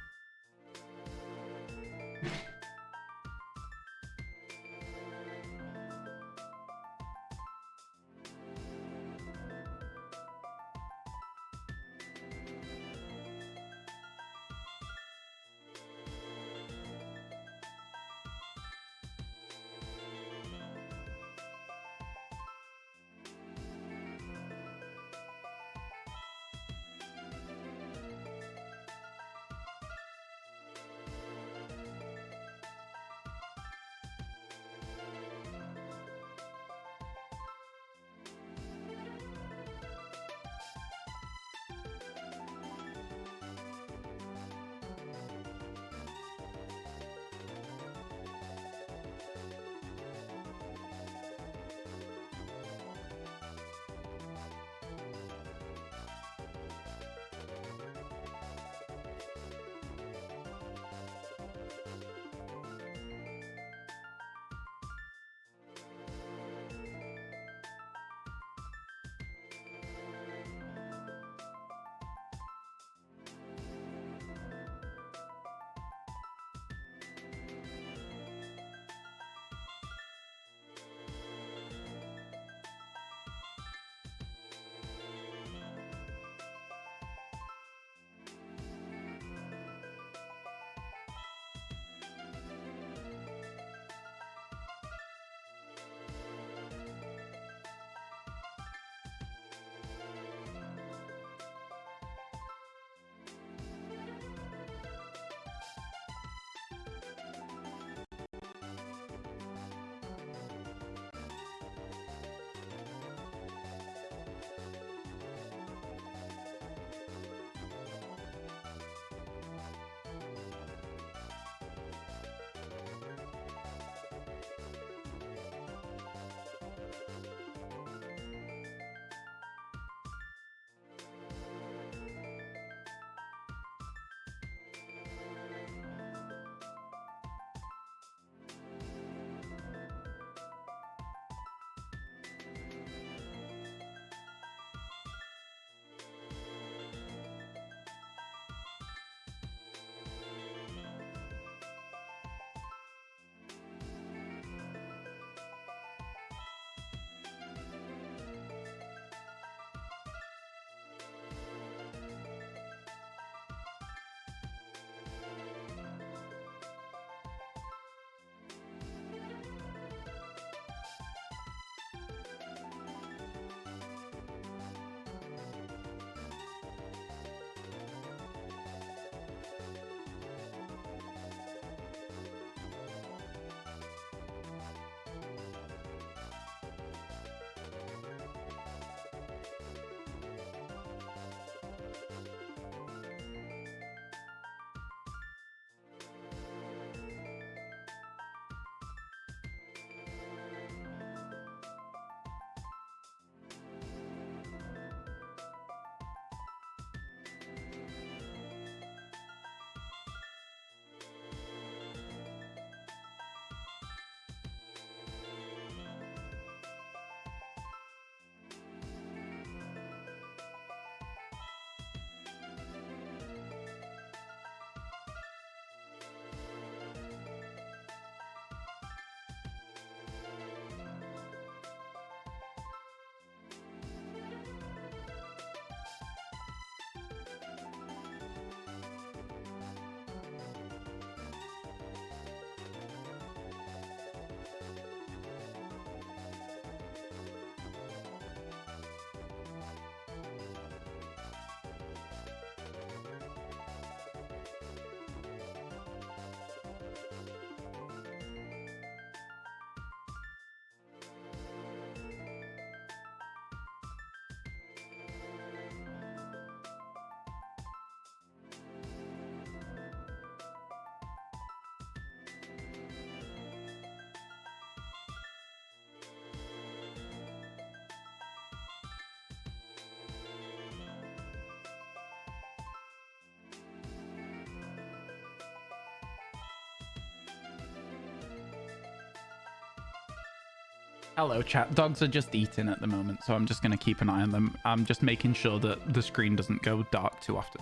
Hello, chat. Dogs are just eating at the moment, so I'm just going to keep an eye on them. I'm just making sure that the screen doesn't go dark too often.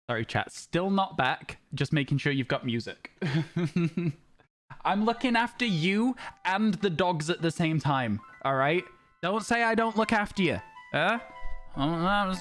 Sorry, chat. Still not back. Just making sure you've got music. I'm looking after you and the dogs at the same time. All right? Don't say I don't look after you. Huh? Oh, that was...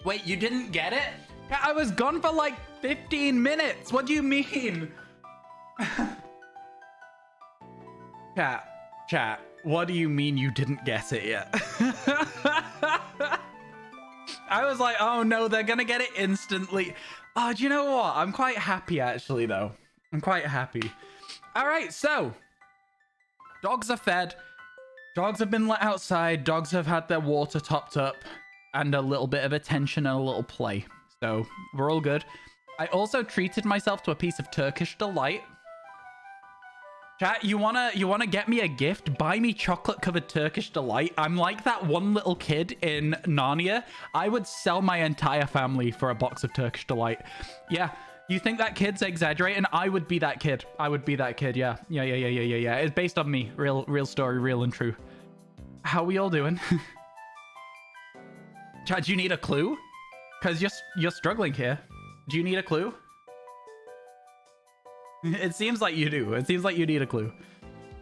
Wait, you didn't get it? I was gone for like 15 minutes. What do you mean? Chat, what do you mean you didn't get it yet? I was like, oh no, they're gonna get it instantly. Oh, do you know what? I'm quite happy actually though. I'm quite happy. All right, so dogs are fed. Dogs have been let outside. Dogs have had their water topped up and a little bit of attention and a little play. So we're all good. I also treated myself to a piece of Turkish delight. Chat, you wanna get me a gift? Buy me chocolate-covered Turkish delight. I'm like that one little kid in Narnia. I would sell my entire family for a box of Turkish delight. Yeah, you think that kid's exaggerating? I would be that kid. I would be that kid. Yeah. It's based on me. Real story, real and true. How we all doing? Chat, do you need a clue? Because you're struggling here. Do you need a clue? It seems like you do. It seems like you need a clue.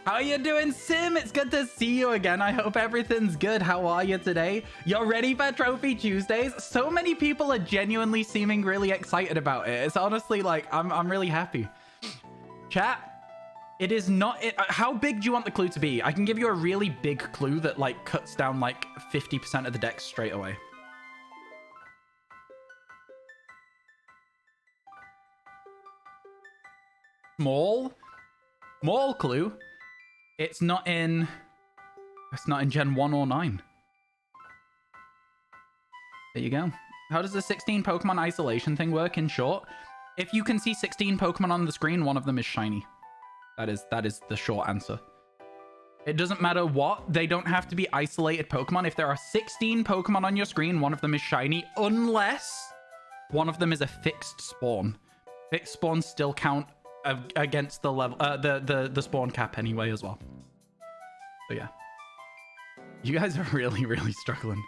How are you doing, Sim? It's good to see you again. I hope everything's good. How are you today? You're ready for Trophy Tuesdays? So many people are genuinely seeming really excited about it. It's honestly like, I'm really happy. Chat, it is not... how big do you want the clue to be? I can give you a really big clue that like cuts down like 50% of the deck straight away. Small clue. It's not in Gen 1 or 9. There you go. How does the 16 Pokemon isolation thing work in short? If you can see 16 Pokemon on the screen, one of them is shiny. That is the short answer. It doesn't matter what. They don't have to be isolated Pokemon. If there are 16 Pokemon on your screen, one of them is shiny, unless one of them is a fixed spawn. Fixed spawns still count against the level, the spawn cap anyway as well. So yeah, you guys are really struggling.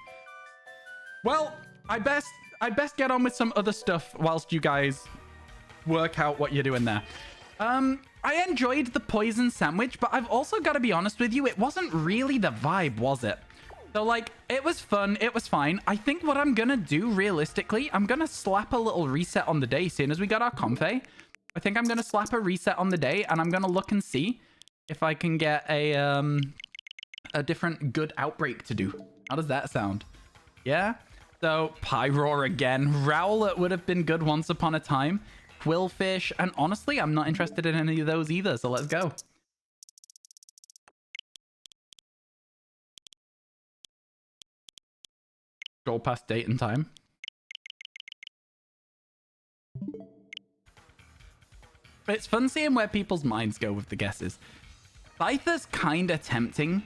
Well, I best get on with some other stuff whilst you guys work out what you're doing there. I enjoyed the poison sandwich, but I've also got to be honest with you, it wasn't really the vibe, was it? So like, it was fun, it was fine. I think what I'm gonna do realistically, I'm gonna slap a little reset on the day soon as we got our Comfey. I think I'm going to slap a reset on the day, and I'm going to look and see if I can get a different good outbreak to do. How does that sound? Yeah? So, Pyroar again. Rowlet would have been good once upon a time. Quillfish, and honestly, I'm not interested in any of those either, so let's go. Scroll past date and time. It's fun seeing where people's minds go with the guesses. Scyther's kind of tempting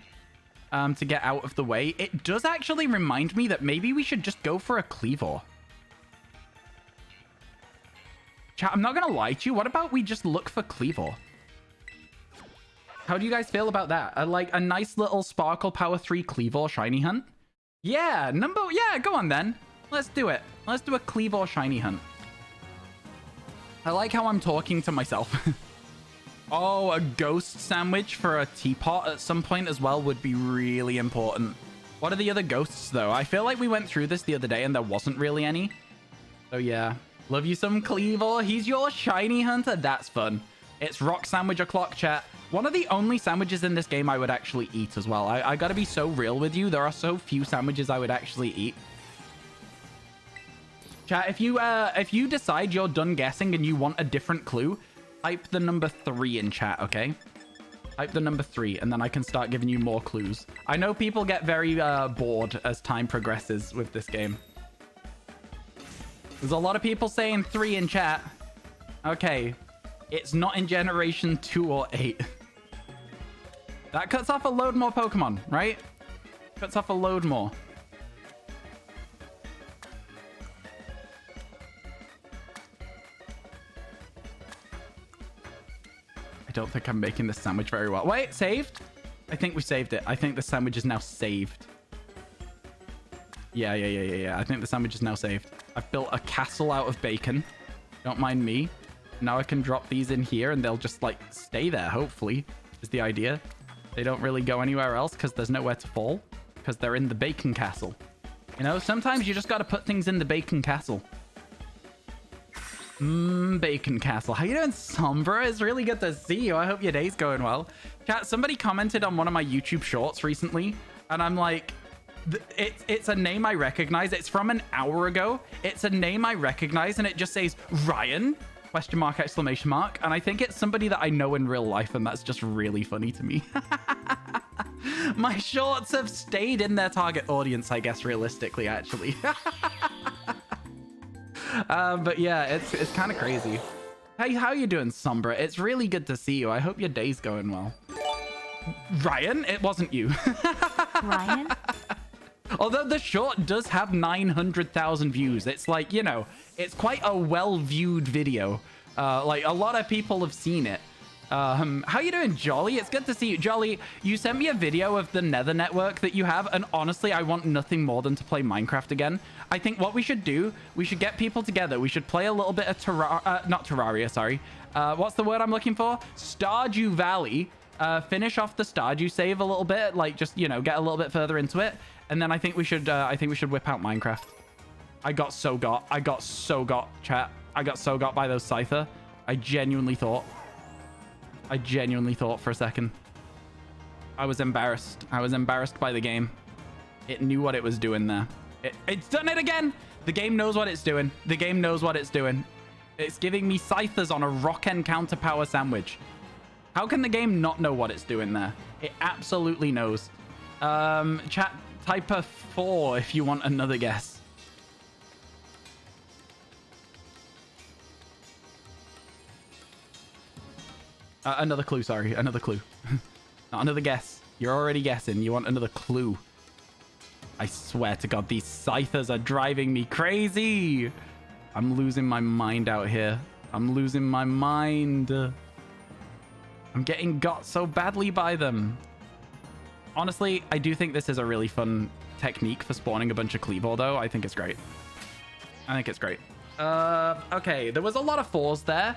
to get out of the way. It does actually remind me that maybe we should just go for a Cleavor. Chat, I'm not going to lie to you. What about we just look for Cleavor? How do you guys feel about that? Like a nice little Sparkle Power 3 Cleavor shiny hunt? Yeah, go on then. Let's do it. Let's do a Cleavor shiny hunt. I like how I'm talking to myself. Oh, a ghost sandwich for a teapot at some point as well would be really important. What are the other ghosts, though? I feel like we went through this the other day and there wasn't really any. So, yeah. Love you some Cleavor. He's your shiny hunter. That's fun. It's rock sandwich o'clock, chat. One of the only sandwiches in this game I would actually eat as well. I gotta be so real with you. There are so few sandwiches I would actually eat. Chat, if you decide you're done guessing and you want a different clue, type the number 3 in chat, okay? Type the number 3, and then I can start giving you more clues. I know people get very bored as time progresses with this game. There's a lot of people saying 3 in chat. Okay, it's not in Generation 2 or 8. That cuts off a load more Pokemon, right? Cuts off a load more. I don't think I'm making this sandwich very well. Wait, saved? I think we saved it. I think the sandwich is now saved. Yeah. I think the sandwich is now saved. I've built a castle out of bacon. Don't mind me. Now I can drop these in here and they'll just like stay there, hopefully, is the idea. They don't really go anywhere else because there's nowhere to fall because they're in the bacon castle. You know, sometimes you just got to put things in the bacon castle. Bacon castle. How you doing, Sombra? It's really good to see you. I hope your day's going well. Chat, somebody commented on one of my YouTube shorts recently, and I'm like, it's a name I recognize. It's from an hour ago. It's a name I recognize, and it just says Ryan, question mark, exclamation mark. And I think it's somebody that I know in real life, and that's just really funny to me. My shorts have stayed in their target audience, I guess, realistically, actually. But yeah, it's kind of crazy. Hey, how you doing, Sombra? It's really good to see you. I hope your day's going well. Ryan, it wasn't you. Ryan? Although the short does have 900,000 views. It's like, you know, it's quite a well-viewed video. Like, a lot of people have seen it. How you doing, Jolly? It's good to see you. Jolly, you sent me a video of the Nether network that you have, and honestly, I want nothing more than to play Minecraft again. I think what we should do, we should get people together. We should play a little bit of not Terraria, sorry. What's the word I'm looking for? Stardew Valley. Finish off the Stardew save a little bit, like just, you know, get a little bit further into it. And then I think we should whip out Minecraft. I got so got, chat. I got so got by those Scyther. I genuinely thought for a second. I was embarrassed. I was embarrassed by the game. It knew what it was doing there. It's done it again. The game knows what it's doing. The game knows what it's doing. It's giving me Scythers on a rock-end counter power sandwich. How can the game not know what it's doing there? It absolutely knows. Chat, type a 4 if you want another guess. Another clue, sorry. Another clue. Not another guess. You're already guessing. You want another clue. I swear to God, these Scythers are driving me crazy. I'm losing my mind out here. I'm losing my mind. I'm getting got so badly by them. Honestly, I do think this is a really fun technique for spawning a bunch of Cleavor, though. I think it's great. I think it's great. Okay, there was a lot of 4s there.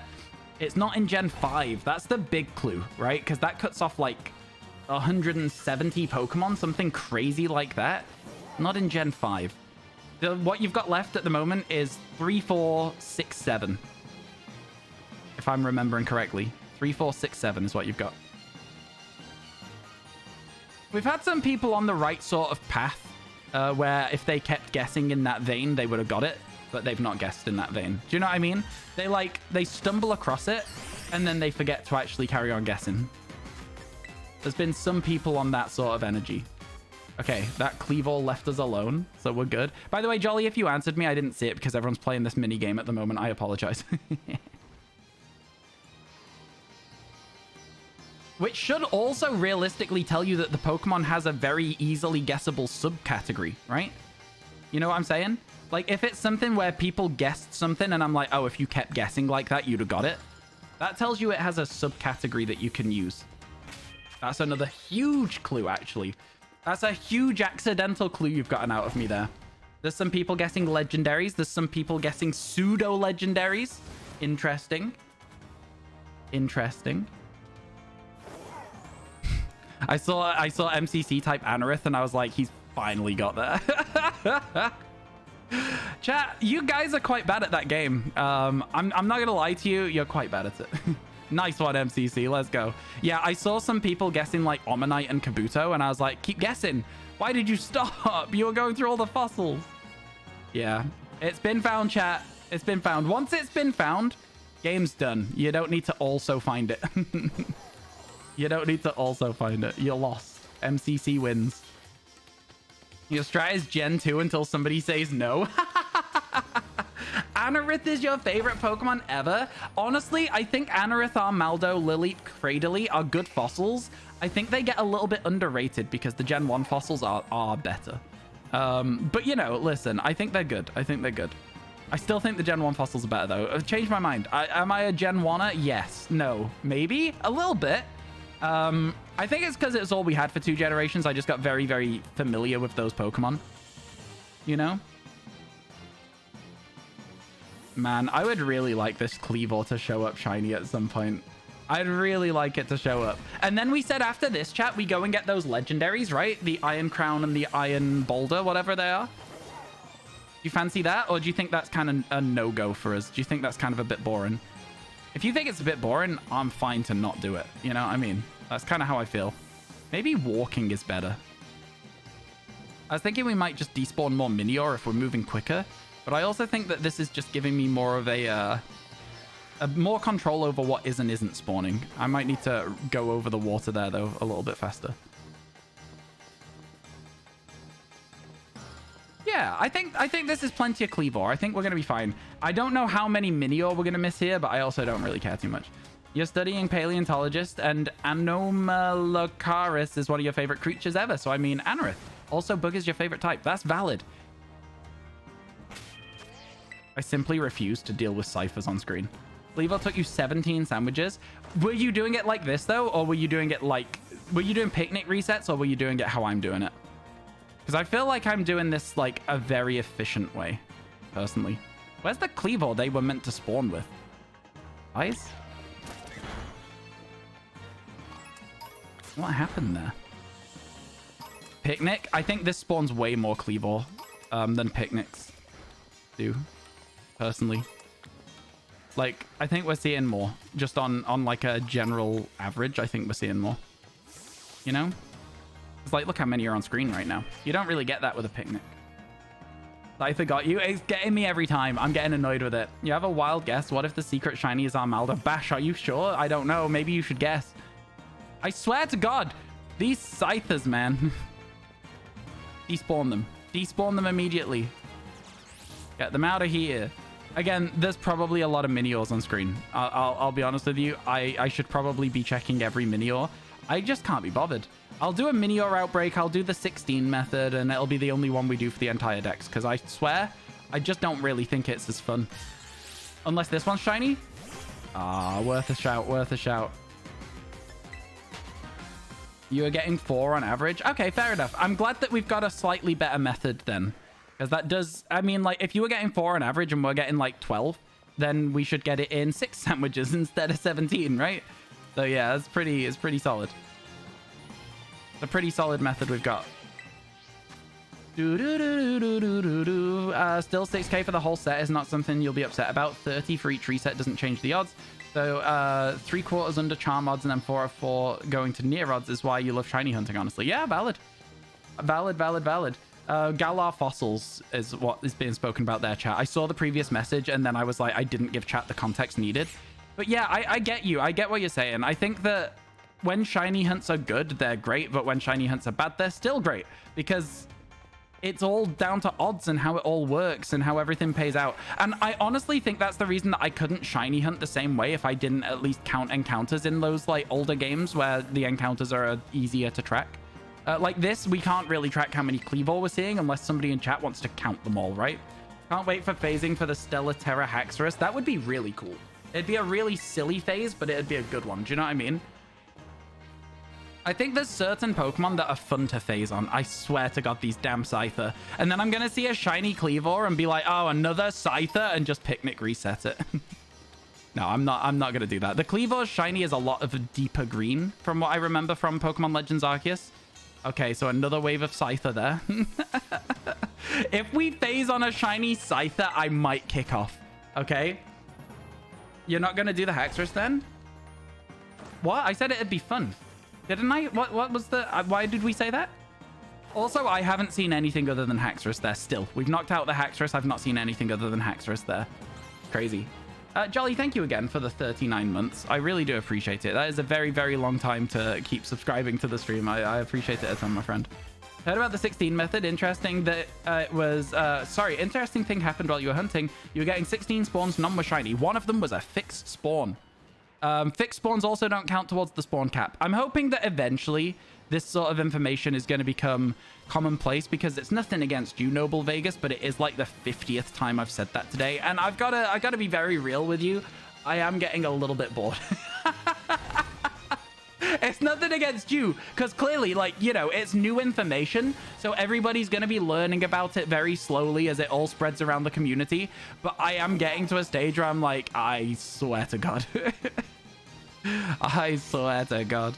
It's not in Gen 5. That's the big clue, right? Because that cuts off like 170 Pokemon, something crazy like that. Not in Gen 5. What you've got left at the moment is 3, 4, 6, 7. If I'm remembering correctly. 3, 4, 6, 7 is what you've got. We've had some people on the right sort of path where if they kept guessing in that vein, they would have got it. But they've not guessed in that vein. Do you know what I mean? They stumble across it and then they forget to actually carry on guessing. There's been some people on that sort of energy. Okay, that Cleavor left us alone, so we're good. By the way, Jolly, if you answered me, I didn't see it because everyone's playing this mini game at the moment. I apologize. Which should also realistically tell you that the Pokemon has a very easily guessable subcategory, right? You know what I'm saying? Like, if it's something where people guessed something and I'm like, oh, if you kept guessing like that, you'd have got it. That tells you it has a subcategory that you can use. That's another huge clue, actually. That's a huge accidental clue you've gotten out of me there. There's some people guessing legendaries. There's some people guessing pseudo-legendaries. Interesting. Interesting. I saw MCC type Anorith and I was like, he's finally got there. Chat, you guys are quite bad at that game. I'm not gonna lie to you, you're quite bad at it. Nice one, MCC, let's go. Yeah, I saw some people guessing like Omanite and Kabuto and I was like, keep guessing. Why did you stop? You were going through all the fossils. Yeah, it's been found, chat. It's been found. Once it's been found, game's done. You don't need to also find it. You don't need to also find it. You're lost. MCC wins. Your strat is Gen 2 until somebody says no. Anorith is your favorite Pokemon ever? Honestly, I think Anorith, Armaldo, Lilith, Cradily are good fossils. I think they get a little bit underrated because the Gen 1 fossils are better. But, you know, listen, I think they're good. I think they're good. I still think the Gen 1 fossils are better, though. I've changed my mind. Am I a Gen 1er? Yes. No. Maybe? A little bit. I think it's because it's all we had for 2 generations. I just got very, very familiar with those Pokemon. You know? Man, I would really like this Cleavor to show up shiny at some point. I'd really like it to show up. And then we said after this, chat, we go and get those legendaries, right? The Iron Crown and the Iron Boulder, whatever they are. you fancy that? Or do you think that's kind of a no-go for us? Do you think that's kind of a bit boring? If you think it's a bit boring, I'm fine to not do it. You know what I mean? That's kind of how I feel. Maybe walking is better. I was thinking we might just despawn more Minior if we're moving quicker. But I also think that this is just giving me more of a more control over what is and isn't spawning. I might need to go over the water there, though, a little bit faster. Yeah, I think this is plenty of Cleavor. I think we're going to be fine. I don't know how many Minior we're going to miss here, but I also don't really care too much. You're studying paleontologist, and Anomalocaris is one of your favorite creatures ever. So, I mean, Anorith. Also, Bug is your favorite type. That's valid. I simply refuse to deal with ciphers on screen. Cleavor took you 17 sandwiches. Were you doing it like this, though? Or were you doing it like... Were you doing picnic resets, or were you doing it how I'm doing it? Because I feel like I'm doing this, like, a very efficient way, personally. Where's the Cleavor they were meant to spawn with? Eyes? What happened there? Picnic? I think this spawns way more Cleavor than picnics do, personally. Like, I think we're seeing more. Just on like, a general average, I think we're seeing more. You know? It's like, look how many are on screen right now. You don't really get that with a picnic. I forgot you. It's getting me every time. I'm getting annoyed with it. You have a wild guess. What if the secret shiny is Armaldo? Bash, are you sure? I don't know. Maybe you should guess. I swear to God. These Scythers, man. Despawn them. Despawn them immediately. Get them out of here. Again, there's probably a lot of Miniors on screen. I'll be honest with you. I should probably be checking every Minior. I just can't be bothered. I'll do a Minior outbreak. I'll do the 16 method, and it'll be the only one we do for the entire decks. Because I swear, I just don't really think it's as fun. Unless this one's shiny. Ah, worth a shout. Worth a shout. You are getting 4 on average. Okay, fair enough. I'm glad that we've got a slightly better method then. Because that does... I mean, like, if you were getting 4 on average and we're getting, like, 12, then we should get it in 6 sandwiches instead of 17, right? So, yeah, it's pretty solid. It's a pretty solid method we've got. Still 6k for the whole set is not something you'll be upset about. 30 for each reset doesn't change the odds. So 3/4 under charm odds and then 4 of 4 going to near odds is why you love shiny hunting, honestly. Yeah, valid. Valid. Galar fossils is what is being spoken about there, chat. I saw the previous message and then I was like, I didn't give chat the context needed. But yeah, I get you. I get what you're saying. I think that when shiny hunts are good, they're great. But when shiny hunts are bad, they're still great. Because it's all down to odds and how it all works and how everything pays out. And I honestly think that's the reason that I couldn't shiny hunt the same way if I didn't at least count encounters in those like older games where the encounters are easier to track. Like this, we can't really track how many Cleavor we're seeing unless somebody in chat wants to count them all, right? Can't wait for phasing for the Stellar Terra Haxorus. That would be really cool. It'd be a really silly phase, but it'd be a good one. Do you know what I mean? I think there's certain Pokemon that are fun to phase on. I swear to God, these damn Scyther. And then I'm going to see a shiny Cleavor and be like, oh, another Scyther, and just picnic reset it. No, I'm not going to do that. The Cleavor's shiny is a lot of a deeper green from what I remember from Pokemon Legends Arceus. Okay, so another wave of Scyther there. If we phase on a shiny Scyther, I might kick off. Okay? You're not going to do the Haxorus then? What? I said it'd be fun. Didn't I? What was the... why did we say that? Also, I haven't seen anything other than Haxorus there still. We've knocked out the Haxorus. I've not seen anything other than Haxorus there. Crazy. Jolly, thank you again for the 39 months. I really do appreciate it. That is a very, very long time to keep subscribing to the stream. I appreciate it a ton, my friend. Heard about the 16 method. Interesting that it was... sorry, interesting thing happened while you were hunting. You were getting 16 spawns, none were shiny. One of them was a fixed spawn. Fixed spawns also don't count towards the spawn cap. I'm hoping that eventually this sort of information is going to become commonplace because it's nothing against you, Noble Vegas, but it is like the 50th time I've said that today. And I've got to be very real with you. I am getting a little bit bored. It's nothing against you because clearly, like, you know, it's new information. So everybody's going to be learning about it very slowly as it all spreads around the community. But I am getting to a stage where I'm like, I swear to God. I swear to God.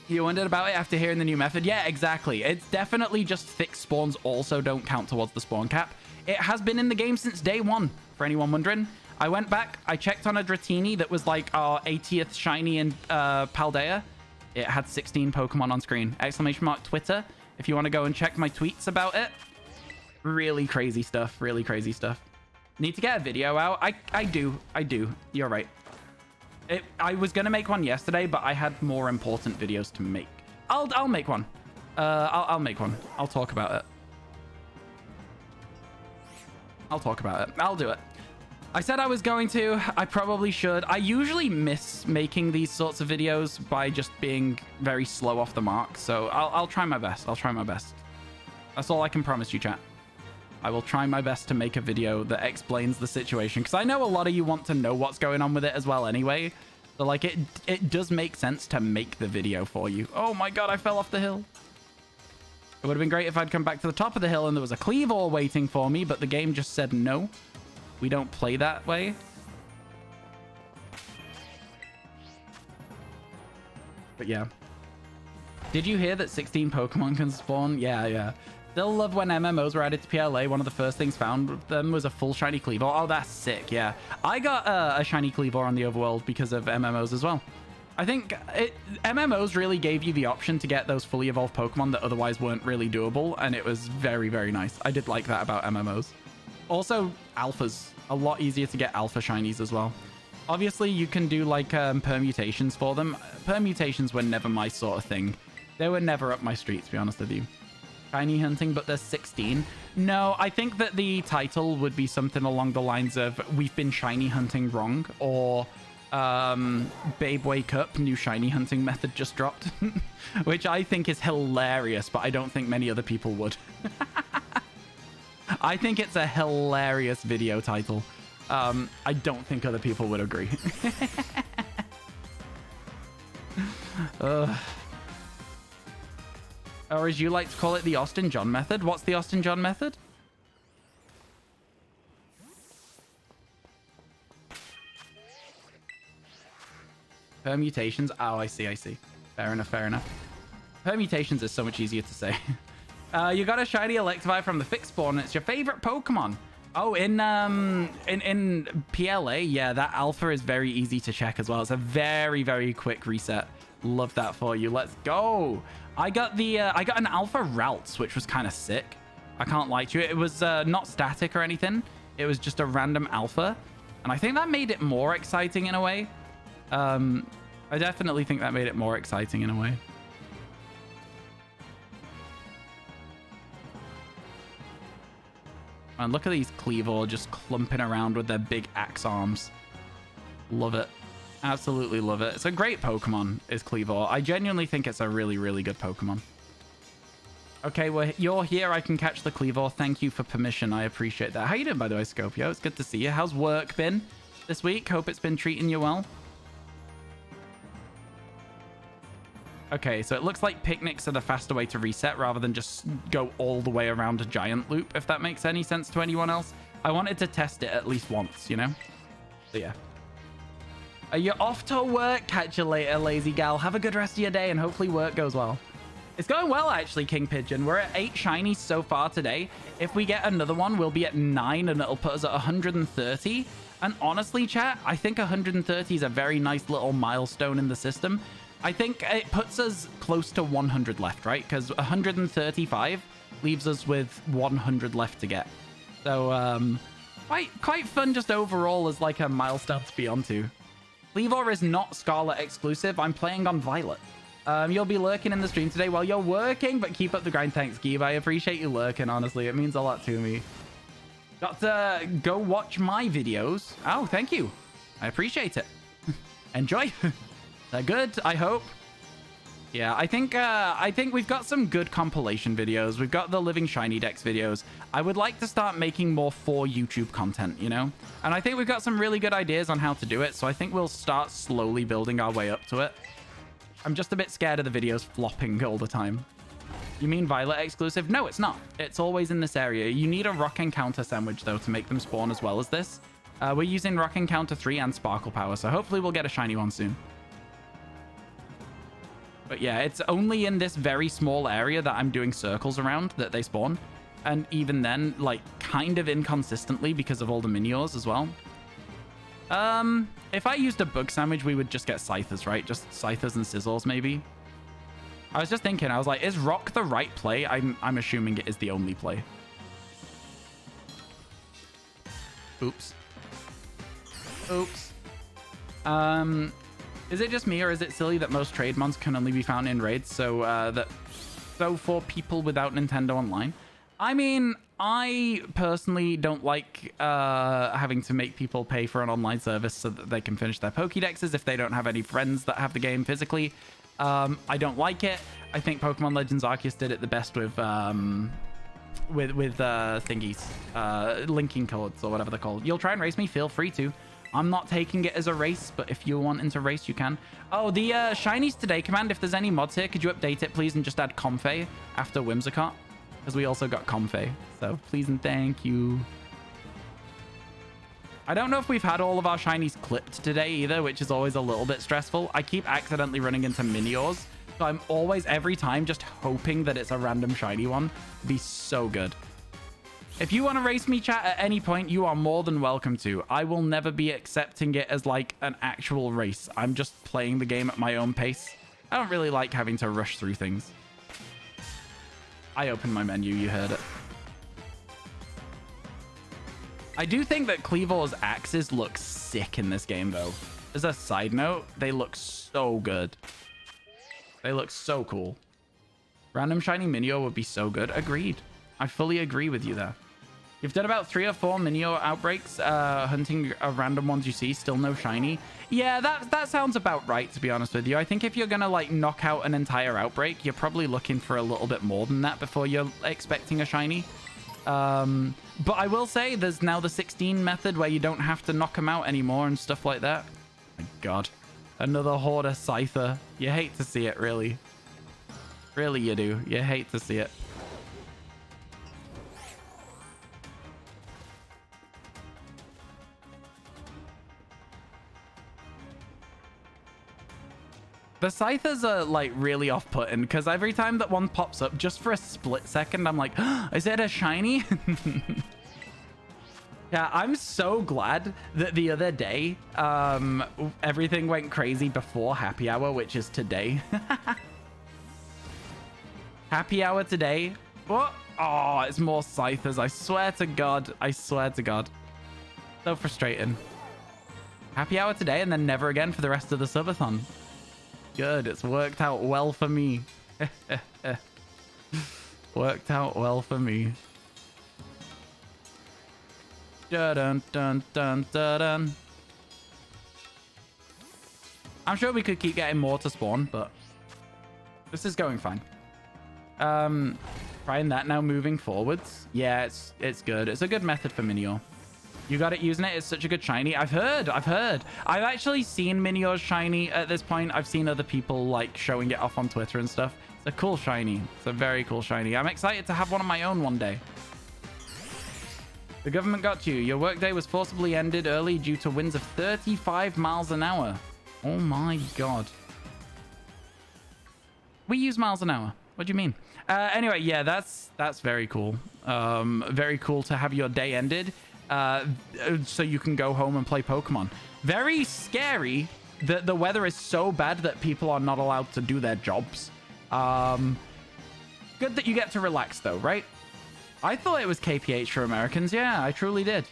You wondered about it after hearing the new method? Yeah, exactly. It's definitely just fixed spawns also don't count towards the spawn cap. It has been in the game since day one, for anyone wondering. I went back, I checked on a Dratini that was like our 80th shiny in Paldea. It had 16 Pokemon on screen. Exclamation mark Twitter, if you want to go and check my tweets about it. Really crazy stuff, really crazy stuff. Need to get a video out. I do. You're right. I was gonna make one yesterday, but I had more important videos to make. I'll make one. I'll make one. I'll talk about it. I'll do it. I said I was going to. I probably should. I usually miss making these sorts of videos by just being very slow off the mark. So I'll try my best. That's all I can promise you, chat. I will try my best to make a video that explains the situation, because I know a lot of you want to know what's going on with it as well anyway. So like it does make sense to make the video for you. Oh my god, I fell off the hill. It would have been great if I'd come back to the top of the hill and there was a Cleavor waiting for me, but the game just said no. We don't play that way. But yeah. Did you hear that 16 Pokemon can spawn? Yeah. Still love when MMOs were added to PLA. One of the first things found with them was a full shiny Cleavor. Oh, that's sick, yeah. I got a shiny Cleavor on the overworld because of MMOs as well. I think MMOs really gave you the option to get those fully evolved Pokemon that otherwise weren't really doable, and it was very, very nice. I did like that about MMOs. Also, alphas. A lot easier to get alpha shinies as well. Obviously, you can do like permutations for them. Permutations were never my sort of thing. They were never up my street, to be honest with you. Shiny hunting, but there's 16. No, I think that the title would be something along the lines of "We've been shiny hunting wrong," or "Babe Wake Up, new shiny hunting method just dropped," which I think is hilarious, but I don't think many other people would. I think it's a hilarious video title. I don't think other people would agree. Or as you like to call it, the Austin John method. What's the Austin John method? Permutations. Oh, I see. Fair enough. Permutations is so much easier to say. You got a shiny Electivire from the fixed spawn. It's your favorite Pokemon. Oh, in PLA, yeah, that alpha is very easy to check as well. It's a very, very quick reset. Love that for you. Let's go. I got an alpha Ralts, which was kind of sick. I can't lie to you. It was not static or anything. It was just a random alpha, and I think that made it more exciting in a way. I definitely think that made it more exciting in a way. And look at these Cleavor just clumping around with their big axe arms. Love it. Absolutely love it. It's a great Pokemon, is Cleavor. I genuinely think it's a really, really good Pokemon. Okay, well, you're here. I can catch the Cleavor. Thank you for permission. I appreciate that. How you doing, by the way, Scopio? It's good to see you. How's work been this week? Hope it's been treating you well. Okay, so it looks like picnics are the faster way to reset rather than just go all the way around a giant loop, if that makes any sense to anyone else. I wanted to test it at least once, you know? So yeah. Are you off to work? Catch you later, lazy gal. Have a good rest of your day and hopefully work goes well. It's going well, actually, King Pigeon. We're at 8 shinies so far today. If we get another one, we'll be at 9 and it'll put us at 130. And honestly, chat, I think 130 is a very nice little milestone in the system. I think it puts us close to 100 left, right? Because 135 leaves us with 100 left to get. So, quite fun just overall as like a milestone to be onto. Cleavor is not Scarlet exclusive. I'm playing on Violet. You'll be lurking in the stream today while you're working, but keep up the grind. Thanks, Geeb. I appreciate you lurking, honestly. It means a lot to me. Got to go watch my videos. Oh, thank you. I appreciate it. Enjoy. They're good, I hope. Yeah, I think we've got some good compilation videos. We've got the Living Shiny Dex videos. I would like to start making more for YouTube content, you know? And I think we've got some really good ideas on how to do it, so I think we'll start slowly building our way up to it. I'm just a bit scared of the videos flopping all the time. You mean Violet exclusive? No, it's not. It's always in this area. You need a Rock Encounter sandwich, though, to make them spawn as well as this. We're using Rock Encounter 3 and Sparkle Power, so hopefully we'll get a shiny one soon. But yeah, it's only in this very small area that I'm doing circles around that they spawn. And even then, like, kind of inconsistently because of all the miniors as well. If I used a bug sandwich, we would just get scythers, right? Just scythers and scissors, maybe. I was just thinking, I was like, is rock the right play? I'm assuming it is the only play. Oops. Oops. Is it just me, or is it silly that most trade mons can only be found in raids? So for people without Nintendo Online? I mean, I personally don't like having to make people pay for an online service so that they can finish their Pokédexes if they don't have any friends that have the game physically. I don't like it. I think Pokemon Legends Arceus did it the best with thingies, linking codes or whatever they're called. You'll try and race me, feel free to. I'm not taking it as a race, but if you're wanting to race, you can. Oh, the shinies today command, if there's any mods here, could you update it, please, and just add Comfey after Whimsicott? Because we also got Comfey. So please and thank you. I don't know if we've had all of our shinies clipped today either, which is always a little bit stressful. I keep accidentally running into Miniors, so I'm always, every time, just hoping that it's a random shiny one. It'd be so good. If you want to race me, chat, at any point, you are more than welcome to. I will never be accepting it as, like, an actual race. I'm just playing the game at my own pace. I don't really like having to rush through things. I opened my menu, you heard it. I do think that Cleavor's axes look sick in this game, though. As a side note, they look so good. They look so cool. Random shiny Minio would be so good. Agreed. I fully agree with you there. You've done about 3 or 4 Minio outbreaks, hunting random ones you see, still no shiny. Yeah, that sounds about right, to be honest with you. I think if you're gonna, like, knock out an entire outbreak, you're probably looking for a little bit more than that before you're expecting a shiny. But I will say there's now the 16 method where you don't have to knock them out anymore and stuff like that. Oh my god. Another Hoarder Scyther. You hate to see it, really. Really you do. You hate to see it. The Scythers are, like, really off-putting, because every time that one pops up, just for a split second, I'm like, oh, is it a shiny? Yeah, I'm so glad that the other day, everything went crazy before Happy Hour, which is today. Happy Hour today. What? Oh, it's more Scythers. I swear to God. I swear to God. So frustrating. Happy Hour today and then never again for the rest of the subathon. Good. It's worked out well for me. Worked out well for me. Dun dun dun dun dun. I'm sure we could keep getting more to spawn, but this is going fine. Trying that now moving forwards. Yeah, it's good. It's a good method for Minior. You got it using it. It's such a good shiny. I've heard. I've actually seen Minior's shiny at this point. I've seen other people, like, showing it off on Twitter and stuff. It's a cool shiny. It's a very cool shiny. I'm excited to have one of my own one day. The government got you. Your workday was forcibly ended early due to winds of 35 miles an hour. Oh my god. We use miles an hour. What do you mean? Anyway, yeah, that's very cool. Very cool to have your day ended. So you can go home and play Pokemon. Very scary that the weather is so bad that people are not allowed to do their jobs. Good that you get to relax though, right? I thought it was KPH for Americans. Yeah, I truly did.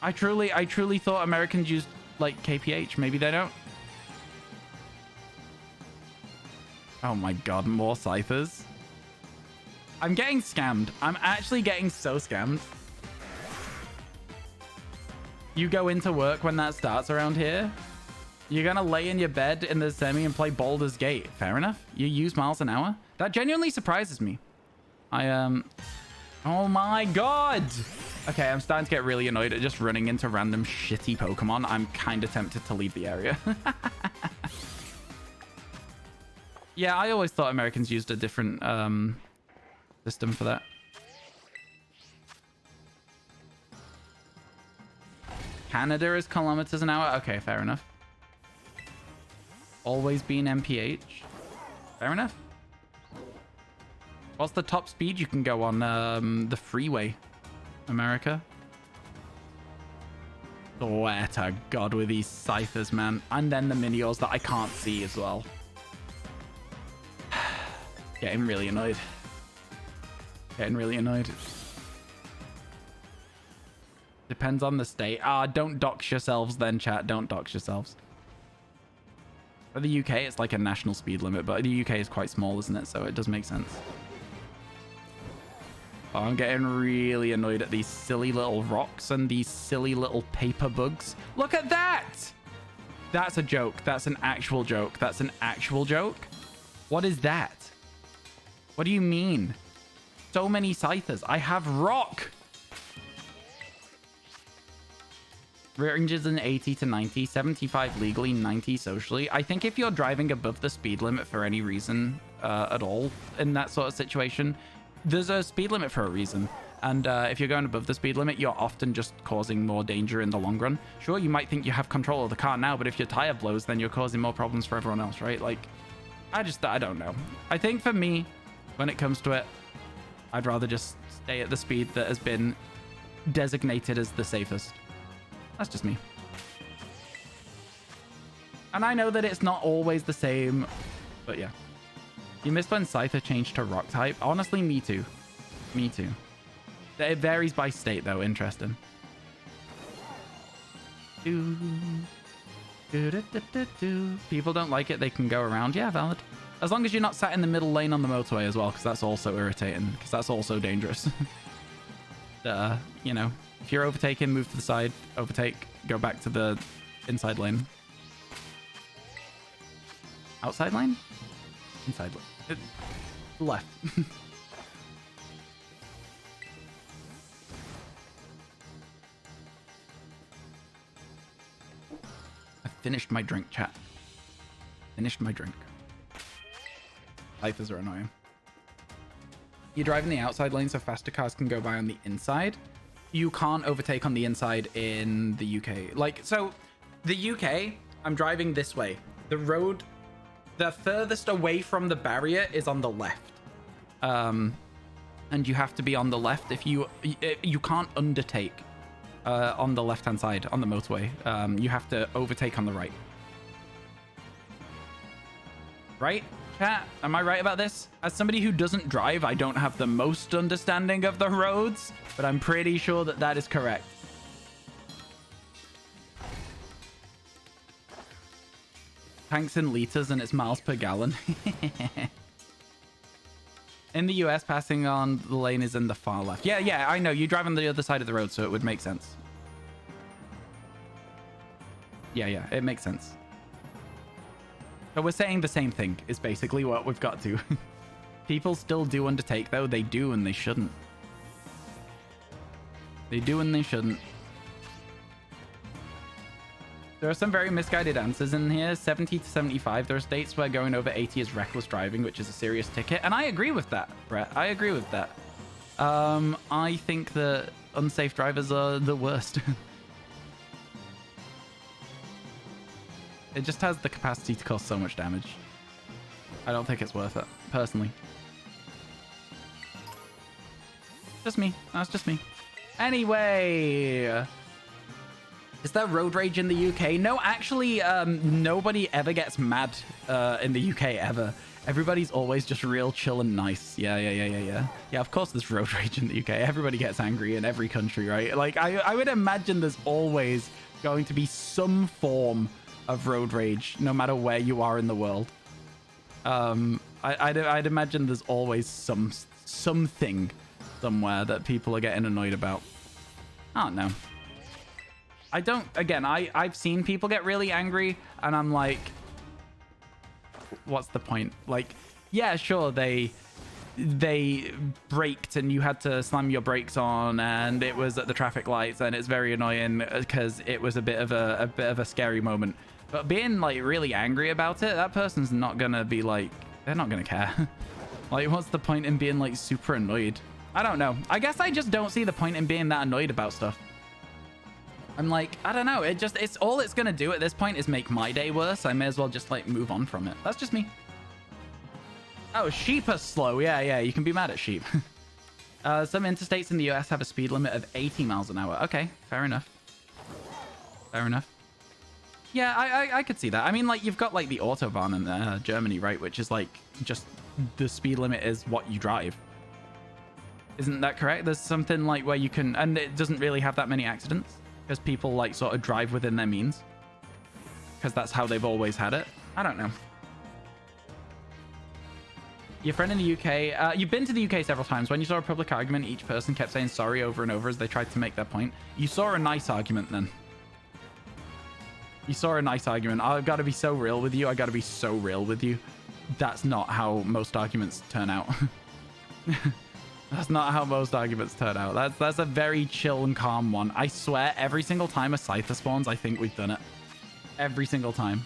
I truly thought Americans used, like, KPH. Maybe they don't. Oh my god, more Scythers. I'm getting scammed. I'm actually getting so scammed. You go into work when that starts around here. You're gonna lay in your bed in the semi and play Baldur's Gate. Fair enough. You use miles an hour? That genuinely surprises me. Oh my god! Okay, I'm starting to get really annoyed at just running into random shitty Pokemon. I'm kind of tempted to leave the area. Yeah, I always thought Americans used a different system for that. Canada is kilometers an hour? Okay, fair enough. always been MPH. Fair enough. What's the top speed you can go on the freeway, America? Swear to God with these ciphers, man. And then the miniors that I can't see as well. Getting really annoyed. Getting really annoyed. Depends on the state. Don't dox yourselves then, chat. Don't dox yourselves. For the UK, it's like a national speed limit, but the UK is quite small, isn't it? So it does make sense. Oh, I'm getting really annoyed at these silly little rocks and these silly little paper bugs. Look at that! That's a joke. That's an actual joke. That's an actual joke? What is that? What do you mean? So many scythers. I have rock! Ranges in 80 to 90, 75 legally, 90 socially. I think if you're driving above the speed limit for any reason at all in that sort of situation, there's a speed limit for a reason. And if you're going above the speed limit, you're often just causing more danger in the long run. Sure, you might think you have control of the car now, but if your tire blows, then you're causing more problems for everyone else, right? Like, I don't know. I think for me, when it comes to it, I'd rather just stay at the speed that has been designated as the safest. That's just me. And I know that it's not always the same, but yeah. You missed when Scyther changed to rock type. Honestly, me too. Me too. It varies by state, though. Interesting. People don't like it. They can go around. Yeah, valid. As long as you're not sat in the middle lane on the motorway as well, because that's also irritating, because that's also dangerous. You know, if you're overtaking, move to the side, overtake, go back to the inside lane. Outside lane? Inside lane. Left. I finished my drink, chat. Finished my drink. Lifers are annoying. You're driving the outside lane so faster cars can go by on the inside. You can't overtake on the inside in the UK. Like, so the UK, I'm driving this way. The road, the furthest away from the barrier is on the left. And you have to be on the left. If you can't undertake on the left-hand side on the motorway. You have to overtake on the right. Right? Chat, am I right about this? As somebody who doesn't drive, I don't have the most understanding of the roads, but I'm pretty sure that that is correct. Tanks in liters and it's miles per gallon. In the US, passing on the lane is in the far left. Yeah, I know. You drive on the other side of the road, so it would make sense. Yeah, it makes sense. So we're saying the same thing is basically what we've got to. People still do undertake, though. They do and they shouldn't. They do and they shouldn't. There are some very misguided answers in here. 70 to 75. There are states where going over 80 is reckless driving, which is a serious ticket. And I agree with that, Brett. I agree with that. I think that unsafe drivers are the worst. It just has the capacity to cause so much damage. I don't think it's worth it, personally. Just me. That's just me. Anyway. Is there road rage in the UK? No, actually, nobody ever gets mad in the UK, ever. Everybody's always just real chill and nice. Yeah. Yeah, of course there's road rage in the UK. Everybody gets angry in every country, right? Like, I would imagine there's always going to be some form of road rage, no matter where you are in the world. I'd imagine there's always something somewhere that people are getting annoyed about. I don't know. I've seen people get really angry and I'm like, what's the point? Like, yeah, sure, they braked and you had to slam your brakes on and it was at the traffic lights and it's very annoying because it was a bit of a scary moment. But being like really angry about it, that person's not gonna be like, they're not gonna care. Like, what's the point in being like super annoyed? I don't know. I guess I just don't see the point in being that annoyed about stuff. I'm like, I don't know. It's all it's going to do at this point is make my day worse. I may as well just like move on from it. That's just me. Oh, sheep are slow. Yeah. You can be mad at sheep. Some interstates in the US have a speed limit of 80 miles an hour. Okay, fair enough. Yeah, I could see that. I mean, like, you've got like the Autobahn in Germany, right? Which is like just the speed limit is what you drive. Isn't that correct? There's something like where you can, and it doesn't really have that many accidents because people like sort of drive within their means because that's how they've always had it. I don't know. Your friend in the UK, you've been to the UK several times. When you saw a public argument, each person kept saying sorry over and over as they tried to make their point. You saw a nice argument then. You saw a nice argument. I've got to be so real with you. I got to be so real with you. That's not how most arguments turn out. That's not how most arguments turn out. That's a very chill and calm one. I swear, every single time a Scyther spawns, I think we've done it. Every single time.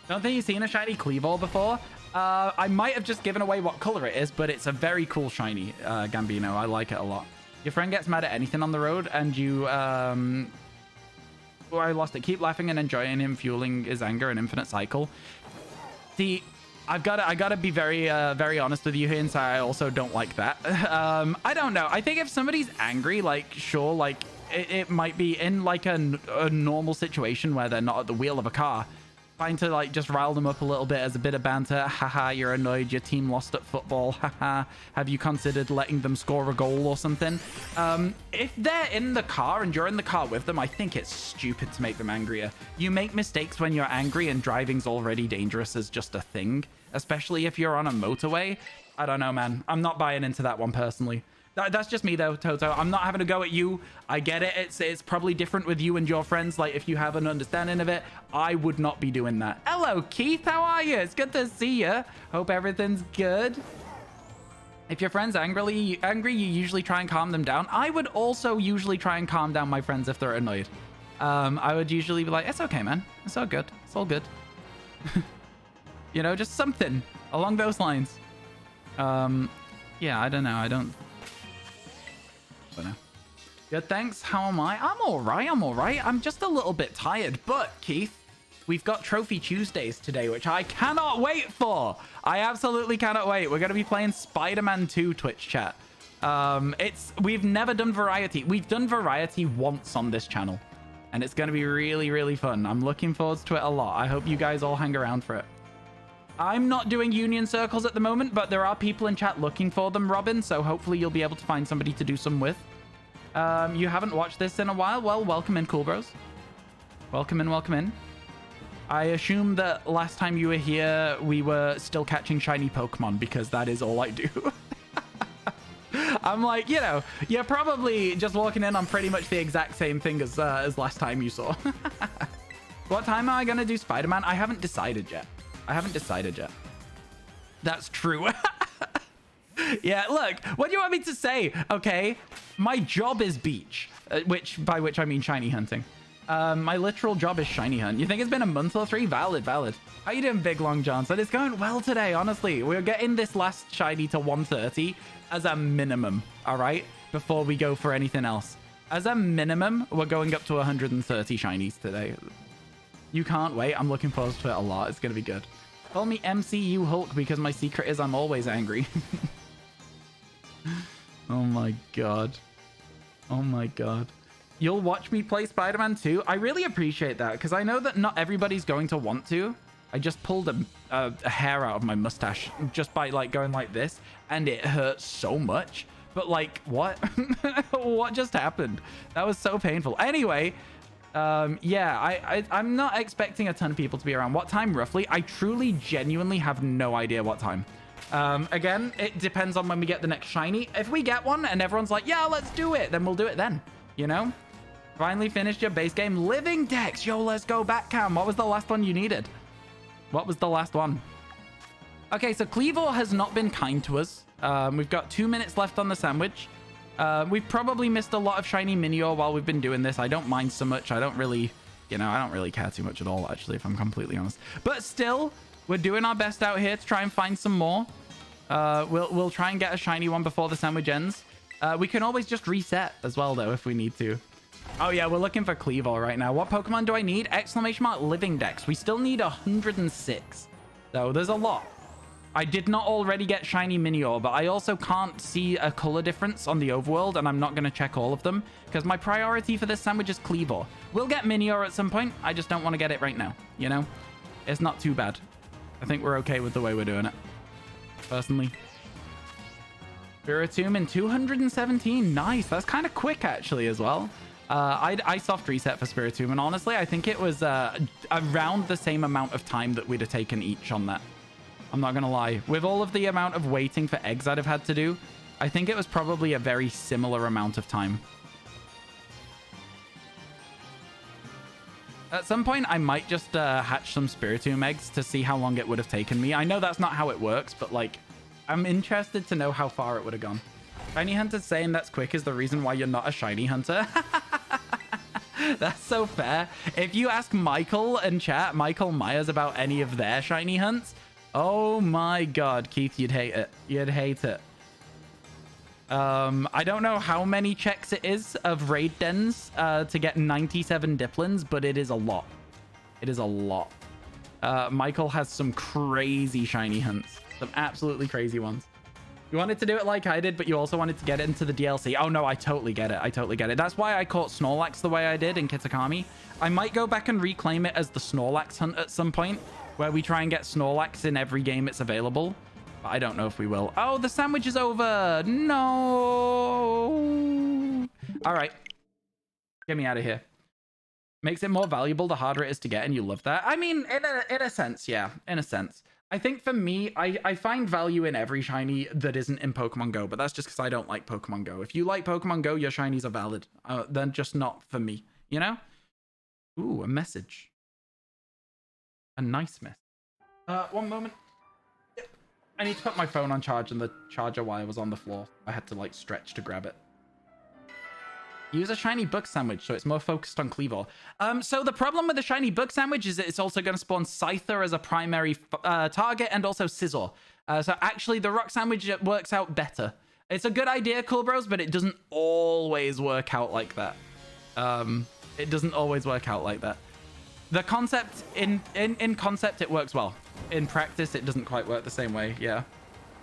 Don't think you've seen a shiny Cleavor before? I might have just given away what color it is, but it's a very cool shiny, Gambino. I like it a lot. Your friend gets mad at anything on the road, and you... Oh, I lost it. Keep laughing and enjoying him, fueling his anger, an infinite cycle. See... I gotta be very honest with you here and say I also don't like that. I don't know. I think if somebody's angry, like, sure, like, it might be in, like, a normal situation where they're not at the wheel of a car. Fine to, like, just rile them up a little bit as a bit of banter. Haha, you're annoyed. Your team lost at football. Haha. Have you considered letting them score a goal or something? If they're in the car and you're in the car with them, I think it's stupid to make them angrier. You make mistakes when you're angry, and driving's already dangerous as just a thing. Especially if you're on a motorway. I don't know, man. I'm not buying into that one personally. That's just me though, Toto. I'm not having a go at you. I get it. It's probably different with you and your friends. Like, if you have an understanding of it, I would not be doing that. Hello, Keith. How are you? It's good to see you. Hope everything's good. If your friend's angry, you usually try and calm them down. I would also usually try and calm down my friends if they're annoyed. I would usually be like, it's okay, man. It's all good. It's all good. You know, just something along those lines. Yeah, I don't know. I don't know. Good, thanks. How am I? I'm all right. I'm just a little bit tired. But, Keith, we've got Trophy Tuesdays today, which I cannot wait for. I absolutely cannot wait. We're going to be playing Spider-Man 2 Twitch chat. We've never done variety. We've done variety once on this channel. And it's going to be really, really fun. I'm looking forward to it a lot. I hope you guys all hang around for it. I'm not doing union circles at the moment, but there are people in chat looking for them, Robin, so hopefully you'll be able to find somebody to do some with. You haven't watched this in a while? Well, welcome in, cool bros. Welcome in. I assume that last time you were here, we were still catching shiny Pokemon, because that is all I do. I'm like, you know, you're probably just walking in on pretty much the exact same thing as last time you saw. What time am I going to do Spider-Man? I haven't decided yet. That's true. Yeah, look, what do you want me to say? Okay, my job is beach, by which I mean shiny hunting. My literal job is shiny hunt. You think it's been a month or 3? Valid. How you doing, Big Long Johnson? It's going well today, honestly. We're getting this last shiny to 130 as a minimum, all right? Before we go for anything else. As a minimum, we're going up to 130 shinies today. You can't wait. I'm looking forward to it a lot. It's going to be good. Call me MCU Hulk because my secret is I'm always angry. Oh my god. You'll watch me play Spider-Man 2? I really appreciate that because I know that not everybody's going to want to. I just pulled a hair out of my mustache just by like going like this, and it hurts so much. But like, what? What just happened? That was so painful. Anyway... yeah, I'm not expecting a ton of people to be around. What time roughly? I truly, genuinely have no idea what time. Again, it depends on when we get the next shiny. If we get one and everyone's like, yeah, let's do it, then we'll do it then, you know? Finally finished your base game. Living Dex. Yo, let's go back, Cam. What was the last one you needed? What was the last one? Okay, so Cleavor has not been kind to us. We've got 2 minutes left on the sandwich. We've probably missed a lot of shiny Minior while we've been doing this. I don't mind so much. I don't really care too much at all, actually, if I'm completely honest. But still, we're doing our best out here to try and find some more. We'll try and get a shiny one before the sandwich ends. We can always just reset as well, though, if we need to. Oh yeah, we're looking for Cleavor right now. What Pokemon do I need? Exclamation mark Living Dex. We still need 106. So there's a lot. I did not already get shiny Minior, but I also can't see a color difference on the overworld, and I'm not going to check all of them because my priority for this sandwich is Cleavor. We'll get Minior at some point. I just don't want to get it right now, you know? It's not too bad. I think we're okay with the way we're doing it, personally. Spiritomb in 217. Nice. That's kind of quick, actually, as well. I soft reset for Spiritomb, and honestly, I think it was around the same amount of time that we'd have taken each on that. I'm not gonna lie. With all of the amount of waiting for eggs I'd have had to do, I think it was probably a very similar amount of time. At some point, I might just hatch some Spiritomb eggs to see how long it would have taken me. I know that's not how it works, but like, I'm interested to know how far it would have gone. Shiny Hunter's saying that's quick is the reason why you're not a shiny hunter. That's so fair. If you ask Michael and chat, Michael Myers, about any of their shiny hunts, oh my god, Keith, you'd hate it. You'd hate it. I don't know how many checks it is of raid dens to get 97 Diplins, but it is a lot. It is a lot. Michael has some crazy shiny hunts. Some absolutely crazy ones. You wanted to do it like I did, but you also wanted to get it into the DLC. Oh no, I totally get it. I totally get it. That's why I caught Snorlax the way I did in Kitakami. I might go back and reclaim it as the Snorlax hunt at some point, where we try and get Snorlax in every game it's available. But I don't know if we will. Oh, the sandwich is over. No. All right. Get me out of here. Makes it more valuable the harder it is to get, and you love that. I mean, in a sense, yeah. In a sense. I think for me, I find value in every shiny that isn't in Pokemon Go, but that's just because I don't like Pokemon Go. If you like Pokemon Go, your shinies are valid. They're just not for me, you know? Ooh, a message. A nice message. One moment. Yep. I need to put my phone on charge, and the charger wire was on the floor. I had to, like, stretch to grab it. Use a shiny bug sandwich, so it's more focused on Cleavor. So the problem with the shiny bug sandwich is that it's also going to spawn Scyther as a primary target, and also Scizor. So actually, the rock sandwich works out better. It's a good idea, cool bros, but it doesn't always work out like that. It doesn't always work out like that. The concept, in concept, it works well. In practice, it doesn't quite work the same way, yeah.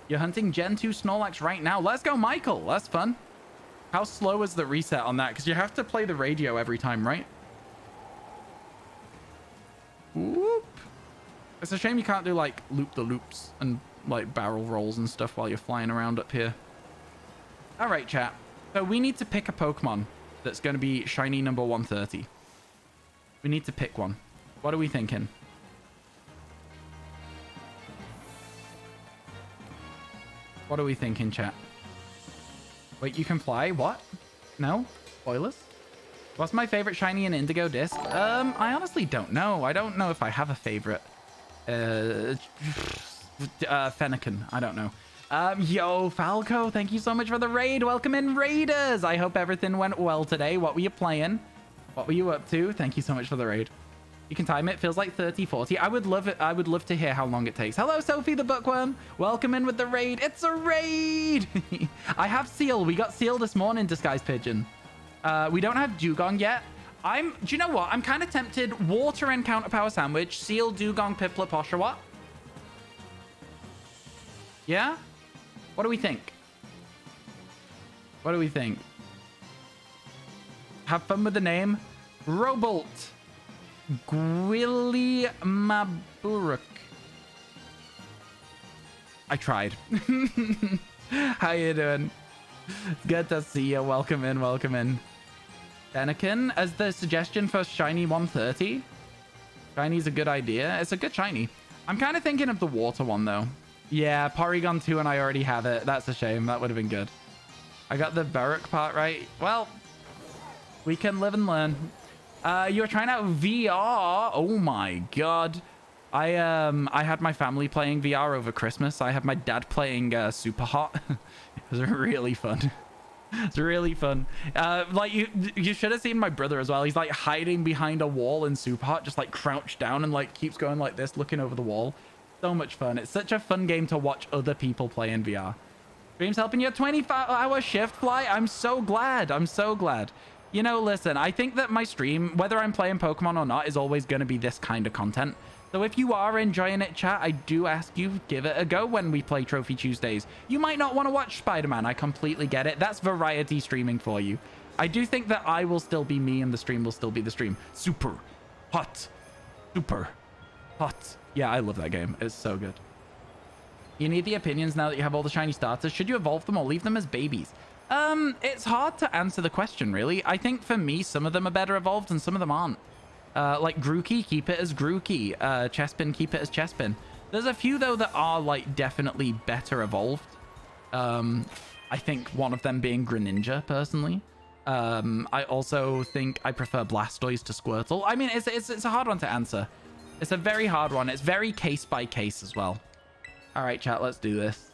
You're hunting Gen 2 Snorlax right now. Let's go, Michael. That's fun. How slow is the reset on that? Because you have to play the radio every time, right? Whoop. It's a shame you can't do, like, loop-the-loops and, like, barrel rolls and stuff while you're flying around up here. All right, chat. So we need to pick a Pokemon that's going to be shiny number 130. We need to pick one. What are we thinking? What are we thinking, chat? Wait, you can fly? What? No? Spoilers? What's my favorite shiny in Indigo disc? I honestly don't know. I don't know if I have a favorite. Fennekin. I don't know. Yo, Falco, thank you so much for the raid. Welcome in, Raiders. I hope everything went well today. What were you playing? What were you up to? Thank you so much for the raid. You can time it. Feels like 30, 40. I would love it. I would love to hear how long it takes. Hello, Sophie the Bookworm. Welcome in with the raid. It's a raid. I have Seal. We got Seal this morning, Disguise Pigeon. We don't have Dugong yet. Do you know what? I'm kind of tempted. Water Encounter Power Sandwich. Seal, Dugong, Piplup, Oshawott. Yeah? What do we think? What do we think? Have fun with the name. Robolt. Gwilly Maburuk. I tried. How you doing? Good to see you. Welcome in, welcome in. Fennekin as the suggestion for shiny 130. Shiny's a good idea. It's a good shiny. I'm kind of thinking of the water one though. Yeah, Porygon 2 and I already have it. That's a shame. That would have been good. I got the Beruk part right. Well, we can live and learn. You're trying out VR. Oh my god. I had my family playing VR over Christmas. I had my dad playing Super Hot. It was really fun. It's really fun. Like you should have seen my brother as well. He's like hiding behind a wall in Super Hot, just like crouched down and like keeps going like this, looking over the wall. So much fun. It's such a fun game to watch other people play in VR. Dream's helping your 24-hour shift fly. I'm so glad. I'm so glad. You know, listen, I think that my stream, whether I'm playing Pokemon or not, is always going to be this kind of content. So if you are enjoying it, chat, I do ask you, give it a go when we play Trophy Tuesdays. You might not want to watch Spider-Man. I completely get it. That's variety streaming for you. I do think that I will still be me and the stream will still be the stream. Super hot. Super hot. Yeah, I love that game. It's so good. You need the opinions now that you have all the shiny starters. Should you evolve them or leave them as babies? It's hard to answer the question, really. I think for me, some of them are better evolved and some of them aren't. Like Grookey, keep it as Grookey. Chespin, keep it as Chespin. There's a few, though, that are, like, definitely better evolved. I think one of them being Greninja, personally. I also think I prefer Blastoise to Squirtle. I mean, it's a hard one to answer. It's a very hard one. It's very case by case as well. All right, chat, let's do this.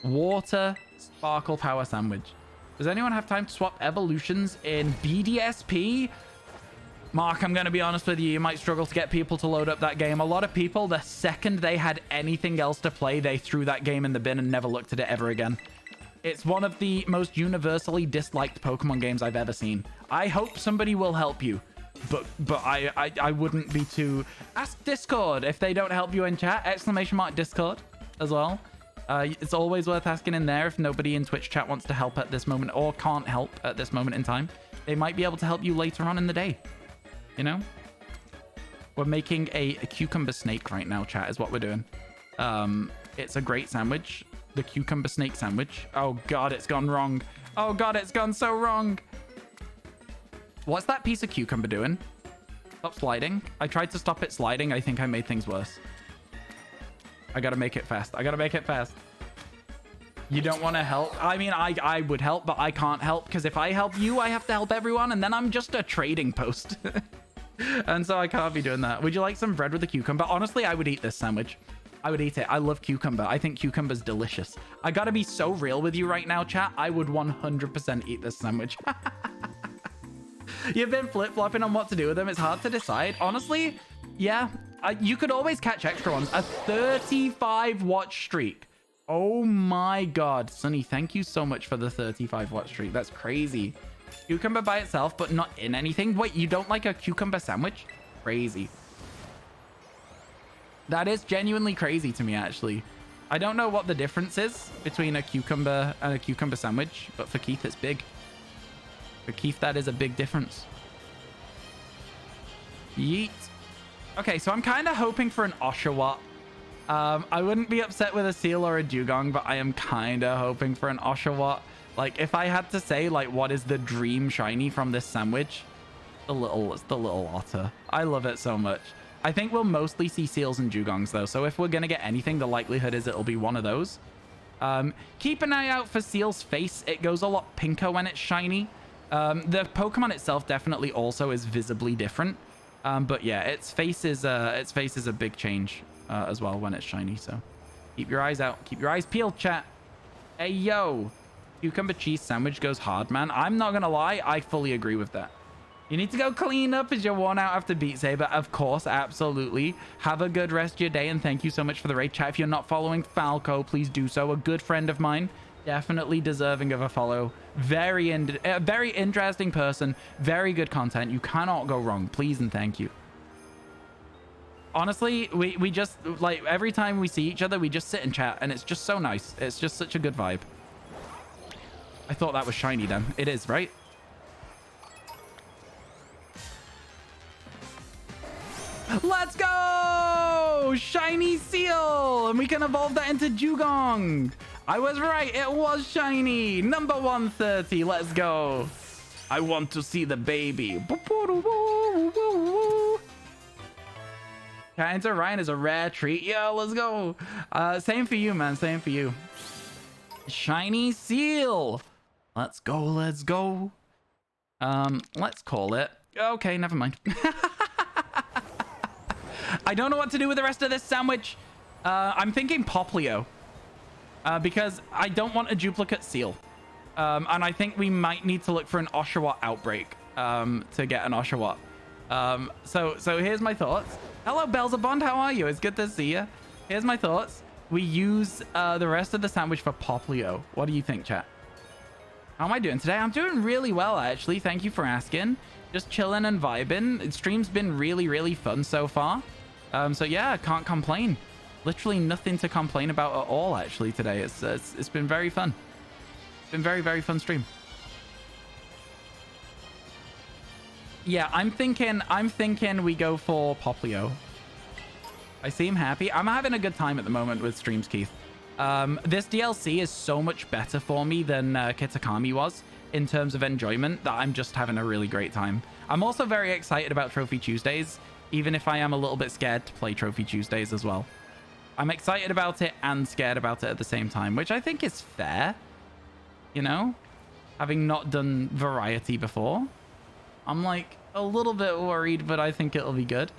Water Sparkle Power Sandwich. Does anyone have time to swap evolutions in BDSP? Mark, I'm going to be honest with you. You might struggle to get people to load up that game. A lot of people, the second they had anything else to play, they threw that game in the bin and never looked at it ever again. It's one of the most universally disliked Pokemon games I've ever seen. I hope somebody will help you. But I wouldn't be too... Ask Discord if they don't help you in chat. ! Discord as well. It's always worth asking in there if nobody in Twitch chat wants to help at this moment or can't help at this moment in time. They might be able to help you later on in the day. You know? We're making a cucumber snake right now, chat, is what we're doing. It's a great sandwich. The cucumber snake sandwich. Oh, God, it's gone wrong. Oh, God, it's gone so wrong. What's that piece of cucumber doing? Stop sliding. I tried to stop it sliding. I think I made things worse. I gotta make it fast. I gotta make it fast. You don't want to help? I mean, I would help, but I can't help because if I help you, I have to help everyone, and then I'm just a trading post. And so I can't be doing that. Would you like some bread with a cucumber? Honestly, I would eat this sandwich. I would eat it. I love cucumber. I think cucumber's delicious. I gotta be so real with you right now, chat. I would 100% eat this sandwich. You've been flip-flopping on what to do with them. It's hard to decide. Honestly, yeah. You could always catch extra ones. A 35 watch streak. Oh my God. Sunny, thank you so much for the 35 watch streak. That's crazy. Cucumber by itself, but not in anything. Wait, you don't like a cucumber sandwich? Crazy. That is genuinely crazy to me, actually. I don't know what the difference is between a cucumber and a cucumber sandwich, but for Keith, it's big. For Keith, that is a big difference. Yeet. Okay, so I'm kind of hoping for an Oshawott. I wouldn't be upset with a Seal or a Dugong, but I am kind of hoping for an Oshawott. Like, if I had to say, like, what is the dream shiny from this sandwich? It's the little otter. I love it so much. I think we'll mostly see Seals and Dugongs, though. So if we're going to get anything, the likelihood is it'll be one of those. Keep an eye out for Seal's face. It goes a lot pinker when it's shiny. The Pokemon itself definitely also is visibly different. But yeah, its face is a big change as well when it's shiny. So keep your eyes out. Keep your eyes peeled, chat. Hey, yo. Cucumber cheese sandwich goes hard, man. I'm not going to lie. I fully agree with that. You need to go clean up as you're worn out after Beat Saber. Of course, absolutely. Have a good rest of your day, and thank you so much for the raid chat. If you're not following Falco, please do so. A good friend of mine. Definitely deserving of a follow. Very interesting person. Very good content. You cannot go wrong. Please and thank you. Honestly, we just, like, every time we see each other, we just sit and chat, and it's just so nice. It's just such a good vibe. I thought that was shiny then. It is, right? Let's go! Shiny Seal! And we can evolve that into Dugong. I was right. It was shiny. Number 130. Let's go. I want to see the baby. Chatting to Ryan is a rare treat. Yo, let's go. Same for you, man. Same for you. Shiny Seal. Let's go. Let's go. Let's call it. Okay, never mind. I don't know what to do with the rest of this sandwich. I'm thinking Poplio. Because I don't want a duplicate Seal. And I think we might need to look for an Oshawott outbreak to get an Oshawott. So here's my thoughts. Hello, Belzebond. How are you? It's good to see you. Here's my thoughts. We use the rest of the sandwich for Poplio. What do you think, chat? How am I doing today? I'm doing really well, actually. Thank you for asking. Just chilling and vibing. Stream's been really, really fun so far. So yeah, I can't complain. Literally nothing to complain about at all, actually, today. It's been very fun. It's been very, very fun stream. Yeah, I'm thinking we go for Poplio. I seem happy. I'm having a good time at the moment with streams, Keith. This DLC is so much better for me than Kitakami was in terms of enjoyment that I'm just having a really great time. I'm also very excited about Trophy Tuesdays, even if I am a little bit scared to play Trophy Tuesdays as well. I'm excited about it and scared about it at the same time, which I think is fair. You know, having not done variety before, I'm like a little bit worried, but I think it'll be good.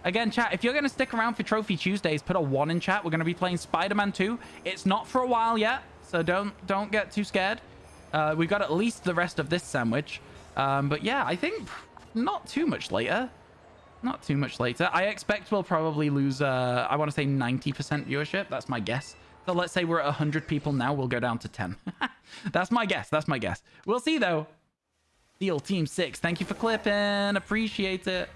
Again, chat, if you're going to stick around for Trophy Tuesdays, put a 1 in chat. We're going to be playing Spider-Man 2. It's not for a while yet, so don't get too scared. We've got at least the rest of this sandwich. But yeah, I think not too much later. Not too much later. I expect we'll probably lose, I want to say 90% viewership. That's my guess. So let's say we're at 100 people now. We'll go down to 10. That's my guess. That's my guess. We'll see, though. Steel Team 6. Thank you for clipping. Appreciate it.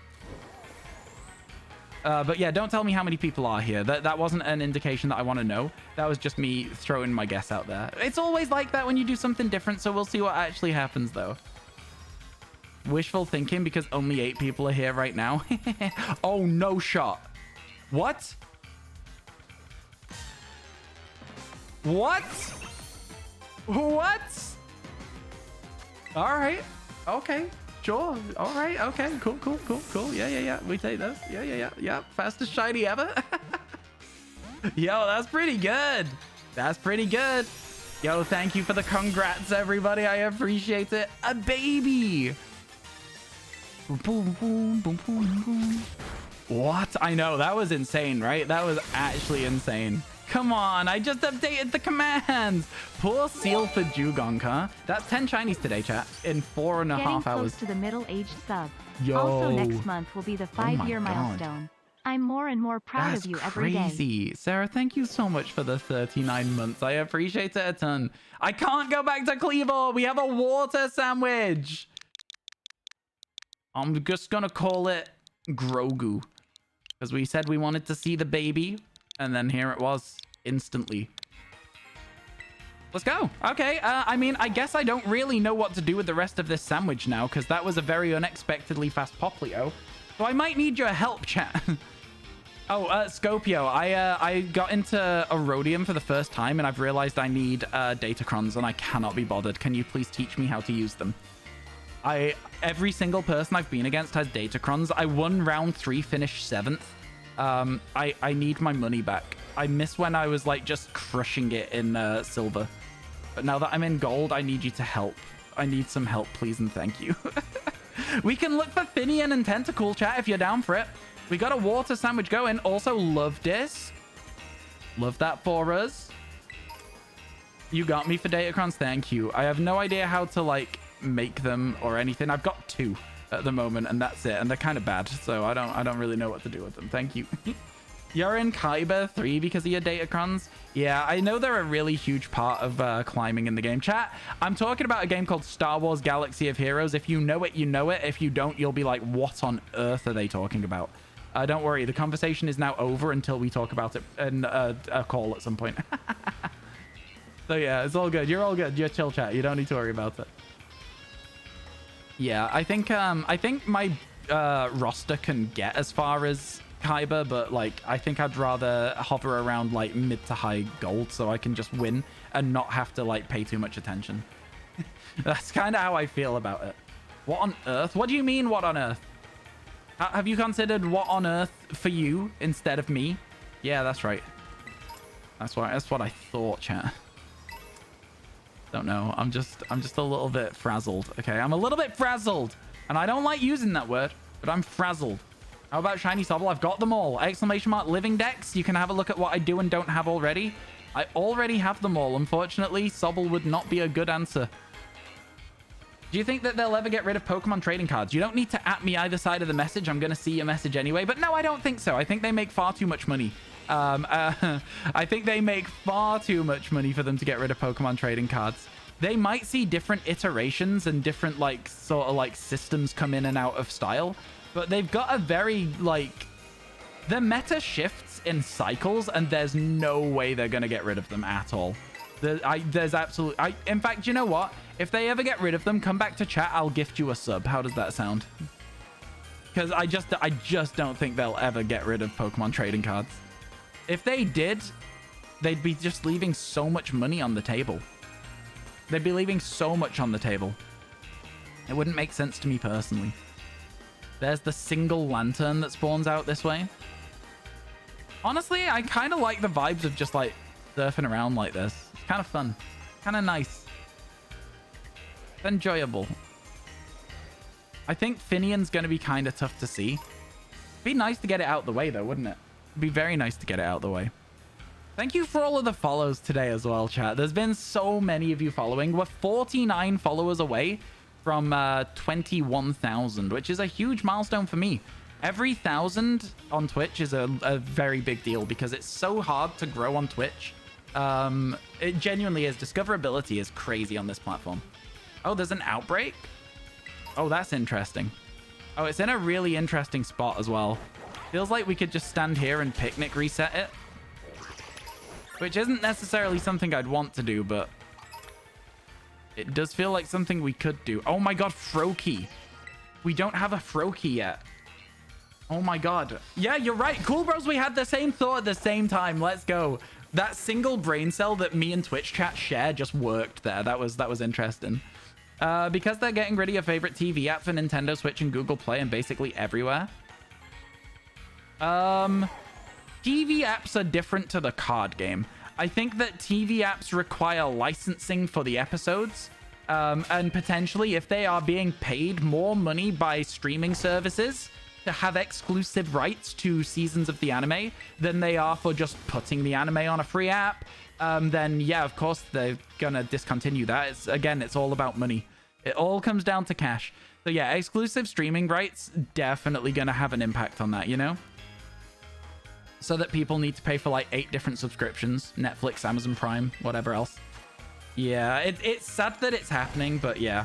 But yeah, don't tell me how many people are here. That wasn't an indication that I want to know. That was just me throwing my guess out there. It's always like that when you do something different, so we'll see what actually happens, though. Wishful thinking because only 8 people are here right now. Oh, no shot. What? What? What? All right. Okay. Sure. All right. Okay. Cool. Yeah. We take this. Yeah. Fastest shiny ever. Yo, that's pretty good. That's pretty good. Yo, thank you for the congrats, everybody. I appreciate it. A baby. Boom. What? I know. That was insane, right? That was actually insane. Come on, I just updated the commands. Poor seal for Jugong, huh? That's 10 shinies today, chat, in 4.5 hours. Getting close to the middle-aged sub. Yo. Also, next month will be the 5-year milestone. I'm more and more proud of you every day. That's crazy. Sarah, thank you so much for the 39 months. I appreciate it a ton. I can't go back to Cleaver. We have a water sandwich. I'm just going to call it Grogu. Because we said we wanted to see the baby. And then here it was, instantly. Let's go. Okay, I mean, I guess I don't really know what to do with the rest of this sandwich now, because that was a very unexpectedly fast Poplio. So I might need your help, chat. Oh, Scopio, I got into Erodium for the first time, and I've realized I need Datacrons, and I cannot be bothered. Can you please teach me how to use them? Every single person I've been against has Datacrons. I won round 3, finished 7th. I need my money back. I miss when I was like just crushing it in silver. But now that I'm in gold, I need you to help. I need some help, please and thank you. We can look for Finian and Tentacool, chat, if you're down for it. We got a water sandwich going. Also, love this. Love that for us. You got me for Datacrons, thank you. I have no idea how to like make them or anything. I've got 2. At the moment, and that's it, and they're kind of bad, so I don't really know what to do with them. Thank you. You're in Kyber 3 because of your Datacrons. Yeah, I know they're a really huge part of climbing in the game. Chat, I'm talking about a game called Star Wars Galaxy of Heroes. If you know it, you know it. If you don't, you'll be like, what on earth are they talking about? Don't worry, the conversation is now over until we talk about it in a call at some point. So yeah, it's all good. You're all good. You're chill, chat. You don't need to worry about it. Yeah, I think my roster can get as far as Kyber, but like I think I'd rather hover around like mid to high gold so I can just win and not have to like pay too much attention. That's kind of how I feel about it. What on earth? What do you mean, what on earth? Have you considered what on earth for you instead of me? Yeah, that's right. That's what I thought, chat. Don't know. I'm just a little bit frazzled. Okay, I'm a little bit frazzled. And I don't like using that word, but I'm frazzled. How about Shiny Sobble? I've got them all. Exclamation mark living decks. You can have a look at what I do and don't have already. I already have them all. Unfortunately, Sobble would not be a good answer. Do you think that they'll ever get rid of Pokemon trading cards? You don't need to at me either side of the message. I'm going to see your message anyway. But no, I don't think so. I think they make far too much money. I think they make far too much money for them to get rid of Pokemon trading cards. They might see different iterations and different, like, sort of, like, systems come in and out of style. But they've got a very, like... The meta shifts in cycles, and there's no way they're going to get rid of them at all. There's absolutely... In fact, you know what? If they ever get rid of them, come back to chat. I'll gift you a sub. How does that sound? Because I just don't think they'll ever get rid of Pokemon trading cards. If they did, they'd be just leaving so much money on the table. They'd be leaving so much on the table. It wouldn't make sense to me personally. There's the single lantern that spawns out this way. Honestly, I kind of like the vibes of just like surfing around like this. It's kind of fun. Kind of nice. It's enjoyable. I think Finian's going to be kind of tough to see. It'd be nice to get it out the way though, wouldn't it? It'd be very nice to get it out the way. Thank you for all of the follows today as well, chat. There's been so many of you following. We're 49 followers away from 21,000, which is a huge milestone for me. Every 1,000 on Twitch is a very big deal because it's so hard to grow on Twitch. It genuinely is. Discoverability is crazy on this platform. Oh, there's an outbreak? Oh, that's interesting. Oh, it's in a really interesting spot as well. Feels like we could just stand here and picnic reset it. Which isn't necessarily something I'd want to do, but it does feel like something we could do. Oh my god, Froakie. We don't have a Froakie yet. Oh my god. Yeah, you're right. Cool Bros, we had the same thought at the same time. Let's go. That single brain cell that me and Twitch chat share just worked there. That was interesting. Because they're getting rid of your favorite TV app for Nintendo Switch and Google Play and basically everywhere. TV apps are different to the card game. I think that TV apps require licensing for the episodes. And potentially, if they are being paid more money by streaming services to have exclusive rights to seasons of the anime than they are for just putting the anime on a free app, then yeah, of course, they're gonna discontinue that. It's all about money. It all comes down to cash. So yeah, exclusive streaming rights definitely gonna have an impact on that, you know? So that people need to pay for like 8 different subscriptions, Netflix, Amazon Prime, whatever else. Yeah, it's sad that it's happening, but yeah.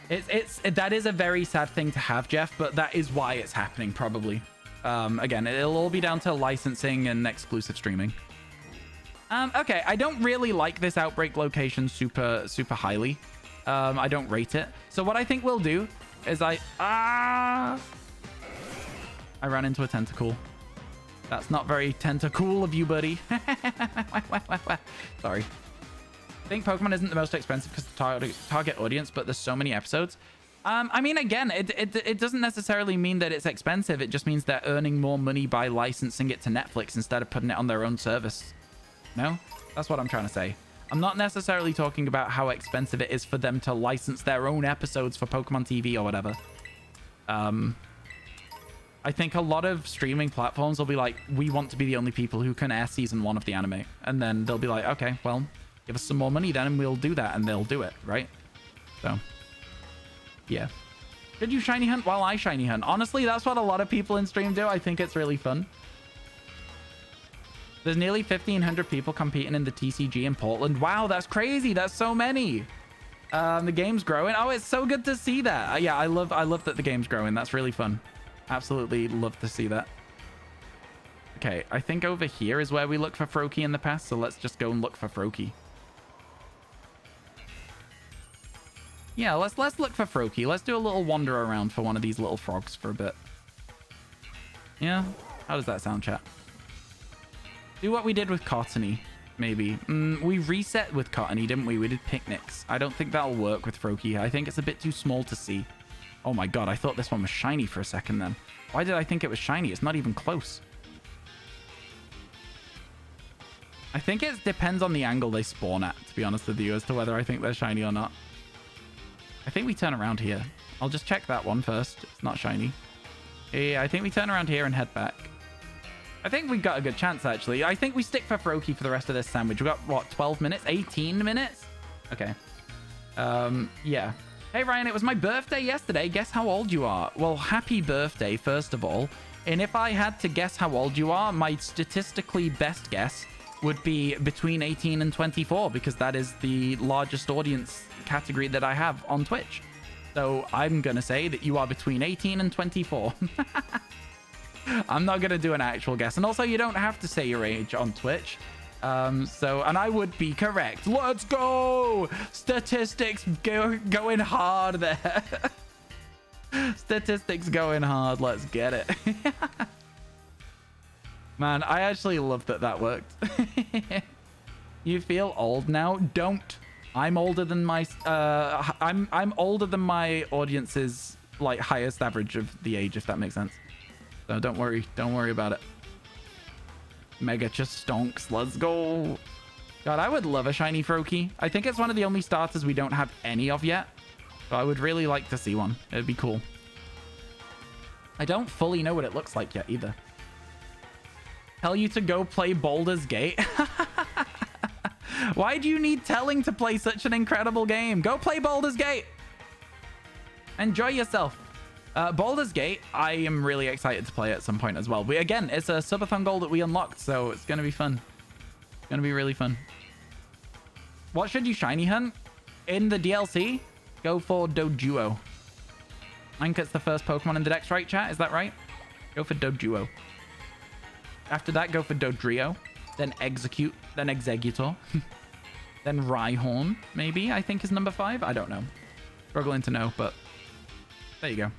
That is a very sad thing to have, Jeff, but that is why it's happening, probably. Again, it'll all be down to licensing and exclusive streaming. Okay, I don't really like this outbreak location super highly. I don't rate it. So what I think we'll do is I ran into a tentacle. That's not very tentacool of you, buddy. Sorry. I think Pokemon isn't the most expensive because the target audience, but there's so many episodes. I mean, again, it doesn't necessarily mean that it's expensive. It just means they're earning more money by licensing it to Netflix instead of putting it on their own service. No? That's what I'm trying to say. I'm not necessarily talking about how expensive it is for them to license their own episodes for Pokemon TV or whatever. I think a lot of streaming platforms will be like, we want to be the only people who can air season 1 of the anime. And then they'll be like, okay, well, give us some more money then and we'll do that. And they'll do it, right? So, yeah. Did you shiny hunt while I shiny hunt? Honestly, that's what a lot of people in stream do. I think it's really fun. There's nearly 1,500 people competing in the TCG in Portland. Wow, that's crazy. That's so many. The game's growing. Oh, it's so good to see that. Yeah, I love that the game's growing. That's really fun. Absolutely love to see that. Okay, I think over here is where we look for Froakie in the past, so let's just go and look for Froakie. Yeah, let's look for Froakie. Let's do a little wander around for one of these little frogs for a bit. Yeah? How does that sound, chat? Do what we did with Cottony, maybe. We reset with Cottony, didn't we? We did picnics. I don't think that'll work with Froakie. I think it's a bit too small to see. Oh my god, I thought this one was shiny for a second then. Why did I think it was shiny? It's not even close. I think it depends on the angle they spawn at, to be honest with you, as to whether I think they're shiny or not. I think we turn around here. I'll just check that one first. It's not shiny. Yeah, I think we turn around here and head back. I think we've got a good chance, actually. I think we stick for Froakie for the rest of this sandwich. We've got, what, 12 minutes? 18 minutes? Okay. Yeah. Hey, Ryan, it was my birthday yesterday. Guess how old you are? Well, happy birthday, first of all. And if I had to guess how old you are, my statistically best guess would be between 18 and 24 because that is the largest audience category that I have on Twitch. So I'm going to say that you are between 18 and 24. I'm not going to do an actual guess. And also, you don't have to say your age on Twitch. And I would be correct. Let's go! Statistics going hard there. Statistics going hard. Let's get it. Man, I actually love that worked. You feel old now? Don't. I'm older than my I'm older than my audience's like highest average of the age, if that makes sense. So don't worry about it. Mega just stonks. Let's go. God, I would love a shiny Froakie. I think it's one of the only starters we don't have any of yet. But I would really like to see one. It'd be cool. I don't fully know what it looks like yet either. Tell you to go play Baldur's Gate. Why do you need telling to play such an incredible game? Go play Baldur's Gate. Enjoy yourself. Baldur's Gate, I am really excited to play at some point as well. Again, it's a subathon goal that we unlocked, so it's going to be fun. It's going to be really fun. What should you shiny hunt? In the DLC, go for Doduo. I think it's the first Pokemon in the Dex, right, chat? Is that right? Go for Doduo. After that, go for Dodrio. Then Execute. Then Executor. Then Rhyhorn, maybe, I think is number 5. I don't know. Struggling to know, but there you go.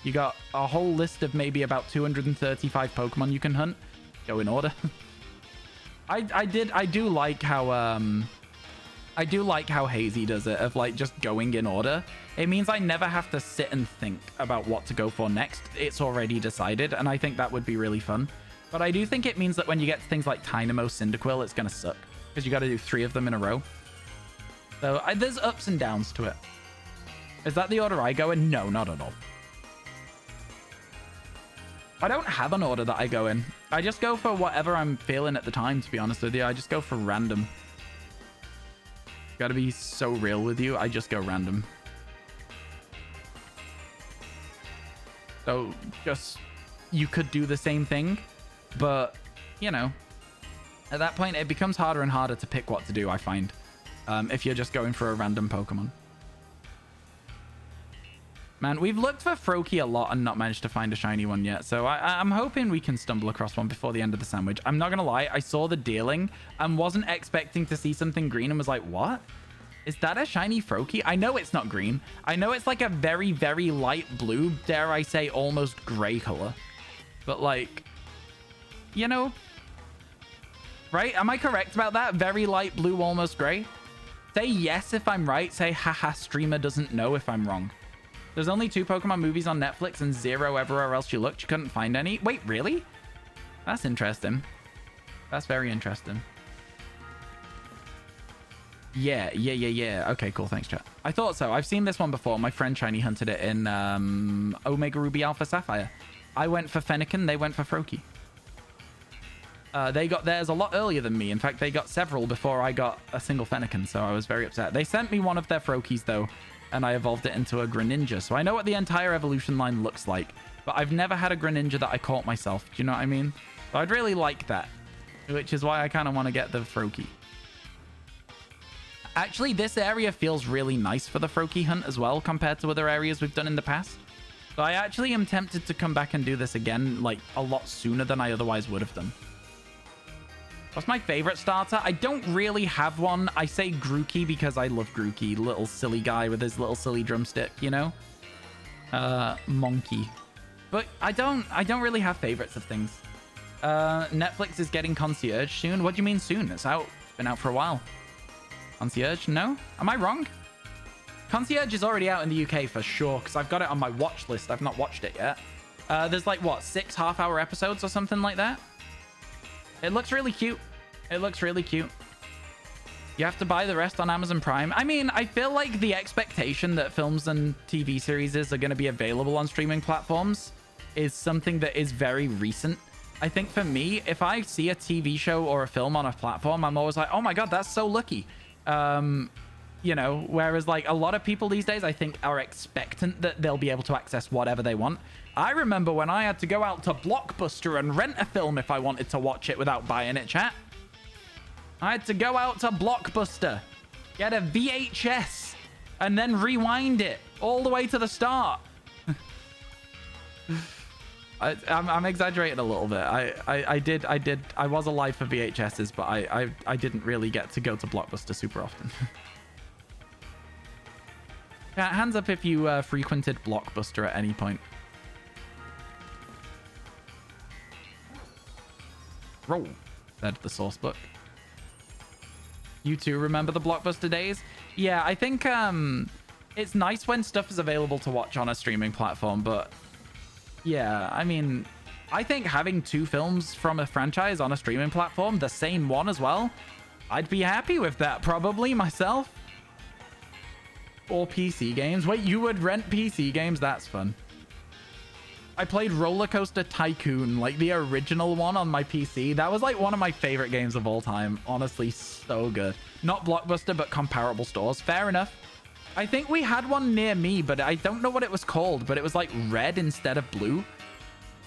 You got a whole list of maybe about 235 Pokemon you can hunt. Go in order. I do like how Hazy does it, of like just going in order. It means I never have to sit and think about what to go for next. It's already decided, and I think that would be really fun. But I do think it means that when you get to things like Tynamo, Cyndaquil, it's going to suck. Because you got to do 3 of them in a row. So there's ups and downs to it. Is that the order I go in? No, not at all. I don't have an order that I go in. I just go for whatever I'm feeling at the time, to be honest with you. I just go for random. Gotta be so real with you. I just go random. So just, you could do the same thing, but you know, at that point it becomes harder and harder to pick what to do, I find, if you're just going for a random Pokemon. Man, we've looked for Froakie a lot and not managed to find a shiny one yet. So I'm hoping we can stumble across one before the end of the sandwich. I'm not going to lie. I saw the dealing and wasn't expecting to see something green and was like, what? Is that a shiny Froakie? I know it's not green. I know it's like a very, very light blue, dare I say almost gray color. But like, you know, right? Am I correct about that? Very light blue, almost gray? Say yes if I'm right. Say, haha, streamer doesn't know if I'm wrong. There's only 2 Pokemon movies on Netflix and 0 everywhere else you looked. You couldn't find any. Wait, really? That's interesting. That's very interesting. Yeah. Okay, cool. Thanks, chat. I thought so. I've seen this one before. My friend shiny hunted it in Omega Ruby Alpha Sapphire. I went for Fennekin. They went for Froakie. They got theirs a lot earlier than me. In fact, they got several before I got a single Fennekin, so I was very upset. They sent me one of their Froakies, though, and I evolved it into a Greninja. So I know what the entire evolution line looks like, but I've never had a Greninja that I caught myself. Do you know what I mean? So I'd really like that, which is why I kind of want to get the Froakie. Actually, this area feels really nice for the Froakie hunt as well, compared to other areas we've done in the past. So I actually am tempted to come back and do this again, like, a lot sooner than I otherwise would have done. What's my favorite starter? I don't really have one. I say Grookey because I love Grookey. Little silly guy with his little silly drumstick, you know? Monkey. But I don't really have favorites of things. Netflix is getting Concierge soon. What do you mean soon? It's out. It's been out for a while. Concierge? No? Am I wrong? Concierge is already out in the UK for sure, because I've got it on my watch list. I've not watched it yet. There's like, what, 6 half-hour episodes or something like that? It looks really cute. It looks really cute. You have to buy the rest on Amazon Prime. I mean, I feel like the expectation that films and TV series are going to be available on streaming platforms is something that is very recent. I think for me, if I see a TV show or a film on a platform, I'm always like, oh my God, that's so lucky. You know, whereas like a lot of people these days, I think are expectant that they'll be able to access whatever they want. I remember when I had to go out to Blockbuster and rent a film if I wanted to watch it without buying it, chat. I had to go out to Blockbuster, get a VHS, and then rewind it all the way to the start. I'm exaggerating a little bit. I was alive for VHSs, but I didn't really get to go to Blockbuster super often. Yeah, hands up if you frequented Blockbuster at any point. Roll, said the source book. You too remember the Blockbuster days? Yeah, I think it's nice when stuff is available to watch on a streaming platform, but yeah, I mean, I think having 2 films from a franchise on a streaming platform, the same one as well, I'd be happy with that probably myself. Or PC games. Wait, you would rent PC games? That's fun. I played Roller Coaster Tycoon, like the original one on my PC. That was like one of my favorite games of all time. Honestly, so good. Not Blockbuster, but comparable stores. Fair enough. I think we had one near me, but I don't know what it was called, but it was like red instead of blue.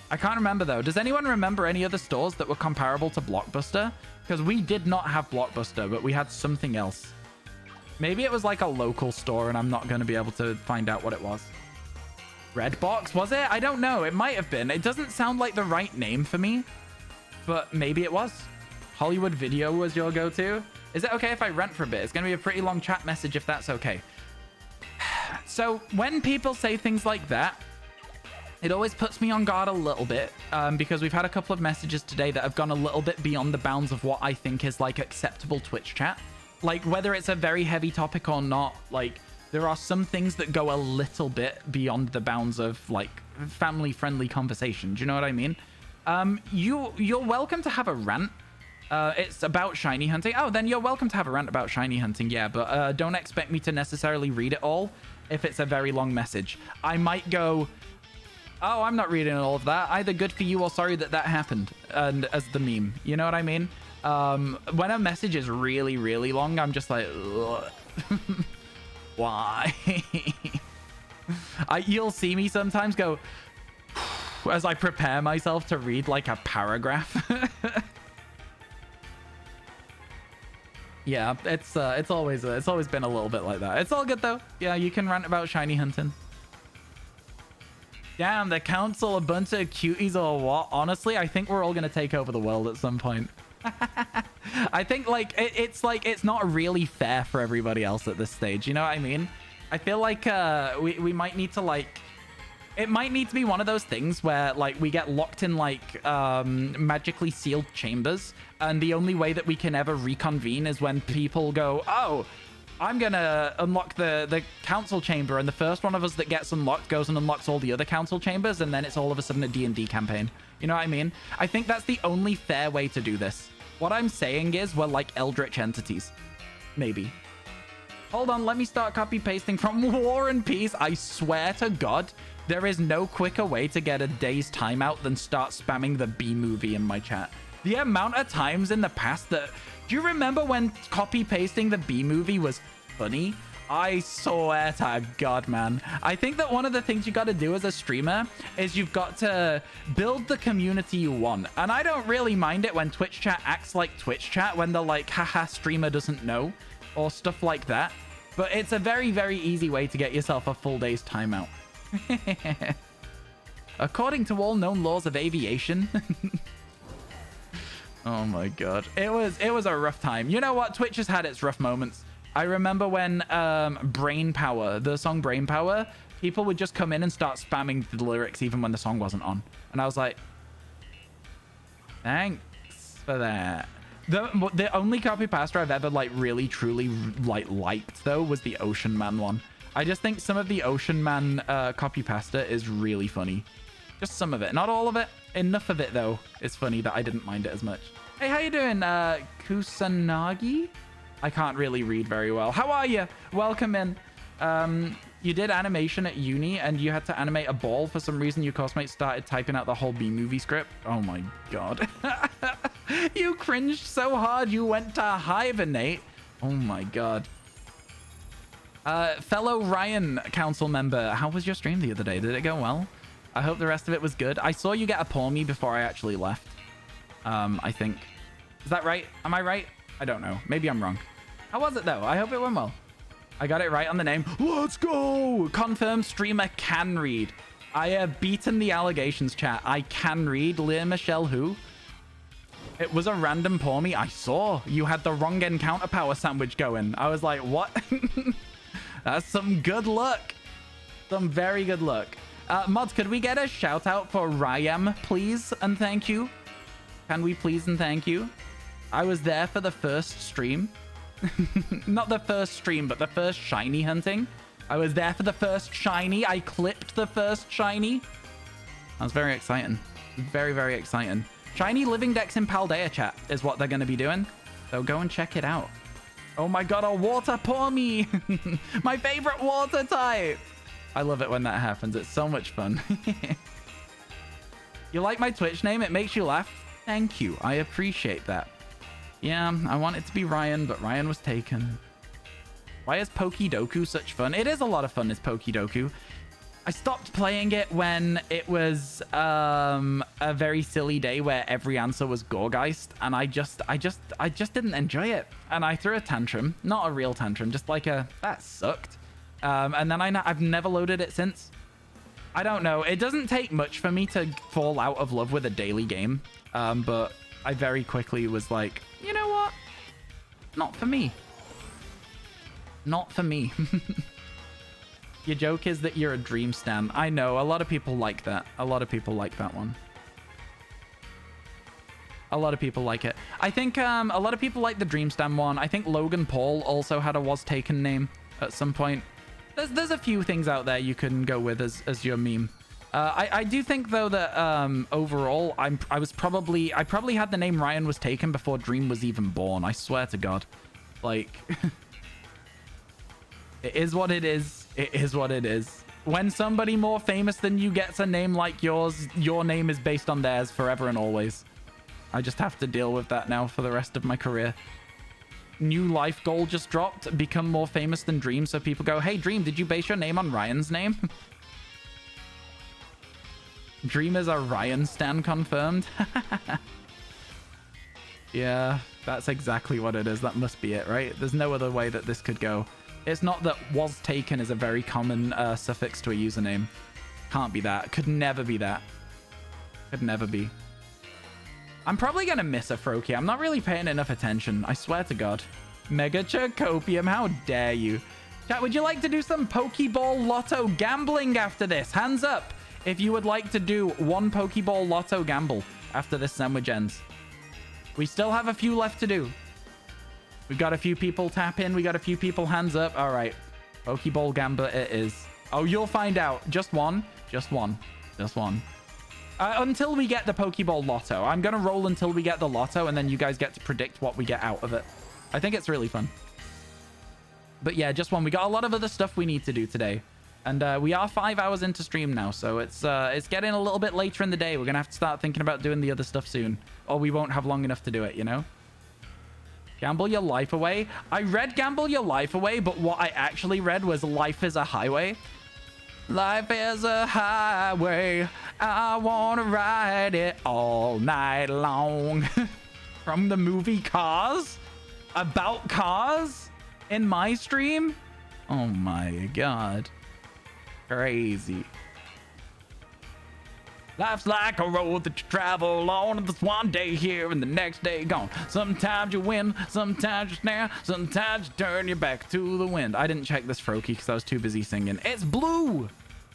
I can't remember though. Does anyone remember any other stores that were comparable to Blockbuster? Because we did not have Blockbuster, but we had something else. Maybe it was like a local store and I'm not going to be able to find out what it was. Redbox, was it? I don't know. It might have been. It doesn't sound like the right name for me, but maybe it was. Hollywood Video was your go-to. Is it okay if I rent for a bit? It's going to be a pretty long chat message if that's okay. So when people say things like that, it always puts me on guard a little bit because we've had a couple of messages today that have gone a little bit beyond the bounds of what I think is like acceptable Twitch chat. Like whether it's a very heavy topic or not, like there are some things that go a little bit beyond the bounds of like family-friendly conversation. Do you know what I mean? You're welcome to have a rant. It's about shiny hunting. Oh, then you're welcome to have a rant about shiny hunting. Yeah, but don't expect me to necessarily read it all if it's a very long message. I might go, oh, I'm not reading all of that. Either good for you or sorry that that happened. And as the meme, you know what I mean? When a message is really, really long, I'm just like, why? You'll see me sometimes go as I prepare myself to read like a paragraph. Yeah, it's always been a little bit like that. It's all good though. Yeah, you can rant about shiny hunting. Damn, the council a bunch of cuties or what? Honestly, I think we're all gonna take over the world at some point. I think like it's not really fair for everybody else at this stage. You know what I mean? I feel like we might need to like. It might need to be one of those things where like we get locked in like magically sealed chambers, and the only way that we can ever reconvene is when people go, oh, I'm gonna unlock the council chamber, and the first one of us that gets unlocked goes and unlocks all the other council chambers, and then it's all of a sudden a D&D campaign. You know what I mean? I think that's the only fair way to do this. What I'm saying is we're like eldritch entities. Maybe. Hold on, let me start copy pasting from War and Peace. I swear to God, there is no quicker way to get a day's timeout than start spamming the B movie in my chat. The amount of times in the past that... Do you remember when copy pasting the B movie was funny? I swear to God, man. I think that one of the things you got to do as a streamer is you've got to build the community you want. And I don't really mind it when Twitch chat acts like Twitch chat, when they're like, haha, streamer doesn't know, or stuff like that. But it's a very, very easy way to get yourself a full day's timeout. According to all known laws of aviation. Oh my God. It was a rough time. You know what? Twitch has had its rough moments. I remember when Brain Power, the song Brain Power, people would just come in and start spamming the lyrics even when the song wasn't on. And I was like, thanks for that. The only copy pasta I've ever like really truly liked though was the Ocean Man one. I just think some of the Ocean Man copy pasta is really funny. Just some of it, not all of it. Enough of it though is funny that I didn't mind it as much. Hey, how you doing, Kusanagi? I can't really read very well. How are you? Welcome in. You did animation at uni and you had to animate a ball. For some reason, your coursemate started typing out the whole B-movie script. Oh my God. You cringed so hard you went to hibernate. Oh my God. Fellow Ryan council member, how was your stream the other day? Did it go well? I hope the rest of it was good. I saw you get a paw me before I actually left. I think. Is that right? Am I right? I don't know. Maybe I'm wrong. How was it, though? I hope it went well. I got it right on the name. Let's go! Confirmed streamer can read. I have beaten the allegations, chat. I can read. Leah Michelle who? It was a random pour me. I saw you had the wrong encounter power sandwich going. I was like, what? That's some good luck. Some very good luck. Mods, could we get a shout out for Ryan, please? And thank you. Can we please and thank you? I was there for the first stream. Not the first stream, but the first shiny hunting. I was there for the first shiny. I clipped the first shiny. That was very exciting. Very, very exciting. Shiny living decks in Paldea, chat, is what they're going to be doing. So go and check it out. Oh my god, a water pour me. My favorite water type. I love it when that happens. It's so much fun. You like my Twitch name? It makes you laugh. Thank you. I appreciate that. Yeah, I want it to be Ryan, but Ryan was taken. Why is Pokidoku such fun? It is a lot of fun, is Pokidoku. I stopped playing it when it was a very silly day where every answer was Gorgeist, and I just didn't enjoy it. And I threw a tantrum. Not a real tantrum, just like a, that sucked. And then I've never loaded it since. I don't know. It doesn't take much for me to fall out of love with a daily game. But I very quickly was like, you know what? Not for me. Not for me. Your joke is that you're a Dream stan. I know. A lot of people like that. A lot of people like that one. A lot of people like it. I think a lot of people like the Dream stan one. I think Logan Paul also had a Was Taken name at some point. There's a few things out there you can go with as your meme. I do think though that overall I probably had the name Ryan Was Taken before Dream was even born. I swear to God. Like it is what it is. It is what it is. When somebody more famous than you gets a name like yours, your name is based on theirs forever and always. I just have to deal with that now for the rest of my career. New life goal just dropped. Become more famous than Dream. So people go, hey, Dream, did you base your name on Ryan's name? Dream is a Ryan stan confirmed. Yeah, that's exactly what it is. That must be it, right? There's no other way that this could go. It's not that Was Taken is a very common suffix to a username. Can't be that. Could never be that. Could never be. I'm probably going to miss a Froakie. I'm not really paying enough attention. I swear to God. Mega Chocopium, how dare you? Chat, would you like to do some Pokeball Lotto gambling after this? Hands up if you would like to do one Pokeball Lotto gamble after this sandwich ends. We still have a few left to do. We've got a few people tap in. We got a few people hands up. All right. Pokeball Gambler it is. Oh, you'll find out. Just one. Just one. Just one. Until we get the Pokeball Lotto. I'm going to roll until we get the Lotto, and then you guys get to predict what we get out of it. I think it's really fun. But yeah, just one. We got a lot of other stuff we need to do today. And we are 5 hours into stream now, so it's getting a little bit later in the day. We're going to have to start thinking about doing the other stuff soon. Or we won't have long enough to do it, you know? Gamble your life away. I read Gamble Your Life Away, but what I actually read was Life is a Highway. Life is a highway. I want to ride it all night long. From the movie Cars? About cars? In my stream? Oh my God. Crazy. Life's like a road that you travel on. There's one day here and the next day gone. Sometimes you win, sometimes you snare, sometimes you turn your back to the wind. I didn't check this Froakie because I was too busy singing. It's blue!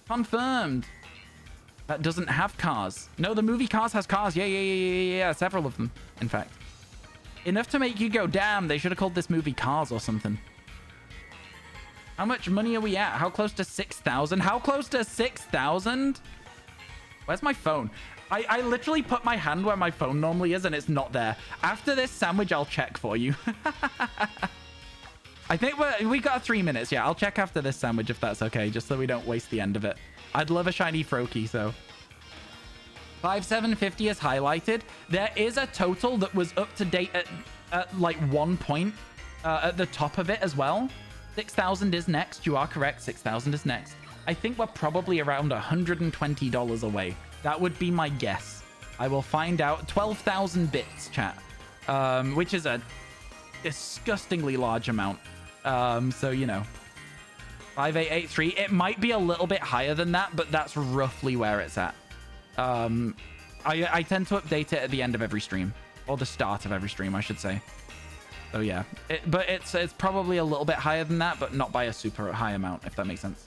Confirmed. That doesn't have cars. No, the movie Cars has cars. Yeah. Several of them, in fact. Enough to make you go, damn, they should have called this movie Cars or something. How much money are we at? How close to 6,000? How close to 6,000? Where's my phone? I literally put my hand where my phone normally is and it's not there. After this sandwich, I'll check for you. I think we got 3 minutes. Yeah, I'll check after this sandwich if that's okay, just so we don't waste the end of it. I'd love a shiny Froakie, so. 5750 is highlighted. There is a total that was up to date at like 1 point at the top of it as well. 6,000 is next. You are correct. 6,000 is next. I think we're probably around $120 away. That would be my guess. I will find out. 12,000 bits, chat. Which is a disgustingly large amount. So, you know, 5883. It might be a little bit higher than that, but that's roughly where it's at. I tend to update it at the end of every stream, or the start of every stream, I should say. So yeah, but it's probably a little bit higher than that, but not by a super high amount, if that makes sense.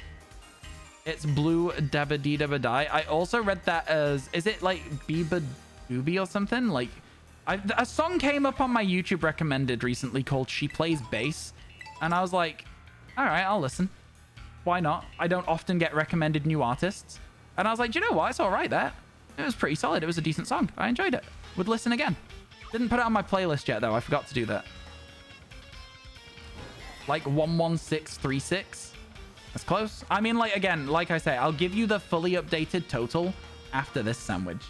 It's Blue Dabba-dee Dabba-die. I also read that as, is it like Biba Doobie or something? Like, a song came up on my YouTube recommended recently called She Plays Bass, and I was like, all right, I'll listen. Why not? I don't often get recommended new artists. And I was like, do you know what? It's all right there. It was pretty solid. It was a decent song. I enjoyed it. Would listen again. Didn't put it on my playlist yet, though. I forgot to do that. Like 11636. That's close. I mean, like, again, like I say, I'll give you the fully updated total after this sandwich.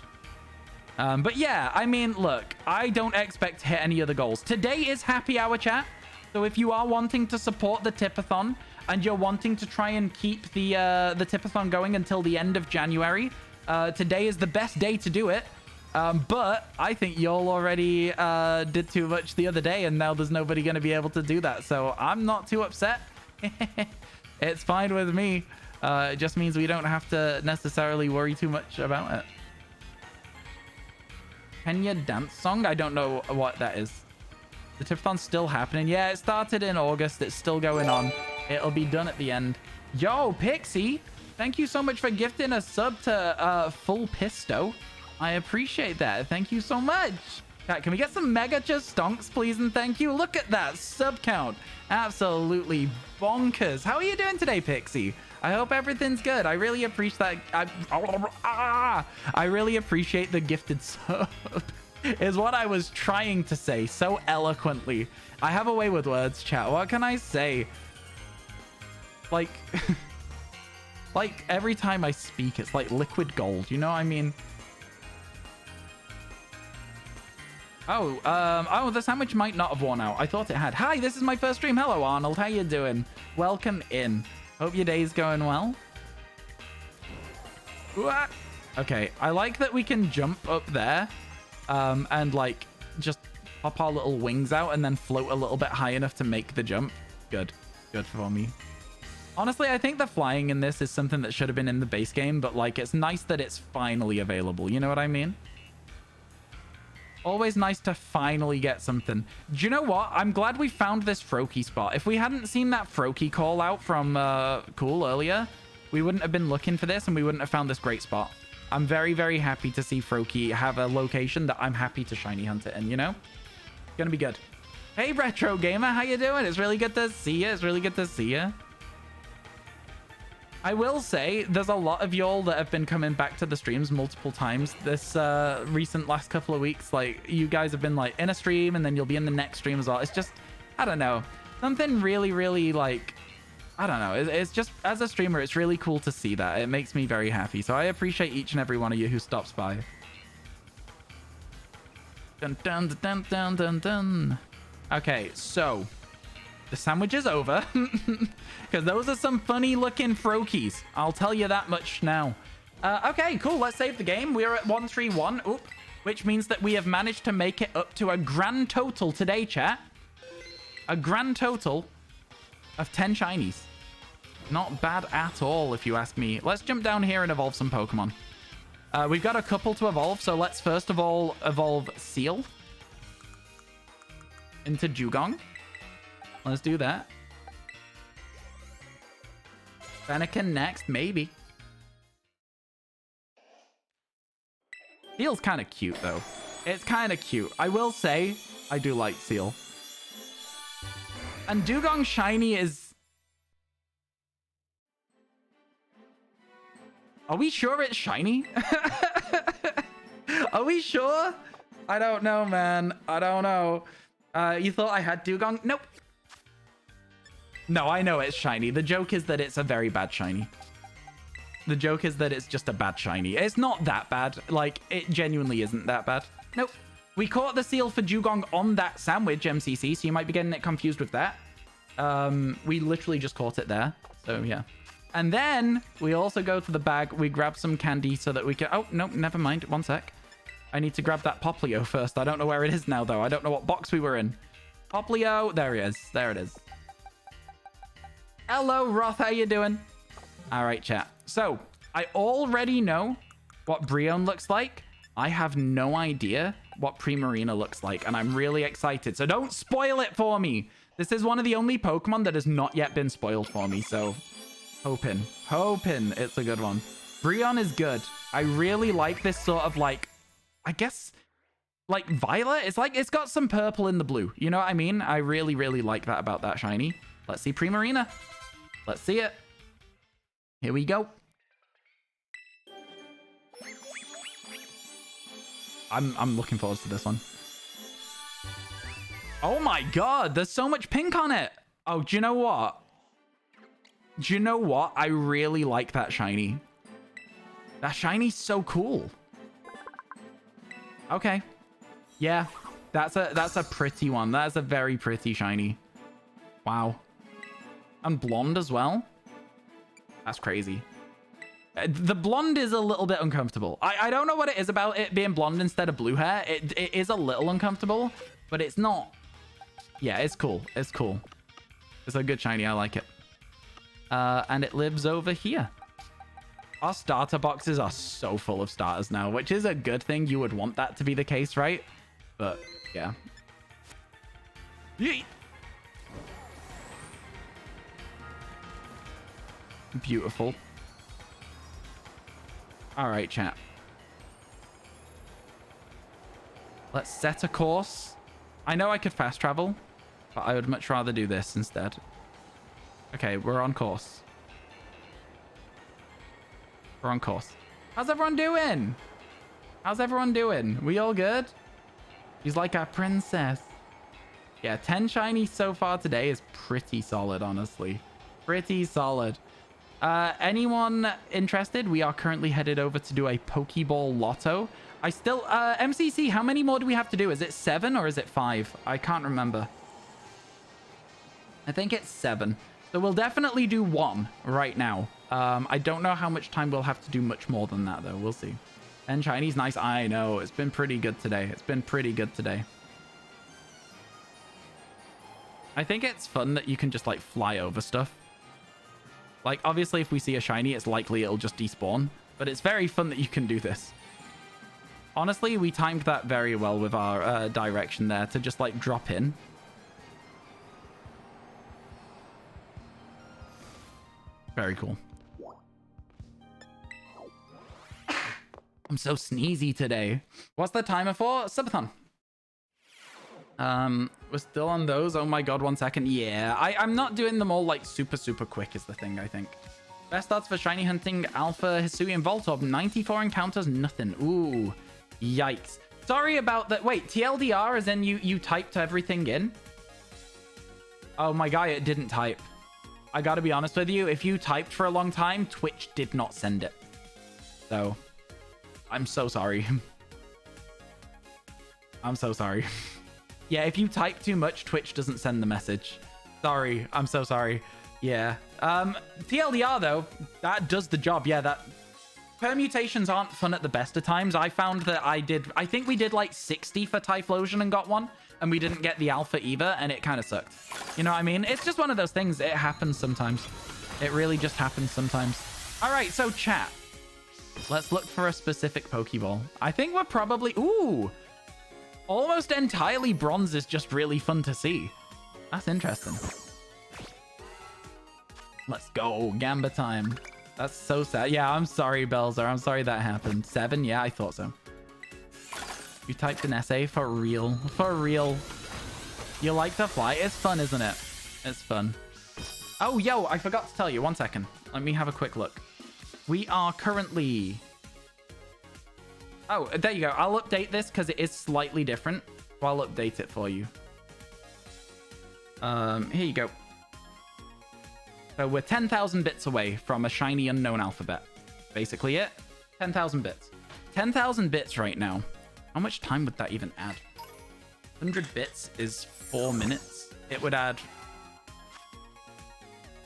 But yeah, I mean, look, I don't expect to hit any other goals. Today is happy hour, chat. So if you are wanting to support the tipathon and you're wanting to try and keep the tipathon going until the end of January, today is the best day to do it. But I think y'all already did too much the other day, and now there's nobody going to be able to do that. So I'm not too upset. It's fine with me. It just means we don't have to necessarily worry too much about it. Kenya dance song? I don't know what that is. The tipathon's still happening. Yeah, it started in August. It's still going on. It'll be done at the end. Yo, Pixie, thank you so much for gifting a sub to Full Pisto. I appreciate that. Thank you so much. Chat, can we get some mega just stonks, please? And thank you. Look at that sub count. Absolutely bonkers. How are you doing today, Pixie? I hope everything's good. I really appreciate that. I really appreciate the gifted sub. Is what I was trying to say so eloquently. I have a way with words, chat. What can I say? Like, like every time I speak, it's like liquid gold. You know what I mean? Oh, the sandwich might not have worn out. I thought it had. Hi, this is my first stream. Hello, Arnold. How you doing? Welcome in. Hope your day's going well. Okay, I like that we can jump up there. And like just pop our little wings out and then float a little bit high enough to make the jump. Good for me. Honestly, I think the flying in this is something that should have been in the base game, but like it's nice that it's finally available. You know what I mean? Always nice to finally get something. Do you know what? I'm glad we found this Froakie spot. If we hadn't seen that Froakie call out from Cool earlier, we wouldn't have been looking for this and we wouldn't have found this great spot. I'm very, very happy to see Froakie have a location that I'm happy to shiny hunt it in, you know? Gonna be good. Hey, Retro Gamer, how you doing? It's really good to see you. It's really good to see you. I will say, there's a lot of y'all that have been coming back to the streams multiple times this recent last couple of weeks. Like, you guys have been, like, in a stream, and then you'll be in the next stream as well. It's just, I don't know. Something really, really, like... I don't know. It's just, as a streamer, it's really cool to see that. It makes me very happy. So I appreciate each and every one of you who stops by. Dun, dun, dun, dun, dun, dun. Okay, so the sandwich is over. Because those are some funny looking Froakies. I'll tell you that much now. Okay, cool. Let's save the game. We're at 131. Oop, which means that we have managed to make it up to a grand total today, chat. A grand total of 10 shinies. Not bad at all, if you ask me. Let's jump down here and evolve some Pokemon. We've got a couple to evolve, so let's first of all evolve Seal into Dugong. Let's do that. Fennekin next, maybe. Seal's kind of cute, though. It's kind of cute. I will say, I do like Seal. And Dugong shiny is... Are we sure it's shiny? Are we sure? I don't know, man. I don't know. You thought I had Dugong? Nope. No, I know it's shiny. The joke is that it's a very bad shiny. The joke is that it's just a bad shiny. It's not that bad. Like, it genuinely isn't that bad. Nope. We caught the Seal for Dugong on that sandwich, MCC, so you might be getting it confused with that. We literally just caught it there. So, yeah. And then we also go to the bag. We grab some candy so that we can... Oh, no, never mind. One sec. I need to grab that Poplio first. I don't know where it is now, though. I don't know what box we were in. Poplio. There he is. There it is. Hello, Roth. How you doing? All right, chat. So I already know what Brion looks like. I have no idea what Primarina looks like, and I'm really excited. So don't spoil it for me. This is one of the only Pokemon that has not yet been spoiled for me. So hoping it's a good one. Brion is good. I really like this sort of like, I guess, like violet. It's like it's got some purple in the blue. You know what I mean? I really, really like that about that shiny. Let's see Primarina. Let's see it. Here we go. I'm looking forward to this one. Oh my god, there's so much pink on it. Oh, do you know what? Do you know what? I really like that shiny. That shiny's so cool. Okay. Yeah, that's a pretty one. That's a very pretty shiny. Wow. And blonde as well. That's crazy. The blonde is a little bit uncomfortable. I don't know what it is about it being blonde instead of blue hair. It is a little uncomfortable, but it's not. Yeah, it's cool. It's cool. It's a good shiny. I like it. And it lives over here. Our starter boxes are so full of starters now, which is a good thing. You would want that to be the case, right? But yeah. Yeet. Beautiful. All right, chat. Let's set a course. I know I could fast travel, but I would much rather do this instead. Okay, we're on course. We're on course. How's everyone doing? How's everyone doing? We all good? She's like a princess. Yeah, 10 shiny so far today is pretty solid, honestly. Pretty solid. Anyone interested? We are currently headed over to do a Pokeball Lotto. I still, MCC, how many more do we have to do? Is it 7 or is it 5? I can't remember. I think it's 7. So we'll definitely do 1 right now. I don't know how much time we'll have to do much more than that, though. We'll see. And Chinese, nice. I know. It's been pretty good today. It's been pretty good today. I think it's fun that you can just, like, fly over stuff. Like, obviously, if we see a shiny, it's likely it'll just despawn. But it's very fun that you can do this. Honestly, we timed that very well with our direction there to just, like, drop in. Very cool. I'm so sneezy today. What's the timer for? Subathon. We're still on those. Oh my god, 1 second. Yeah, I'm not doing them all like super quick is the thing, I think. Best odds for shiny hunting Alpha Hisuian Voltorb. 94 encounters, nothing. Ooh, yikes. Sorry about that. Wait, TLDR as in you typed everything in? Oh my god, it didn't type. I gotta be honest with you. If you typed for a long time, Twitch did not send it. So, I'm so sorry. I'm so sorry. Yeah, if you type too much, Twitch doesn't send the message. Sorry. I'm so sorry. Yeah. TLDR, though, that does the job. Yeah, that... Permutations aren't fun at the best of times. I found that I think we did like 60 for Typhlosion and got one, and we didn't get the alpha either, and it kind of sucked. You know what I mean? It's just one of those things. It happens sometimes. It really just happens sometimes. All right, so chat. Let's look for a specific Pokeball. I think we're probably... Ooh! Almost entirely bronze is just really fun to see. That's interesting. Let's go. Gamba time. That's so sad. Yeah, I'm sorry, Belzer. I'm sorry that happened. 7? Yeah, I thought so. You typed an essay? For real. For real. You like to fly? It's fun, isn't it? It's fun. Oh, yo, I forgot to tell you. 1 second. Let me have a quick look. We are currently... Oh, there you go. I'll update this because it is slightly different. So I'll update it for you. Here you go. So we're 10,000 bits away from a shiny unknown alphabet. Basically it. 10,000 bits. 10,000 bits right now. How much time would that even add? 100 bits is 4 minutes. It would add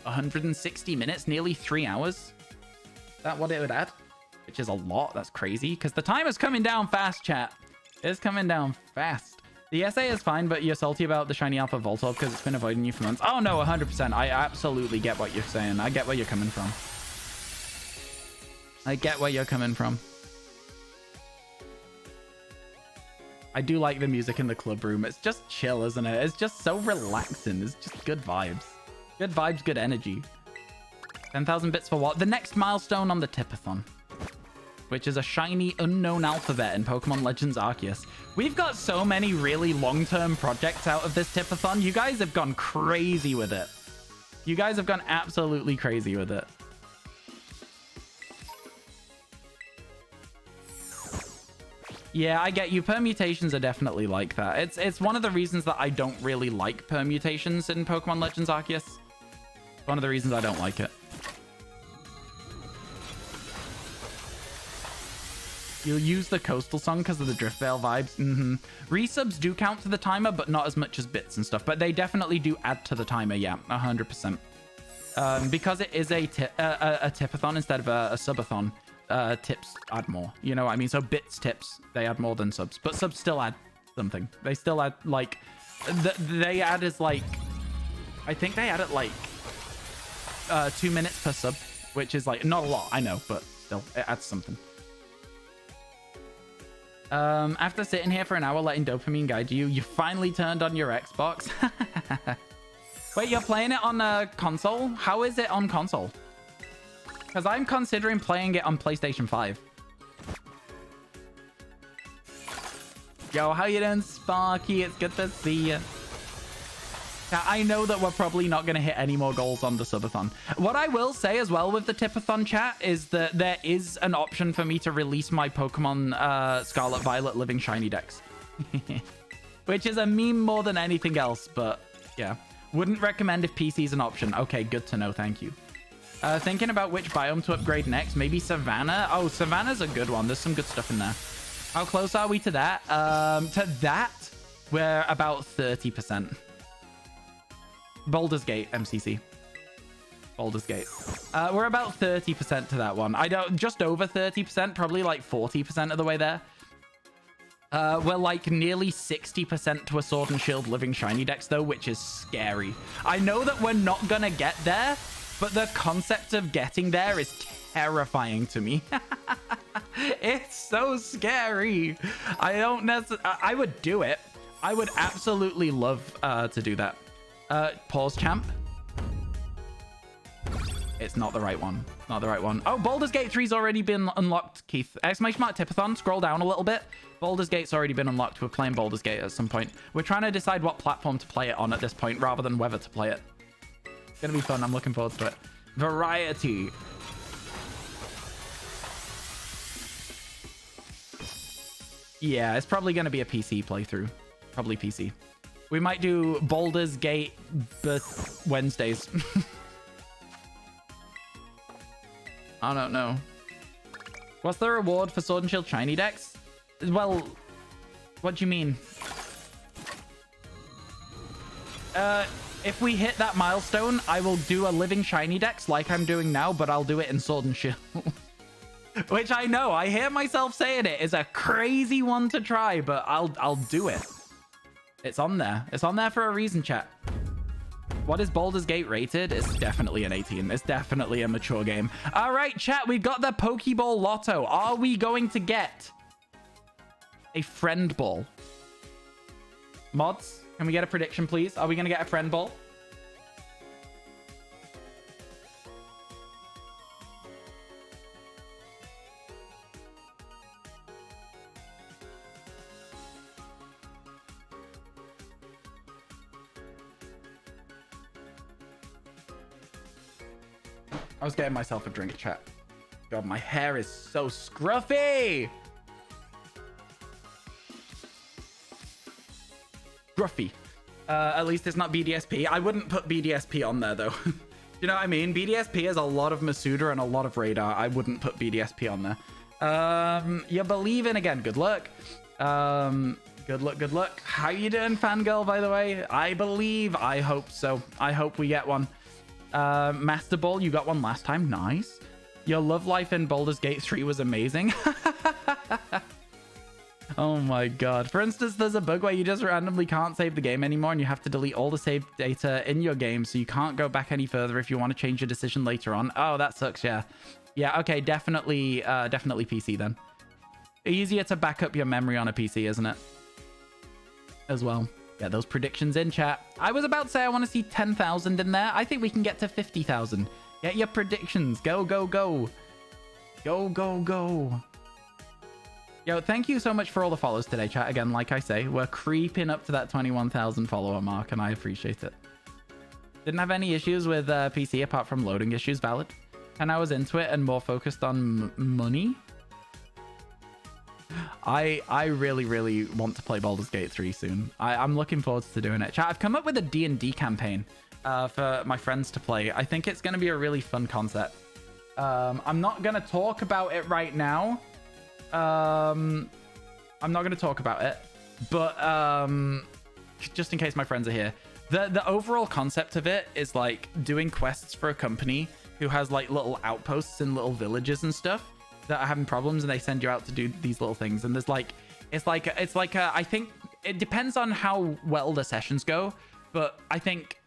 160 minutes, nearly 3 hours. Is that what it would add? Which is a lot. That's crazy. Because the timer's coming down fast, chat. It's coming down fast. The SA is fine, but you're salty about the shiny alpha Voltorb because it's been avoiding you for months. Oh, no, 100%. I absolutely get what you're saying. I get where you're coming from. I get where you're coming from. I do like the music in the club room. It's just chill, isn't it? It's just so relaxing. It's just good vibes. Good vibes, good energy. 10,000 bits for what? The next milestone on the Tipathon, which is a shiny unknown alphabet in Pokemon Legends Arceus. We've got so many really long-term projects out of this Tipathon. You guys have gone crazy with it. You guys have gone absolutely crazy with it. Yeah, I get you. Permutations are definitely like that. It's one of the reasons that I don't really like permutations in Pokemon Legends Arceus. One of the reasons I don't like it. You'll use the coastal song because of the Drift Veil vibes. Resubs do count to the timer, but not as much as bits and stuff. But they definitely do add to the timer, yeah, 100%. Because it is a tipathon instead of a subathon, tips add more. You know what I mean? So bits, tips, they add more than subs. But subs still add something. They still add, like... they add is, like... I think they add it, like... 2 minutes per sub, which is, like, not a lot, I know, but still, it adds something. After sitting here for an hour letting dopamine guide you, you finally turned on your Xbox. Wait, you're playing it on a console? How is it on console? Because I'm considering playing it on PlayStation 5. Yo, how you doing, Sparky? It's good to see you. Now, I know that we're probably not going to hit any more goals on the subathon. What I will say as well with the Tipathon chat is that there is an option for me to release my Pokemon Scarlet Violet Living Shiny decks. Which is a meme more than anything else, but yeah. Wouldn't recommend if PC is an option. Okay, good to know. Thank you. Thinking about which biome to upgrade next. Maybe Savannah. Oh, Savannah's a good one. There's some good stuff in there. How close are we to that? We're about 30%. Baldur's Gate, MCC. Baldur's Gate. We're about 30% to that one. Just over 30%, probably like 40% of the way there. We're like nearly 60% to a Sword and Shield Living Shiny Dex though, which is scary. I know that we're not gonna get there, but the concept of getting there is terrifying to me. It's so scary. I would do it. I would absolutely love to do that. Pause champ. It's not the right one. Not the right one. Oh, Baldur's Gate 3's already been unlocked, Keith. Exclamation mark Tipathon. Scroll down a little bit. Baldur's Gate's already been unlocked. We're playing Baldur's Gate at some point. We're trying to decide what platform to play it on at this point rather than whether to play it. It's gonna be fun. I'm looking forward to it. Variety. Yeah, it's probably gonna be a PC playthrough. Probably PC. We might do Baldur's Gate but Wednesdays. I don't know. What's the reward for Sword and Shield Shiny decks? Well, what do you mean? If we hit that milestone, I will do a Living Shiny Dex like I'm doing now, but I'll do it in Sword and Shield. Which I know, I hear myself saying it is a crazy one to try, but I'll do it. It's on there. It's on there for a reason, chat. What is Baldur's Gate rated? It's definitely an 18. It's definitely a mature game. All right, chat, we've got the Pokeball Lotto. Are we going to get a friend ball? Mods, can we get a prediction, please? Are we going to get a friend ball? I was getting myself a drink, chat. God, my hair is so scruffy. Scruffy. At least it's not BDSP. I wouldn't put BDSP on there, though. You know what I mean? BDSP has a lot of Masuda and a lot of Radar. I wouldn't put BDSP on there. You're believing again. Good luck. Good luck, good luck. How you doing, fangirl, by the way? I believe. I hope so. I hope we get one. Master Ball, you got one last time. Nice. Your love life in Baldur's Gate 3 was amazing. Oh my god. For instance, there's a bug where you just randomly can't save the game anymore and you have to delete all the saved data in your game, so you can't go back any further if you want to change your decision later on. Oh, that sucks, yeah. Yeah, okay, definitely PC then. Easier to back up your memory on a PC, isn't it? As well. Get those predictions in, chat. I was about to say I want to see 10,000 in there. I think we can get to 50,000. Get your predictions. Go, go, go. Go, go, go. Yo, thank you so much for all the follows today, chat. Again, like I say, we're creeping up to that 21,000 follower mark, and I appreciate it. Didn't have any issues with PC apart from loading issues. Valid. 10 hours into it and more focused on money. I really, really want to play Baldur's Gate 3 soon. I'm looking forward to doing it. Chat, I've come up with a D&D campaign for my friends to play. I think it's going to be a really fun concept. I'm not going to talk about it right now. I'm not going to talk about it, but just in case my friends are here. The overall concept of it is like doing quests for a company who has like little outposts in little villages and stuff that are having problems, and they send you out to do these little things. And there's like, it's like I think it depends on how well the sessions go, but I think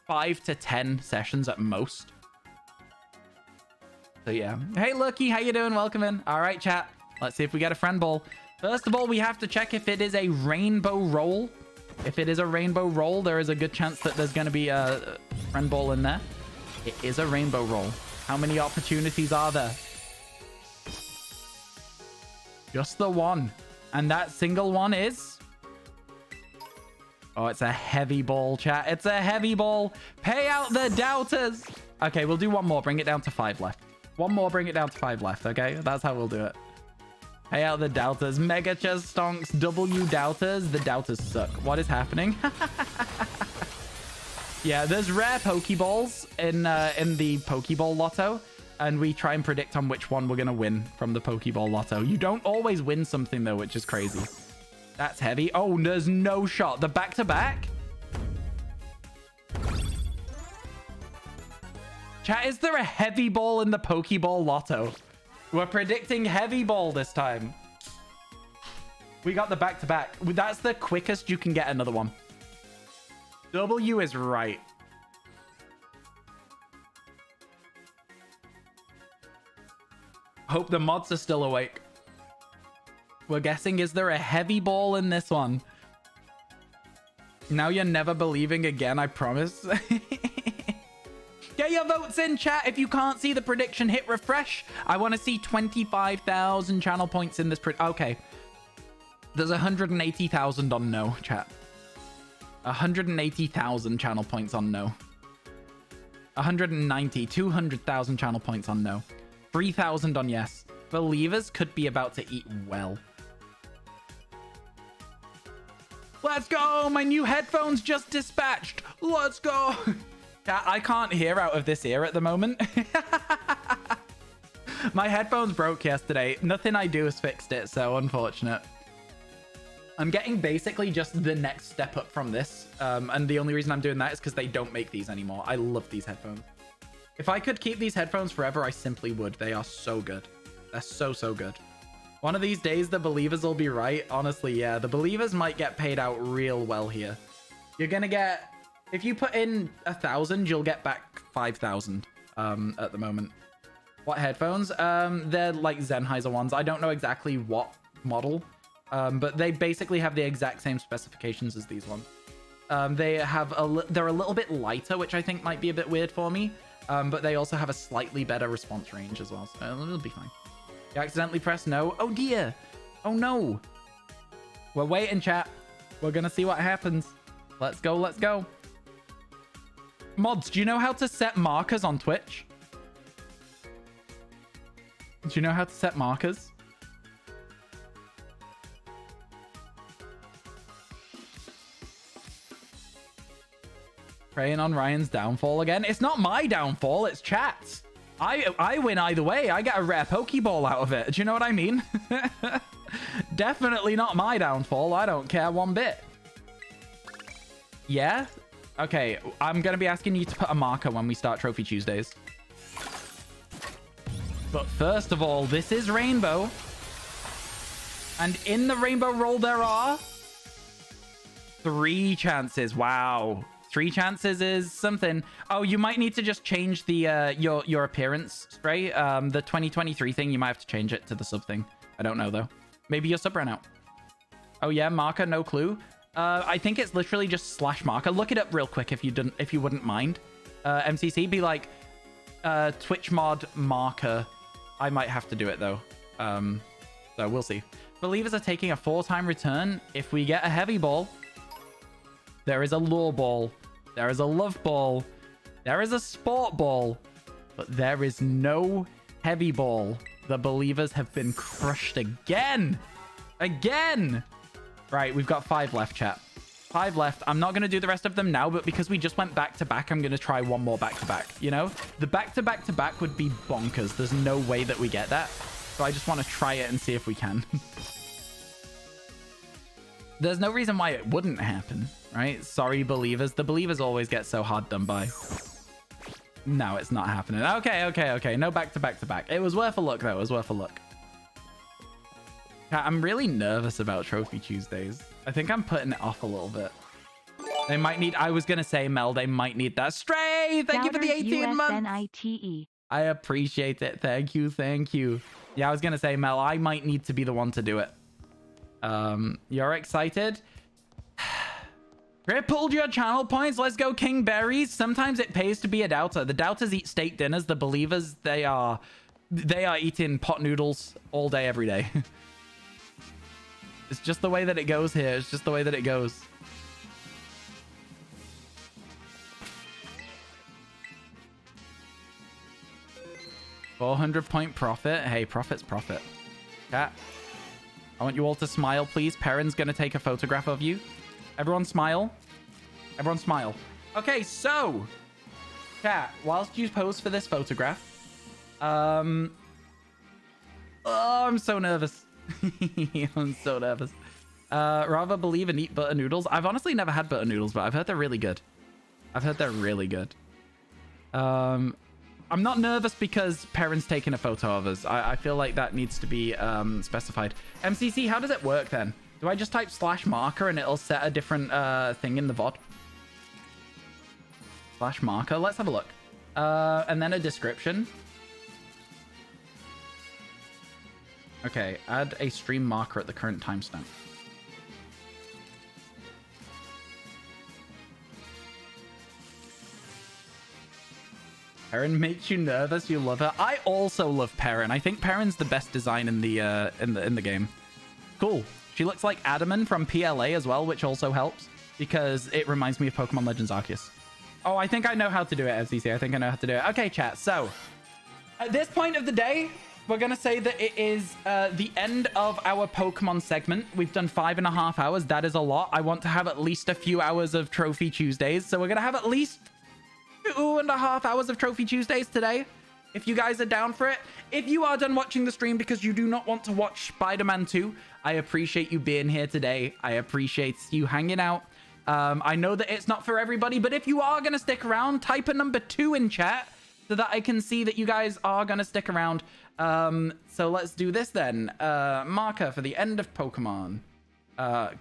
5 to 10 sessions at most. So yeah. Hey Lucky, how you doing? Welcome in. All right, chat. Let's see if we get a friend ball. First of all, we have to check if it is a rainbow roll. If it is a rainbow roll, there is a good chance that there's going to be a friend ball in there. It is a rainbow roll. How many opportunities are there? Just the one. And that single one is... Oh, it's a heavy ball, chat. It's a heavy ball. Pay out the doubters. Okay, we'll do one more. Bring it down to 5 left. One more, bring it down to 5 left, okay? That's how we'll do it. Pay out the doubters. Mega chest stonks. W doubters. The doubters suck. What is happening? Yeah, there's rare Pokeballs in the Pokeball Lotto, and we try and predict on which one we're going to win from the Pokeball Lotto. You don't always win something, though, which is crazy. That's heavy. Oh, there's no shot. The back-to-back? Chat, is there a heavy ball in the Pokeball Lotto? We're predicting heavy ball this time. We got the back-to-back. That's the quickest you can get another one. W is right. Hope the mods are still awake. We're guessing, is there a heavy ball in this one? Now you're never believing again, I promise. Get your votes in, chat. If you can't see the prediction, hit refresh. I want to see 25,000 channel points in this. Okay. There's 180,000 on no, chat. 180,000 channel points on no. 190, 200,000 channel points on no. 3,000 on yes. Believers could be about to eat well. Let's go! My new headphones just dispatched. Let's go! I can't hear out of this ear at the moment. My headphones broke yesterday. Nothing I do has fixed it, so unfortunate. I'm getting basically just the next step up from this. And the only reason I'm doing that is because they don't make these anymore. I love these headphones. If I could keep these headphones forever, I simply would. They are so good. They're so, so good. One of these days, the believers will be right. Honestly, yeah. The believers might get paid out real well here. You're going to get... If you put in 1,000, you'll get back 5,000 at the moment. What headphones? They're like Sennheiser ones. I don't know exactly what model, but they basically have the exact same specifications as these ones. They're a little bit lighter, which I think might be a bit weird for me, but they also have a slightly better response range as well, so it'll be fine. You accidentally pressed no. Oh dear. Oh no. We're waiting, chat. We're gonna see what happens. Let's go. Let's go. Mods, do you know how to set markers on Twitch? Do you know how to set markers? Preying on Ryan's downfall again. It's not my downfall, it's chat's. I win either way. I get a rare Pokeball out of it. Do you know what I mean? Definitely not my downfall. I don't care one bit. Yeah? Okay, I'm going to be asking you to put a marker when we start Trophy Tuesdays. But first of all, this is Rainbow. And in the rainbow roll, there are 3 chances. Wow. 3 chances is something. Oh, you might need to just change the your appearance, Stray. The 2023 thing, you might have to change it to the sub thing. I don't know, though. Maybe your sub ran out. Oh, yeah, marker, no clue. I think it's literally just /marker. Look it up real quick if you wouldn't mind. MCC, be like Twitch mod marker. I might have to do it, though. So we'll see. Believers are taking a 4-time return. If we get a heavy ball, there is a lure ball. There is a love ball. There is a sport ball. But there is no heavy ball. The believers have been crushed again. Again. Right, we've got 5 left, chat. 5 left. I'm not going to do the rest of them now, but because we just went back-to-back, I'm going to try one more back-to-back, you know? The back-to-back-to-back would be bonkers. There's no way that we get that. So I just want to try it and see if we can. There's no reason why it wouldn't happen, right? Sorry, believers. The believers always get so hard done by. No, it's not happening. Okay. No back-to-back-to-back. It was worth a look, though. It was worth a look. I'm really nervous about Trophy Tuesdays. I think I'm putting it off a little bit. They might need... I was going to say, Mel, they might need that. Stray! Thank you for the 18 months! I appreciate it. Thank you. Yeah, I was going to say, Mel, I might need to be the one to do it. You're excited? Tripled your channel points. Let's go, King Berries. Sometimes it pays to be a doubter. The doubters eat steak dinners. The believers, they are eating pot noodles all day, every day. It's just the way that it goes here. It's just the way that it goes. $400 profit. Hey, profit's profit. Chat. I want you all to smile, please. Perrin's going to take a photograph of you. Everyone smile. Everyone smile. Okay, so. Chat, whilst you pose for this photograph. Oh, I'm so nervous. I'm so nervous. Rather believe and eat butter noodles. I've honestly never had butter noodles, but I've heard they're really good. I'm not nervous because Perrin's taking a photo of us. I feel like that needs to be specified. MCC, how does it work then? Do I just type /marker and it'll set a different thing in the VOD? /marker. Let's have a look. And then a description. Okay, add a stream marker at the current timestamp. Perrin makes you nervous. You love her. I also love Perrin. I think Perrin's the best design in the game. Cool. She looks like Adaman from PLA as well, which also helps because it reminds me of Pokemon Legends Arceus. Oh, I think I know how to do it, FCC. I think I know how to do it. Okay, chat. So at this point of the day, we're going to say that it is the end of our Pokemon segment. We've done 5.5 hours. That is a lot. I want to have at least a few hours of Trophy Tuesdays. So we're going to have at least 2.5 hours of Trophy Tuesdays today. If you guys are down for it. If you are done watching the stream because you do not want to watch Spider-Man 2, I appreciate you being here today. I appreciate you hanging out. I know that it's not for everybody, but if you are going to stick around, type a number 2 in chat so that I can see that you guys are going to stick around. So let's do this then. Marker for the end of Pokemon.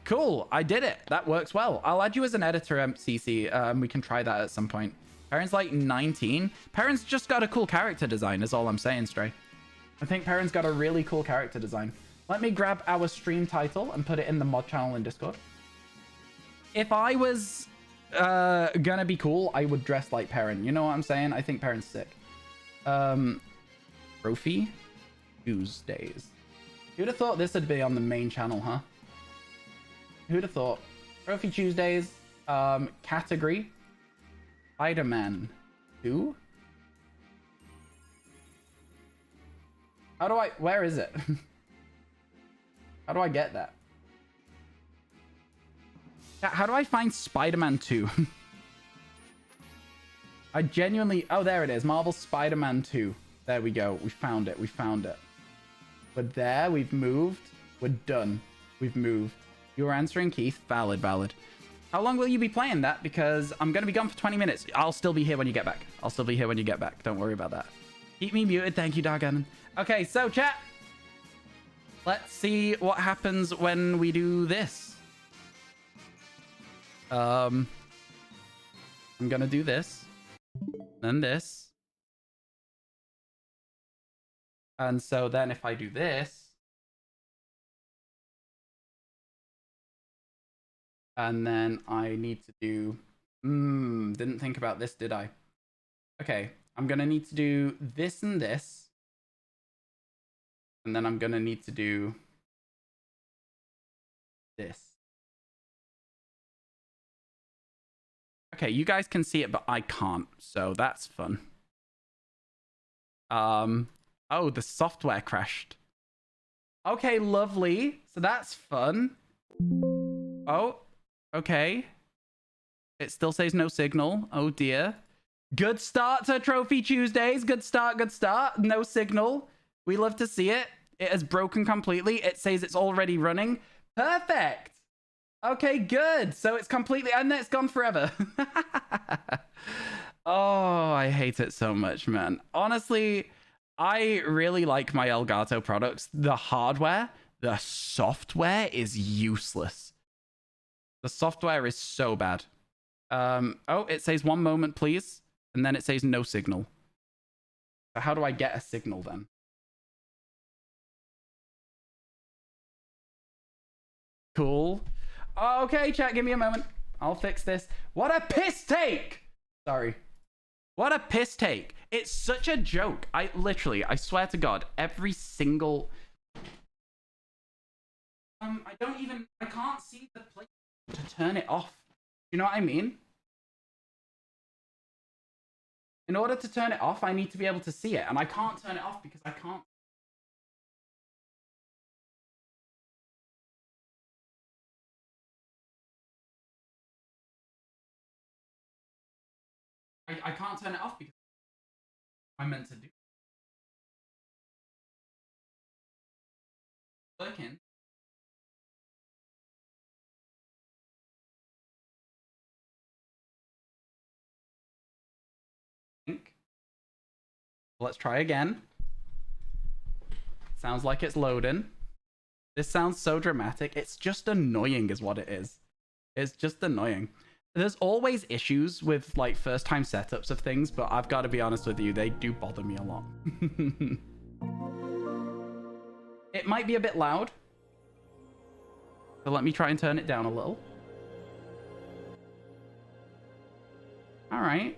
Cool. I did it. That works well. I'll add you as an editor, MCC. We can try that at some point. Perrin's like 19. Perrin's just got a cool character design is all I'm saying, Stray. I think Perrin's got a really cool character design. Let me grab our stream title and put it in the mod channel in Discord. If I was gonna be cool, I would dress like Perrin. You know what I'm saying? I think Perrin's sick. Trophy Tuesdays. Who'd have thought this would be on the main channel, huh? Who'd have thought? Trophy Tuesdays. Category. Spider-Man 2? How do I... Where is it? How do I get that? How do I find Spider-Man 2? I genuinely... Oh, there it is. Marvel Spider-Man 2. There we go. We found it. We found it. We're there. We've moved. We're done. We've moved. You were answering, Keith. Valid, valid. How long will you be playing that? Because I'm going to be gone for 20 minutes. I'll still be here when you get back. I'll still be here when you get back. Don't worry about that. Keep me muted. Thank you, Darganon. Okay, so chat. Let's see what happens when we do this. I'm gonna do this. Then this. And so then if I do this. And then I need to do... didn't think about this, did I? Okay, I'm gonna need to do this and this. And then I'm gonna need to do this. Okay, you guys can see it, but I can't, so that's fun. Oh, the software crashed. Okay, lovely. So that's fun. Oh, okay. It still says no signal. Oh dear. Good start to Trophy Tuesdays. Good start, good start. No signal. We love to see it. It has broken completely. It says it's already running. Perfect. Okay, good. So it's completely... And then it's gone forever. Oh, I hate it so much, man. Honestly, I really like my Elgato products. The hardware, the software is useless. The software is so bad. Oh, it says 1 moment, please. And then it says no signal. So how do I get a signal then? Cool. Okay, chat, give me a moment. I'll fix this. What a piss take! Sorry. What a piss take. It's such a joke. I swear to God, every single... I can't see the place to turn it off. You know what I mean? In order to turn it off, I need to be able to see it. And I can't turn it off because I can't... I can't turn it off because I'm meant to do. Working. Let's try again. Sounds like it's loading. This sounds so dramatic. It's just annoying is what it is. It's just annoying. There's always issues with like first time setups of things, but I've got to be honest with you, they do bother me a lot. It might be a bit loud. So let me try and turn it down a little. All right.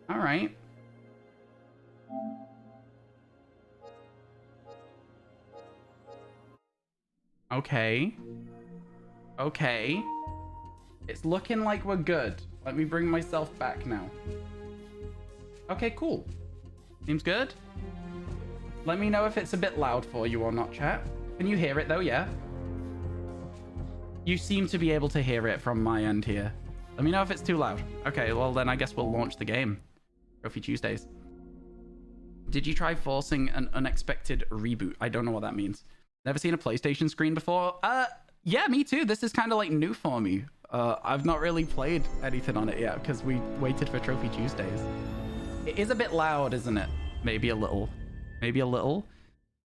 All right. Okay. Okay. It's looking like we're good. Let me bring myself back now. Okay, cool. Seems good. Let me know if it's a bit loud for you or not, chat. Can you hear it though? Yeah. You seem to be able to hear it from my end here. Let me know if it's too loud. Okay, well then I guess we'll launch the game. Trophy Tuesdays. Did you try forcing an unexpected reboot? I don't know what that means. Never seen a PlayStation screen before? Yeah, me too. This is kind of like new for me. I've not really played anything on it yet because we waited for Trophy Tuesdays. It is a bit loud, isn't it? Maybe a little. Maybe a little.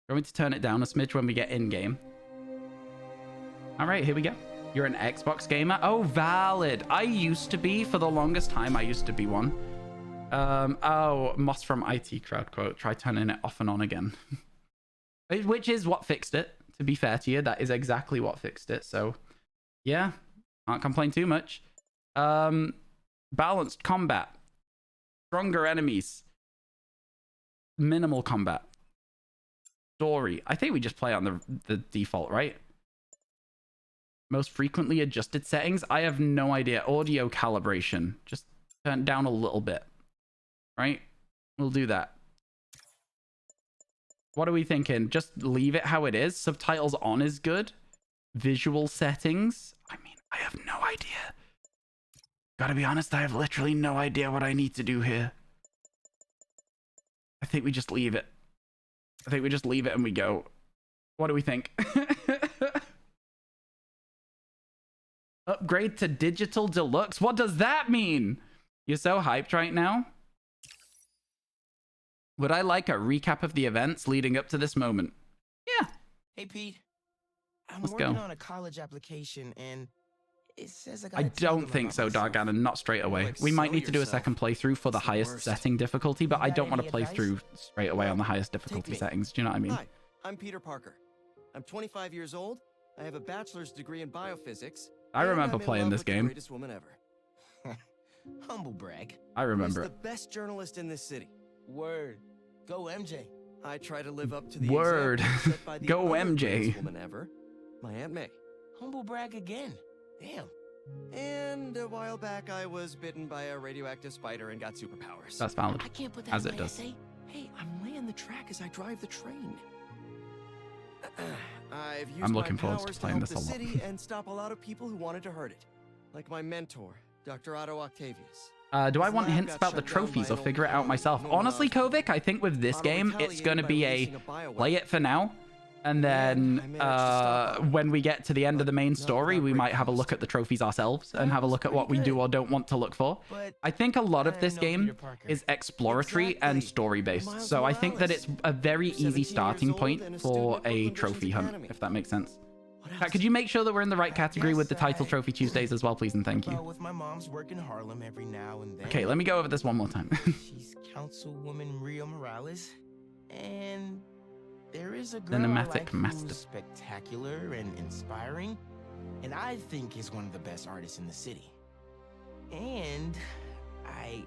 Going to turn it down a smidge when we get in game. All right, here we go. You're an Xbox gamer? Oh, valid. I used to be for the longest time. I used to be one. Oh, Moss from IT crowd quote. Try turning it off and on again. Which is what fixed it. To be fair to you, that is exactly what fixed it. So, yeah, can't complain too much. Balanced combat. Stronger enemies. Minimal combat. Story. I think we just play on the default, right? Most frequently adjusted settings. I have no idea. Audio calibration. Just turn it down a little bit. Right? We'll do that. What are we thinking? Just leave it how it is? Subtitles on is good. Visual settings. I mean, I have no idea. Gotta be honest, I have literally no idea what I need to do here. I think we just leave it. I think we just leave it and we go. What do we think? Upgrade to digital deluxe. What does that mean? You're so hyped right now. Would I like a recap of the events leading up to this moment? Yeah. Hey, Pete. I'm Let's working go. on a college application, and it says I I gotta tell don't them think about so, myself. Darganon, not straight away. like, We might sell need to do a yourself. second playthrough for the It's the highest worst. setting difficulty, but You I got don't want to any play advice? through straight away on the Well, highest take difficulty me. settings. Do you know what I mean? Hi, I'm Peter Parker. I'm 25 years old. I have a bachelor's degree in biophysics. I and remember I'm in playing love this with the game. greatest woman ever. Humble brag. I Who's remember the it. best journalist in this city. Word. Go, MJ. I try to live up to the Word. example set by the Go, other MJ. greatest woman ever, my Aunt May. Humble brag again. Damn. And a while back, I was bitten by a radioactive spider and got superpowers. That's valid. I can't put that As in it my does. essay. Hey, I'm laying the track as I drive the train. I've used I'm looking my forward to powers playing help this a the lot. city and stop a lot of people who wanted to hurt it, like my mentor, Dr. Otto Octavius. Do I His want lab hints got about the shut down trophies by or an figure it old out hero myself? known Honestly, as Kovic, I think with this Otto game, it's retaliated going to by be releasing a bioweapon. play it for now. And And then I managed to stop it. when we get to the end of the main But not story, without we great might have a cost. look at the trophies ourselves and have a was look at what we pretty do good. or don't want to look for. But I think a lot of I this know game Peter Parker. is exploratory and Exactly. story based. Miles So I think that Morales. it's a very 17 easy years starting old point and a for student at a Brooklyn trophy Visions hunt, Academy. if that makes sense. What Kat, else? could you make sure that we're in the right category with the guess title I- Trophy Tuesdays as well, please, and thank well, you. with my mom's work in Harlem every now and then. Okay, let me go over this one more time. She's Councilwoman Rio Morales, and there is a girl I Cinematic like master. who's spectacular and inspiring, and I think is one of the best artists in the city. And I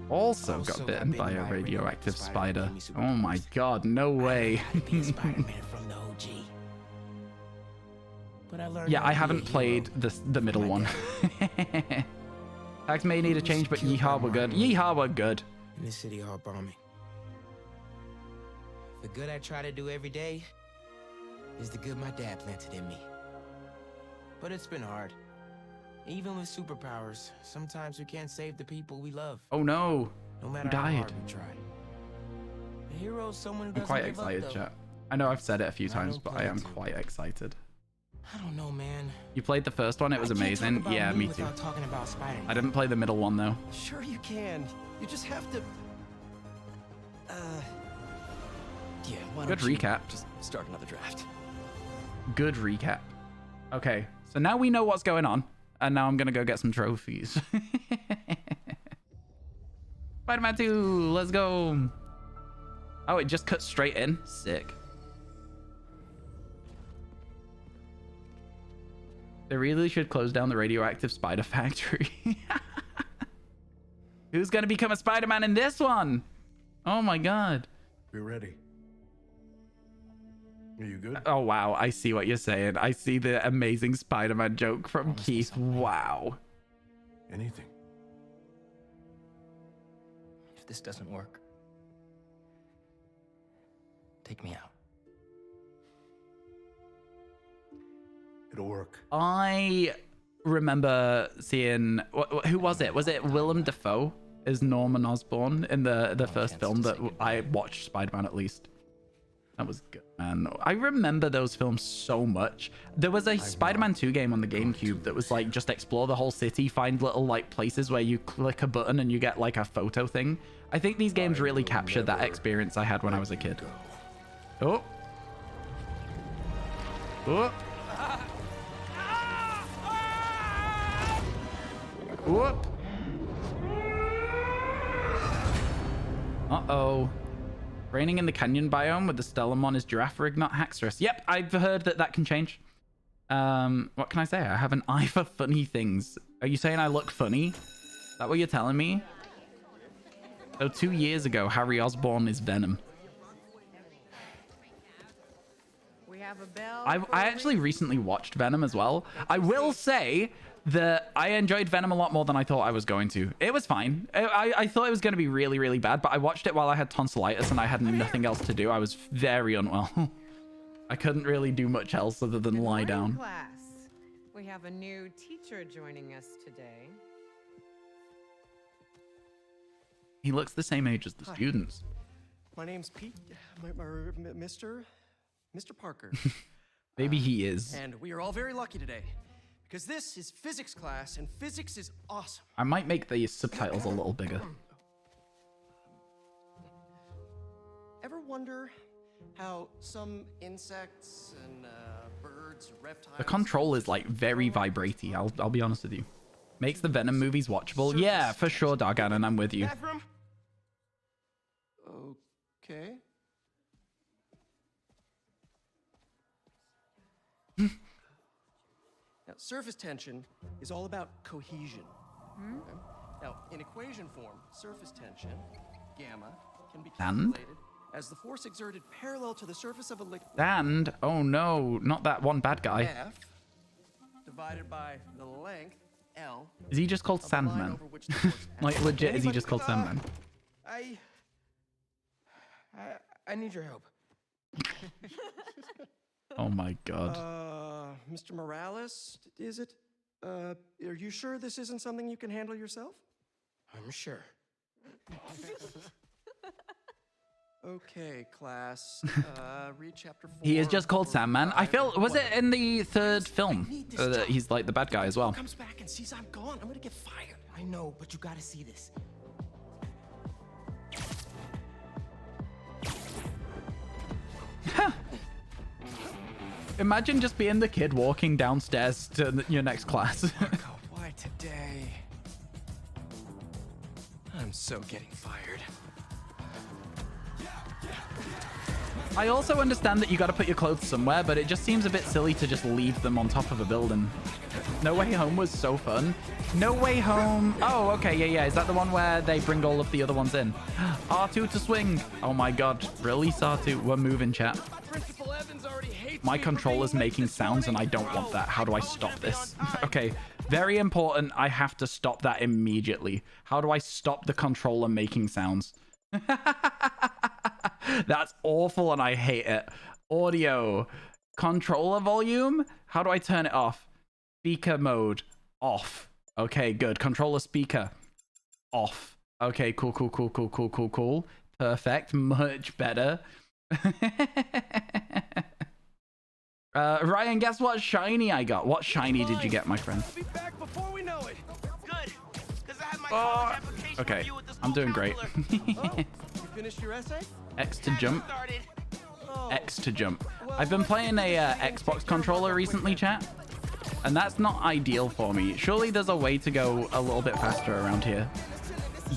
Also Also got got bitten by a bitten radioactive spider. gave me Oh my superpowers. god, no way. I gotta be a Spider-Man from the OG. But I learned Yeah, how I to be a haven't played hero. the middle my one. Tags may need a change, but yeehaw, we're good. Yeehaw, we're good. In the city hall bombing. The good I try to do every day is the good my dad planted in me. But it's been hard. Even with superpowers, sometimes we can't save the people we love, Oh no. no matter Who how died? hard we try. A hero is someone who I'm doesn't quite give up, excited, though. chat. I know I've said it a few I times, don't but I plan am to. quite excited. I don't know, man. You played the first one, it was I can't amazing. talk about Yeah, me too. without talking about Spider-Man. I didn't play the middle one though. Sure you can. You just have to... Yeah, why Good don't you recap. just start another draft. Good recap. Okay, so now we know what's going on, and now I'm gonna go get some trophies. Spider-Man 2, let's go. Oh, it just cut straight in. Sick. They really should close down the radioactive spider factory. Who's gonna become a Spider-Man in this one? Oh my god. We're ready. Are you good? Oh wow, I see what you're saying. I see the amazing Spider-Man joke from Promise me Keith. something. Wow. Anything. If this doesn't work, take me out. It'll work. I remember seeing who was it? Was it Willem Dafoe as Norman Osborn in the first chance film to that say goodbye. I watched Spider-Man at least. That was good, man. I remember those films so much. There was a Spider-Man 2 game on the GameCube that was like just explore the whole city, find little like places where you click a button and you get like a photo thing. I think these games I really will captured that never experience I had when I was a kid. Go. Oh. Oh. Whoop. Uh-oh. Raining in the canyon biome with the Stellamon is giraffe rig, not Haxorus. Yep, I've heard that can change. What can I say? I have an eye for funny things. Are you saying I look funny? Is that what you're telling me? So 2 years ago, Harry Osborn is Venom. We have a bell. I actually recently watched Venom as well. I will say that I enjoyed Venom a lot more than I thought I was going to. It was fine. I thought it was going to be really, really bad, but I watched it while I had tonsillitis and I had nothing else to do. I was very unwell. I couldn't really do much else other than Good lie morning, down. Class. We have a new teacher joining us today. He looks the same age as the Hi. students. My name's Pete, Mr. Parker. Maybe he is. And we are all very lucky today, because this is physics class, and physics is awesome. I might make the subtitles a little bigger. Ever wonder how some insects and birds, reptiles... The control is like very vibratey. I'll be honest with you. Makes the Venom movies watchable. Yeah, for sure, Dargan, and I'm with you. Bathroom? Okay. Now, surface tension is all about cohesion. Okay? Now, in equation form, surface tension, gamma, can be And? calculated as the force exerted parallel to the surface of a liquid. And, oh no, not that one bad guy. F divided by the length, L. Is he just called of the line Sandman? over which the force Like, acts. legit, is he Anybody- just called Sandman? I need your help. Oh my god. Mr. Morales, is it? Are you sure this isn't something you can handle yourself? I'm sure. Okay, class. Read chapter 4. He is just called or Sandman. I 5, feel, was it whatever. in the third film? need this That job. he's like the bad guy as well. Comes back and sees I'm gone, I'm gonna get fired. I know, but you gotta see this. Imagine just being the kid walking downstairs to your next class. Oh, why today? I'm so getting fired. I also understand that you got to put your clothes somewhere, but it just seems a bit silly to just leave them on top of a building. No Way Home was so fun. No Way Home. Oh, okay. Yeah. Is that the one where they bring all of the other ones in? R2 to swing. Oh my god. Release R2. We're moving, chat. Principal Evans already hates My controller's making sounds and I don't want that. How do I stop this? Okay. Very important. I have to stop that immediately. How do I stop the controller making sounds? That's awful and I hate it. Audio. Controller volume? How do I turn it off? Speaker mode. Off. Okay, good. Controller speaker. Off. Okay, cool. Perfect. Much better. Ryan, guess what shiny I got? What shiny did you get, my friend? I'll be back before we know it. Good, because I have my college okay, I'm doing great. You finished your essay? X to jump. Started. X to jump. I've been playing a Xbox controller recently, chat, and that's not ideal for me. Surely there's a way to go a little bit faster around here.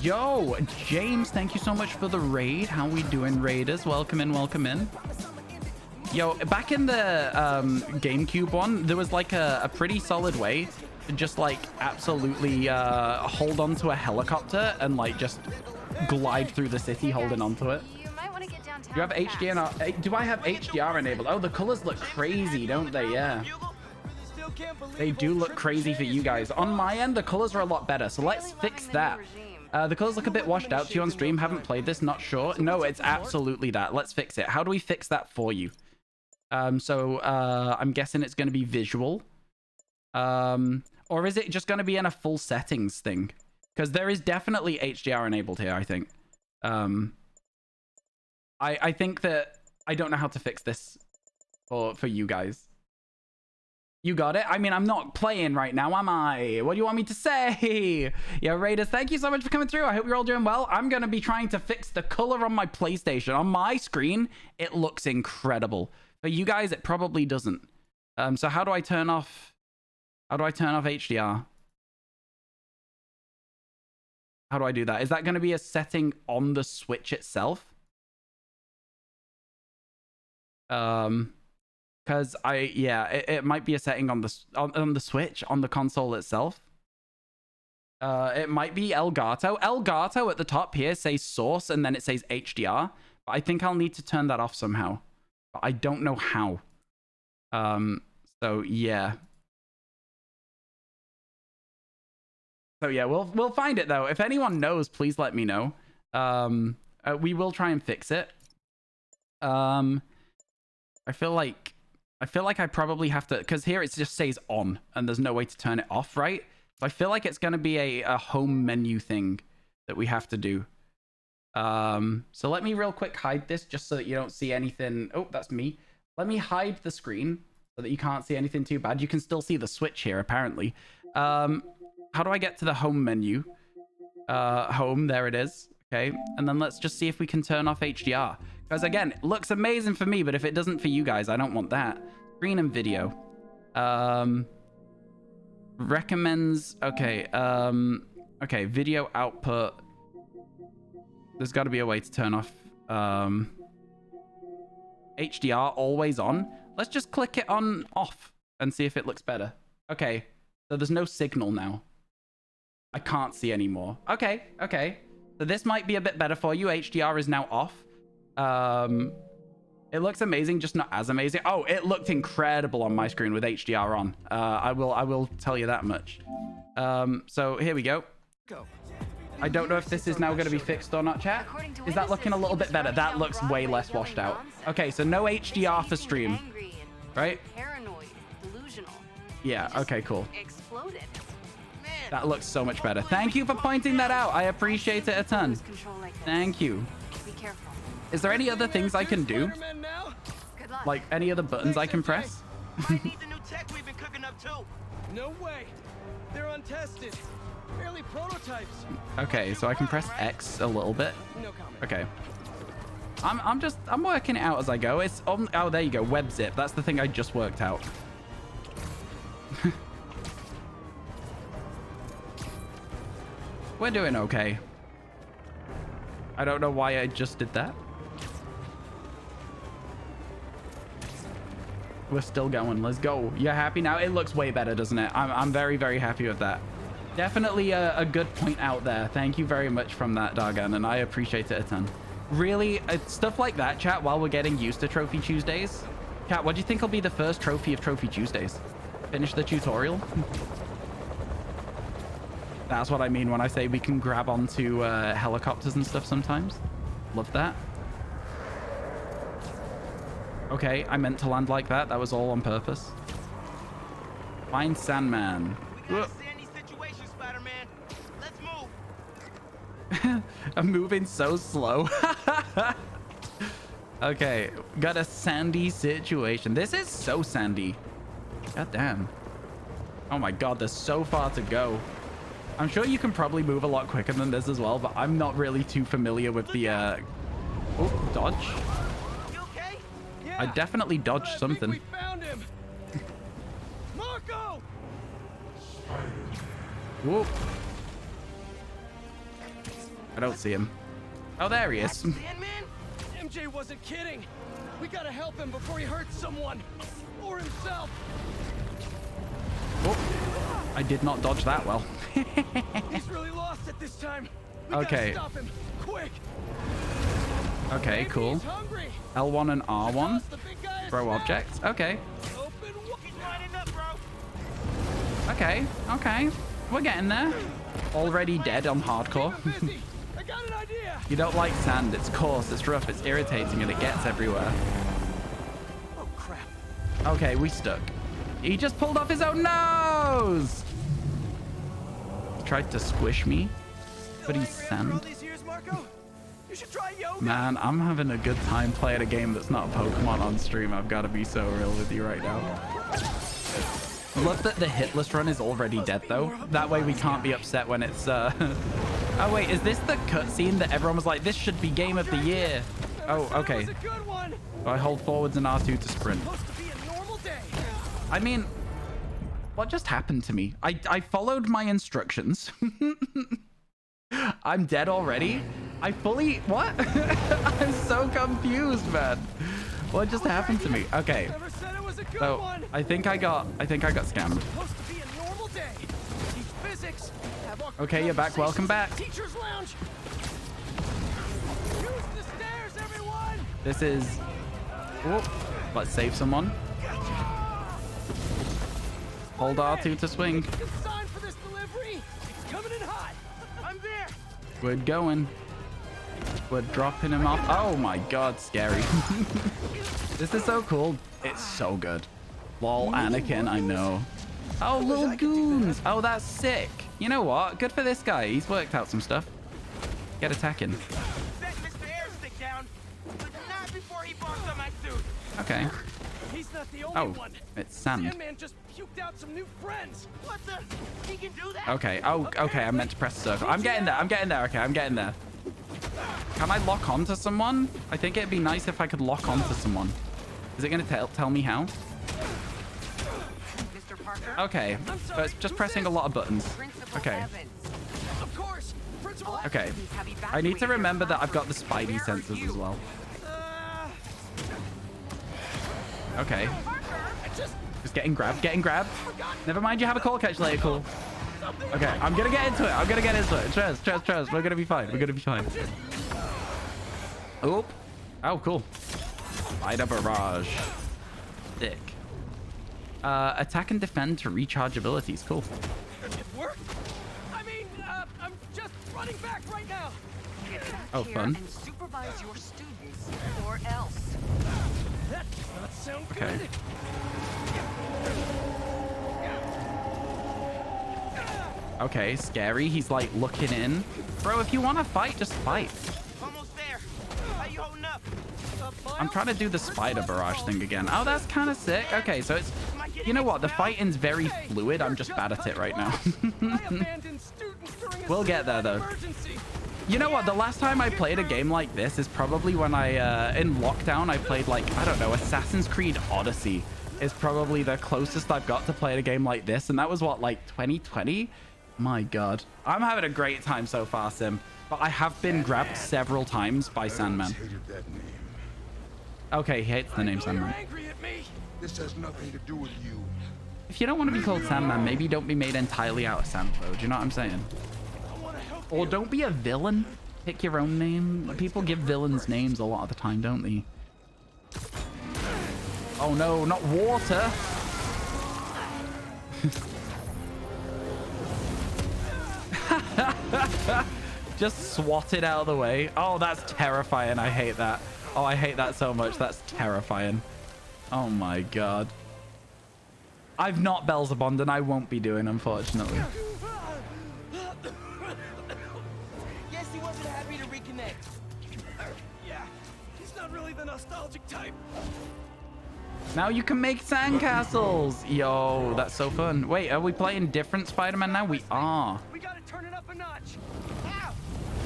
Yo, James, thank you so much for the raid. How we doing, raiders? Welcome in. Yo, back in the GameCube one, there was like a pretty solid way to just like absolutely hold on to a helicopter and like just glide through the city holding onto it. You might want to get downtown. You have HDR. Do I have HDR enabled? Oh, the colors look crazy, don't they? Yeah. They do look crazy for you guys. On my end, the colors are a lot better, so let's fix that. The colors look a bit washed out to you on stream. Haven't played this, not sure. No, it's absolutely that. Let's fix it. How do we fix that for you? So I'm guessing it's going to be visual. Or is it just going to be in a full settings thing? Because there is definitely HDR enabled here, I think. I think that I don't know how to fix this for you guys. You got it? I mean, I'm not playing right now, am I? What do you want me to say? Yeah, Raiders, thank you so much for coming through. I hope you're all doing well. I'm going to be trying to fix the color on my PlayStation. On my screen, it looks incredible. For you guys, it probably doesn't. So how do I turn off HDR? How do I do that? Is that going to be a setting on the Switch itself? Because it might be a setting on the Switch, on the console itself. It might be Elgato. Elgato at the top here says source and then it says HDR. But I think I'll need to turn that off somehow. But I don't know how. So yeah. So yeah, we'll find it though. If anyone knows, please let me know. We will try and fix it. I feel like I probably have to, because here it just says on and there's no way to turn it off, right? So I feel like it's going to be a home menu thing that we have to do. So let me real quick hide this just so that you don't see anything. Oh, that's me. Let me hide the screen so that you can't see anything too bad. You can still see the Switch here, apparently. How do I get to the home menu? Home, there it is. Okay, and then let's just see if we can turn off HDR. Because again, it looks amazing for me, but if it doesn't for you guys, I don't want that. Screen and video. Recommends, okay, okay, video output. There's got to be a way to turn off HDR always on. Let's just click it on off and see if it looks better. Okay, so there's no signal now. I can't see anymore. Okay, okay. So this might be a bit better for you. HDR is now off. It looks amazing, just not as amazing. Oh, it looked incredible on my screen with HDR on. I will tell you that much. So here we go. I don't know if this is now going to be fixed or not, chat. Is that looking a little bit better? That looks way less washed out. Okay, so no HDR for stream. Right? Yeah, okay, cool. That looks so much better. Thank you for pointing that out. I appreciate it a ton. Thank you. Is there any other things I can do? Like any other buttons I can press? No way. They're untested. Barely prototypes. Okay, so I can press X a little bit. No comment. Okay. I'm working it out as I go. It's on. Oh, there you go. Web zip. That's the thing I just worked out. We're doing okay. I don't know why I just did that. We're still going. Let's go. You're happy now? It looks way better, doesn't it? I'm very, very happy with that. Definitely a good point out there. Thank you very much from that, Dargan, and I appreciate it a ton. Really, stuff like that, chat, while we're getting used to Trophy Tuesdays. Chat, what do you think will be the first trophy of Trophy Tuesdays? Finish the tutorial? That's what I mean when I say we can grab onto helicopters and stuff sometimes. Love that. Okay, I meant to land like that. That was all on purpose. Find Sandman. I'm moving so slow. Okay, got a sandy situation. This is so sandy. God damn. Oh my god, there's so far to go. I'm sure you can probably move a lot quicker than this as well, but I'm not really too familiar with the oh, dodge. You okay? Yeah. I definitely dodged something. We found him. Marco! Whoop. I don't see him. Oh, there he is. Sandman? MJ wasn't kidding. We gotta help him before he hurts someone. Or himself. Oh, I did not dodge that well. He's really lost at this time. We Okay. gotta stop him. Quick. Okay, Maybe cool. he's hungry. L1 and R1. The big guy is Throw snack. objects. Okay. Open. He's lining up, bro. Okay. Okay. We're getting there. Already dead on hardcore. Keep him busy. I got an idea. You don't like sand. It's coarse, it's rough, it's irritating, and it gets everywhere. Oh crap. Okay, we stuck. He just pulled off his own nose! He tried to squish me, but he's sand. All these years, Marco? You should try yoga. Man, I'm having a good time playing a game that's not Pokemon on stream. I've got to be so real with you right now. Love that the hitless run is already dead, though. That way we can't be upset when it's... Oh, wait, is this the cutscene that everyone was like, this should be game of the year? Oh, okay. That was a good one. So I hold forwards and R2 to sprint. Supposed to be a normal day. I mean, what just happened to me? I followed my instructions. I'm dead already? I fully... What? I'm so confused, man. What just happened to me? Okay. Never said it was a good So one. I think I got scammed. Supposed to be a normal day. Teach physics. Have awkward Okay, you're back. Welcome back. Teacher's lounge. Use the stairs, everyone. This is... Whoop. Let's save someone. Hold R2 to swing. Good sign for this delivery. It's coming in hot. I'm there. We're going. We're dropping him off. Oh my god, scary. This is so cool. It's so good. Lol, Anakin, I know. Oh, little goons. Oh, that's sick. You know what? Good for this guy. He's worked out some stuff. Get attacking. Set Mr. Airstick down, but not before he bonks on my suit. Okay. He's not the only Oh, one. it's sand. Sandman just puked out some new friends. What the? He can do that? Okay. Oh, okay. I meant to press circle. I'm getting there. I'm getting there. Okay, I'm getting there. Can I lock onto someone? I think it'd be nice if I could lock onto someone. Is it going to tell me how? Mr. Parker? Okay. So it's just pressing a lot of buttons. Principal Okay. Evans. Of course, Principal. Okay. Please have I need to evacuated remember your that I've got the classroom. Spidey Where are sensors you? as well. Okay. Just getting grabbed, getting grabbed. Never mind, you have a call catch later, cool. Okay, I'm gonna get into it. I'm gonna get into it. Trust. We're gonna be fine. We're gonna be fine. Oop. Oh, cool. Spider barrage. Sick. Attack and defend to recharge abilities. Cool. It worked. I mean, I'm just running back right now. Oh, fun. And supervise your students, or else. That does not sound Okay. good. Okay, scary. He's like looking in. Bro, if you want to fight, just fight. Almost there. How you holding up? I'm trying to do the spider barrage thing again. Oh, that's kind of sick. Okay, so it's... You know what? The fighting's very fluid. I'm just bad at it right now. We'll get there, though. You know what? The last time I played a game like this is probably when in lockdown, I played like, I don't know, Assassin's Creed Odyssey is probably the closest I've got to playing a game like this. And that was what, like 2020? My God. I'm having a great time so far, Sim. But I have been grabbed several times by Sandman. Okay, he hates the name Sandman. This has nothing to do with you. If you don't want to be called Sandman, maybe don't be made entirely out of sand, though. Do you know what I'm saying? Or don't be a villain. Pick your own name. People give villains names a lot of the time, don't they? Oh no, not water. Just swat it out of the way. Oh, that's terrifying. I hate that. Oh, I hate that so much. That's terrifying. Oh my God. I've not Belzebond and I won't be doing, unfortunately. Guess he wasn't happy to reconnect. Yeah, he's not really the nostalgic type. Now you can make sandcastles. Yo, that's so fun. Wait, are we playing different Spider-Man now? We are. We gotta turn it up a notch. Ow!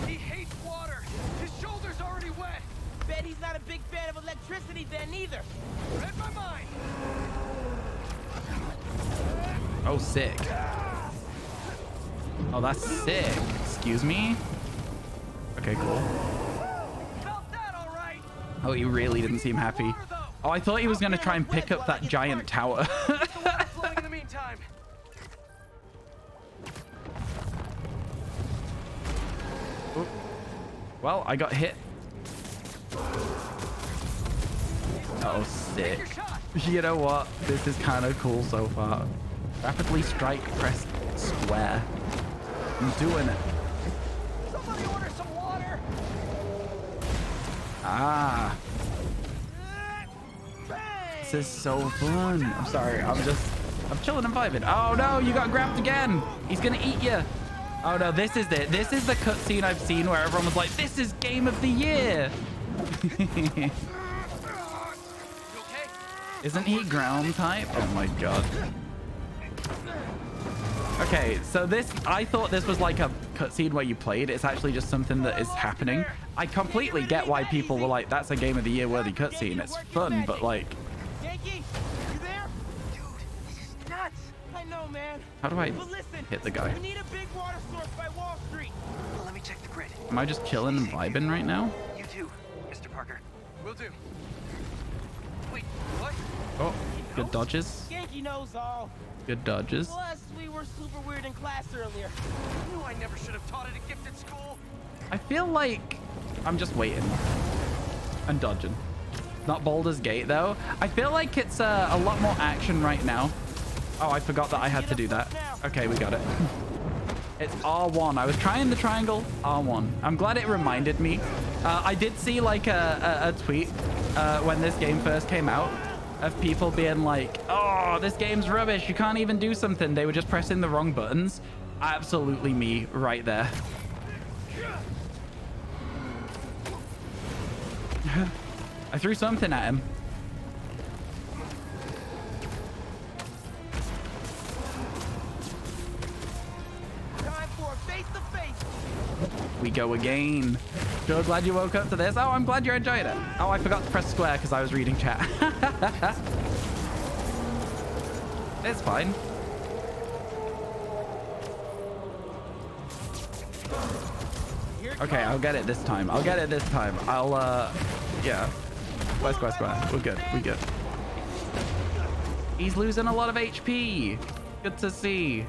He hates water. His shoulder's already wet. Bet he's not a big fan of electricity then either. Read my mind. Oh, sick. Oh, that's sick. Excuse me? Okay, cool. Felt that all right. Oh, he really didn't seem happy. Oh, I thought he was going to try and pick up that giant tower. Keep the water flowing in the meantime. Oop. Well, I got hit. Oh, sick. Take your shot. You know what? This is kind of cool so far. Rapidly strike, press square. I'm doing it. Somebody order some water. Ah. This is so fun. I'm sorry. I'm chilling and vibing. Oh no, you got grabbed again. He's gonna eat you. Oh no, this is it. This is the cutscene I've seen where everyone was like, this is game of the year. You okay? Isn't he ground type? Oh my God. Okay, so I thought this was like a cutscene where you played. It's actually just something that is happening. I completely get why people were like, that's a game of the year worthy cutscene. It's fun, but like... Yankee, you there? Dude, this is nuts. I know, man. How do I But listen, hit the guy? we need a big water source by Wall Street. Let me check the grid. Am I just chilling and vibing right now? You too, Mr. Parker. Will do. Wait, what? Oh, good dodges. Yankee knows all. Good dodges. Plus, we were super weird in class earlier. I knew I never should have taught at a gifted school. I feel like I'm just waiting and dodging. Not Baldur's Gate, though. I feel like it's a lot more action right now. Oh, I forgot that I had to do that. Okay, we got it. It's R1. I was trying the triangle. R1. I'm glad it reminded me. I did see like a tweet when this game first came out of people being like, oh, this game's rubbish. You can't even do something. They were just pressing the wrong buttons. Absolutely me right there. I threw something at him. Time for a face-to-face. We go again. Sure glad you woke up to this. Oh, I'm glad you're enjoying it. Oh, I forgot to press square because I was reading chat. It's fine. Okay, I'll get it this time. I'll get it this time. I'll, yeah. Square. We're good. We're good. He's losing a lot of HP. Good to see.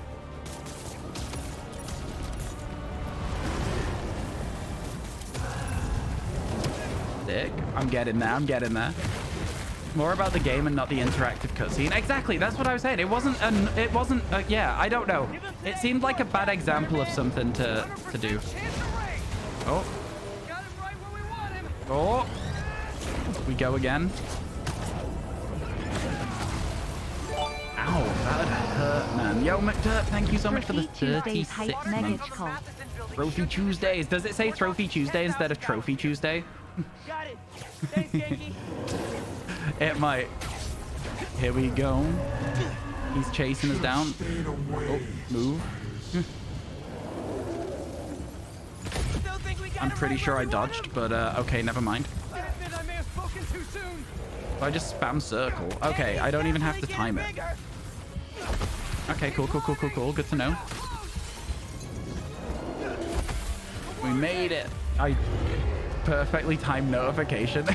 Sick. I'm getting there. More about the game and not the interactive cutscene. Exactly. That's what I was saying. It wasn't yeah, I don't know. It seemed like a bad example of something to do. Oh. Oh. We go again. Ow, that would hurt, man. Yo, McDirt, thank you so much for the 36 months. Trophy Tuesdays. Does it say Trophy Tuesday instead of Trophy Tuesday? Got it. Thanks, Genki. It might. Here we go. He's chasing us down. Oh, move. I'm pretty sure I dodged, but okay, never mind. So I just spam circle. Okay, I don't even have to time it. Okay, cool. Good to know. We made it. I perfectly timed notification.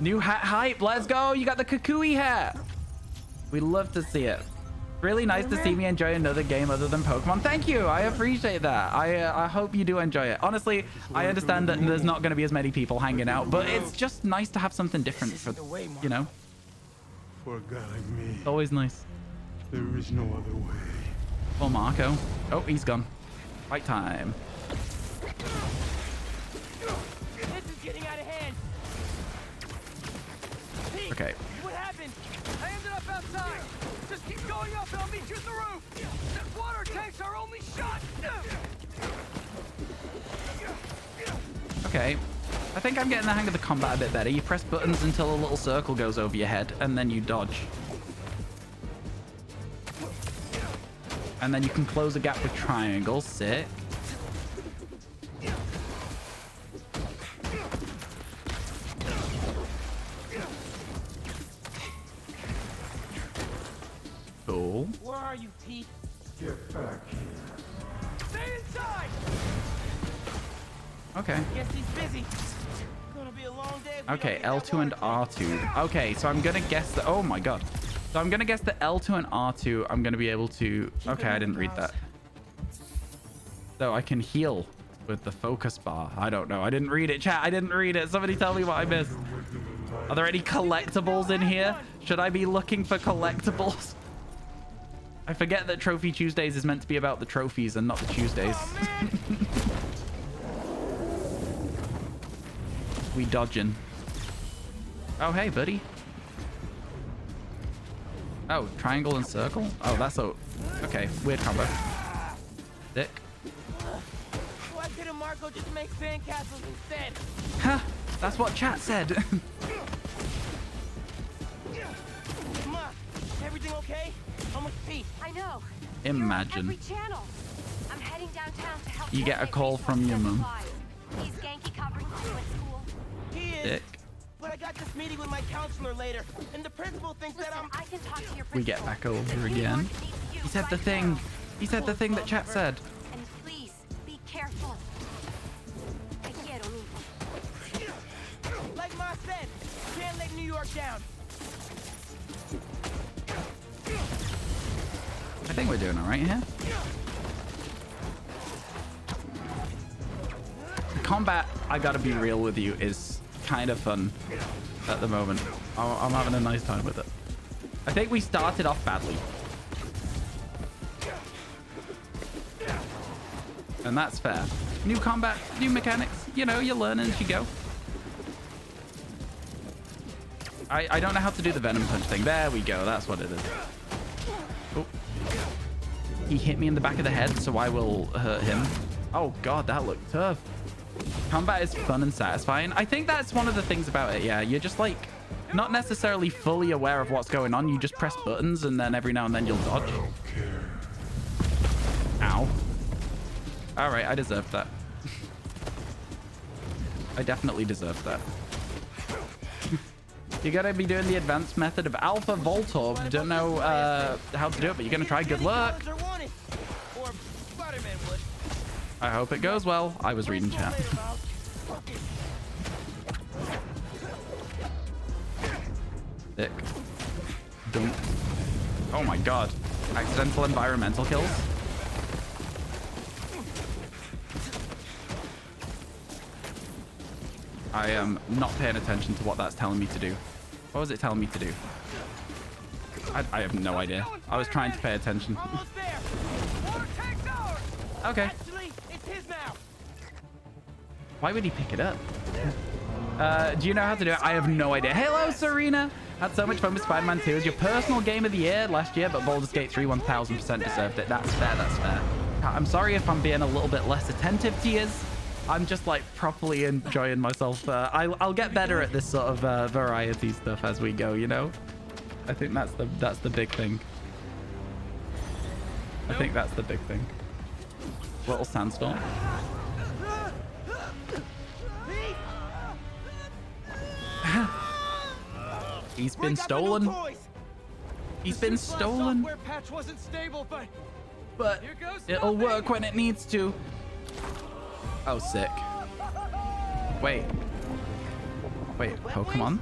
New hat hype. Let's go. You got the Kukui hat. We love to see it. Really nice to see me enjoy another game other than Pokemon. Thank you. I appreciate that. I hope you do enjoy it. Honestly, I understand that there's not going to be as many people hanging out, but it's just nice to have something different for, you know. For a guy like me, It's always nice. there is no other way. Oh, Marco. Oh, he's gone. Fight time. This is getting out of hand. Pete, Okay. what happened? I ended up outside. Just keep going up and I'll meet you at the roof. The water tank's our only shot. Okay. I think I'm getting the hang of the combat a bit better. You press buttons until a little circle goes over your head, and then you dodge. And then you can close a gap with triangles. Sick. Cool. Where are you, Pete? Get back here. Stay inside. Okay. Guess he's busy. Gonna be a long day. If we Okay, don't get that L2 and water tank. R2. Okay, so I'm gonna guess that. Oh my god. So I'm gonna guess that L2 and R2. I'm gonna be able to. Okay, I didn't read that. So I can heal with the focus bar. I don't know. I didn't read it, chat. I didn't read it. Somebody tell me what I missed. Are there any collectibles in here? Should I be looking for collectibles? I forget that Trophy Tuesdays is meant to be about the trophies and not the Tuesdays. We dodging. Oh, hey, buddy. Oh, triangle and circle? Oh, that's a... Okay, weird combo. Sick. Why couldn't Marco just make sandcastles instead? Ha! That's what chat said. Ma, everything okay? I'm with Pete. I know. Imagine. You're on every channel. I'm heading downtown to help. You get a call from your mum. He's Genki covering for you at school. He is. Sick. But I got this meeting with my counselor later, and the principal thinks Listen, that I'm... I can talk to your principal. We get back over New again. York needs you He said the right thing. now. He said the thing that chat said. And please, be careful. Te quiero, mijo. Like Ma said, can't let New York down. I think we're doing all right here. The combat, I gotta be real with you, is kind of fun at the moment. I'm having a nice time with it. I think we started off badly. And that's fair. New combat, new mechanics. You know, you learn as you go. I don't know how to do the Venom Punch thing. There we go. That's what it is. Oh. He hit me in the back of the head, so I will hurt him. Oh, God, that looked tough. Combat is fun and satisfying. I think that's one of the things about it. Yeah, you're just like not necessarily fully aware of what's going on. You just press buttons and then every now and then you'll dodge. Ow. All right, I deserved that. I definitely deserve that. You gotta be doing the advanced method of Alpha Voltorb. Don't know how to do it, but you're gonna try. Good luck. I hope it goes well. I was reading chat. Sick. Dunk. Oh my god. Accidental environmental kills. I am not paying attention to what that's telling me to do. What was it telling me to do? I have no idea. I was trying to pay attention. Okay. Why would he pick it up? Do you know how to do it? I have no idea. Hello, Serena. Had so much fun with Spider-Man 2. It was your personal game of the year last year, but Baldur's Gate 3 1000% deserved it. That's fair. That's fair. I'm sorry if I'm being a little bit less attentive to you. I'm just like properly enjoying myself. I'll get better at this sort of variety stuff as we go, you know? I think that's the big thing. I think that's the big thing. Little sandstorm. He's been stolen. He's been stolen. But it'll work when it needs to. Oh, sick. Wait, Pokemon?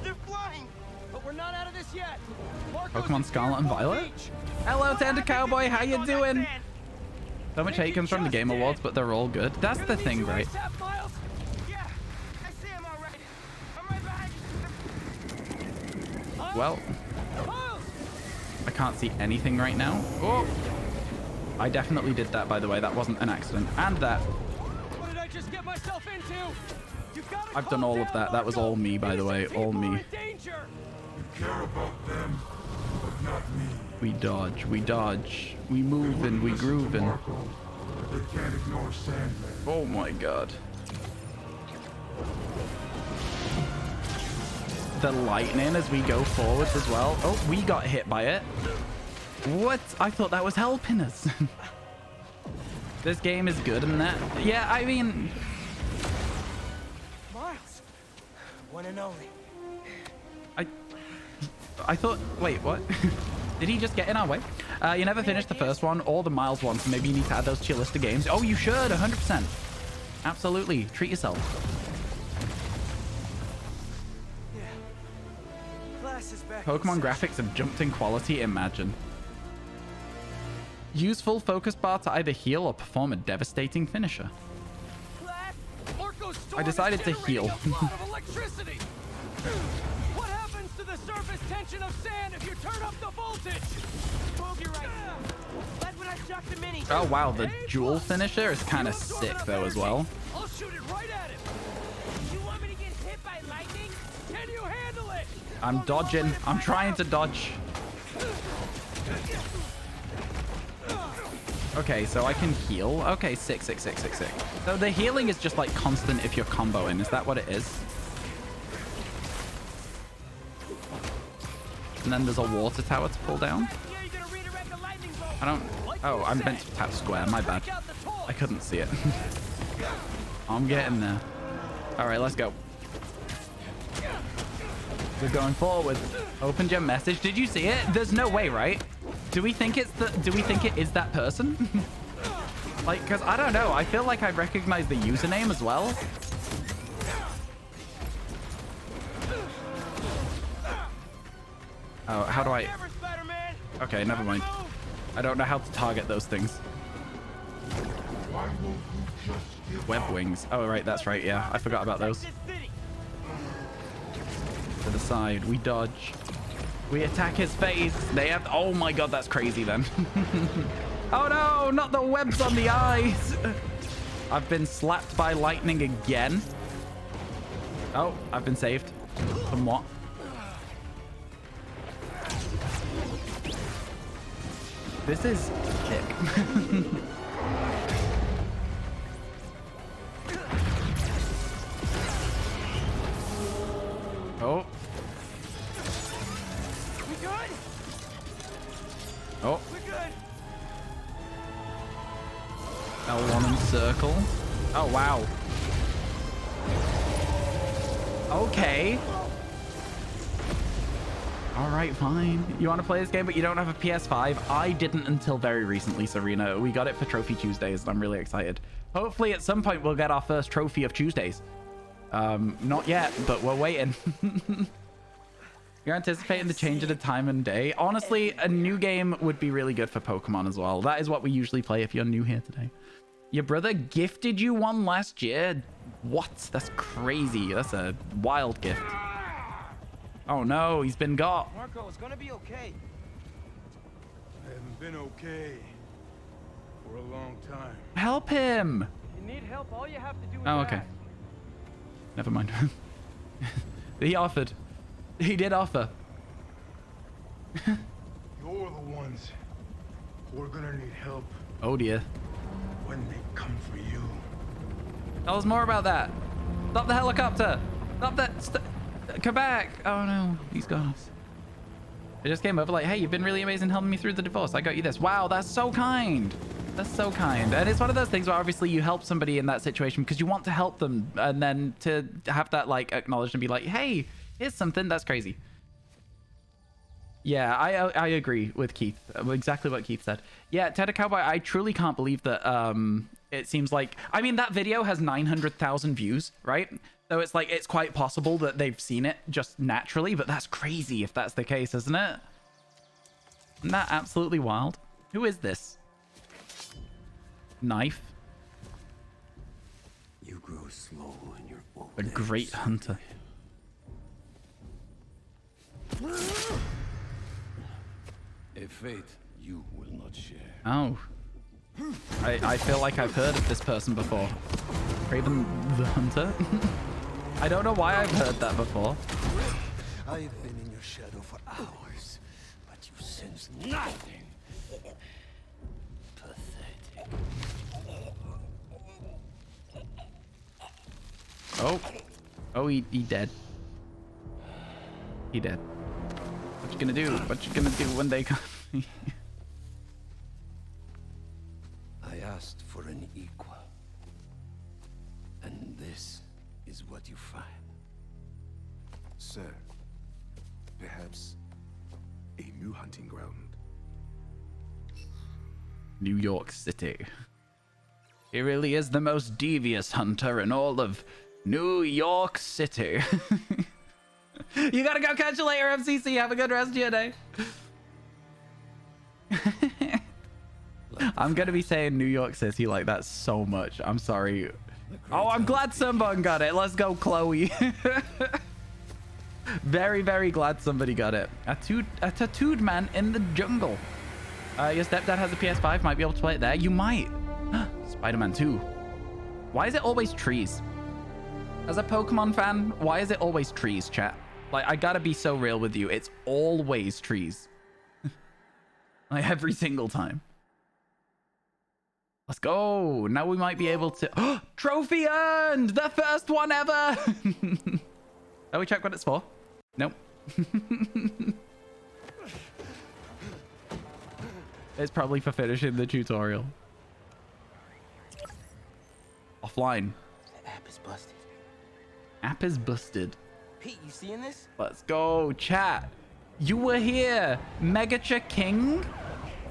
They're flying, but we're not out of this yet. Pokemon Scarlet and Violet? Hello, Tender Cowboy, how you doing? So much hate comes from the Game Awards, but they're all good. That's the thing, right? Yeah, I see him all right. I'm right behind you. Well, I can't see anything right now. Oh, I definitely did that, by the way. That wasn't an accident. And that. What did I just get myself into? I've done all of that. That was all me, by the way. All me. Care about them, but not me. We dodge, we move and we groove and. But they can't ignore Sandman. Oh my god. The lightning as we go forwards as well. Oh, we got hit by it. What? I thought that was helping us. This game is good in that. Yeah, I mean. Miles, one and only. I thought, wait, what? Did he just get in our way? You never finished the first one or the Miles one, so maybe you need to add those to your list of games. Oh, you should, 100%. Absolutely. Treat yourself. Yeah. Class is back. Pokemon graphics have jumped in quality, imagine. Use full focus bar to either heal or perform a devastating finisher. I decided to heal. What happens to the surface tension of sand if you turn up the voltage? Move you right. That's when I shot the mini. Oh wow, the dual finisher is kind of sick though as well. I'll shoot it right at him. You want me to get hit by lightning? Can you handle it? I'm dodging. I'm trying to dodge. Okay, so I can heal. Okay, sick. So the healing is just like constant if you're comboing. Is that what it is? And then there's a water tower to pull down. I don't. Oh, I'm meant to tap square. My bad. I couldn't see it. I'm getting there. All right, let's go. We're going forward. Opened your message. Did you see it? There's no way, right? Do we think it's the? Do we think it is that person? Like, because I don't know. I feel like I recognize the username as well. Oh, how do I? Okay, never mind. I don't know how to target those things. Web wings. Oh, right, that's right. Yeah, I forgot about those. To the side, we dodge. We attack his face. They have. Oh my god, that's crazy then. Oh no, not the webs on the eyes. I've been slapped by lightning again. Oh, I've been saved. Somewhat. This is sick. Oh. We good? Oh. We're good. L1 and circle. Oh, wow. Okay. All right, fine. You want to play this game, but you don't have a PS5? I didn't until very recently, Serena. We got it for Trophy Tuesdays, and I'm really excited. Hopefully, at some point, we'll get our first trophy of Tuesdays. Not yet, but we're waiting. You're anticipating the change of the time and day? Honestly, a new game would be really good for Pokemon as well. That is what we usually play if you're new here today. Your brother gifted you one last year? What? That's crazy. That's a wild gift. Oh no, he's been got. Marco, it's gonna be okay. I haven't been okay for a long time. Help him. You need help, all you have to do is Oh, okay. ask. Never mind. He offered. He did offer. You're the ones who are gonna need help Oh dear. when they come for you. Tell us more about that. Stop the helicopter. Stop that. Come back. Oh no, he's gone. I just came over like, hey, you've been really amazing helping me through the divorce. I got you this. Wow, that's so kind. That's so kind. And it's one of those things where obviously you help somebody in that situation because you want to help them, and then to have that like acknowledged and be like, hey, here's something. That's crazy. Yeah, I agree with Keith. Exactly what Keith said. Yeah, Ted a Cowboy, I truly can't believe that it seems like, I mean, that video has 900,000 views, right? So it's like, it's quite possible that they've seen it just naturally, but that's crazy if that's the case, isn't it? Isn't that absolutely wild? Who is this? Knife. You grow slow in your old A great hunter. A fate you will not share. Oh. I feel like I've heard of this person before. Craven the Hunter? I don't know why I've heard that before. I've been in your shadow for hours, but you sense nothing. Pathetic. Oh. Oh, he dead. He dead. What you gonna do? What you gonna do when they come? I asked for an equal. And this is what you find. Sir, perhaps a new hunting ground. New York City. He really is the most devious hunter in all of New York City. You gotta go catch you later, MCC. Have a good rest of your day. I'm gonna be saying New York City like that so much. I'm sorry. Oh, I'm glad someone got it. Let's go, Chloe. Very, very glad somebody got it. A tattooed man in the jungle. Your stepdad has a PS5. Might be able to play it there. You might. Spider-Man 2. Why is it always trees? As a Pokemon fan, why is it always trees, chat? Like, I gotta be so real with you. It's always trees. Like, every single time. Let's go. Now we might be able to... Trophy earned! The first one ever! Shall we check what it's for? Nope. It's probably for finishing the tutorial. Offline. The app is busted. App is busted. Pete, you seeing this? Let's go, chat. You were here, Megacha King,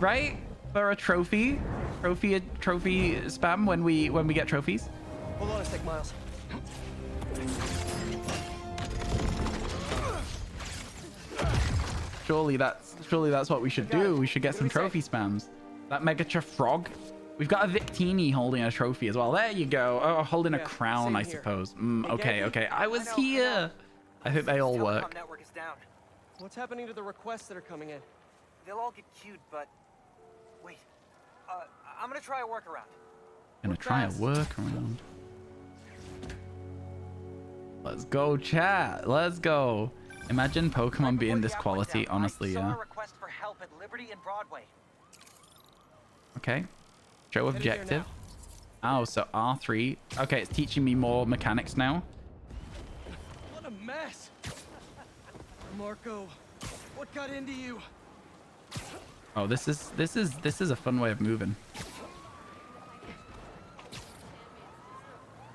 right? For a trophy spam when we get trophies. Hold on a sec, Miles. Surely that's what we should do. We should get some trophy spams. That Megacha Frog. We've got a Victini holding a trophy as well. There you go. Oh, holding a crown, I suppose. Okay. I was here. I think they all work. Network is down. What's happening to the requests that are coming in? They'll all get queued, but wait. I'm gonna try a workaround. Gonna try a workaround. Let's go, chat. Let's go. Imagine Pokemon being this quality, honestly, yeah. I saw a request for help at Liberty and Broadway. Okay. Show objective. Oh, so R3. Okay, it's teaching me more mechanics now. What a mess! Marco, what got into you? Oh, this is a fun way of moving.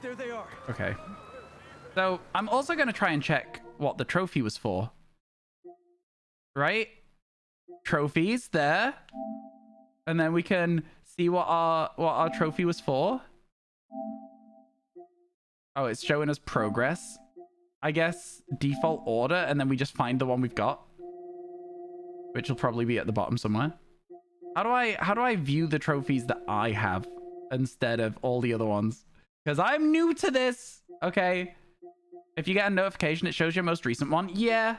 There they are. Okay. So I'm also going to try and check what the trophy was for. Right? Trophies there. And then we can see what our trophy was for. Oh, it's showing us progress. I guess default order, and then we just find the one we've got. Which will probably be at the bottom somewhere. How do I view the trophies that I have instead of all the other ones? Because I'm new to this. Okay. If you get a notification, it shows your most recent one. Yeah.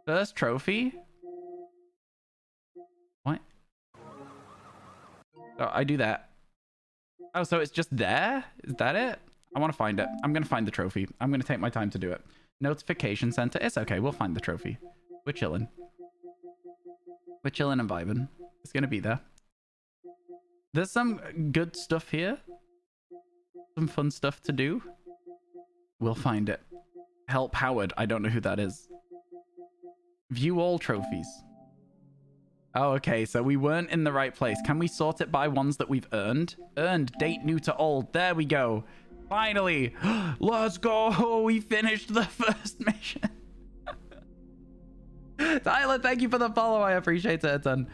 First trophy. What? Oh, I do that. Oh, so it's just there? Is that it? I want to find it. I'm going to find the trophy. I'm going to take my time to do it. Notification center. It's okay. We'll find the trophy. We're chilling. We're chilling and vibing. It's going to be there. There's some good stuff here. Some fun stuff to do. We'll find it. Help Howard. I don't know who that is. View all trophies. Oh, okay. So we weren't in the right place. Can we sort it by ones that we've earned? Earned. Date new to old. There we go. Finally. Let's go. We finished the first mission. Tyler, thank you for the follow. I appreciate it a ton.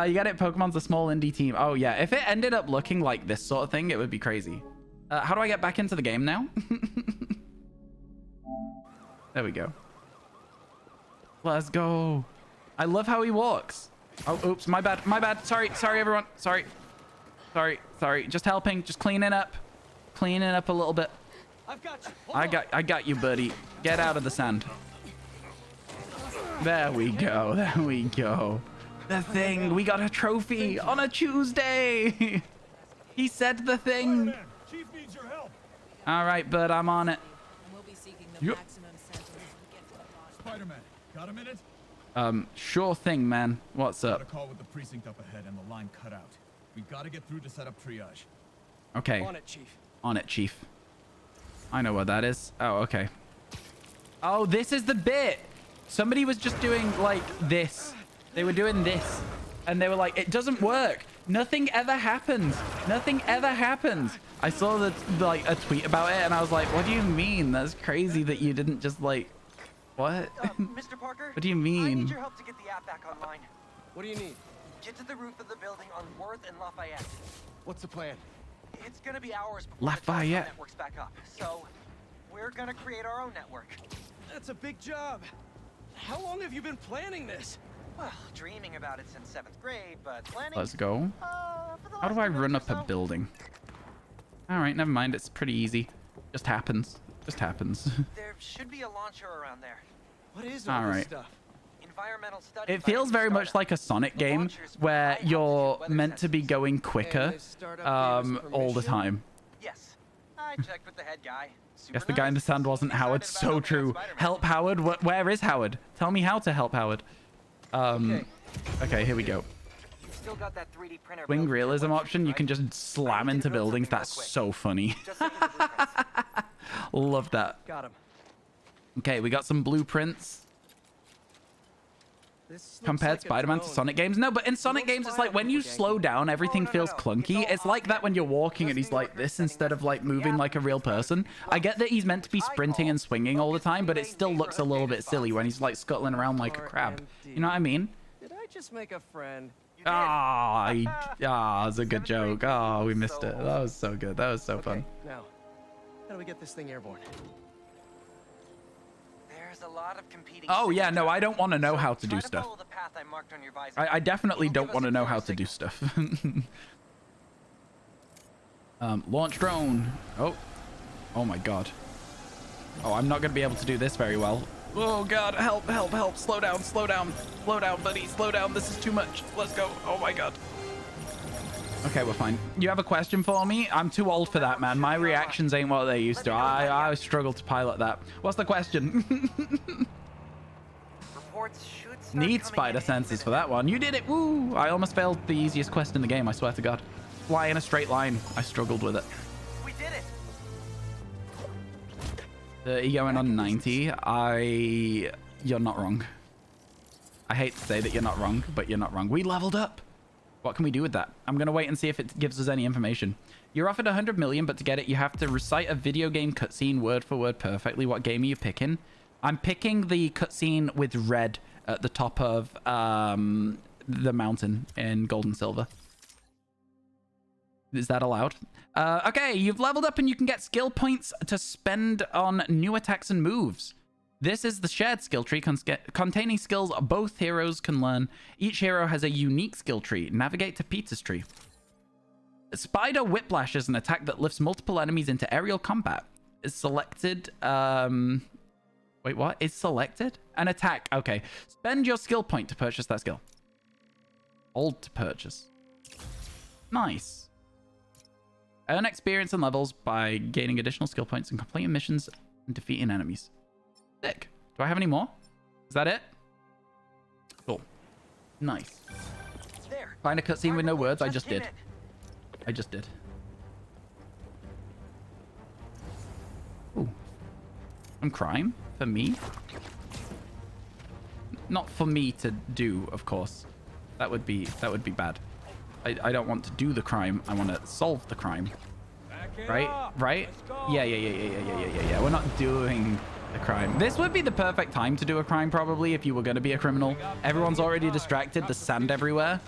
You get it? Pokemon's a small indie team. Oh, yeah. If it ended up looking like this sort of thing, it would be crazy. How do I get back into the game now? There we go. Let's go. I love how he walks. Oh, oops. My bad. My bad. Sorry. Sorry, everyone. Sorry. Sorry. Sorry. Just helping. Just cleaning up. Cleaning up a little bit. I've got you. I got you, buddy. Get out of the sand. There we go. There we go. The thing. We got a trophy on a Tuesday. He said the thing. Chief needs your help. All right, bud. I'm on it. We'll be seeking the maximum sentence to get to the bottom. Spider-Man, got a minute? Sure thing, man. What's Got a up? call with the precinct up ahead and the line cut out. We gotta get through to set up triage. Okay. On it, Chief. On it, Chief. I know what that is. Oh, okay. Oh, this is the bit. Somebody was just doing, like, this. They were doing this. And they were like, it doesn't work. Nothing ever happens. Nothing ever happens. I saw the, like, a tweet about it, and I was like, what do you mean? That's crazy that you didn't just, like... What? Mr. Parker? What do you I need mean? your help to get the app back online. What do you need? Get to the roof of the building on Worth and Lafayette. What's the plan? It's gonna be hours before Lafayette. the telephone network's back up. So, we're gonna create our own network. That's a big job. How long have you been planning this? Well, dreaming about it since 7th grade, but planning... Let's go. for the How do last I 2 run months up or a so. building? All right, never mind. It's pretty easy. Just happens. Just happens. There should be a launcher around there. What is all All this right. stuff? Environmental study. It feels very much like a Sonic game where you're meant to be going quicker all the time. Yes. I checked with the head guy. Guess the guy in the sand wasn't Howard. So true. Help Howard. Where is Howard? Tell me how to help Howard. Okay, here we go. You've still got that 3D printer Wing built in your realism workstation, option. You right? can just slam into buildings. That's so funny. Just look at the blueprints. Love that. Got him. Okay, we got some blueprints. This Compared looks like a Spider-Man to drone. Sonic games. No, but in Sonic looks games, it's fine like when on you Janky. slow down, everything no, feels no. clunky. It's all It's like on that when here. you're walking and Just he's New like Yorkers this sending instead of like messages to the moving app like a real because person. I get that he's meant to be sprinting and swinging all the time, but it still looks a little bit silly when he's like scuttling around like a crab. You know what I mean? Did I just make a friend? You did. That's a good joke. Oh, we missed it. That was so good. That was so fun. Now, how do we get this thing airborne? There's a lot of competing Oh yeah, no, I don't want to know So how to try do stuff. follow the path I marked on your visor. I definitely It'll don't give want to us a know clear how to do signal. stuff. Launch drone. Oh my god. Oh, I'm not gonna be able to do this very well. Oh god, help, help, help. Slow down, slow down. Slow down, buddy, slow down. This is too much. Let's go. Oh my god. Okay, we're fine. You have a question for me? I'm too old for that, man. My reactions ain't what they used to. I struggle to pilot that. What's the question? Reports should start Need coming spider in any senses for minute. that one. You did it. Woo! I almost failed the easiest quest in the game, I swear to god. Fly in a straight line. I struggled with it. We did it. 30 going on 90. You're not wrong. I hate to say that you're not wrong, but you're not wrong. We leveled up. What can we do with that? I'm going to wait and see if it gives us any information. You're offered 100 million, but to get it, you have to recite a video game cutscene word for word perfectly. What game are you picking? I'm picking the cutscene with red at the top of the mountain in gold and silver. Is that allowed? Okay, you've leveled up and you can get skill points to spend on new attacks and moves. This is the shared skill tree containing skills both heroes can learn. Each hero has a unique skill tree. Navigate to Peter's tree. Spider Whiplash is an attack that lifts multiple enemies into aerial combat. Is selected. Wait, what? Is selected? An attack. Okay. Spend your skill point to purchase that skill. Hold to purchase. Nice. Earn experience and levels by gaining additional skill points and completing missions and defeating enemies. Sick. Do I have any more? Is that it? Cool. Nice. There. Find a cutscene with no words. I just did. I just did. Ooh. Some crime for me. Not for me to do, of course. That would be bad. I don't want to do the crime. I want to solve the crime. Right? Right? Yeah. We're not doing the crime. This would be the perfect time to do a crime, probably, if you were going to be a criminal. Everyone's already distracted. There's sand everywhere.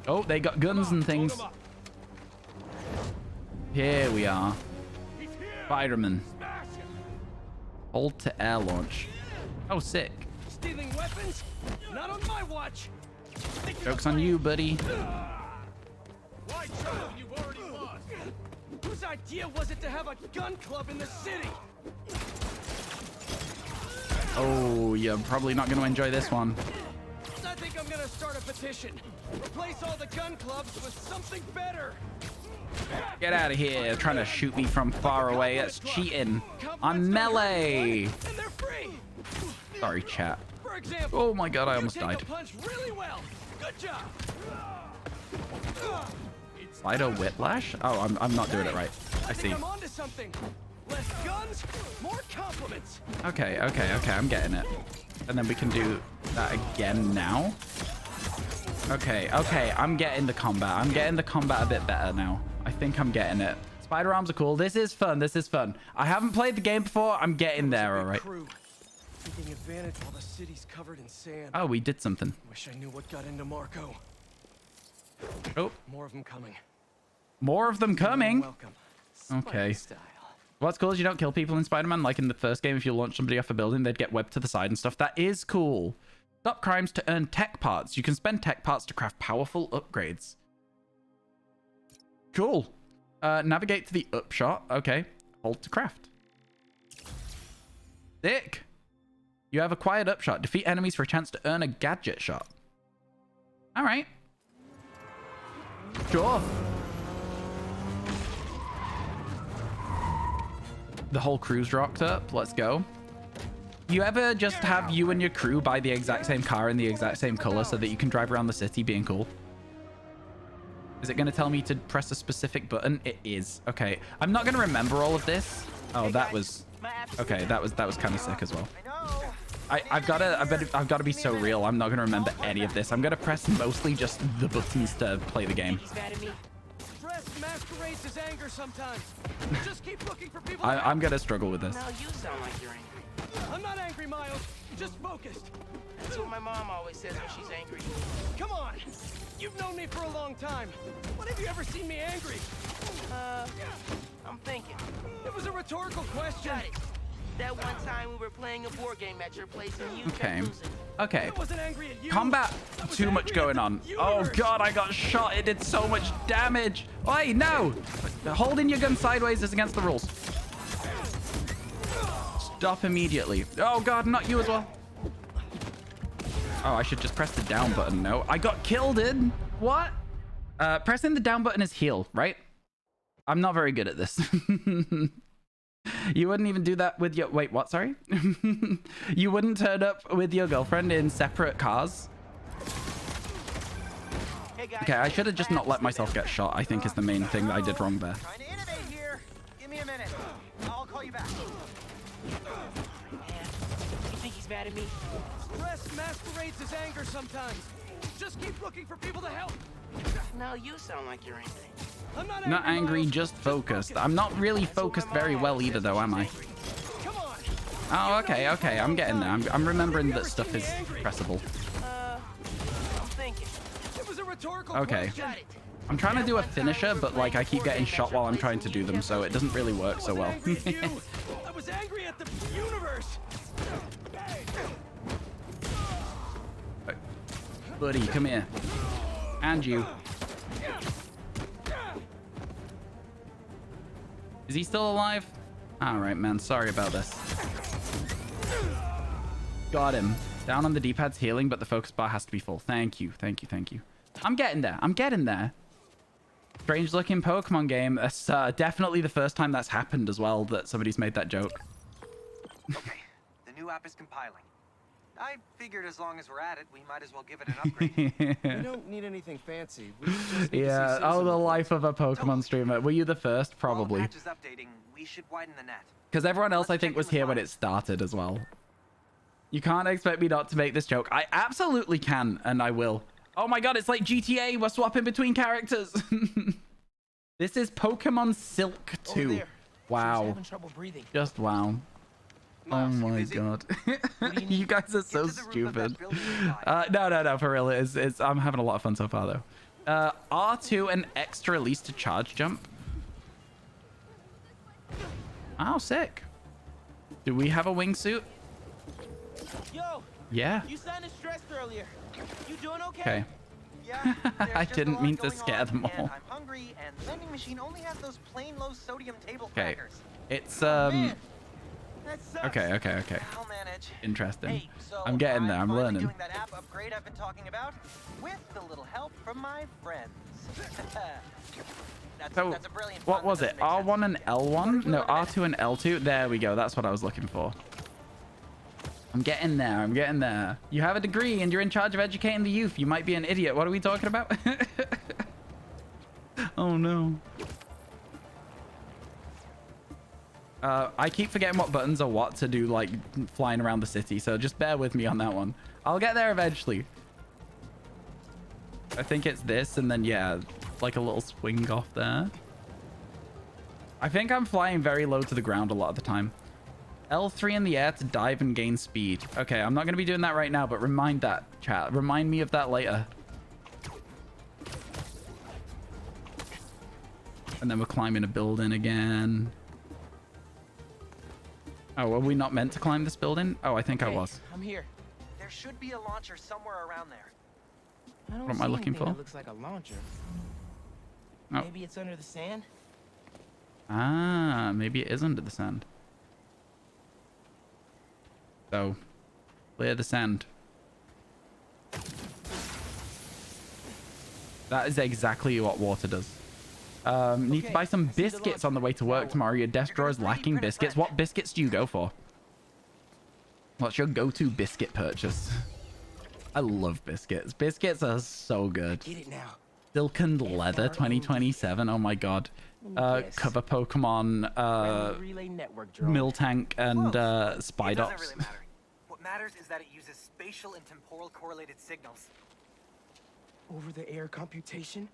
Oh, they got guns and things. Here we are. Spider-Man. Hold to air launch. Oh, sick. Stealing weapons? Not on my watch. Joke's on you, buddy. Why trouble you've already lost? Whose idea was it to have a gun club in the city? Oh, you're probably not going to enjoy this one. I think I'm gonna start a petition. Replace all the gun clubs with something better. Get out of here. Trying to shoot me from far away. That's cheating. I'm melee. And they're free. Sorry, chat. For example, Oh my god, I almost died. punch really well. Good job. Spider Whiplash? Oh, I'm not doing it right. I see. I'm onto something. Less guns, more compliments. Okay. I'm getting it. And then we can do that again now. Okay. I'm getting the combat. I'm getting the combat a bit better now. I think I'm getting it. Spider arms are cool. This is fun. I haven't played the game before. I'm getting there, all right. Taking advantage while the city's covered in sand. Oh, we did something. Wish I knew what got into Marco. Oh. More of them coming. More of them coming? Welcome. Okay. Style. What's cool is you don't kill people in Spider-Man. Like in the first game, if you launch somebody off a building, they'd get webbed to the side and stuff. That is cool. Stop crimes to earn tech parts. You can spend tech parts to craft powerful upgrades. Cool. Navigate to the upshot. Okay. Hold to craft. Sick. You have acquired upshot. Defeat enemies for a chance to earn a gadget shot. All right. Sure. The whole crew's rocked up. Let's go. You ever just have you and your crew buy the exact same car in the exact same color so that you can drive around the city being cool? Is it going to tell me to press a specific button? It is. Okay. I'm not going to remember all of this. Oh, that was... Okay, that was kind of sick as well. I've got to be so real. I'm not going to remember any of this. I'm going to press mostly just the buttons to play the game. Stress masquerades as anger sometimes. Just keep looking for people. I'm going to struggle with this. Now you sound like you're angry. I'm not angry, Miles. Just focused. That's what my mom always says when she's angry. Come on. You've known me for a long time. When have you ever seen me angry? I'm thinking. It was a rhetorical question. Got it. That one time we were playing a board game at your place and you Okay. kept losing. Okay. I wasn't angry at you. Combat. I was Too much angry going at the on. Oh universe. god, I got shot. It did so much damage. Oi, no. Holding your gun sideways is against the rules. Stop immediately. Oh god, not you as well. Oh, I should just press the down button. No, I got killed in. What? Pressing the down button is heal, right? I'm not very good at this. You wouldn't even do that with your... Wait, what? Sorry? You wouldn't turn up with your girlfriend in separate cars? Okay, I should have just not let myself get shot, I think is the main thing that I did wrong there. Trying to innovate here. Give me a minute. I'll call you back. You think he's mad at me. Stress masquerades as anger sometimes. Just keep looking for people to help. Now you sound like you're angry. I'm Not angry, Miles. just focused. I'm not really focused very well either, though, am I? Come on. Oh, okay, okay. I'm getting there. I'm remembering that stuff is pressable. I'm thinking. It was a rhetorical Okay. question. I'm trying to do a finisher, but like I keep getting shot while I'm trying to do them, so it doesn't really work so well. Angry at you. I was angry at the universe. Buddy, come here. And you. Is he still alive? All right, man. Sorry about this. Got him. Down on the D-pad's healing, but the focus bar has to be full. Thank you. Thank you. Thank you. I'm getting there. I'm getting there. Strange looking Pokemon game. That's definitely the first time that's happened as well, that somebody's made that joke. Okay, the new app is compiling. I figured as long as we're at it, we might as well give it an upgrade. We don't need anything fancy. We just need Yeah. to see Oh, citizen the reports. life of a Pokemon streamer. Were you the first? Probably. While the patch is updating, we should widen the net. Because everyone else, I Let's think, check was in with here when Miles. it started as well. You can't expect me not to make this joke. I absolutely can, and I will. Oh my god, it's like GTA. We're swapping between characters. This is Pokemon Silk 2. Wow. Having trouble breathing. Just wow. Oh Miles, you my busy? god. What do you You need? guys are so Get to the roof of that stupid. building nearby. No, for real. It's I'm having a lot of fun so far, though. R2 and extra release to charge jump. Oh, sick. Do we have a wingsuit? Yo, Yeah. you sounded stressed earlier. You doing okay? Okay. Yeah, there's I just a didn't lot mean to going scare on, them all. and I'm hungry, and the vending machine only has those plain low sodium table Okay. crackers. It's Man, that sucks. okay. I'll manage. Interesting. Hey, so I'm getting there. I'm finally learning. doing that app upgrade I've been talking about, with a little help from my friends. So, that's a brilliant what pun, was but it? doesn't make R1 and L1? No, R2 and L2. There we go. That's what I was looking for. I'm getting there. I'm getting there. You have a degree and you're in charge of educating the youth. You might be an idiot. What are we talking about? Oh, no. I keep forgetting what buttons are what to do, like, flying around the city. So just bear with me on that one. I'll get there eventually. I think it's this, and then, yeah, like a little swing off there. I think I'm flying very low to the ground a lot of the time. L3 in the air to dive and gain speed. Okay, I'm not going to be doing that right now, but remind that, chat. Remind me of that later. And then we're climbing a building again. Oh, were we not meant to climb this building? Oh, I think I Okay, was. I'm here. There should be a launcher somewhere around there. I don't What am I see looking anything for? that looks like a launcher. Oh. Maybe it's under the sand? Ah, maybe it is under the sand. So, clear the sand. That is exactly what water does. Need to Okay, buy some I see the biscuits launcher. on the way to work tomorrow. Your desk drawer is lacking biscuits. What biscuits do you go for? What's your go-to biscuit purchase? I love biscuits. Biscuits are so good. Get it now. Silken Leather 2027. Oh my god. Yes. Cover Pokemon, Friendly relay network drone. Miltank, and It doesn't Spidops. really matter. What matters is that it uses spatial and temporal correlated signals. Over-the-air computation?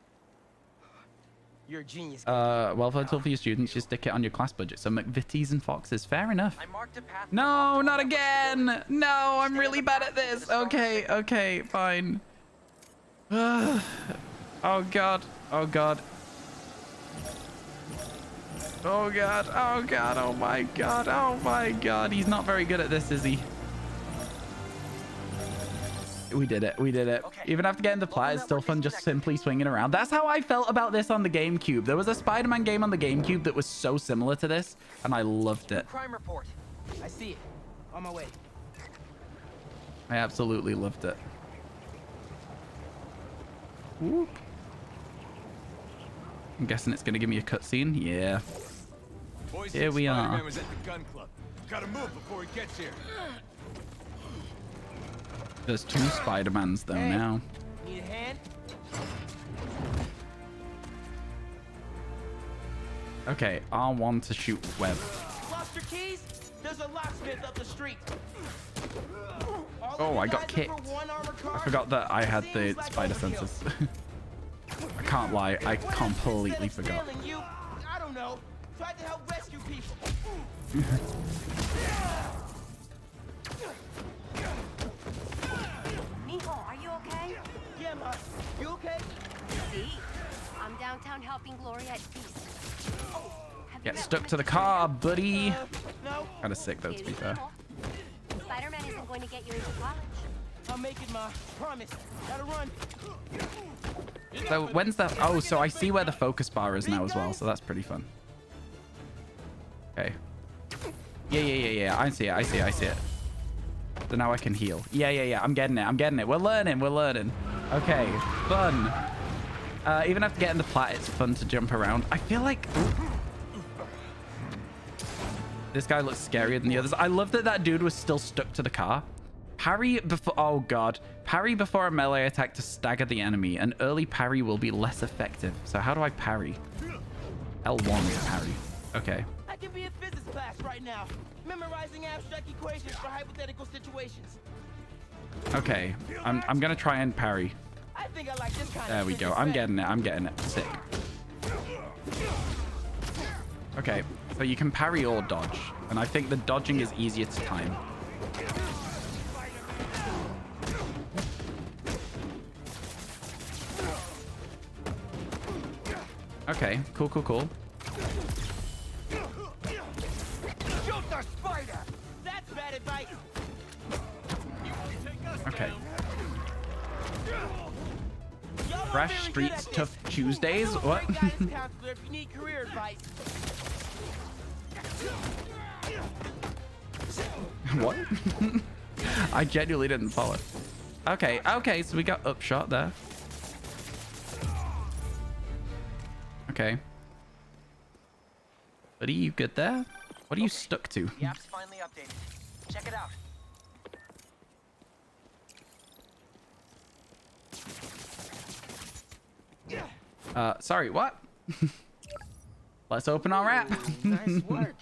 You're a genius. Welfare tool for your students. You stick it on your class budget. So McVitie's and Foxes. Fair enough. I marked a path. No, not again. No, I'm really bad at this. Okay, okay, fine. Oh god. Oh god. Oh god. Oh god. Oh my god. Oh my god. He's not very good at this, is he? We did it. We did it. Okay. Even after getting the plat, it's still fun just simply swinging around. That's how I felt about this on the GameCube. There was a Spider-Man game on the GameCube that was so similar to this, and I loved it. Crime report. I see it. On my way. I absolutely loved it. Whoop. I'm guessing it's going to give me a cutscene. Yeah. Here we are. Spider-Man was at the gun club. Gotta move before he gets here. There's two Spider-Mans though Hey. now. Need a hand? Okay, R1 to shoot web. Lost your keys? There's a locksmith up the street. Oh, I got kicked. I forgot that I had the spider senses. I can't lie, I completely forgot. I don't know. Tried to help rescue people. Mijo, are you okay? Yeah, Ma. You okay? See? I'm downtown helping Gloria at Feast. Get stuck to the car, buddy. No. Kind of sick though, to be fair. Spider-Man isn't going to get you into college. I'll make it, Ma. Promise. Gotta run. So when's that? Oh, so I see where the focus bar is now as well. So that's pretty fun. Okay. Yeah. I see it. So now I can heal. Yeah. I'm getting it. We're learning. Okay, fun. Even after getting the plat, it's fun to jump around. I feel like this guy looks scarier than the others. I love that dude was still stuck to the car. Parry before... Oh, God. Parry before a melee attack to stagger the enemy. An early parry will be less effective. So how do I parry? L1 to parry. Okay. I can be in physics class right now, memorizing abstract equations for hypothetical situations. Okay. I'm going to try and parry. I think I like this kind There of we go. I'm getting it. Sick. Okay. So you can parry or dodge. And I think the dodging is easier to time. Okay, cool. Shoot the spider! That's bad advice. Okay. Fresh streets, tough Tuesdays? What? If you need career advice. What? I genuinely didn't follow. Okay, so we got upshot there. Okay. Buddy, you good there? What are you stuck to? The app's finally updated. Check it out. Sorry, what? Let's open our app. Nice work.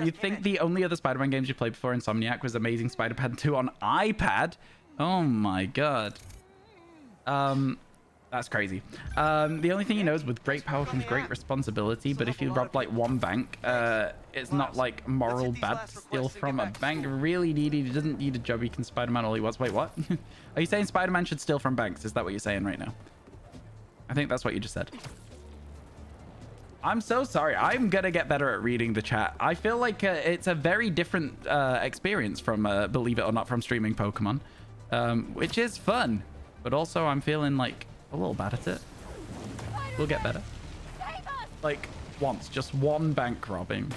You'd think the only other Spider-Man games you played before Insomniac was Amazing Spider-Man 2 on iPad? Oh my god. That's crazy. The only thing you know is with great power comes great responsibility, but if you rob like one bank, it's not like moral bad to steal from a bank. Really needy. He doesn't need a job. He can Spider-Man all he wants. Wait, what? Are you saying Spider-Man should steal from banks? Is that what you're saying right now? I think that's what you just said. I'm so sorry. I'm gonna get better at reading the chat. I feel like it's a very different experience from, believe it or not, from streaming Pokemon, which is fun. But also, I'm feeling like a little bad at it. We'll get better. Like once, just one bank robbing.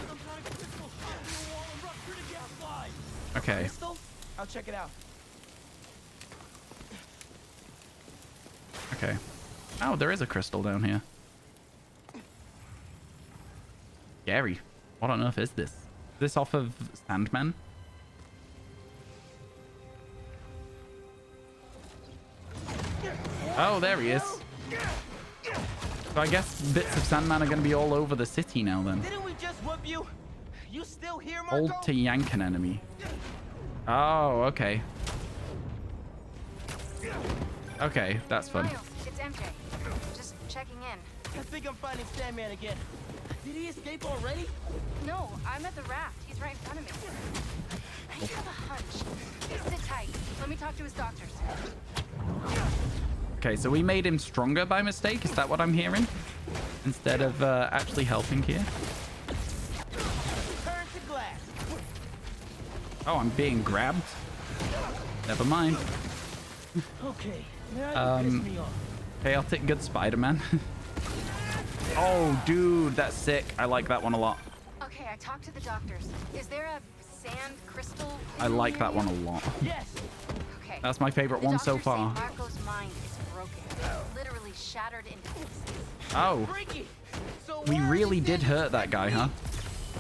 Okay. I'll check it out. Okay. Oh, there is a crystal down here. Scary. What on earth is this? Is this off of Sandman? Oh, there he is. So I guess bits of Sandman are going to be all over the city now then. Didn't we just whoop you? You still here, Marco? Hold to yank an enemy. Oh, okay. Okay, that's fun. Miles, it's MJ. Just checking in. I think I'm finding Sandman again. Did he escape already? No, I'm at the raft. He's right in front of me. I have a hunch. Sit tight. Let me talk to his doctors. Okay, so we made him stronger by mistake. Is that what I'm hearing? Instead of actually helping here. Turn to glass. Oh, I'm being grabbed. Never mind. Okay. Now you piss me off. Chaotic good Spider-Man. Oh, dude, that's sick. I like that one a lot. Okay, I talked to the doctors. Is there a sand crystal? I like that one a lot. Yes. Okay. That's my favorite one so far. Marco's mind is broken. Literally shattered into pieces. Oh, Freaky. So we where really is did he? hurt that guy, huh?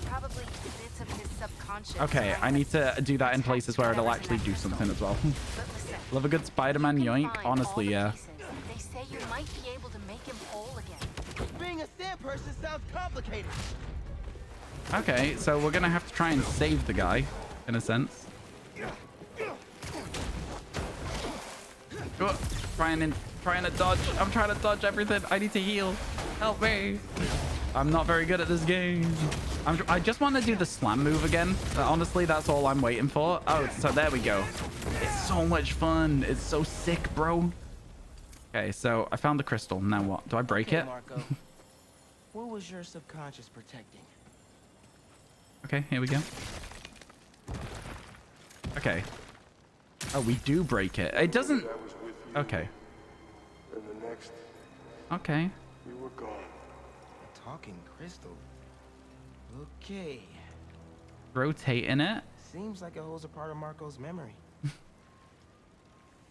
Probably bits of his subconscious. Okay, I need to do that in places where it'll actually do something as well. But listen, Love a good Spider-Man you can yoink. find Honestly, all the yeah. pieces. They say you might be able to make him whole again. Being a sand person sounds complicated. Okay, so we're gonna have to try and save the guy, in a sense. Oh, trying to dodge. I'm trying to dodge everything. I need to heal. Help me. I'm not very good at this game. I just want to do the slam move again. Honestly, that's all I'm waiting for. Oh, so there we go. It's so much fun. It's so sick, bro. Okay, so I found the crystal. Now what? Do I break it? Marco. What was your subconscious protecting? Okay, here we go. Okay. Oh, we do break it. It doesn't... Okay. And the next, Okay. you were gone. Talking crystal. Okay. Rotating it. Seems like it holds a part of Marco's memory.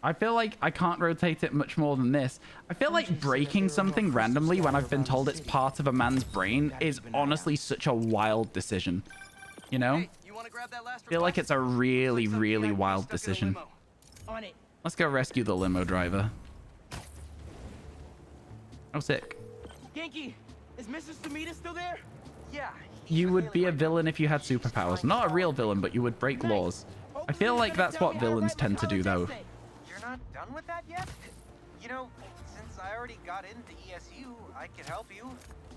I feel like I can't rotate it much more than this. I feel like breaking something randomly when I've been told it's part of a man's brain is honestly such a wild decision. You know? I feel like it's a really, really wild decision. On it. Let's go rescue the limo driver. Oh, sick. Genki, is Mr. Sumida still there? Yeah. You would be a villain if you had superpowers. Not a real villain, but you would break laws. I feel like that's what villains tend to do, though. You're not done with that yet? You know, since I already got into ESU, I can help you.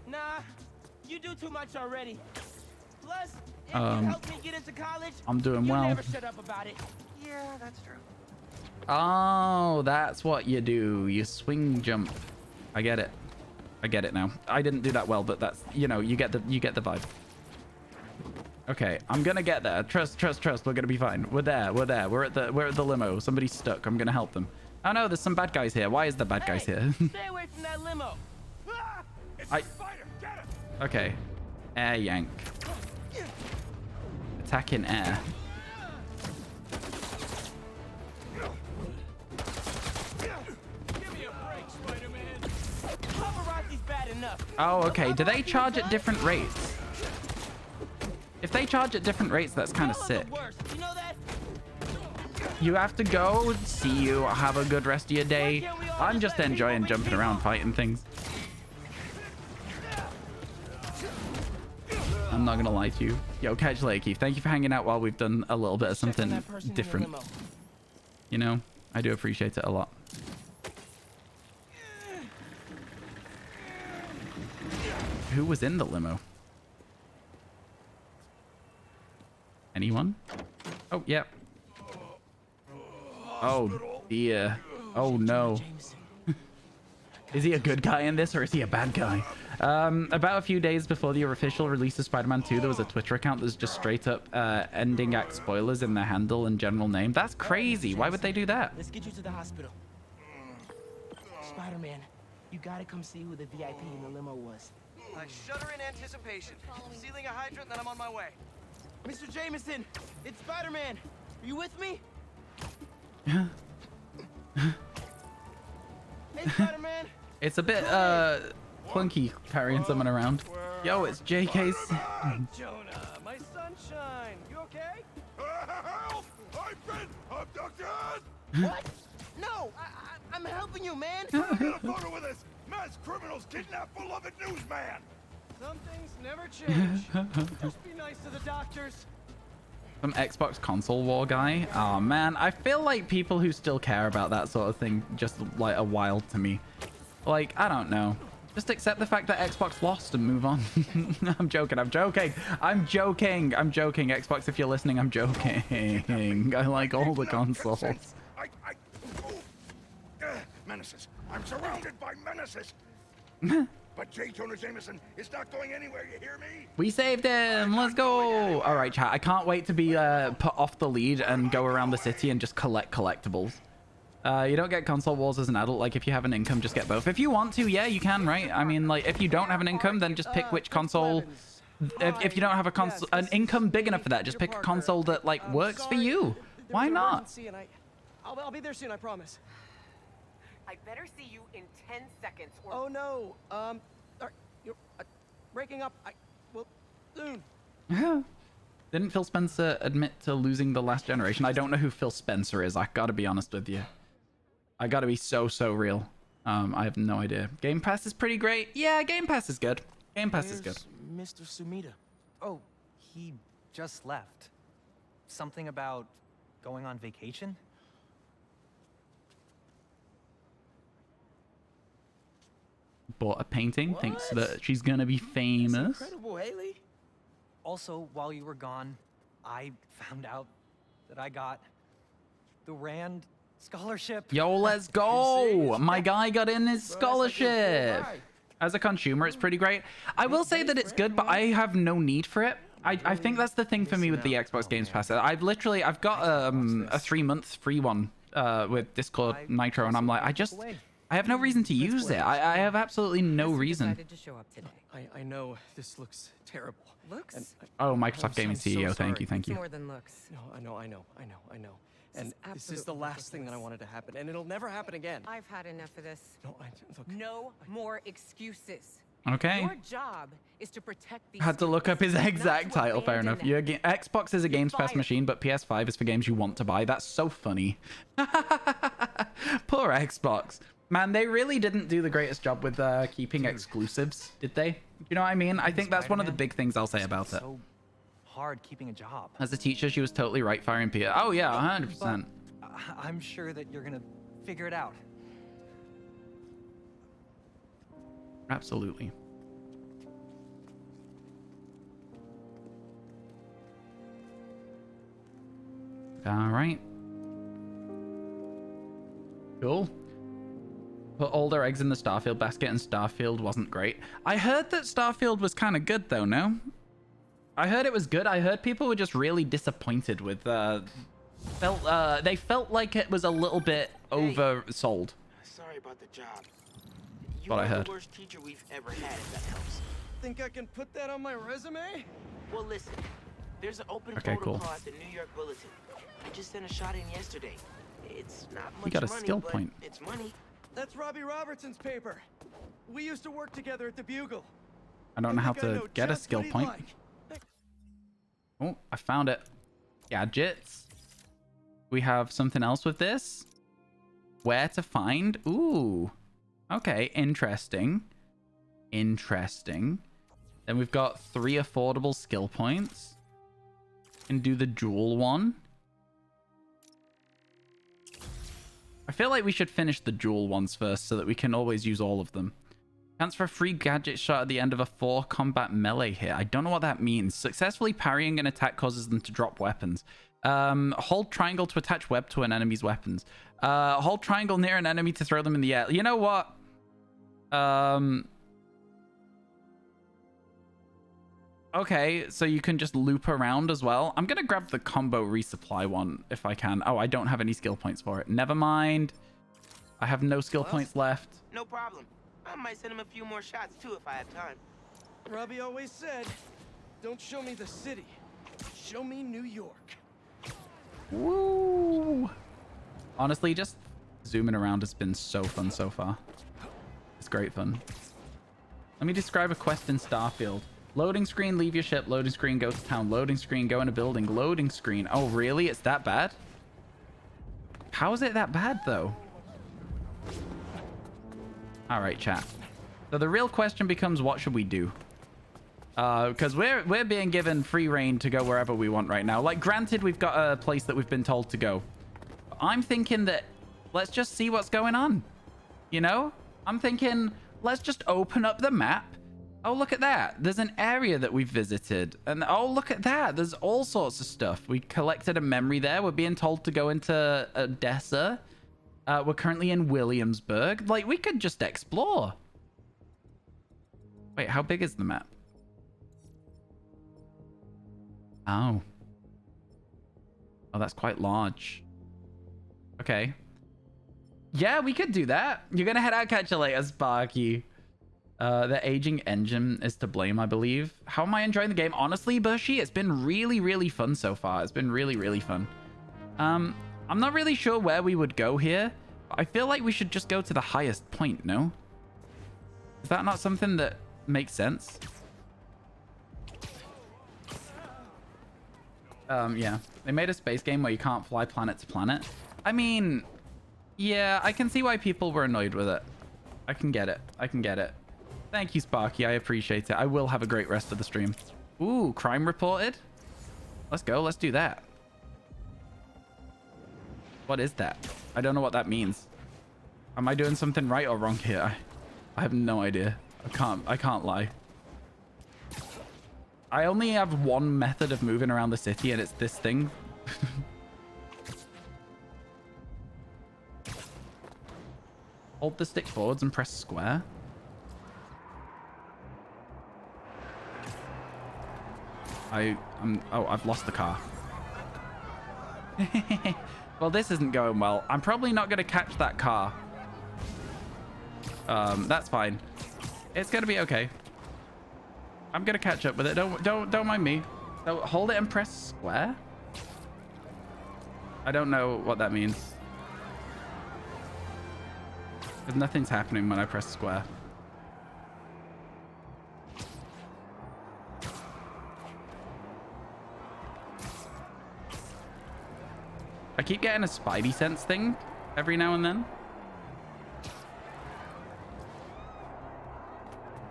Nah, you do too much already. Plus, if you help me get into college, I'm doing you well. never shut up about it. Yeah, that's true. Oh, that's what you do. You swing jump. I get it. I get it now. I didn't do that well, but that's, you know, you get the vibe. Okay, I'm gonna get there. Trust. We're gonna be fine. We're there. We're at the limo. Somebody's stuck. I'm gonna help them. Oh no, there's some bad guys here. Why is there bad guys here? Stay away from that limo. It's a spider. Get it. Okay. Air yank. Attack in air. Oh, okay. Do they charge at different rates? If they charge at different rates, that's kind of sick. You have to go. See you. Have a good rest of your day. I'm just enjoying jumping around, fighting things. I'm not gonna lie to you. Yo, catch you later, Keith. Thank you for hanging out while we've done a little bit of something different. You know, I do appreciate it a lot. Who was in the limo? Anyone? Oh, yep. Oh, dear. Oh, no. Is he a good guy in this, or is he a bad guy? About a few days before the official release of Spider-Man 2, there was a Twitter account that's just straight up ending act spoilers in their handle and general name. That's crazy. Why would they do that? Let's get you to the hospital. Spider-Man, you gotta come see who the VIP in the limo was. I shudder in anticipation. Sealing a hydrant, then I'm on my way. Mr. Jameson, it's Spider-Man. Are you with me? Hey, Spider-Man. It's a bit clunky carrying someone around. Yo, it's JK's. Jonah, my sunshine. You okay? Help! I've been abducted! What? No, I'm helping you, man. Get a photo with us! Mass criminals kidnap beloved newsman! Some things never change. Just be nice to the doctors. Some Xbox console war guy. Oh man, I feel like people who still care about that sort of thing just like are wild to me. Like, I don't know. Just accept the fact that Xbox lost and move on. I'm joking. Xbox, if you're listening, I'm joking. I like all the consoles. Menaces. I'm surrounded by menaces. But J. Jonah Jameson is not going anywhere, you hear me? We saved him. Let's go. All right, chat. I can't wait to be put off the lead and go around the city and just collect collectibles. You don't get console wars as an adult. Like, if you have an income, just get both. If you want to, yeah, you can, right? I mean, like, if you don't have an income, then just pick which console. If you don't have a console, an income big enough for that, just pick a console that, like, works for you. Why not? I'll be there soon, I promise. I better see you in 10 seconds or... Oh no, you're breaking up. Well, soon. Didn't Phil Spencer admit to losing The Last Generation? I don't know who Phil Spencer is. I gotta be honest with you. I gotta be so real. I have no idea. Game Pass is pretty great. Yeah, Game Pass is good. Game Pass is good. Mr. Sumida. Oh, he just left. Something about going on vacation? Bought a painting, thinks that she's gonna be famous. That's incredible, Haley. Also, while you were gone, I found out that I got the Rand scholarship. Yo, let's go! My guy got in his scholarship. As a consumer, it's pretty great. I will say that it's good, but I have no need for it. I think that's the thing for me with the Xbox Games Pass. I've got a 3-month free one with Discord Nitro, and I'm like, I have no reason to use it. I have absolutely no reason. To show up today. I know this looks terrible. Looks? And Oh, Microsoft Gaming so CEO, thank sorry. you, thank you. More than looks. No, I know. This And is this is the absolutely last thing that I ridiculous. wanted to happen, and it'll never happen again. I've had enough of this. No, look. No more excuses. Okay. Your job is to protect these Had to look up his students, exact not to title, fair abandon enough. them. Xbox is a Games Pass Fired. machine, but PS5 is for games you want to buy. That's so funny. Poor Xbox. Man, they really didn't do the greatest job with keeping exclusives, did they? You know what I mean? I think that's one of the big things I'll say about it. So hard keeping a job. As a teacher, she was totally right firing Peter. Oh yeah, 100%. I'm sure that you're gonna figure it out. Absolutely. All right. Cool. Put all their eggs in the Starfield basket, and Starfield wasn't great. I heard that Starfield was kind of good, though, no? I heard it was good. I heard people were just really disappointed with... they felt like it was a little bit oversold. Sorry about the job. You What I are heard. the worst teacher we've ever had, if that helps. Think I can put that on my resume? Well, listen. There's an open Okay, protocol cool. at the New York Bulletin. I just sent a shot in yesterday. It's not much You got a money, skill but point. it's money. That's Robbie Robertson's paper. We used to work together at the Bugle. I don't know how think I to know get a just skill what he'd point. like. Oh, I found it. Gadgets. We have something else with this. Where to find. Ooh. Okay, interesting. Interesting. Then we've got 3 affordable skill points. Can do the jewel one. I feel like we should finish the jewel ones first so that we can always use all of them. Chance for a free gadget shot at the end of a 4 combat melee hit. I don't know what that means. Successfully parrying an attack causes them to drop weapons. Hold triangle to attach web to an enemy's weapons. Hold triangle near an enemy to throw them in the air. You know what? Okay, so you can just loop around as well. I'm gonna grab the combo resupply one if I can. Oh, I don't have any skill points for it. Never mind. I have no skill points left. No problem. I might send him a few more shots, too, if I have time. Robbie always said, don't show me the city. Show me New York. Woo! Honestly, just zooming around has been so fun so far. It's great fun. Let me describe a quest in Starfield. Loading screen, leave your ship. Loading screen, go to town. Loading screen, go in a building. Loading screen. Oh, really? It's that bad? How is it that bad, though? All right, chat. So the real question becomes, what should we do? Because we're being given free reign to go wherever we want right now. Like, granted, we've got a place that we've been told to go. I'm thinking that let's just see what's going on. You know? I'm thinking, let's just open up the map. Oh, look at that. There's an area that we've visited. And oh, look at that. There's all sorts of stuff. We collected a memory there. We're being told to go into Odessa. We're currently in Williamsburg. Like, we could just explore. Wait, how big is the map? Oh. Oh, that's quite large. Okay. Yeah, we could do that. You're gonna head out, catch you later, Sparky. The aging engine is to blame, I believe. How am I enjoying the game? Honestly, Bushy, it's been really, really fun so far. It's been really, really fun. I'm not really sure where we would go here. I feel like we should just go to the highest point, no? Is that not something that makes sense? Yeah. They made a space game where you can't fly planet to planet. I mean, yeah, I can see why people were annoyed with it. I can get it. I can get it. Thank you, Sparky. I appreciate it. I will have a great rest of the stream. Ooh, crime reported. Let's go. Let's do that. What is that? I don't know what that means. Am I doing something right or wrong here? I have no idea. I can't lie. I only have one method of moving around the city, and it's this thing. Hold the stick forwards and press square. Oh, I've lost the car. Well, this isn't going well. I'm probably not going to catch that car. That's fine. It's going to be okay. I'm going to catch up with it. Don't mind me. So hold it and press square. I don't know what that means. Because nothing's happening when I press square. I keep getting a spidey sense thing every now and then.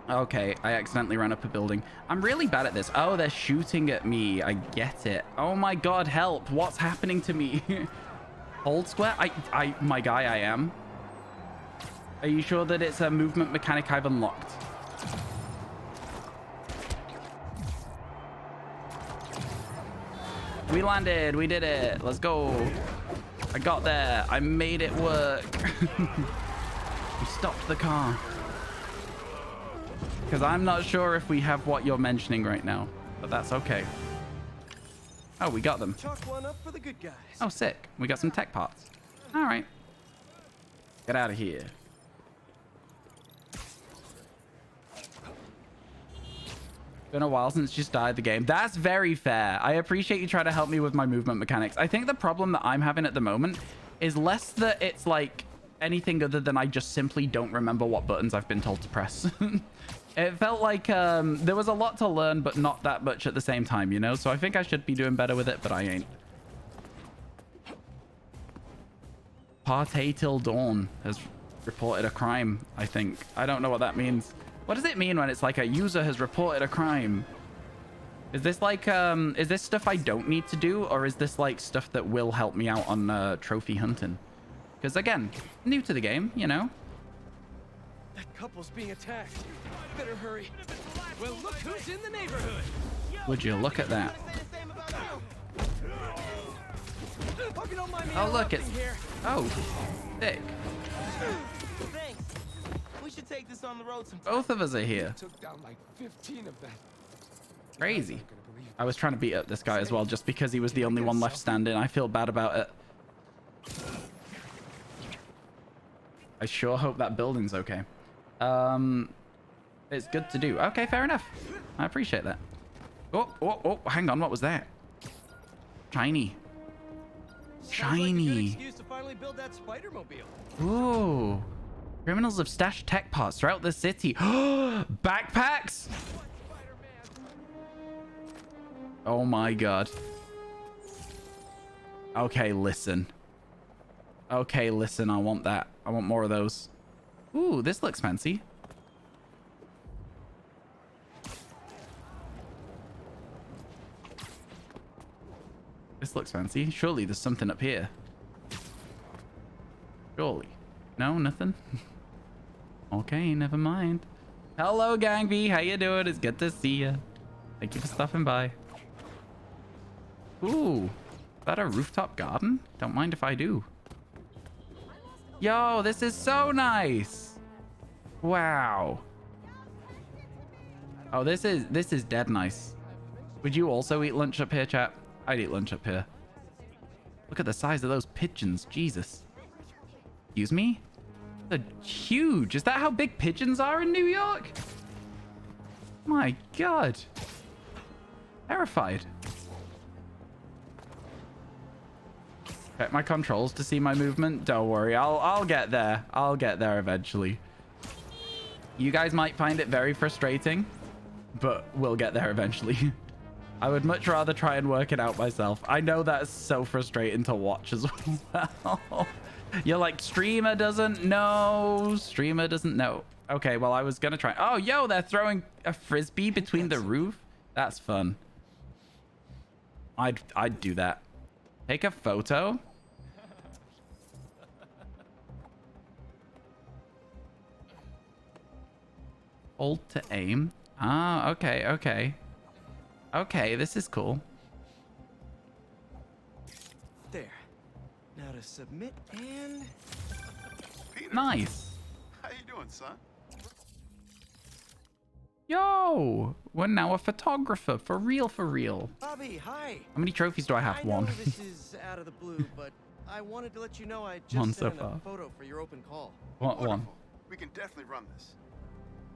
Okay, I accidentally ran up a building. I'm really bad at this. Oh, they're shooting at me. I get it. Oh my god, help. What's happening to me? Hold square? My guy, I am. Are you sure that it's a movement mechanic I've unlocked? We landed. We did it. Let's go. I got there. I made it work. We stopped the car. Because I'm not sure if we have what you're mentioning right now, but that's okay. Oh, we got them. Chalk one up for the good guys. Oh, sick. We got some tech parts. All right. Get out of here. Been a while since you started the game. That's very fair. I appreciate you trying to help me with my movement mechanics. I think the problem that I'm having at the moment is less that it's like anything other than I just simply don't remember what buttons I've been told to press. It felt like there was a lot to learn, but not that much at the same time, you know? So I think I should be doing better with it, but I ain't. Partay till dawn has reported a crime, I think. I don't know what that means. What does it mean when it's like a user has reported a crime? Is this like, is this stuff I don't need to do? Or is this like stuff that will help me out on trophy hunting? Because again, new to the game, you know? That couple's being attacked. Better hurry. Well, look who's in the neighborhood. Would you look at that? Oh, look, it's... Oh, sick. Thanks. We should take this on the road sometime. Both of us are here. Took down like 15 of them. Crazy. I was trying to beat up this guy as well, just because he was the only one left standing. I feel bad about it. I sure hope that building's okay. It's good to do. Okay, fair enough. I appreciate that. Oh, hang on. What was that? Shiny. Shiny. Excuse to finally build that Spider-Mobile. Ooh. Criminals have stashed tech parts throughout the city. Backpacks? Oh my god. Okay, listen. Okay, listen. I want that. I want more of those. Ooh, this looks fancy. This looks fancy. Surely there's something up here. Surely. No, nothing? Okay, never mind. Hello, Gang B. How you doing? It's good to see you. Thank you for stopping by. Ooh. Is that a rooftop garden? Don't mind if I do. Yo, this is so nice. Wow. Oh, this is dead nice. Would you also eat lunch up here, chat? I'd eat lunch up here. Look at the size of those pigeons. Jesus. Excuse me? They're huge. Is that how big pigeons are in New York? My god. Terrified. Check my controls to see my movement. Don't worry. I'll get there. I'll get there eventually. You guys might find it very frustrating, but we'll get there eventually. I would much rather try and work it out myself. I know that's so frustrating to watch as well. You're like, streamer doesn't know. Streamer doesn't know. Okay, well, I was going to try. Oh, yo, they're throwing a frisbee between the roof. That's fun. I'd do that. Take a photo. Hold to aim. Ah, okay, okay. Okay, this is cool. There. Now to submit and... Peter, Nice. how you doing, son? Yo, we're now a photographer. For real, for real. Bobby, hi. How many trophies do I have? I know One. this is out of the blue, but I wanted to let you know I One just so sent in far. a photo for your open call. One. Wonderful. We can definitely run this.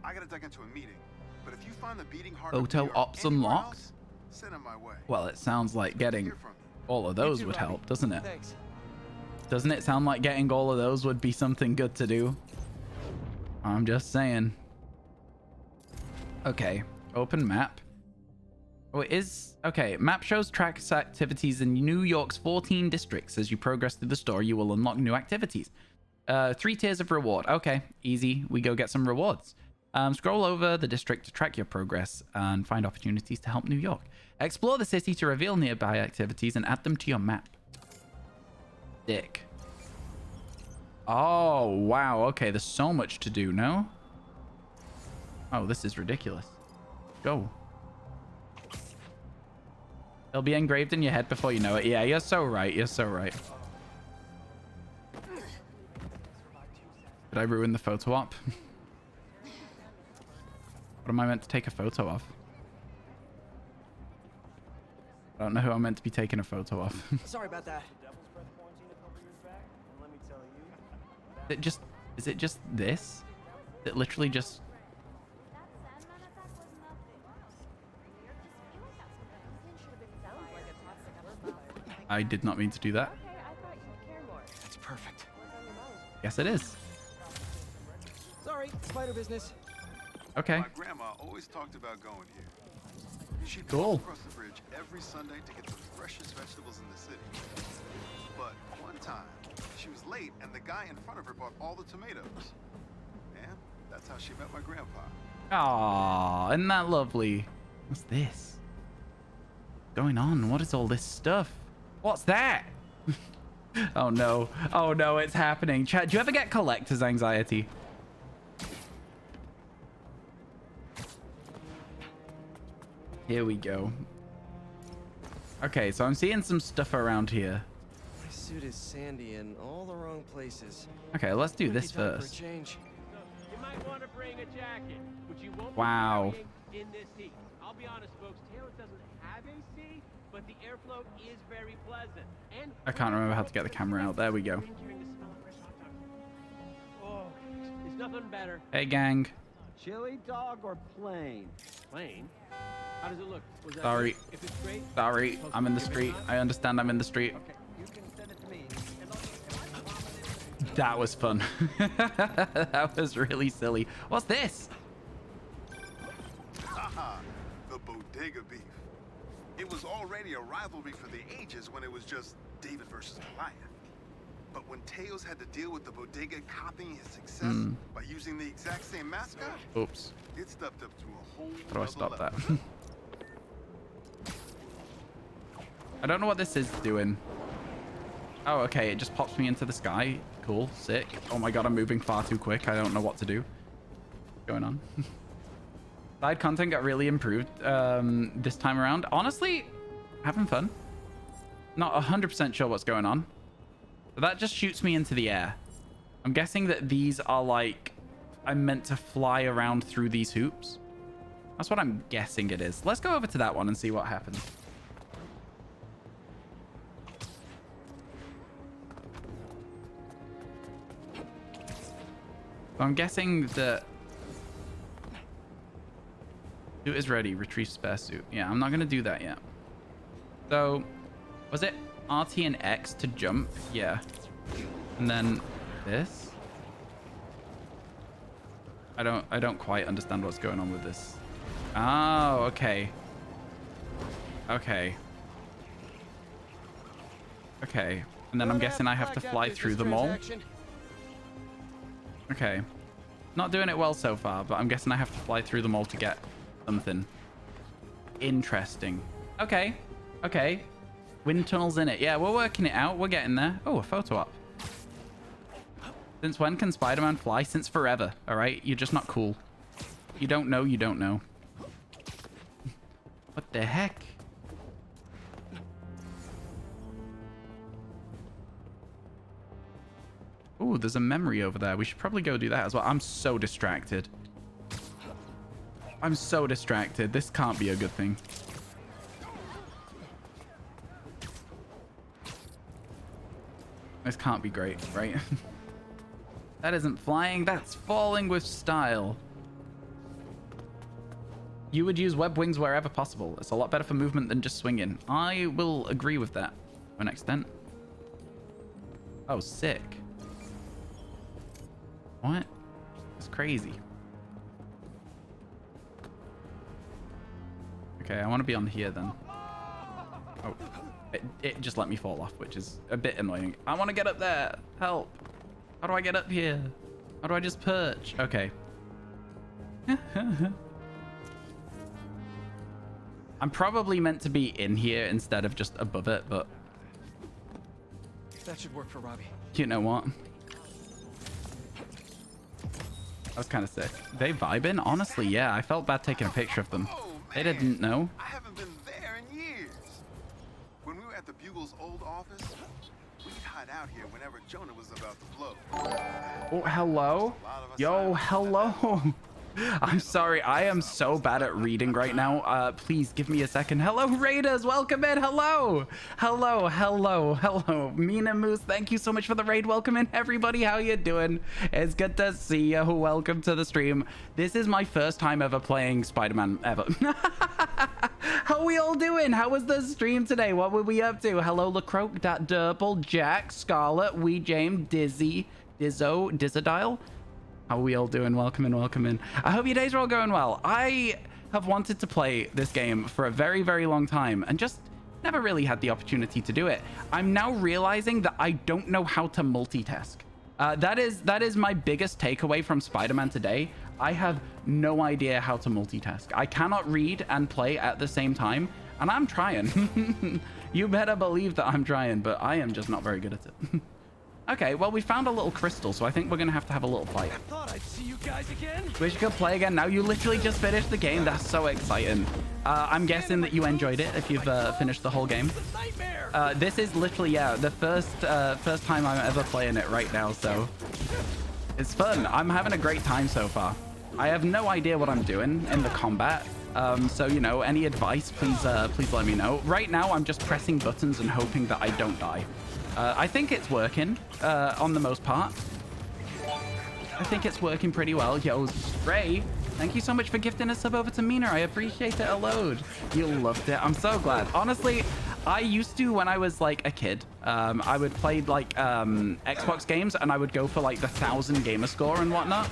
I gotta duck into a meeting, but if you find the beating heart Photo ops unlocked? send it my way. Well, it sounds like getting all of those too, would Bobby. help, doesn't it? Thanks. Doesn't it sound like getting all of those would be something good to do? I'm just saying. Okay, open map. Oh, it is... Okay, map shows tracks activities in New York's 14 districts. As you progress through the story, you will unlock new activities. 3 tiers of reward. Okay, easy. We go get some rewards. Scroll over the district to track your progress and find opportunities to help New York. Explore the city to reveal nearby activities and add them to your map. Dick. Oh, wow. Okay, there's so much to do, no? Oh, this is ridiculous. Go. It'll be engraved in your head before you know it. Yeah, you're so right. You're so right. Did I ruin the photo op? What am I meant to take a photo of? I don't know who I'm meant to be taking a photo of. Sorry about that. Is it just this? Is it literally just... I did not mean to do that. That's perfect. Yes, it is. Sorry, spider business. Okay. My grandma always talked about going here. She'd Cool. walk across the bridge every Sunday to get the freshest vegetables in the city. But one time, she was late and the guy in front of her bought all the tomatoes. And that's how she met my grandpa. Aw, isn't that lovely? What's this? Going on? What is all this stuff? What's that? Oh no. Oh no, it's happening. Chad, do you ever get collector's anxiety? Here we go. Okay, so I'm seeing some stuff around here. My suit is sandy in all the wrong places. Okay, let's do Could be this time for a first. change. You might want to bring a jacket, which you won't Wow. be carrying in this heat. I'll be honest, folks, Taylor doesn't have AC, but the airflow is very pleasant. And I can't remember how to get the camera out. There we go. oh, there's nothing better. Hey, gang. Chili dog or plain? Plain? How does it look? Was that Sorry. good? If it's great, Sorry, I'm in the give it a street. shot. I understand I'm in the street. Okay, you can send it to me. That was fun. That was really silly. What's this? Haha, the bodega beef. It was already a rivalry for the ages when it was just David versus Goliath. But when Tails had to deal with the bodega copying his success by using the exact same mascot, Oops. it stepped up to a whole How do I nother stop that? level. I don't know what this is doing. Oh, okay. It just pops me into the sky. Cool. Sick. Oh my god, I'm moving far too quick. I don't know what to do. What's going on? Side content got really improved this time around. Honestly, having fun. Not 100% sure what's going on. But that just shoots me into the air. I'm guessing that these are like... I'm meant to fly around through these hoops. That's what I'm guessing it is. Let's go over to that one and see what happens. So I'm guessing that... Suit is ready. Retrieve spare suit. Yeah, I'm not going to do that yet. So, was it RT and X to jump? Yeah. And then this? I don't quite understand what's going on with this. Oh, okay. Okay. Okay. And then I'm guessing I have to fly through them all. Okay. Not doing it well so far, but I'm guessing I have to fly through them all to get something. Interesting. Okay. Okay. Wind tunnels in it. Yeah, we're working it out. We're getting there. Oh, a photo op. Since when can Spider-Man fly? Since forever. All right? You're just not cool. You don't know. You don't know. What the heck? Oh, there's a memory over there. We should probably go do that as well. I'm so distracted. I'm so distracted. This can't be a good thing. This can't be great, right? That isn't flying. That's falling with style. You would use web wings wherever possible. It's a lot better for movement than just swinging. I will agree with that to an extent. Oh, sick. What? It's crazy. Okay, I want to be on here then. Oh, it just let me fall off, which is a bit annoying. I want to get up there. Help. How do I get up here? How do I just perch? Okay. I'm probably meant to be in here instead of just above it, but... That should work for Robbie. You know what? That was kind of sick. They vibing? Honestly, yeah. I felt bad taking a picture of them. They didn't know. I haven't been there in years. When we were at the Bugle's old office, we'd hide out here whenever Jonah was about to blow. Oh, hello? Yo, hello. I'm sorry. I am so bad at reading right now. Please give me a second. Hello, Raiders. Welcome in. Hello. Hello. Hello. Hello. Mina Moose, thank you so much for the raid. Welcome in, everybody. How you doing? It's good to see you. Welcome to the stream. This is my first time ever playing Spider-Man ever. How are we all doing? How was the stream today? What were we up to? Hello, LaCroix, Dat Durple, Jack, Scarlet, Wee James, Dizzy, Dizzo, Dizzadile. How are we all doing? Welcome in, welcome in. I hope your days are all going well. I have wanted to play this game for a very, very long time and just never really had the opportunity to do it. I'm now realizing that I don't know how to multitask. That is my biggest takeaway from Spider-Man today. I have no idea how to multitask. I cannot read and play at the same time, and I'm trying. You better believe that I'm trying, but I am just not very good at it. Okay, well, we found a little crystal, so I think we're going to have a little fight. I thought I'd see you guys again. Wish you could play again. Now you literally just finished the game. That's so exciting. I'm guessing that you enjoyed it if you've finished the whole game. This is literally, yeah, the first time I'm ever playing it right now, so it's fun. I'm having a great time so far. I have no idea what I'm doing in the combat. So, you know, any advice, please let me know. Right now, I'm just pressing buttons and hoping that I don't die. I think it's working on the most part. I think it's working pretty well. Yo, Ray, thank you so much for gifting a sub over to Mina. I appreciate it a load. You loved it. I'm so glad. Honestly, I used to, when I was like a kid, I would play like Xbox games and I would go for like the 1,000 gamer score and whatnot.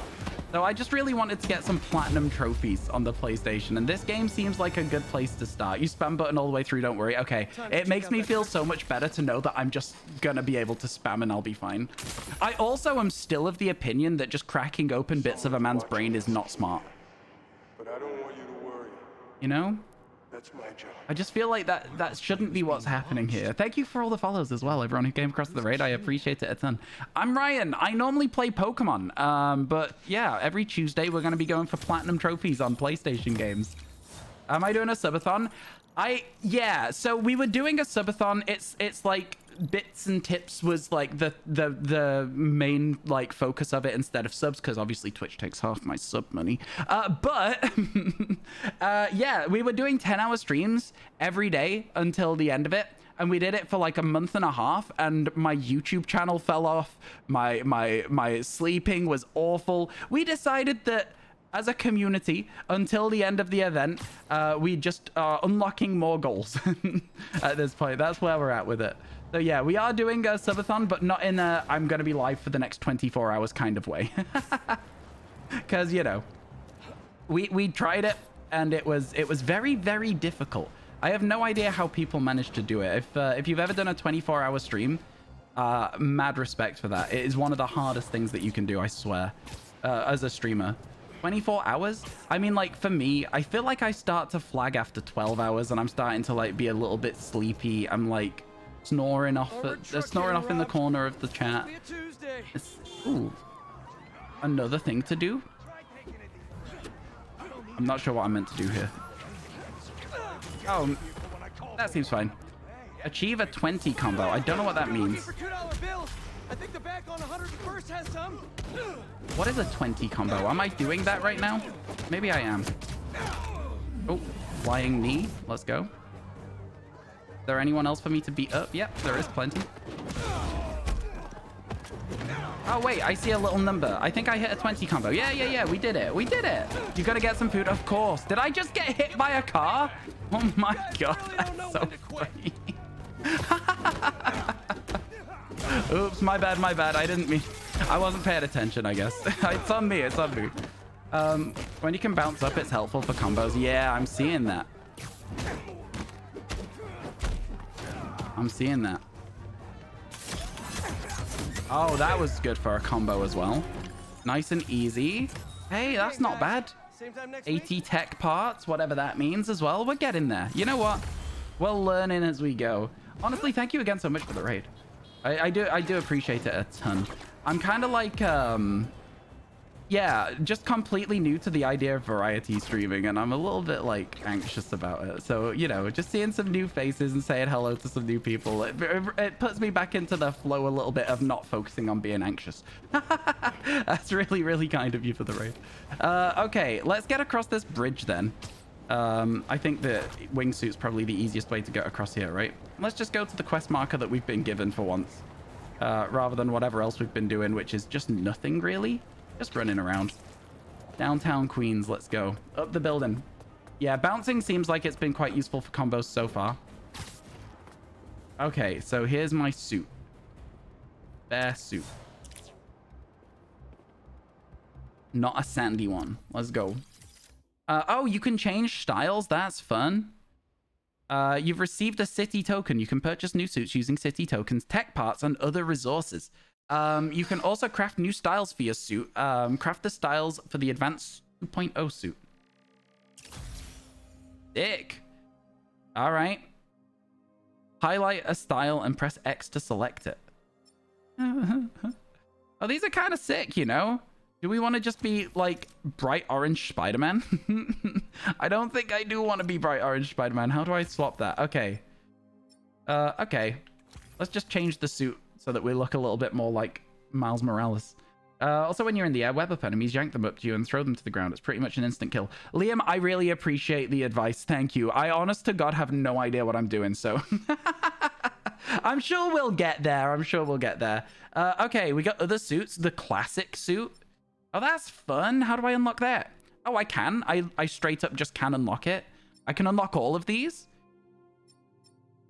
So I just really wanted to get some platinum trophies on the PlayStation, and this game seems like a good place to start. You spam button all the way through, don't worry. Okay, it makes me feel so much better to know that I'm just gonna be able to spam and I'll be fine. I also am still of the opinion that just cracking open bits of a man's brain is not smart. But I don't want you to worry. You know? That's my job. I just feel like that shouldn't be what's happening here. Thank you for all the follows as well, everyone who came across the raid. I appreciate it a ton. I'm Ryan. I normally play Pokemon, but yeah, every Tuesday we're going to be going for platinum trophies on PlayStation games. Am I doing a subathon? Yeah, so we were doing a subathon. It's like bits and tips was like the main like focus of it instead of subs, because obviously Twitch takes half my sub money. But yeah, we were doing 10-hour streams every day until the end of it, and we did it for like a month and a half, and my YouTube channel fell off. My sleeping was awful. We decided that as a community, until the end of the event, we just are unlocking more goals at this point. That's where we're at with it. So yeah, we are doing a subathon, but not in a I'm going to be live for the next 24 hours kind of way. Because, you know, we tried it, and it was very, very difficult. I have no idea how people managed to do it. If you've ever done a 24-hour stream, mad respect for that. It is one of the hardest things that you can do, I swear, as a streamer. 24 hours? I mean, like, for me, I feel like I start to flag after 12 hours and I'm starting to, like, be a little bit sleepy. I'm, like, snoring off in the corner of the chat. It's, ooh. Another thing to do? I'm not sure what I meant to do here. Oh, that seems fine. Achieve a 20 combo. I don't know what that means. I think the back on 101st has some. What is a 20 combo? Am I doing that right now? Maybe I am. Oh, flying knee. Let's go. Is there anyone else for me to beat up? Yep, there is plenty. Oh, wait, I see a little number. I think I hit a 20 combo. Yeah, we did it. We did it. You gotta get some food, of course. Did I just get hit by a car? Oh my God, that's so funny. Oops, my bad. I didn't mean... I wasn't paying attention, I guess. It's on me. When you can bounce up, it's helpful for combos. Yeah, I'm seeing that. Oh, that was good for a combo as well. Nice and easy. Hey, that's not bad. 80 tech parts, whatever that means as well. We're getting there. You know what? We're learning as we go. Honestly, thank you again so much for the raid. I do appreciate it a ton. I'm kind of like, yeah, just completely new to the idea of variety streaming, and I'm a little bit like anxious about it. So, you know, just seeing some new faces and saying hello to some new people, it puts me back into the flow a little bit of not focusing on being anxious. That's really, really kind of you for the raid. Okay, let's get across this bridge then. I think the wingsuit's probably the easiest way to get across here, right? Let's just go to the quest marker that we've been given for once, rather than whatever else we've been doing, which is just nothing really. Just running around. Downtown Queens, let's go. Up the building. Yeah, bouncing seems like it's been quite useful for combos so far. Okay, so here's my suit. Bear suit. Not a sandy one. Let's go. Oh, you can change styles. That's fun. You've received a city token. You can purchase new suits using city tokens, tech parts, and other resources. You can also craft new styles for your suit. Craft the styles for the advanced 2.0 suit. Sick. All right. Highlight a style and press X to select it. Oh, these are kind of sick, you know? Do we want to just be like bright orange Spider-Man? I don't think I do want to be bright orange Spider-Man. How do I swap that? Okay. Okay. Let's just change the suit so that we look a little bit more like Miles Morales. Also, when you're in the air, web up enemies, yank them up to you and throw them to the ground. It's pretty much an instant kill. Liam, I really appreciate the advice. Thank you. I honest to God have no idea what I'm doing, so... I'm sure we'll get there. Okay, we got other suits. The classic suit. Oh, that's fun. How do I unlock that? Oh, I can. I straight up just can unlock it. I can unlock all of these.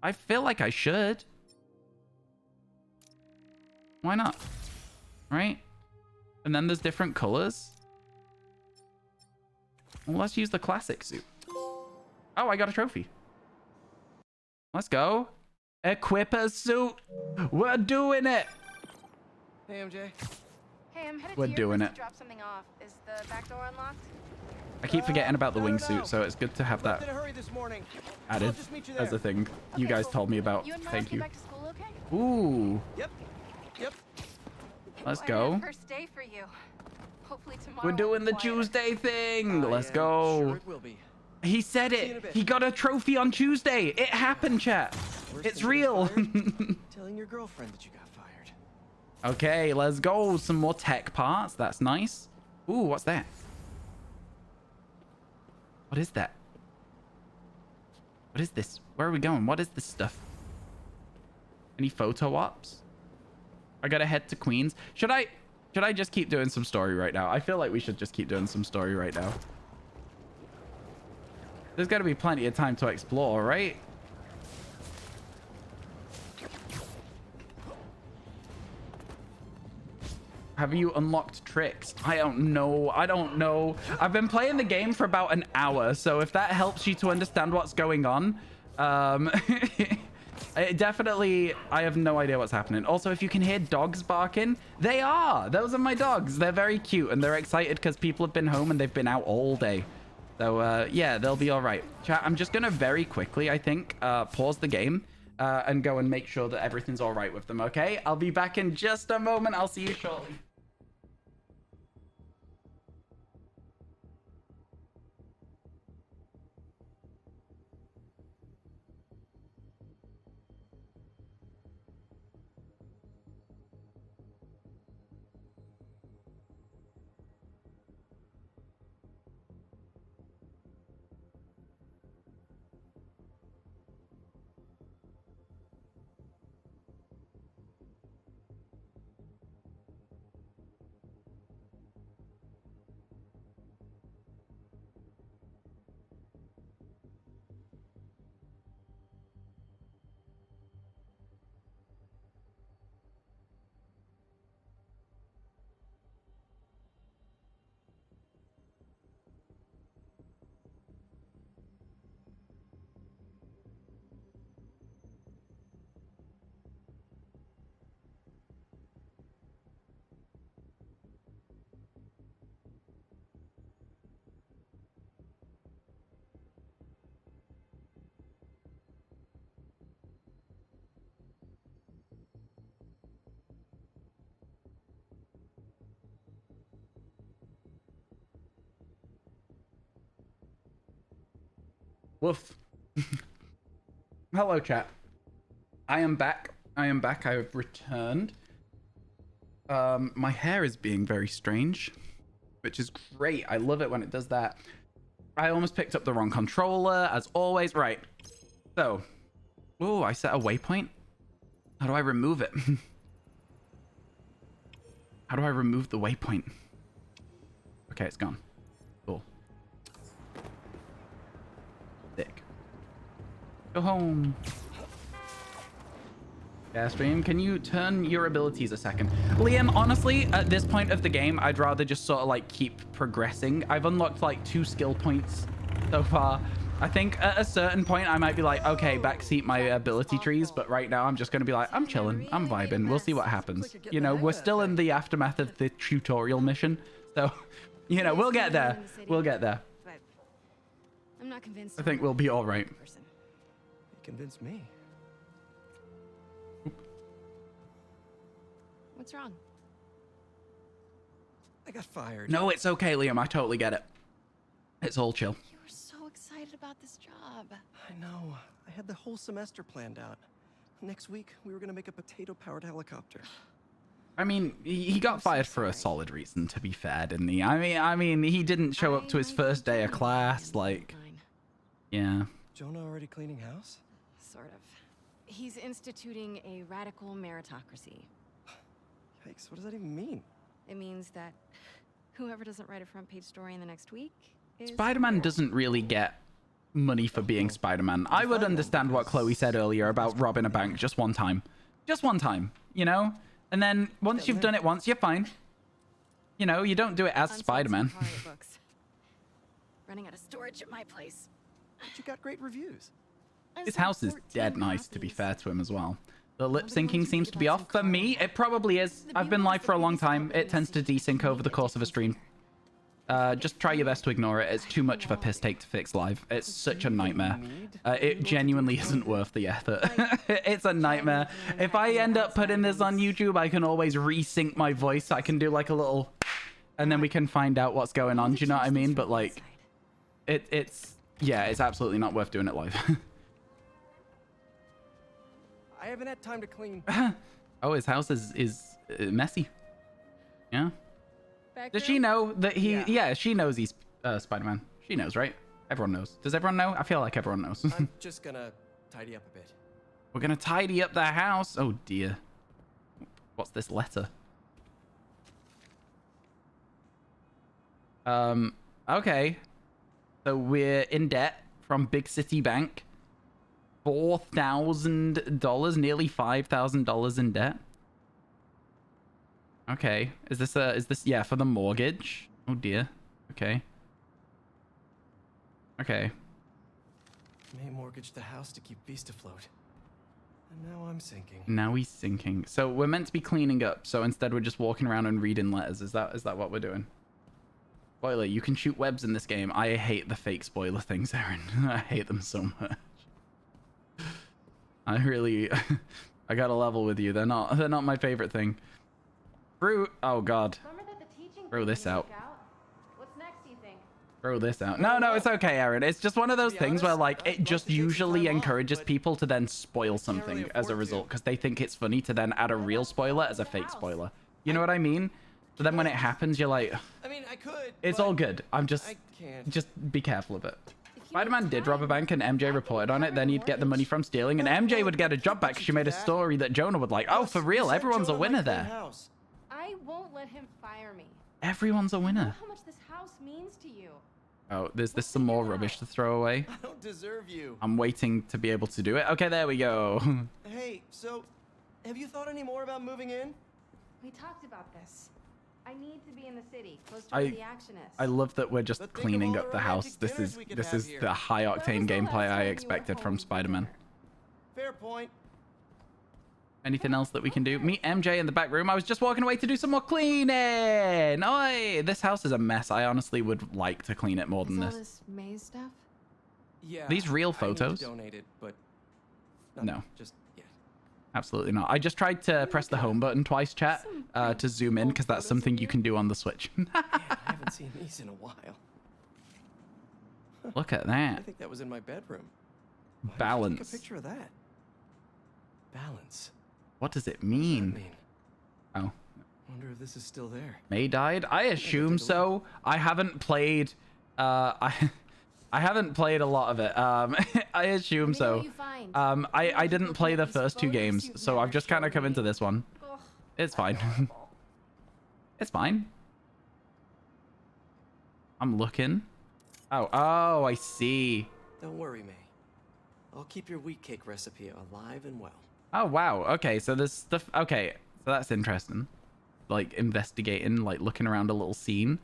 I feel like I should. Why not? Right? And then there's different colors. Well, let's use the classic suit. Oh, I got a trophy. Let's go. Equip a suit. We're doing it. Hey, MJ. Hey, I'm headed We're to your doing place it. to drop something off. Is the back door unlocked? I keep forgetting about the wingsuit, so it's good to have that added as a thing. You guys told me about. Thank you. Back to school, okay? Ooh. Yep. Let's I go. have first day for you. Hopefully tomorrow. We're doing the Tuesday thing. Let's go. Sure it will be. He said it. He got a trophy on Tuesday. It happened, chat. It's real. Telling your girlfriend that you got fired. Okay, let's go. Some more tech parts. That's nice. Ooh, what's that? What is that? What is this? Where are we going? What is this stuff? Any photo ops? I gotta head to Queens. Should I just keep doing some story right now? I feel like we should just keep doing some story right now. There's gotta be plenty of time to explore, right? Have you unlocked tricks? I don't know. I've been playing the game for about an hour, so if that helps you to understand what's going on, Definitely, I have no idea what's happening. Also, if you can hear dogs barking, they are. Those are my dogs. They're very cute, and they're excited because people have been home and they've been out all day. So, yeah, they'll be all right. Chat, I'm just going to very quickly, I think, pause the game and go and make sure that everything's all right with them, okay? I'll be back in just a moment. I'll see you shortly. Woof. Hello, chat. I am back. I am back. I have returned. My hair is being very strange, which is great. I love it when it does that. I almost picked up the wrong controller, as always. Right. So, oh, I set a waypoint. How do I remove it? How do I remove the waypoint? Okay, it's gone. Cool. Sick. Go home. Yeah, stream, can you turn your abilities a second? Liam, honestly, at this point of the game, I'd rather just sort of like keep progressing. I've unlocked like 2 skill points so far. I think at a certain point, I might be like, okay, backseat my ability trees. But right now, I'm just going to be like, I'm chilling. I'm vibing. We'll see what happens. You know, we're still in the aftermath of the tutorial mission. So, you know, we'll get there. We'll get there. But I'm not convinced. I think we'll be all right. You convinced me. What's wrong? I got fired. No, it's okay, Liam. I totally get it. It's all chill. You were so excited about this job. I know. I had the whole semester planned out. Next week, we were gonna make a potato-powered helicopter. I mean, he got fired for a solid reason, to be fair, didn't he? I mean, he didn't show up to his first day of class, like... Yeah. Jonah already cleaning house? Sort of. He's instituting a radical meritocracy. Yikes, what does that even mean? It means that whoever doesn't write a front page story in the next week is... Spider-Man doesn't really get money for being Spider-Man. I would understand what Chloe said earlier about robbing a bank just one time. Just one time, you know? And then once you've done it once, you're fine. You know, you don't do it as Spider-Man. Running out of storage at my place. But you got great reviews. His house is dead nice, to be fair to him as well. The lip syncing seems to be off. For me, it probably is. I've been live for a long time. It tends to desync over the course of a stream. Just try your best to ignore it. It's too much of a piss take to fix live. It's such a nightmare. It genuinely isn't worth the effort. It's a nightmare. If I end up putting this on YouTube, I can always resync my voice. I can do like a little... And then we can find out what's going on. Do you know what I mean? But like... It's... Yeah, it's absolutely not worth doing it live. I haven't had time to clean. Oh, his house is messy. Yeah. Does she know that he... Yeah, she knows he's Spider-Man. She knows, right? Everyone knows. Does everyone know? I feel like everyone knows. I'm just gonna tidy up a bit. We're gonna tidy up the house. Oh, dear. What's this letter? Okay. So we're in debt from Big City Bank. $4,000, nearly $5,000 in debt. Okay. Is this yeah, for the mortgage? Oh dear. Okay. Okay. May mortgage the house to keep Beast afloat. And now I'm sinking. Now he's sinking. So we're meant to be cleaning up. So instead we're just walking around and reading letters. Is that what we're doing? Spoiler, you can shoot webs in this game. I hate the fake spoiler things, Aaron. I hate them so much. I really... I got a level with you. They're not my favorite thing. Fruit. Oh, God. Throw this out. What's next, do you think? Throw this out. No, it's okay, Aaron. It's just one of those things where, like, it just usually encourages people to then spoil something as a result because they think it's funny to then add a real spoiler as a fake spoiler. You know what I mean? So then when it happens, you're like, I mean, I could. it's all good. I can't. Just be careful of it. Spider-Man did rob a bank and MJ reported on it. Then he'd get the money from stealing and MJ would get a job back because she made a story that Jonah would like. Oh, for real? Everyone's a winner there. I won't let him fire me. Everyone's a You know winner. how much this house means to you. Oh, there's some more rubbish to throw away. I don't deserve you. I'm waiting to be able to do it. Okay, there we go. Hey, so have you thought any more about moving in? We talked about this. I need to be in the city, close to where the action is. I love that we're just cleaning up the house. This is the high octane gameplay I expected from Spider-Man. Fair point. Anything else that we can do? Meet MJ in the back room. I was just walking away to do some more cleaning. Oi, this house is a mess. I honestly would like to clean it more than All this. this maze stuff? Yeah. These real I need to photos? donate it, but No. Just yet. Absolutely not. I just tried to press the home button twice, chat, to zoom in because that's something you can do on the Switch. Man, I haven't seen these in a while. Look at I that. think that was in my bedroom. Balance. Take a picture of that. Balance. What does it mean? Oh. Wonder if this is still there. May died? I assume so. I haven't played I haven't played a lot of it. I assume so. I didn't play the first two games, so I've just kind of come into this one. It's fine. It's fine. I'm looking. Oh, I see. Don't worry, May. I'll keep your wheat cake recipe alive and well. Oh, wow. Okay, so there's stuff. Okay, so that's interesting. Like, investigating, like, looking around a little scene.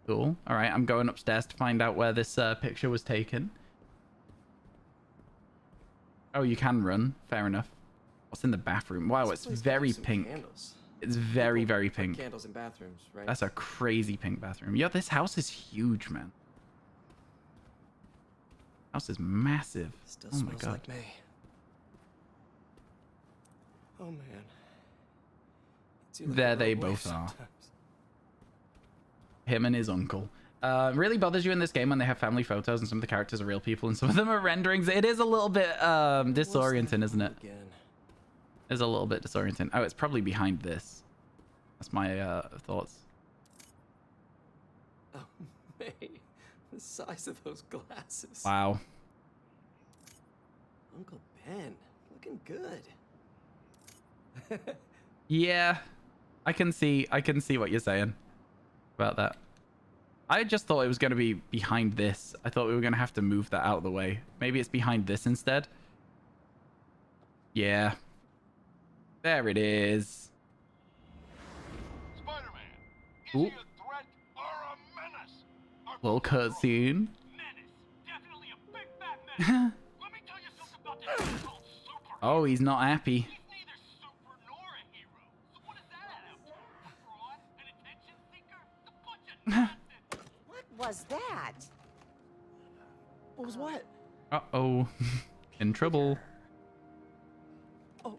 Cool. All right, I'm going upstairs to find out where this picture was taken. Oh, you can run. Fair enough. What's in the bathroom? Wow, it's very pink. It's very, very pink. Candles in bathrooms, right? That's a crazy pink bathroom. Yeah, this house is huge, man. House is massive. Still Oh my smells god. like May. Oh man. It's either There her they or both way are. sometimes. Him and his uncle. Really bothers you in this game when they have family photos and some of the characters are real people and some of them are renderings. It is a little bit disorienting, isn't it? It's a little bit disorienting. Oh, it's probably behind this. That's my thoughts. Oh, May. The size of those glasses. Wow. Uncle Ben, looking good. Yeah, I can see what you're saying about that. I just thought it was going to be behind this. I thought we were going to have to move that out of the way. Maybe it's behind this instead. Yeah. There it is. Spider-Man, Ooh. is he a threat or a menace? Little cutscene. Definitely a big fat menace. Let me tell you something about this thing called super. Oh, he's not happy. He's neither super nor a hero. So what does that add up to? A fraud? An attention seeker? A bunch of nonsense. What was that? What was what? Uh-oh. In trouble.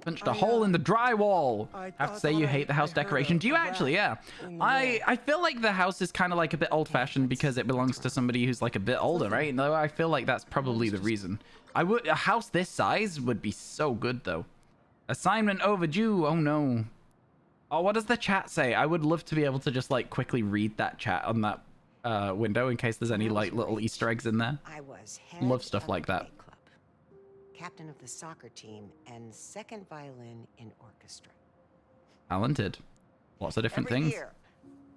Punched a hole in the drywall. Have to say you hate the house decoration. Do you actually? Yeah. I feel like the house is kind of like a bit old-fashioned because it belongs to somebody who's like a bit older, right? No, I feel like that's probably the reason. A house this size would be so good though. Assignment overdue. Oh no. Oh, what does the chat say? I would love to be able to just like quickly read that chat on that window in case there's any like little Easter eggs in there. I was head Love stuff of like the that. play club, captain of the soccer team, and second violin in orchestra. Talented. Lots of different Every things. year,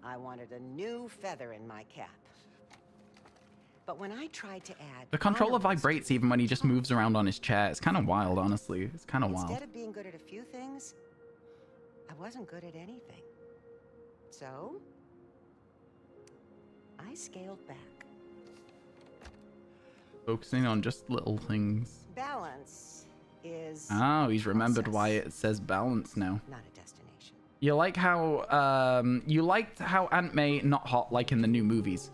I wanted a new feather in my cap. But when I tried to add The controller honorables vibrates even when he just moves around on his chair. It's kind of wild, honestly. It's kind of wild. instead of being good at a few things, I wasn't good at anything. So I scaled back. Focusing on just little things. Balance is Oh, he's remembered process, why it says balance now. not a destination. You like how you liked how Aunt May not hot like in the new movies.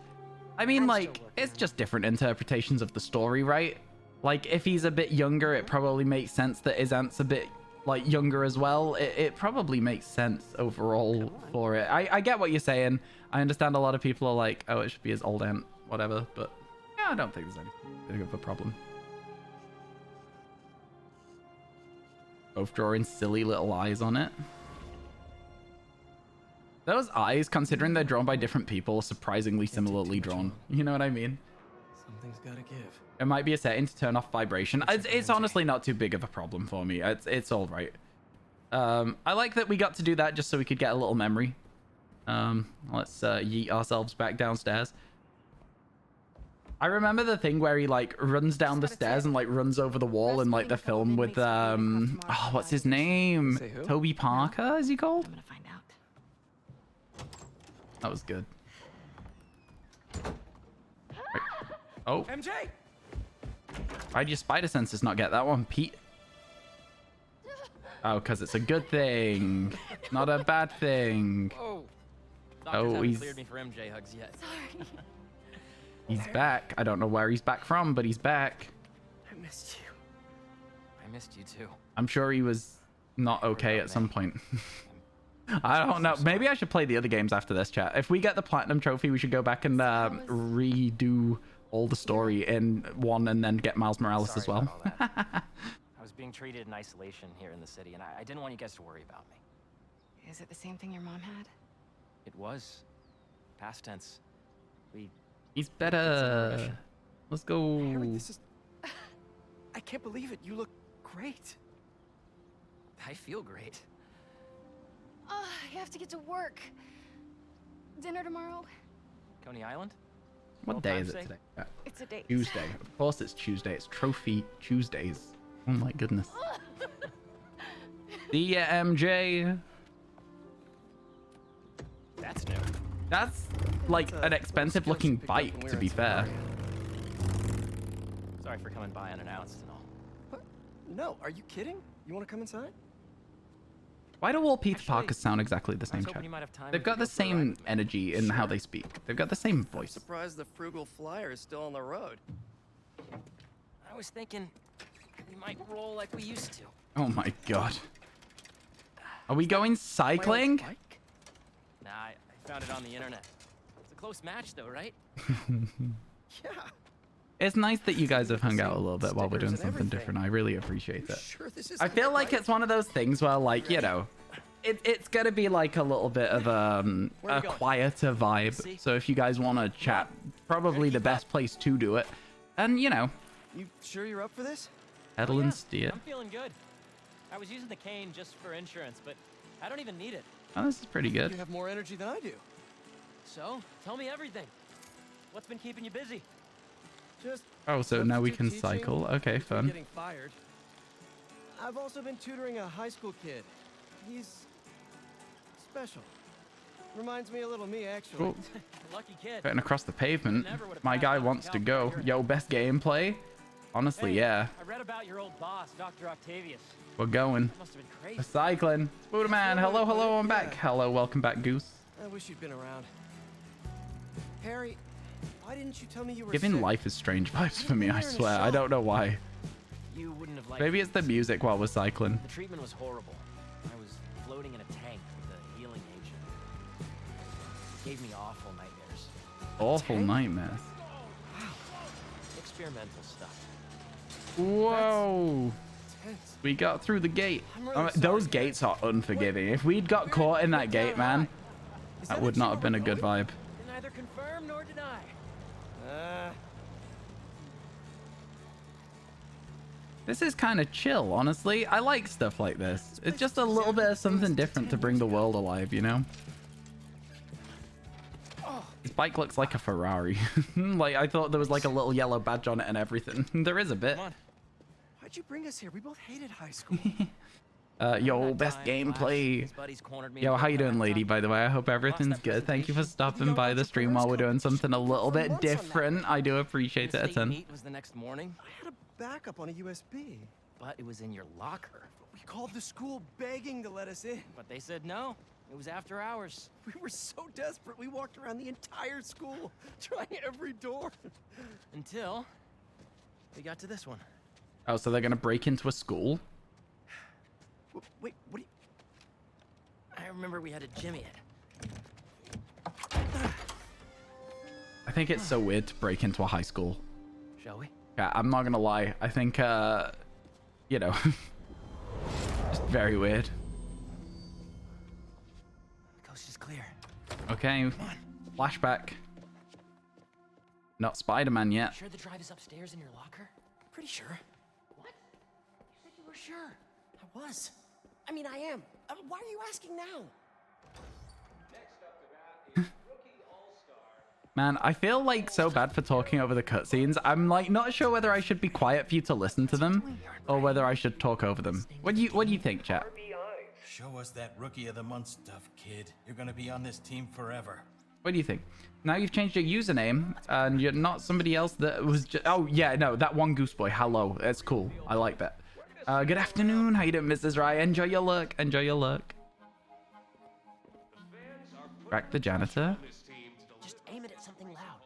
I mean, I'm like, still working it's on just different interpretations of the story, right? Like, if he's a bit younger, it probably makes sense that his aunt's a bit, like, younger as well. It probably makes sense overall for it. I get what you're saying. I understand a lot of people are like, oh, it should be his old aunt, whatever. But, yeah, I don't think there's any big of a problem. Both drawing silly little eyes on it. Those eyes, considering they're drawn by different people, are surprisingly similarly drawn. You know what I mean? Something's gotta give. It might be a setting to turn off vibration. It's honestly not too big of a problem for me. It's all right. I like that we got to do that just so we could get a little memory. Let's yeet ourselves back downstairs. I remember the thing where he like runs down the stairs and like runs over the wall in like the film with oh, what's his name? Toby Parker, is he called? I'm gonna find out. That was good. Right. Oh. MJ! Why'd your spider senses not get that one, Pete? Oh, because it's a good thing, not a bad thing. Oh, Oh, he's cleared me for MJ hugs yet. Sorry. he's back. I don't know where he's back from, but he's back. I missed you. I missed you too. I'm sure he was not okay at some point. I don't know. Maybe I should play the other games after this, chat. If we get the platinum trophy, we should go back and redo all the story in one and then get Miles Morales as well. I was being treated in isolation here in the city, and I didn't want you guys to worry about me. Is it the same thing your mom had? It was. Past tense. He's better. Let's go. Harry, this is... I can't believe it. You look great. I feel great. You have to get to work. Dinner tomorrow? Coney Island? What day is it today? It's a date. Tuesday. Of course it's Tuesday. It's Trophy Tuesdays. Oh my goodness. See ya, MJ. That's new. That's like an expensive looking bike, to be fair. Sorry for coming by unannounced and all. What? No, are you kidding? You want to come inside? Why do all Peter Parkers sound exactly the same, hoping Chad? you might have time They've to got go the for a same ride. energy in how they speak. They've got the same I'm voice. surprised the frugal flyer is still on the road. I was thinking we might roll like we used to. Oh my god. Are we going cycling? Nah, I found it on the internet. It's a close match though, right? Yeah. It's nice that you guys have hung out a little bit while we're doing Stickers and something different. I really appreciate that. Sure this is I feel like it's one of those things where, like, you know, it's gonna be like a little bit of a quieter vibe. So if you guys want to chat, probably the best place to do it. And you know, You sure you're up for this? pedal and steer. I'm feeling good. I was using the cane just for insurance, but I don't even need it. Oh, this is pretty good. You have more energy than I do. So, tell me everything. What's been keeping you busy? Just Oh, so now we can substitute cycle. teaching Okay, before fun. Getting fired. I've also been tutoring a high school kid. He's special. Reminds me a little of me, actually. Cool. Lucky kid. Getting across the pavement. My guy wants to go. Yo, best gameplay. Honestly, Hey, yeah. I read about your old boss, Dr. Octavius. We're going. Must have been crazy. We're cycling. Spooderman, hello, hello, I'm back. Hello, welcome back, Goose. I wish you'd been around. Harry, why didn't you tell me you were Giving sick? Life is Strange vibes for me, I You're in a swear. I shock. don't know why. You wouldn't have liked Maybe it. it's the music while we're cycling. The treatment was horrible. I was floating in a tank with a healing agent. It gave me awful nightmares. Awful nightmares. Experimental stuff. Whoa. We got through the gate. Those gates are unforgiving. If we'd got caught in that gate, man, that would not have been a good vibe. Can neither confirm nor deny. This is kind of chill, honestly. I like stuff like this. It's just a little bit of something different to bring the world alive, you know? This bike looks like a Ferrari. Like, I thought there was like a little yellow badge on it and everything. There is a bit. Why'd you bring us here? We both hated high school. Yo, best gameplay. Yo, how you doing, lady, by the way? I hope everything's good. Thank you for stopping by the stream while we're doing something a little bit different. I do appreciate it a ton. Was the next morning. I had a backup on a USB. But it was in your locker. We called the school begging to let us in. But they said no. It was after hours. We were so desperate, we walked around the entire school, trying every door. Until we got to this one. Oh, so they're gonna break into a school? Wait, what do you... I remember we had to jimmy it. I think it's so weird to break into a high school. Shall we? Yeah, I'm not gonna lie. I think, you know, just very weird. The coast is clear. Okay, flashback. Not Spider-Man yet. Sure the drive is upstairs in your locker? Pretty sure. What? You said you were sure. I was. I mean, I am. Why are you asking now? Man, I feel like so bad for talking over the cutscenes. I'm like not sure whether I should be quiet for you to listen to them or whether I should talk over them. What do you think, chat? Show us that Rookie of the Month stuff, kid. You're gonna be on this team forever. What do you think? Now you've changed your username and you're not somebody else that was just... Oh, yeah, no, that one goose boy. Hello. That's cool. I like that. Good afternoon. How you doing, Mrs. Rye? Enjoy your look. Enjoy your look. Crack the janitor. Just aim it at something loud.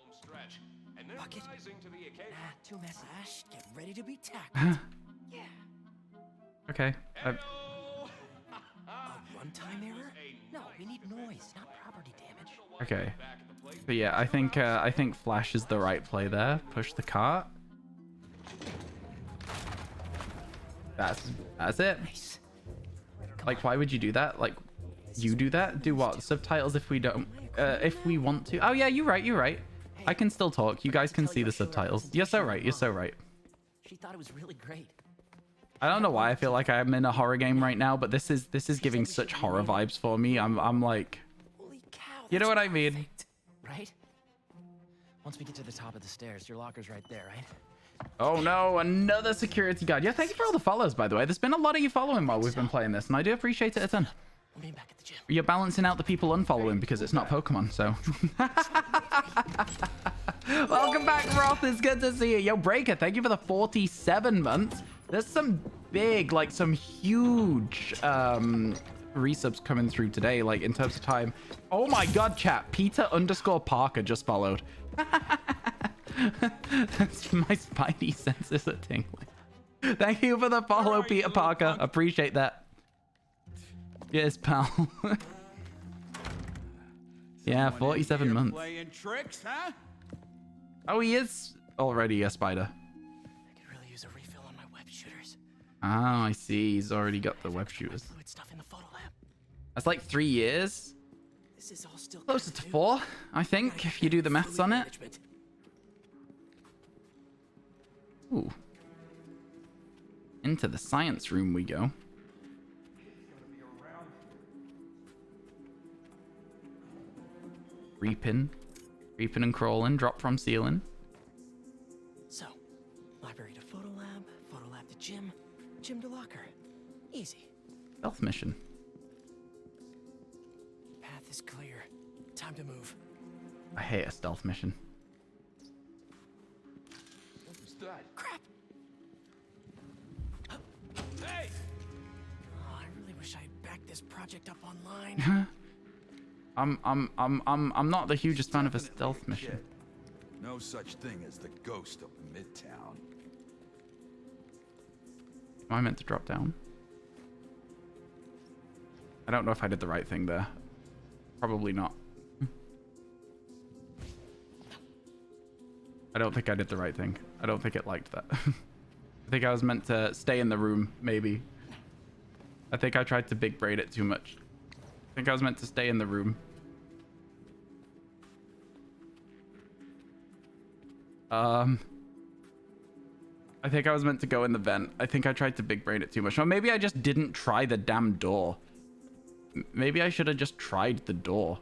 Bucket. Nah, too messy. Ash, get ready to be tackled. Yeah. Okay. A runtime error? No, we need noise, not property damage. Okay. But yeah, I think Flash is the right play there. Push the cart. That's it. Nice. Like, why would you do that? Like, you do that? Do what? Subtitles if we don't, if we want to. Oh yeah, you're right. I can still talk. You guys can see the subtitles. You're so right. You're so right. She thought it was really great. I don't know why I feel like I'm in a horror game right now, but this is giving such horror vibes for me. I'm like, Holy cow, you know what I mean? perfect. Right? Once we get to the top of the stairs, your locker's right there, right? Oh no, another security guard. Yeah, thank you for all the follows, by the way. There's been a lot of you following while we've been playing this, and I do appreciate it a ton. We'll be back at the gym. You're balancing out the people unfollowing because it's not Pokemon, so. Welcome back, Roth. It's good to see you. Yo, Breaker, thank you for the 47 months. There's some big, like some huge resubs coming through today, like in terms of time. Oh my god, chat. Peter_Parker just followed. That's my spidey senses are tingling. Thank you for the follow, Peter Parker. Appreciate that. Yes, pal. Yeah, 47 months. Playing tricks, huh? Oh, he is already a spider. I could really use a refill on my web shooters. Oh, I see. He's already got the web shooters. Fluid stuff in the photo lab. That's like 3 years. This is all still Closer to 4, I think, if you do the maths on it. Ooh. Into the science room we go. Creeping and crawling, drop from ceiling. So, library to photo lab to gym to locker. Easy. Stealth mission. Path is clear. Time to move. I hate a stealth mission. What's that? Crap! Hey! Oh, I really wish I had backed this project up online. I'm not the hugest fan of a stealth mission. No such thing as the ghost of Midtown. Am I meant to drop down? I don't know if I did the right thing there. Probably not. I don't think I did the right thing. I don't think it liked that. I think I was meant to stay in the room, maybe. I think I tried to big braid it too much. I think I was meant to stay in the room. I think I was meant to go in the vent. I think I tried to big brain it too much. Or maybe I just didn't try the damn door. Maybe I should have just tried the door.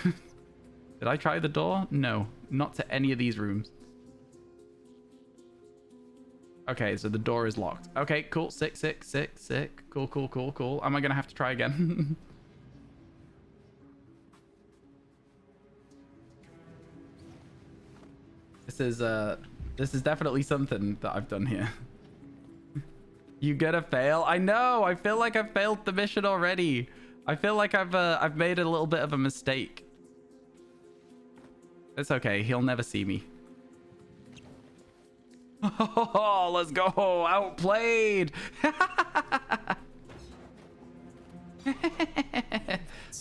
Did I try the door? No, not to any of these rooms. Okay, so the door is locked. Okay, cool. Sick. Cool. Am I gonna have to try again? This is definitely something that I've done here. You gonna fail? I know. I feel like I've failed the mission already. I feel like I've made a little bit of a mistake. It's okay. He'll never see me. Oh, let's go. Outplayed.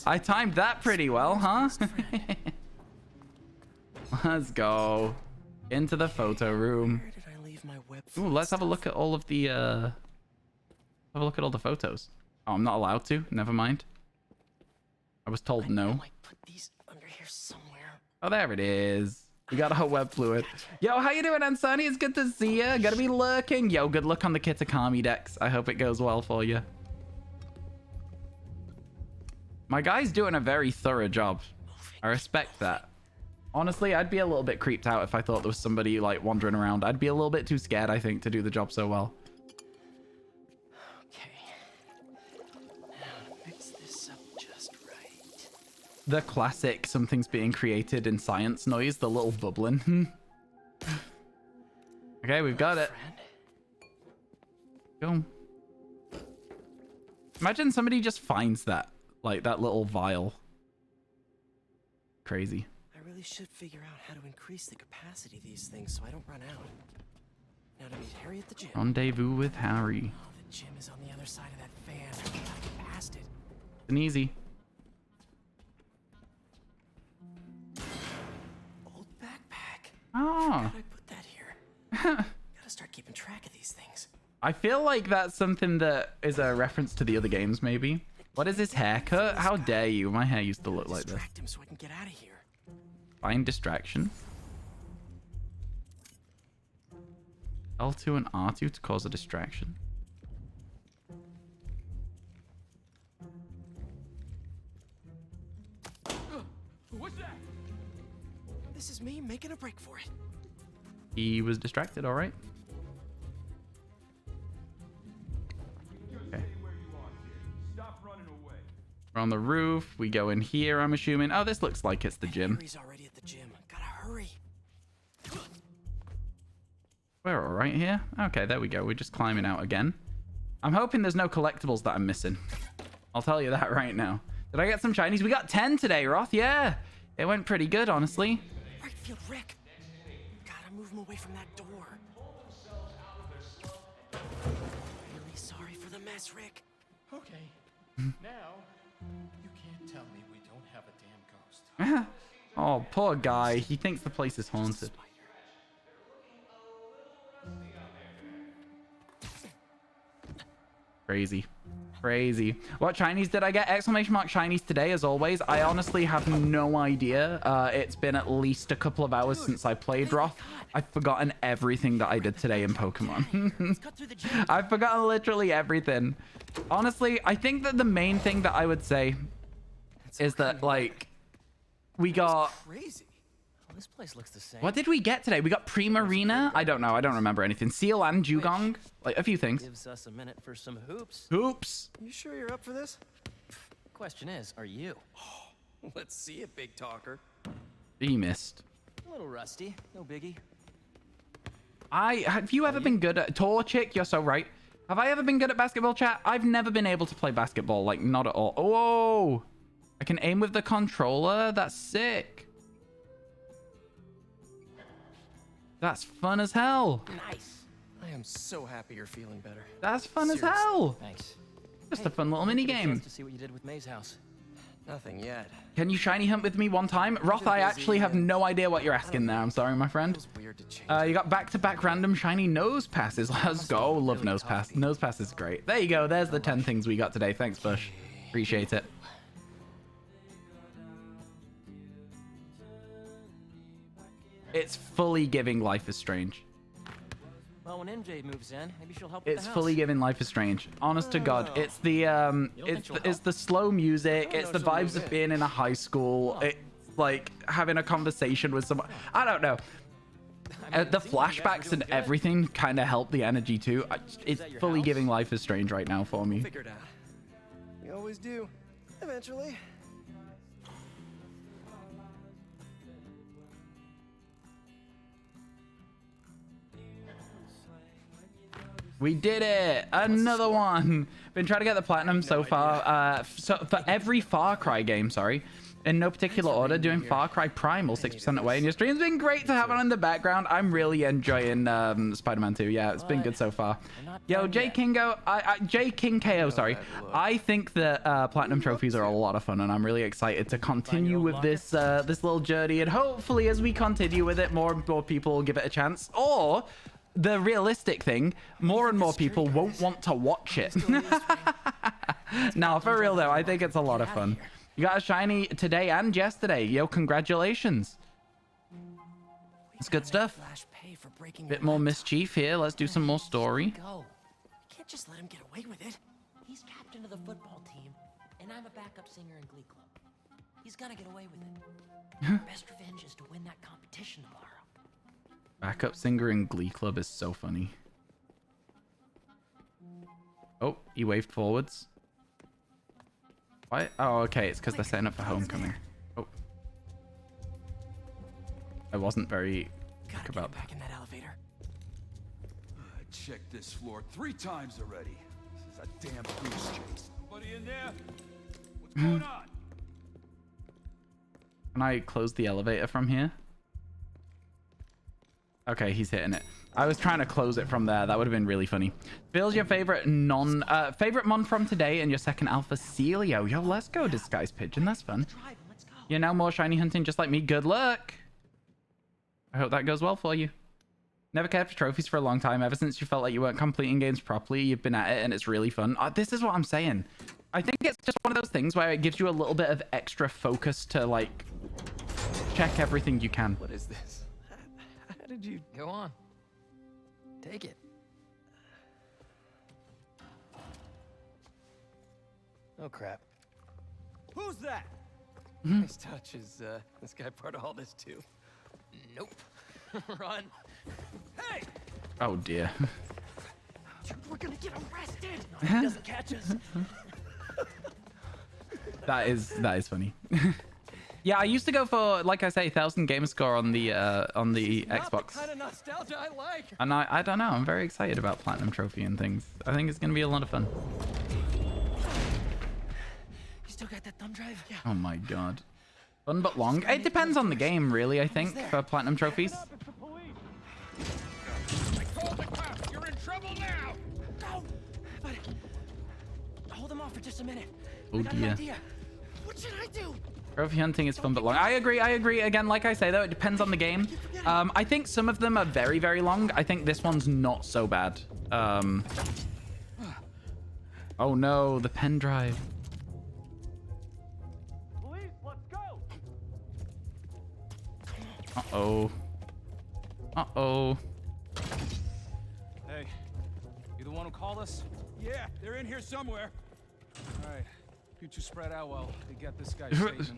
I timed that pretty well, huh? Let's go. Into the photo room. Where did I leave my web? Ooh, let's have a look at all of the have a look at all the photos. Oh, I'm not allowed to. Never mind. I was told no. I put these under here somewhere. Oh, there it is. We got our web fluid. Yo, how you doing, Ansani? It's good to see you. Gotta be lurking. Yo, good luck on the Kitakami decks. I hope it goes well for you. My guy's doing a very thorough job. I respect that. Honestly, I'd be a little bit creeped out if I thought there was somebody like wandering around. I'd be a little bit too scared, I think, to do the job so well. Okay. Now mix this up just right. The classic something's being created in science noise, the little bubbling. Okay, we've got it. Go. Imagine somebody just finds that, like that little vial. Crazy. I really should figure out how to increase the capacity of these things so I don't run out. Now to meet Harry at the gym. Rendezvous with Harry. Oh, the gym is on the other side of that fan. I gotta get past it. It's an easy. Old backpack. Oh. How did I put that here? Gotta start keeping track of these things. I feel like that's something that is a reference to the other games, maybe. What is his haircut? How dare you? My hair used to look like this. Distract him so I can get out of here. Find distraction. L2 and R2 to cause a distraction. What's that? This is me making a break for it. He was distracted, all right. Okay. We're on the roof. We go in here, I'm assuming. Oh, this looks like it's the gym. Harry's already at the gym. Gotta hurry. We're all right here. Okay, there we go. We're just climbing out again. I'm hoping there's no collectibles that I'm missing. I'll tell you that right now. Did I get some shinies? We got 10 today, Roth. Yeah, it went pretty good, honestly. Right field, Rick. Gotta move him away from that door. Really sorry for the mess, Rick. Okay. Now, you can't tell me we don't have a damn ghost. Oh, poor guy. He thinks the place is haunted. Crazy. Crazy. What shinies did I get? Exclamation mark shinies today, as always. I honestly have no idea. It's been at least a couple of hours since I played Roth. I've forgotten everything that I did today in Pokemon. I've forgotten literally everything. Honestly, I think that the main thing that I would say is that, like, we got... Crazy. Well, this place looks the same. What did we get today? We got Primarina? I don't know. I don't remember anything. Seal and Dugong? Like, a few things. Gives us a minute for some hoops. Hoops. You sure you're up for this? Question is, are you? Oh, let's see it, big talker. He missed. A little rusty. No biggie. Have you ever been good at... Torchic, you're so right. Have I ever been good at basketball, chat? I've never been able to play basketball. Like, not at all. Oh! I can aim with the controller? That's sick. That's fun as hell. Nice. I am so happy you're feeling better. That's fun Seriously. as hell. Thanks. Just a fun little mini game. To see what you did with May's house. Nothing yet. Can you shiny hunt with me one time? Roth, I actually have no idea what you're asking there. I'm sorry, my friend. You got back-to-back random shiny nose passes. Let's go. Love nose pass. Nose pass is great. There you go. There's the 10 things we got today. Thanks, Bush. Appreciate it. It's fully giving Life is Strange. Well, when MJ moves in, maybe she'll help with It's the house. fully giving Life is Strange. Honest to God, it's the it's the slow music. It's the vibes of being in a high school. It's like having a conversation with someone. I don't know. The flashbacks and everything kind of help the energy too. It's fully giving Life is Strange right now for me. Figure it out. We always do. Eventually. We did it! Another one! Been trying to get the platinum so far. So for every Far Cry game, sorry. In no particular order, doing Far Cry Primal 6% away. And your stream's been great to have on in the background. I'm really enjoying Spider-Man 2. Yeah, it's been good so far. Yo, J Kingo, J King KO, sorry. I think that platinum trophies are a lot of fun, and I'm really excited to continue with this this little journey. And hopefully, as we continue with it, more and more people will give it a chance. Or the realistic thing, more and more people won't want to watch it. No, for real though, I think it's a lot of fun. You got a shiny today and yesterday. Yo, congratulations. It's good stuff. Bit more mischief here. Let's do some more story. You can't just let him get away with it. He's captain of the football team, and I'm a backup singer in Glee Club. He's gonna get away with it. Our best revenge is to win that competition tomorrow. Backup singer in Glee Club is so funny. Oh, he waved forwards. What? Oh, okay. It's because they're setting up for homecoming. Oh. I wasn't very quick about that. Back in that elevator. I checked this floor 3 times already. This is a damn goose chase. Somebody in there? What's going on? Can I close the elevator from here? Okay, he's hitting it. I was trying to close it from there. That would have been really funny. Bill's your favorite favorite mon from today and your second alpha Celio. Yo, let's go, Disguise Pigeon. That's fun. You're now more shiny hunting just like me. Good luck. I hope that goes well for you. Never cared for trophies for a long time. Ever since you felt like you weren't completing games properly, you've been at it and it's really fun. This is what I'm saying. I think it's just one of those things where it gives you a little bit of extra focus to like check everything you can. What is this? How did you... Go on. Take it. Oh, crap. Who's that? Nice touch. Is this guy part of all this, too? Nope. Run. Hey! Oh, dear. Dude, we're gonna get arrested. No, he doesn't catch us. That is funny. Yeah, I used to go for, like I say, 1,000 gamer score on the Xbox. The kind of nostalgia I like. And I don't know. I'm very excited about platinum trophy and things. I think it's gonna be a lot of fun. You still got that thumb drive? Yeah. Oh my god. Fun but long. It depends on the game, really. I think for platinum trophies. I called the cops. You're in trouble now. No, but hold them off for just a minute. Oh I got an dear. idea. What should I do? Trophy hunting is fun but long. I agree. Again, like I say though, it depends on the game. I think some of them are very, very long. I think this one's not so bad. Oh no, the pen drive. Police, let's go. Uh-oh. Uh-oh. Hey, you the one who called us? Yeah, they're in here somewhere. All right. You two spread out while they get this guy's statement.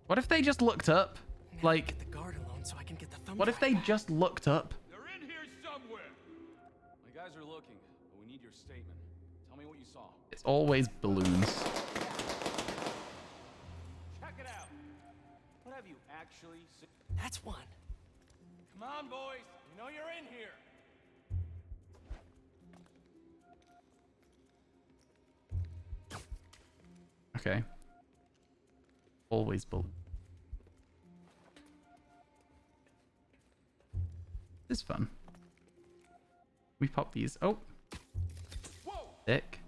What if they just looked up? Like, Get the guard alone so I can get the thumb what if they just looked up? They're in here somewhere. My guys are looking, but we need your statement. Tell me what you saw. It's always balloons. Check it out. What have you actually seen? That's one. Come on, boys. You know you're in here. Okay. Always balloons. This is fun. We pop these. Oh. Sick.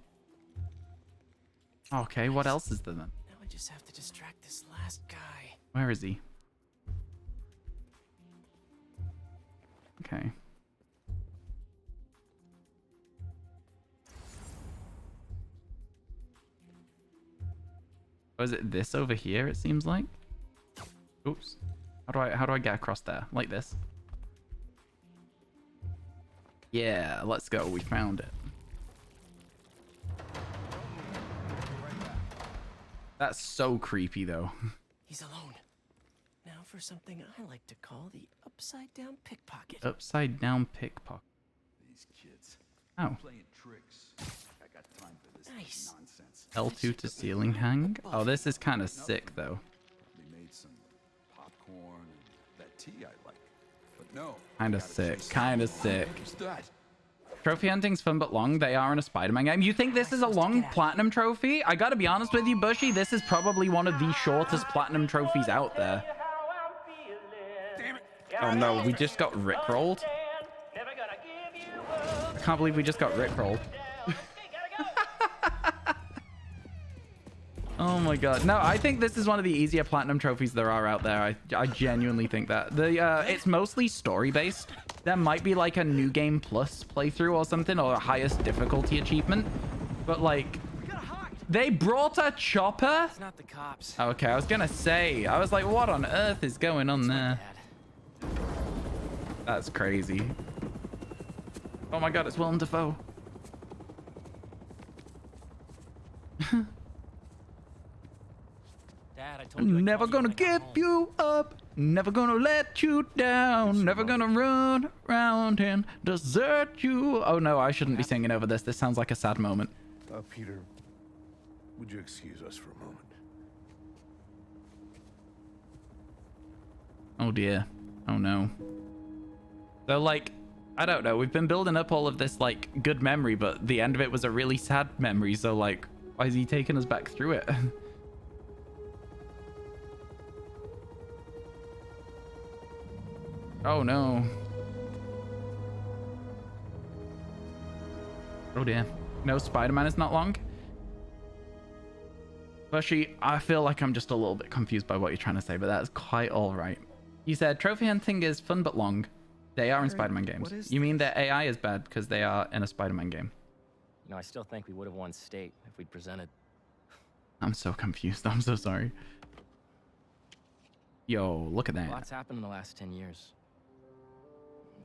Okay, what else is there then? Now I just have to distract this last guy. Where is he? Okay. Oh, is it this over here, it seems like? Oops. How do I get across there? Like this? Yeah, let's go. We found it. That's so creepy, though. He's alone. Now for something I like to call the upside-down pickpocket. Upside-down pickpocket. These kids. Oh. Playing tricks. I got time for this nonsense. L2 to ceiling hang? Oh, this is kind of sick, though. They made some popcorn and that tea I like. But no. Kind of sick. Kind of sick. What's that? Trophy hunting's fun but long. They are in a Spider-Man game. You think this is a long platinum trophy? I gotta be honest with you, Bushy. This is probably one of the shortest platinum trophies out there. Oh no, we just got rickrolled. I can't believe we just got rickrolled. Oh my god. No, I think this is one of the easier platinum trophies there are out there. I genuinely think that. It's mostly story-based. There might be like a new game plus playthrough or something, or a highest difficulty achievement. But like, they brought a chopper? It's not the cops. Okay, I was gonna say. I was like, what on earth is going on there? That's crazy. Oh my god, it's Willem Dafoe. Dad, I told you Never gonna give you up. Never gonna let you down. Never gonna run around and desert you. Oh no, I shouldn't be singing over this. This sounds like a sad moment. Peter, would you excuse us for a moment? Oh dear. Oh no. So like, I don't know. We've been building up all of this like good memory, but the end of it was a really sad memory. So like, why is he taking us back through it? Oh no. Oh dear. No, Spider-Man is not long. Bushy, I feel like I'm just a little bit confused by what you're trying to say, but that's quite all right. You said trophy hunting is fun but long. They are in Spider-Man games. You mean their AI is bad because they are in a Spider-Man game? You know, I still think we would have won state if we'd presented. I'm so confused. I'm so sorry. Yo, look at that. Lots happened in the last 10 years.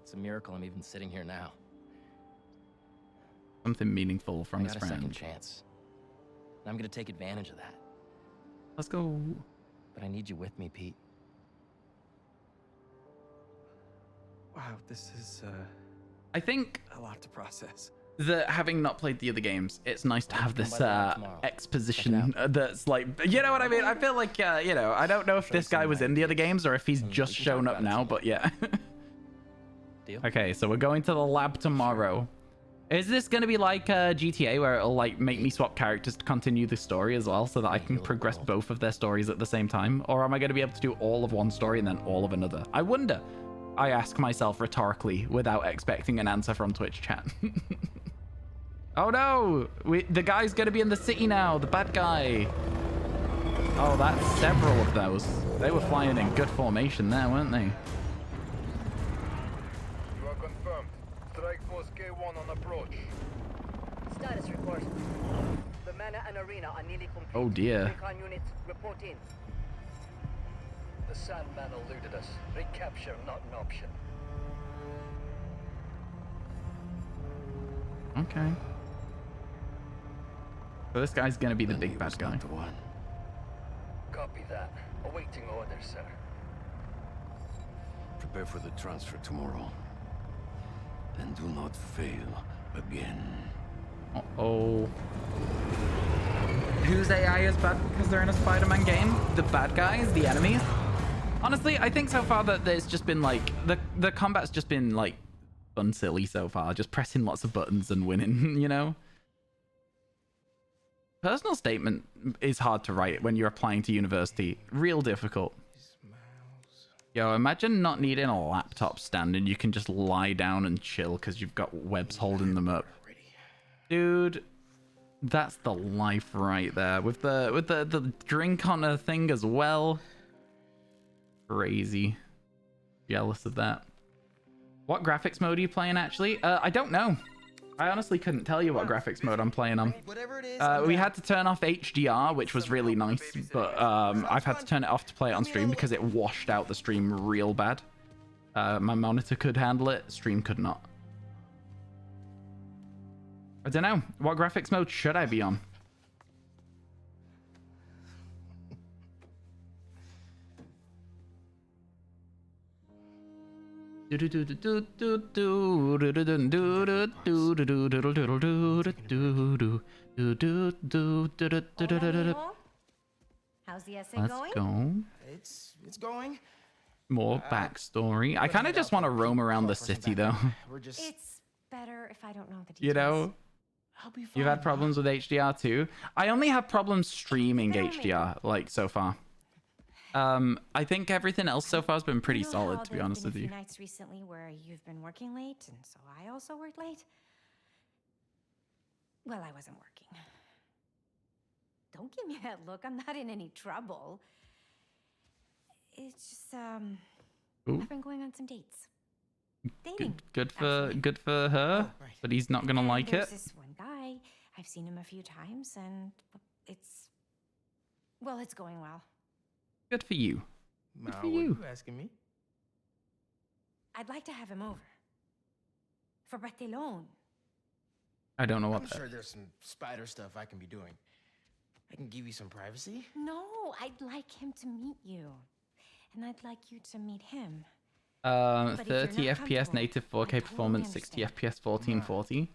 It's a miracle I'm even sitting here now. Something meaningful from his I got a second friend. chance. And I'm gonna take advantage of that. Let's go. But I need you with me, Pete. Wow, this is I think a lot to process. that having not played the other games, it's nice to have this exposition that's like, you know what I mean? I feel like, you know, I don't know if this guy was in the other games or if he's just shown up now, but yeah. Okay, so we're going to the lab tomorrow. Is this going to be like GTA where it'll like make me swap characters to continue the story as well so that I can progress both of their stories at the same time? Or am I going to be able to do all of one story and then all of another? I wonder. I ask myself rhetorically without expecting an answer from Twitch chat. Oh no! The guy's going to be in the city now, the bad guy. Oh, that's several of those. They were flying in good formation there, weren't they? You are confirmed. Strike Force K1 on approach. Status report. The mana and arena are nearly complete. Oh dear. Recon units, report in. The Sandman eluded us. Recapture not an option. Okay. So this guy's gonna be the big bad guy. Copy that. Awaiting orders, sir. Prepare for the transfer tomorrow. And do not fail again. Uh-oh. Whose AI is bad because they're in a Spider-Man game? The bad guys? The enemies? Honestly, I think so far that there's just been like, the combat's just been like fun silly so far. Just pressing lots of buttons and winning, you know? Personal statement is hard to write when you're applying to university. Real difficult. Yo, imagine not needing a laptop stand and you can just lie down and chill because you've got webs holding them up. Dude, that's the life right there. With the drink on a thing as well. Crazy. Jealous of that. What graphics mode are you playing actually? I don't know. I honestly couldn't tell you what graphics mode I'm playing on. We had to turn off HDR, which was really nice, but I've had to turn it off to play it on stream because it washed out the stream real bad. My monitor could handle it, stream could not. I don't know. What graphics mode should I be on? How's the essay Let's going? go. It's going. More backstory. I kind of just want to roam around the city though. We're just It's better if I don't know the details. You know, I'll be fine. you've had problems with HDR too. I only have problems streaming HDR, like, so far. I think everything else so far has been pretty solid, to be honest with you. There's been a few nights recently where you've been working late, and so I also worked late. Well, I wasn't working. Don't give me that look. I'm not in any trouble. It's just, Ooh. I've been going on some dates. Dating. Good for her, but he's not gonna like There's it. this one guy. I've seen him a few times, and it's going well. Good for you. Good for What you. are you asking me? I'd like to have him over for Barthelone. I don't know what I'm that. sure there's some spider stuff I can be doing. I can give you some privacy. No, I'd like him to meet you, and I'd like you to meet him. 30 FPS native 4K performance, 60 FPS 1440.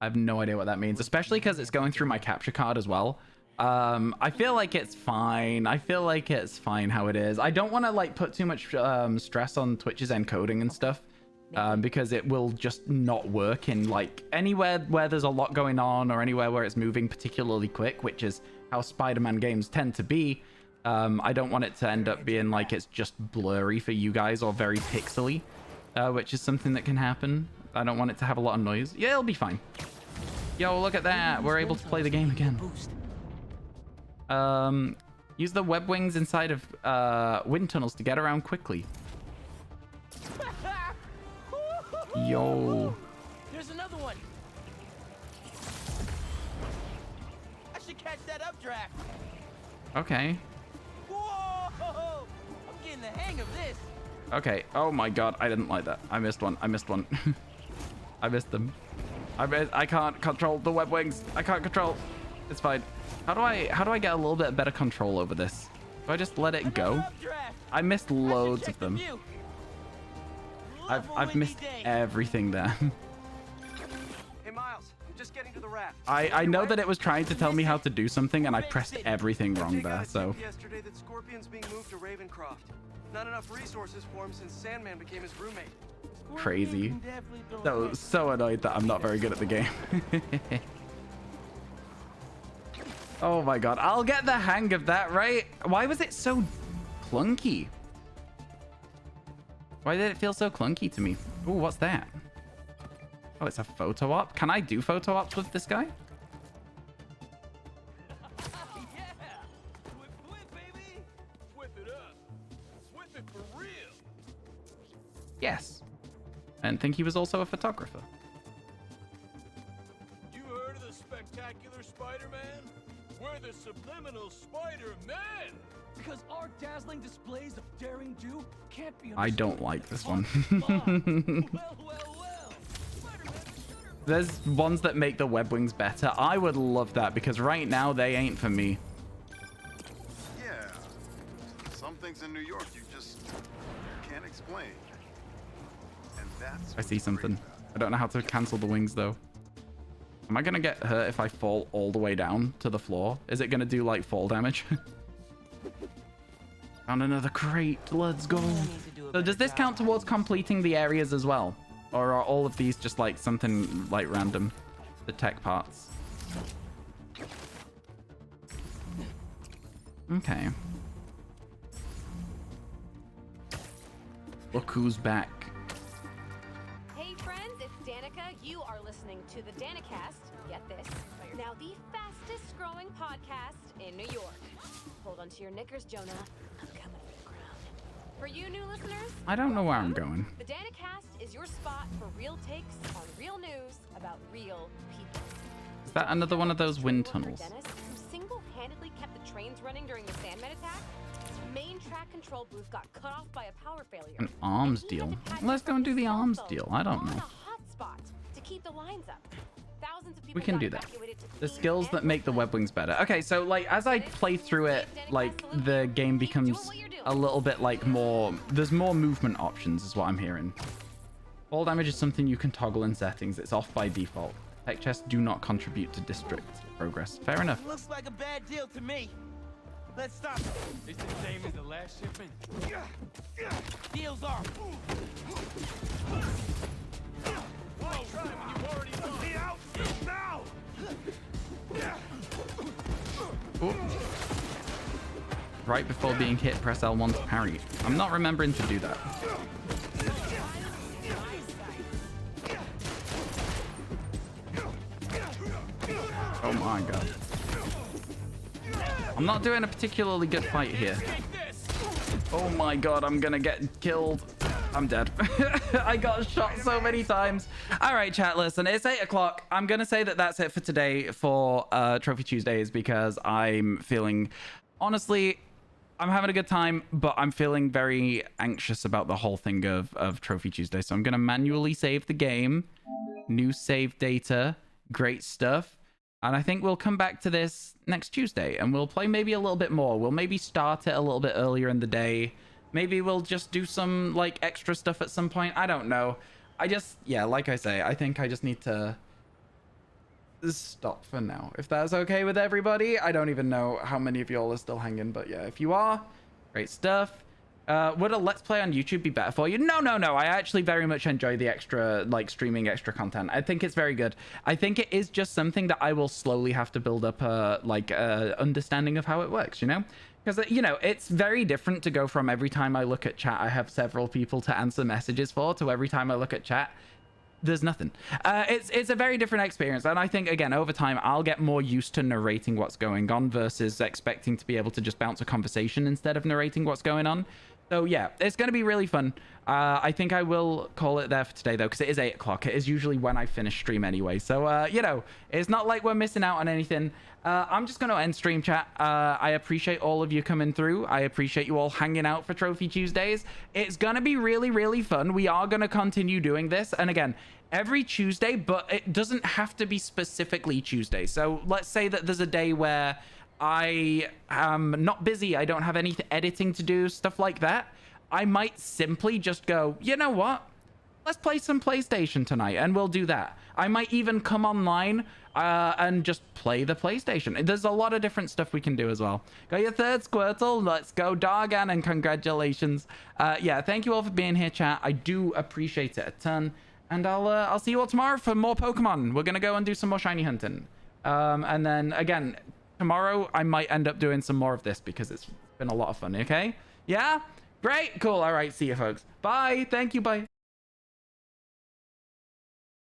I have no idea what that means, especially because it's going through my capture card as well. I feel like it's fine. I feel like it's fine how it is. I don't want to like put too much stress on Twitch's encoding and stuff, because it will just not work in like anywhere where there's a lot going on or anywhere where it's moving particularly quick, which is how Spider-Man games tend to be. I don't want it to end up being like it's just blurry for you guys or very pixely, which is something that can happen. I don't want it to have a lot of noise. Yeah, it'll be fine. Yo, look at that. We're able to play the game again. Use the web wings inside of wind tunnels to get around quickly. Yo. There's another one. I should catch that updraft. Okay. Whoa! I'm getting the hang of this. Okay. Oh my god, I didn't like that. I missed one. I missed one. I missed them. I can't control the web wings. I can't control. It's fine. How do I get a little bit better control over this? Do I just let it go? I missed loads of them. I've missed everything there. Hey Miles, I'm just getting to the raft. I know that it was trying to tell me how to do something and I pressed everything wrong there, so. Yesterday that Scorpion's being moved to Ravencroft. Not enough resources for him since Sandman became his roommate. Crazy. So annoyed that I'm not very good at the game. Oh my god, I'll get the hang of that, right? Why was it so clunky? Why did it feel so clunky to me? Ooh, what's that? Oh, it's a photo op? Can I do photo ops with this guy? Yes. I didn't think he was also a photographer. You heard of the spectacular Spider-Man? We're the subliminal Spider-Man! Because our dazzling displays of daring do can't be I don't like this one. There's ones that make the web wings better. I would love that because right now they ain't for me. Yeah. Some things in New York you just can't explain. And that's I see something. I don't know how to cancel the wings though. Am I gonna get hurt if I fall all the way down to the floor? Is it gonna do like fall damage? Found another crate. Let's go. So does this count towards completing the areas as well? Or are all of these just like something like random? The tech parts. Okay. Look who's back. Hey friends, it's Danica. You are listening to the Danicast. Get this. Now the fastest growing podcast in New York. Hold on to your knickers, Jonah. I'm coming for the crown. For you new listeners, I don't know where I'm going. the Danicast is your spot for real takes on real news about real people. Is that another one of those wind tunnels? Dennis, who single-handedly kept the trains running during the Sandman attack, main track control booth got cut off by a power failure. An arms deal. Let's go and do the arms deal. I don't know. Hotspot to keep the lines up. Thousands of people We can got do that. evacuated to The skills that make the web wings better. Okay, so like as I play through it, like the game becomes a little bit like more, there's more movement options is what I'm hearing. Fall damage is something you can toggle in settings. It's off by default. Tech chests do not contribute to district progress. Fair enough. Looks like a bad deal to me. Let's stop. It's the same as the last shipment. Deals off. Ooh. Right before being hit, press L1 to parry. I'm not remembering to do that. Oh my god. I'm not doing a particularly good fight here. Oh my god, I'm gonna get killed. I'm dead. I got shot so many times. All right, chat, listen, it's 8 o'clock. I'm gonna say that that's it for today for Trophy Tuesdays because I'm feeling, honestly, I'm having a good time, but I'm feeling very anxious about the whole thing of Trophy Tuesday. So I'm gonna manually save the game. New save data. Great stuff. And I think we'll come back to this next Tuesday and we'll play maybe a little bit more. We'll maybe start it a little bit earlier in the day. Maybe we'll just do some like extra stuff at some point. I don't know. Yeah, like I say, I think I just need to stop for now. If that's okay with everybody. I don't even know how many of y'all are still hanging, but yeah, if you are, great stuff. Would a Let's Play on YouTube be better for you? No. I actually very much enjoy the extra, like, streaming extra content. I think it's very good. I think it is just something that I will slowly have to build up a, understanding of how it works, you know? Because, you know, it's very different to go from every time I look at chat, I have several people to answer messages for, to every time I look at chat, there's nothing. It's a very different experience. And I think, again, over time, I'll get more used to narrating what's going on versus expecting to be able to just bounce a conversation instead of narrating what's going on. So yeah, it's going to be really fun. I think I will call it there for today, though, because it is 8 o'clock. It is usually when I finish stream anyway. So, you know, it's not like we're missing out on anything. I'm just going to end stream chat. I appreciate all of you coming through. I appreciate you all hanging out for Trophy Tuesdays. It's going to be really, really fun. We are going to continue doing this. And again, every Tuesday, but it doesn't have to be specifically Tuesday. So let's say that there's a day where I am not busy, I don't have any editing to do, stuff like that. I might simply just go, you know what? Let's play some PlayStation tonight, and we'll do that. I might even come online and just play the PlayStation. There's a lot of different stuff we can do as well. Got your third Squirtle. Let's go, Dargan, and congratulations. Yeah, thank you all for being here, chat. I do appreciate it a ton. And I'll see you all tomorrow for more Pokemon. We're gonna go and do some more shiny hunting. And then again, tomorrow I might end up doing some more of this because it's been a lot of fun. Okay? Yeah? Great. Cool. All right. See you, folks. Bye. Thank you. Bye.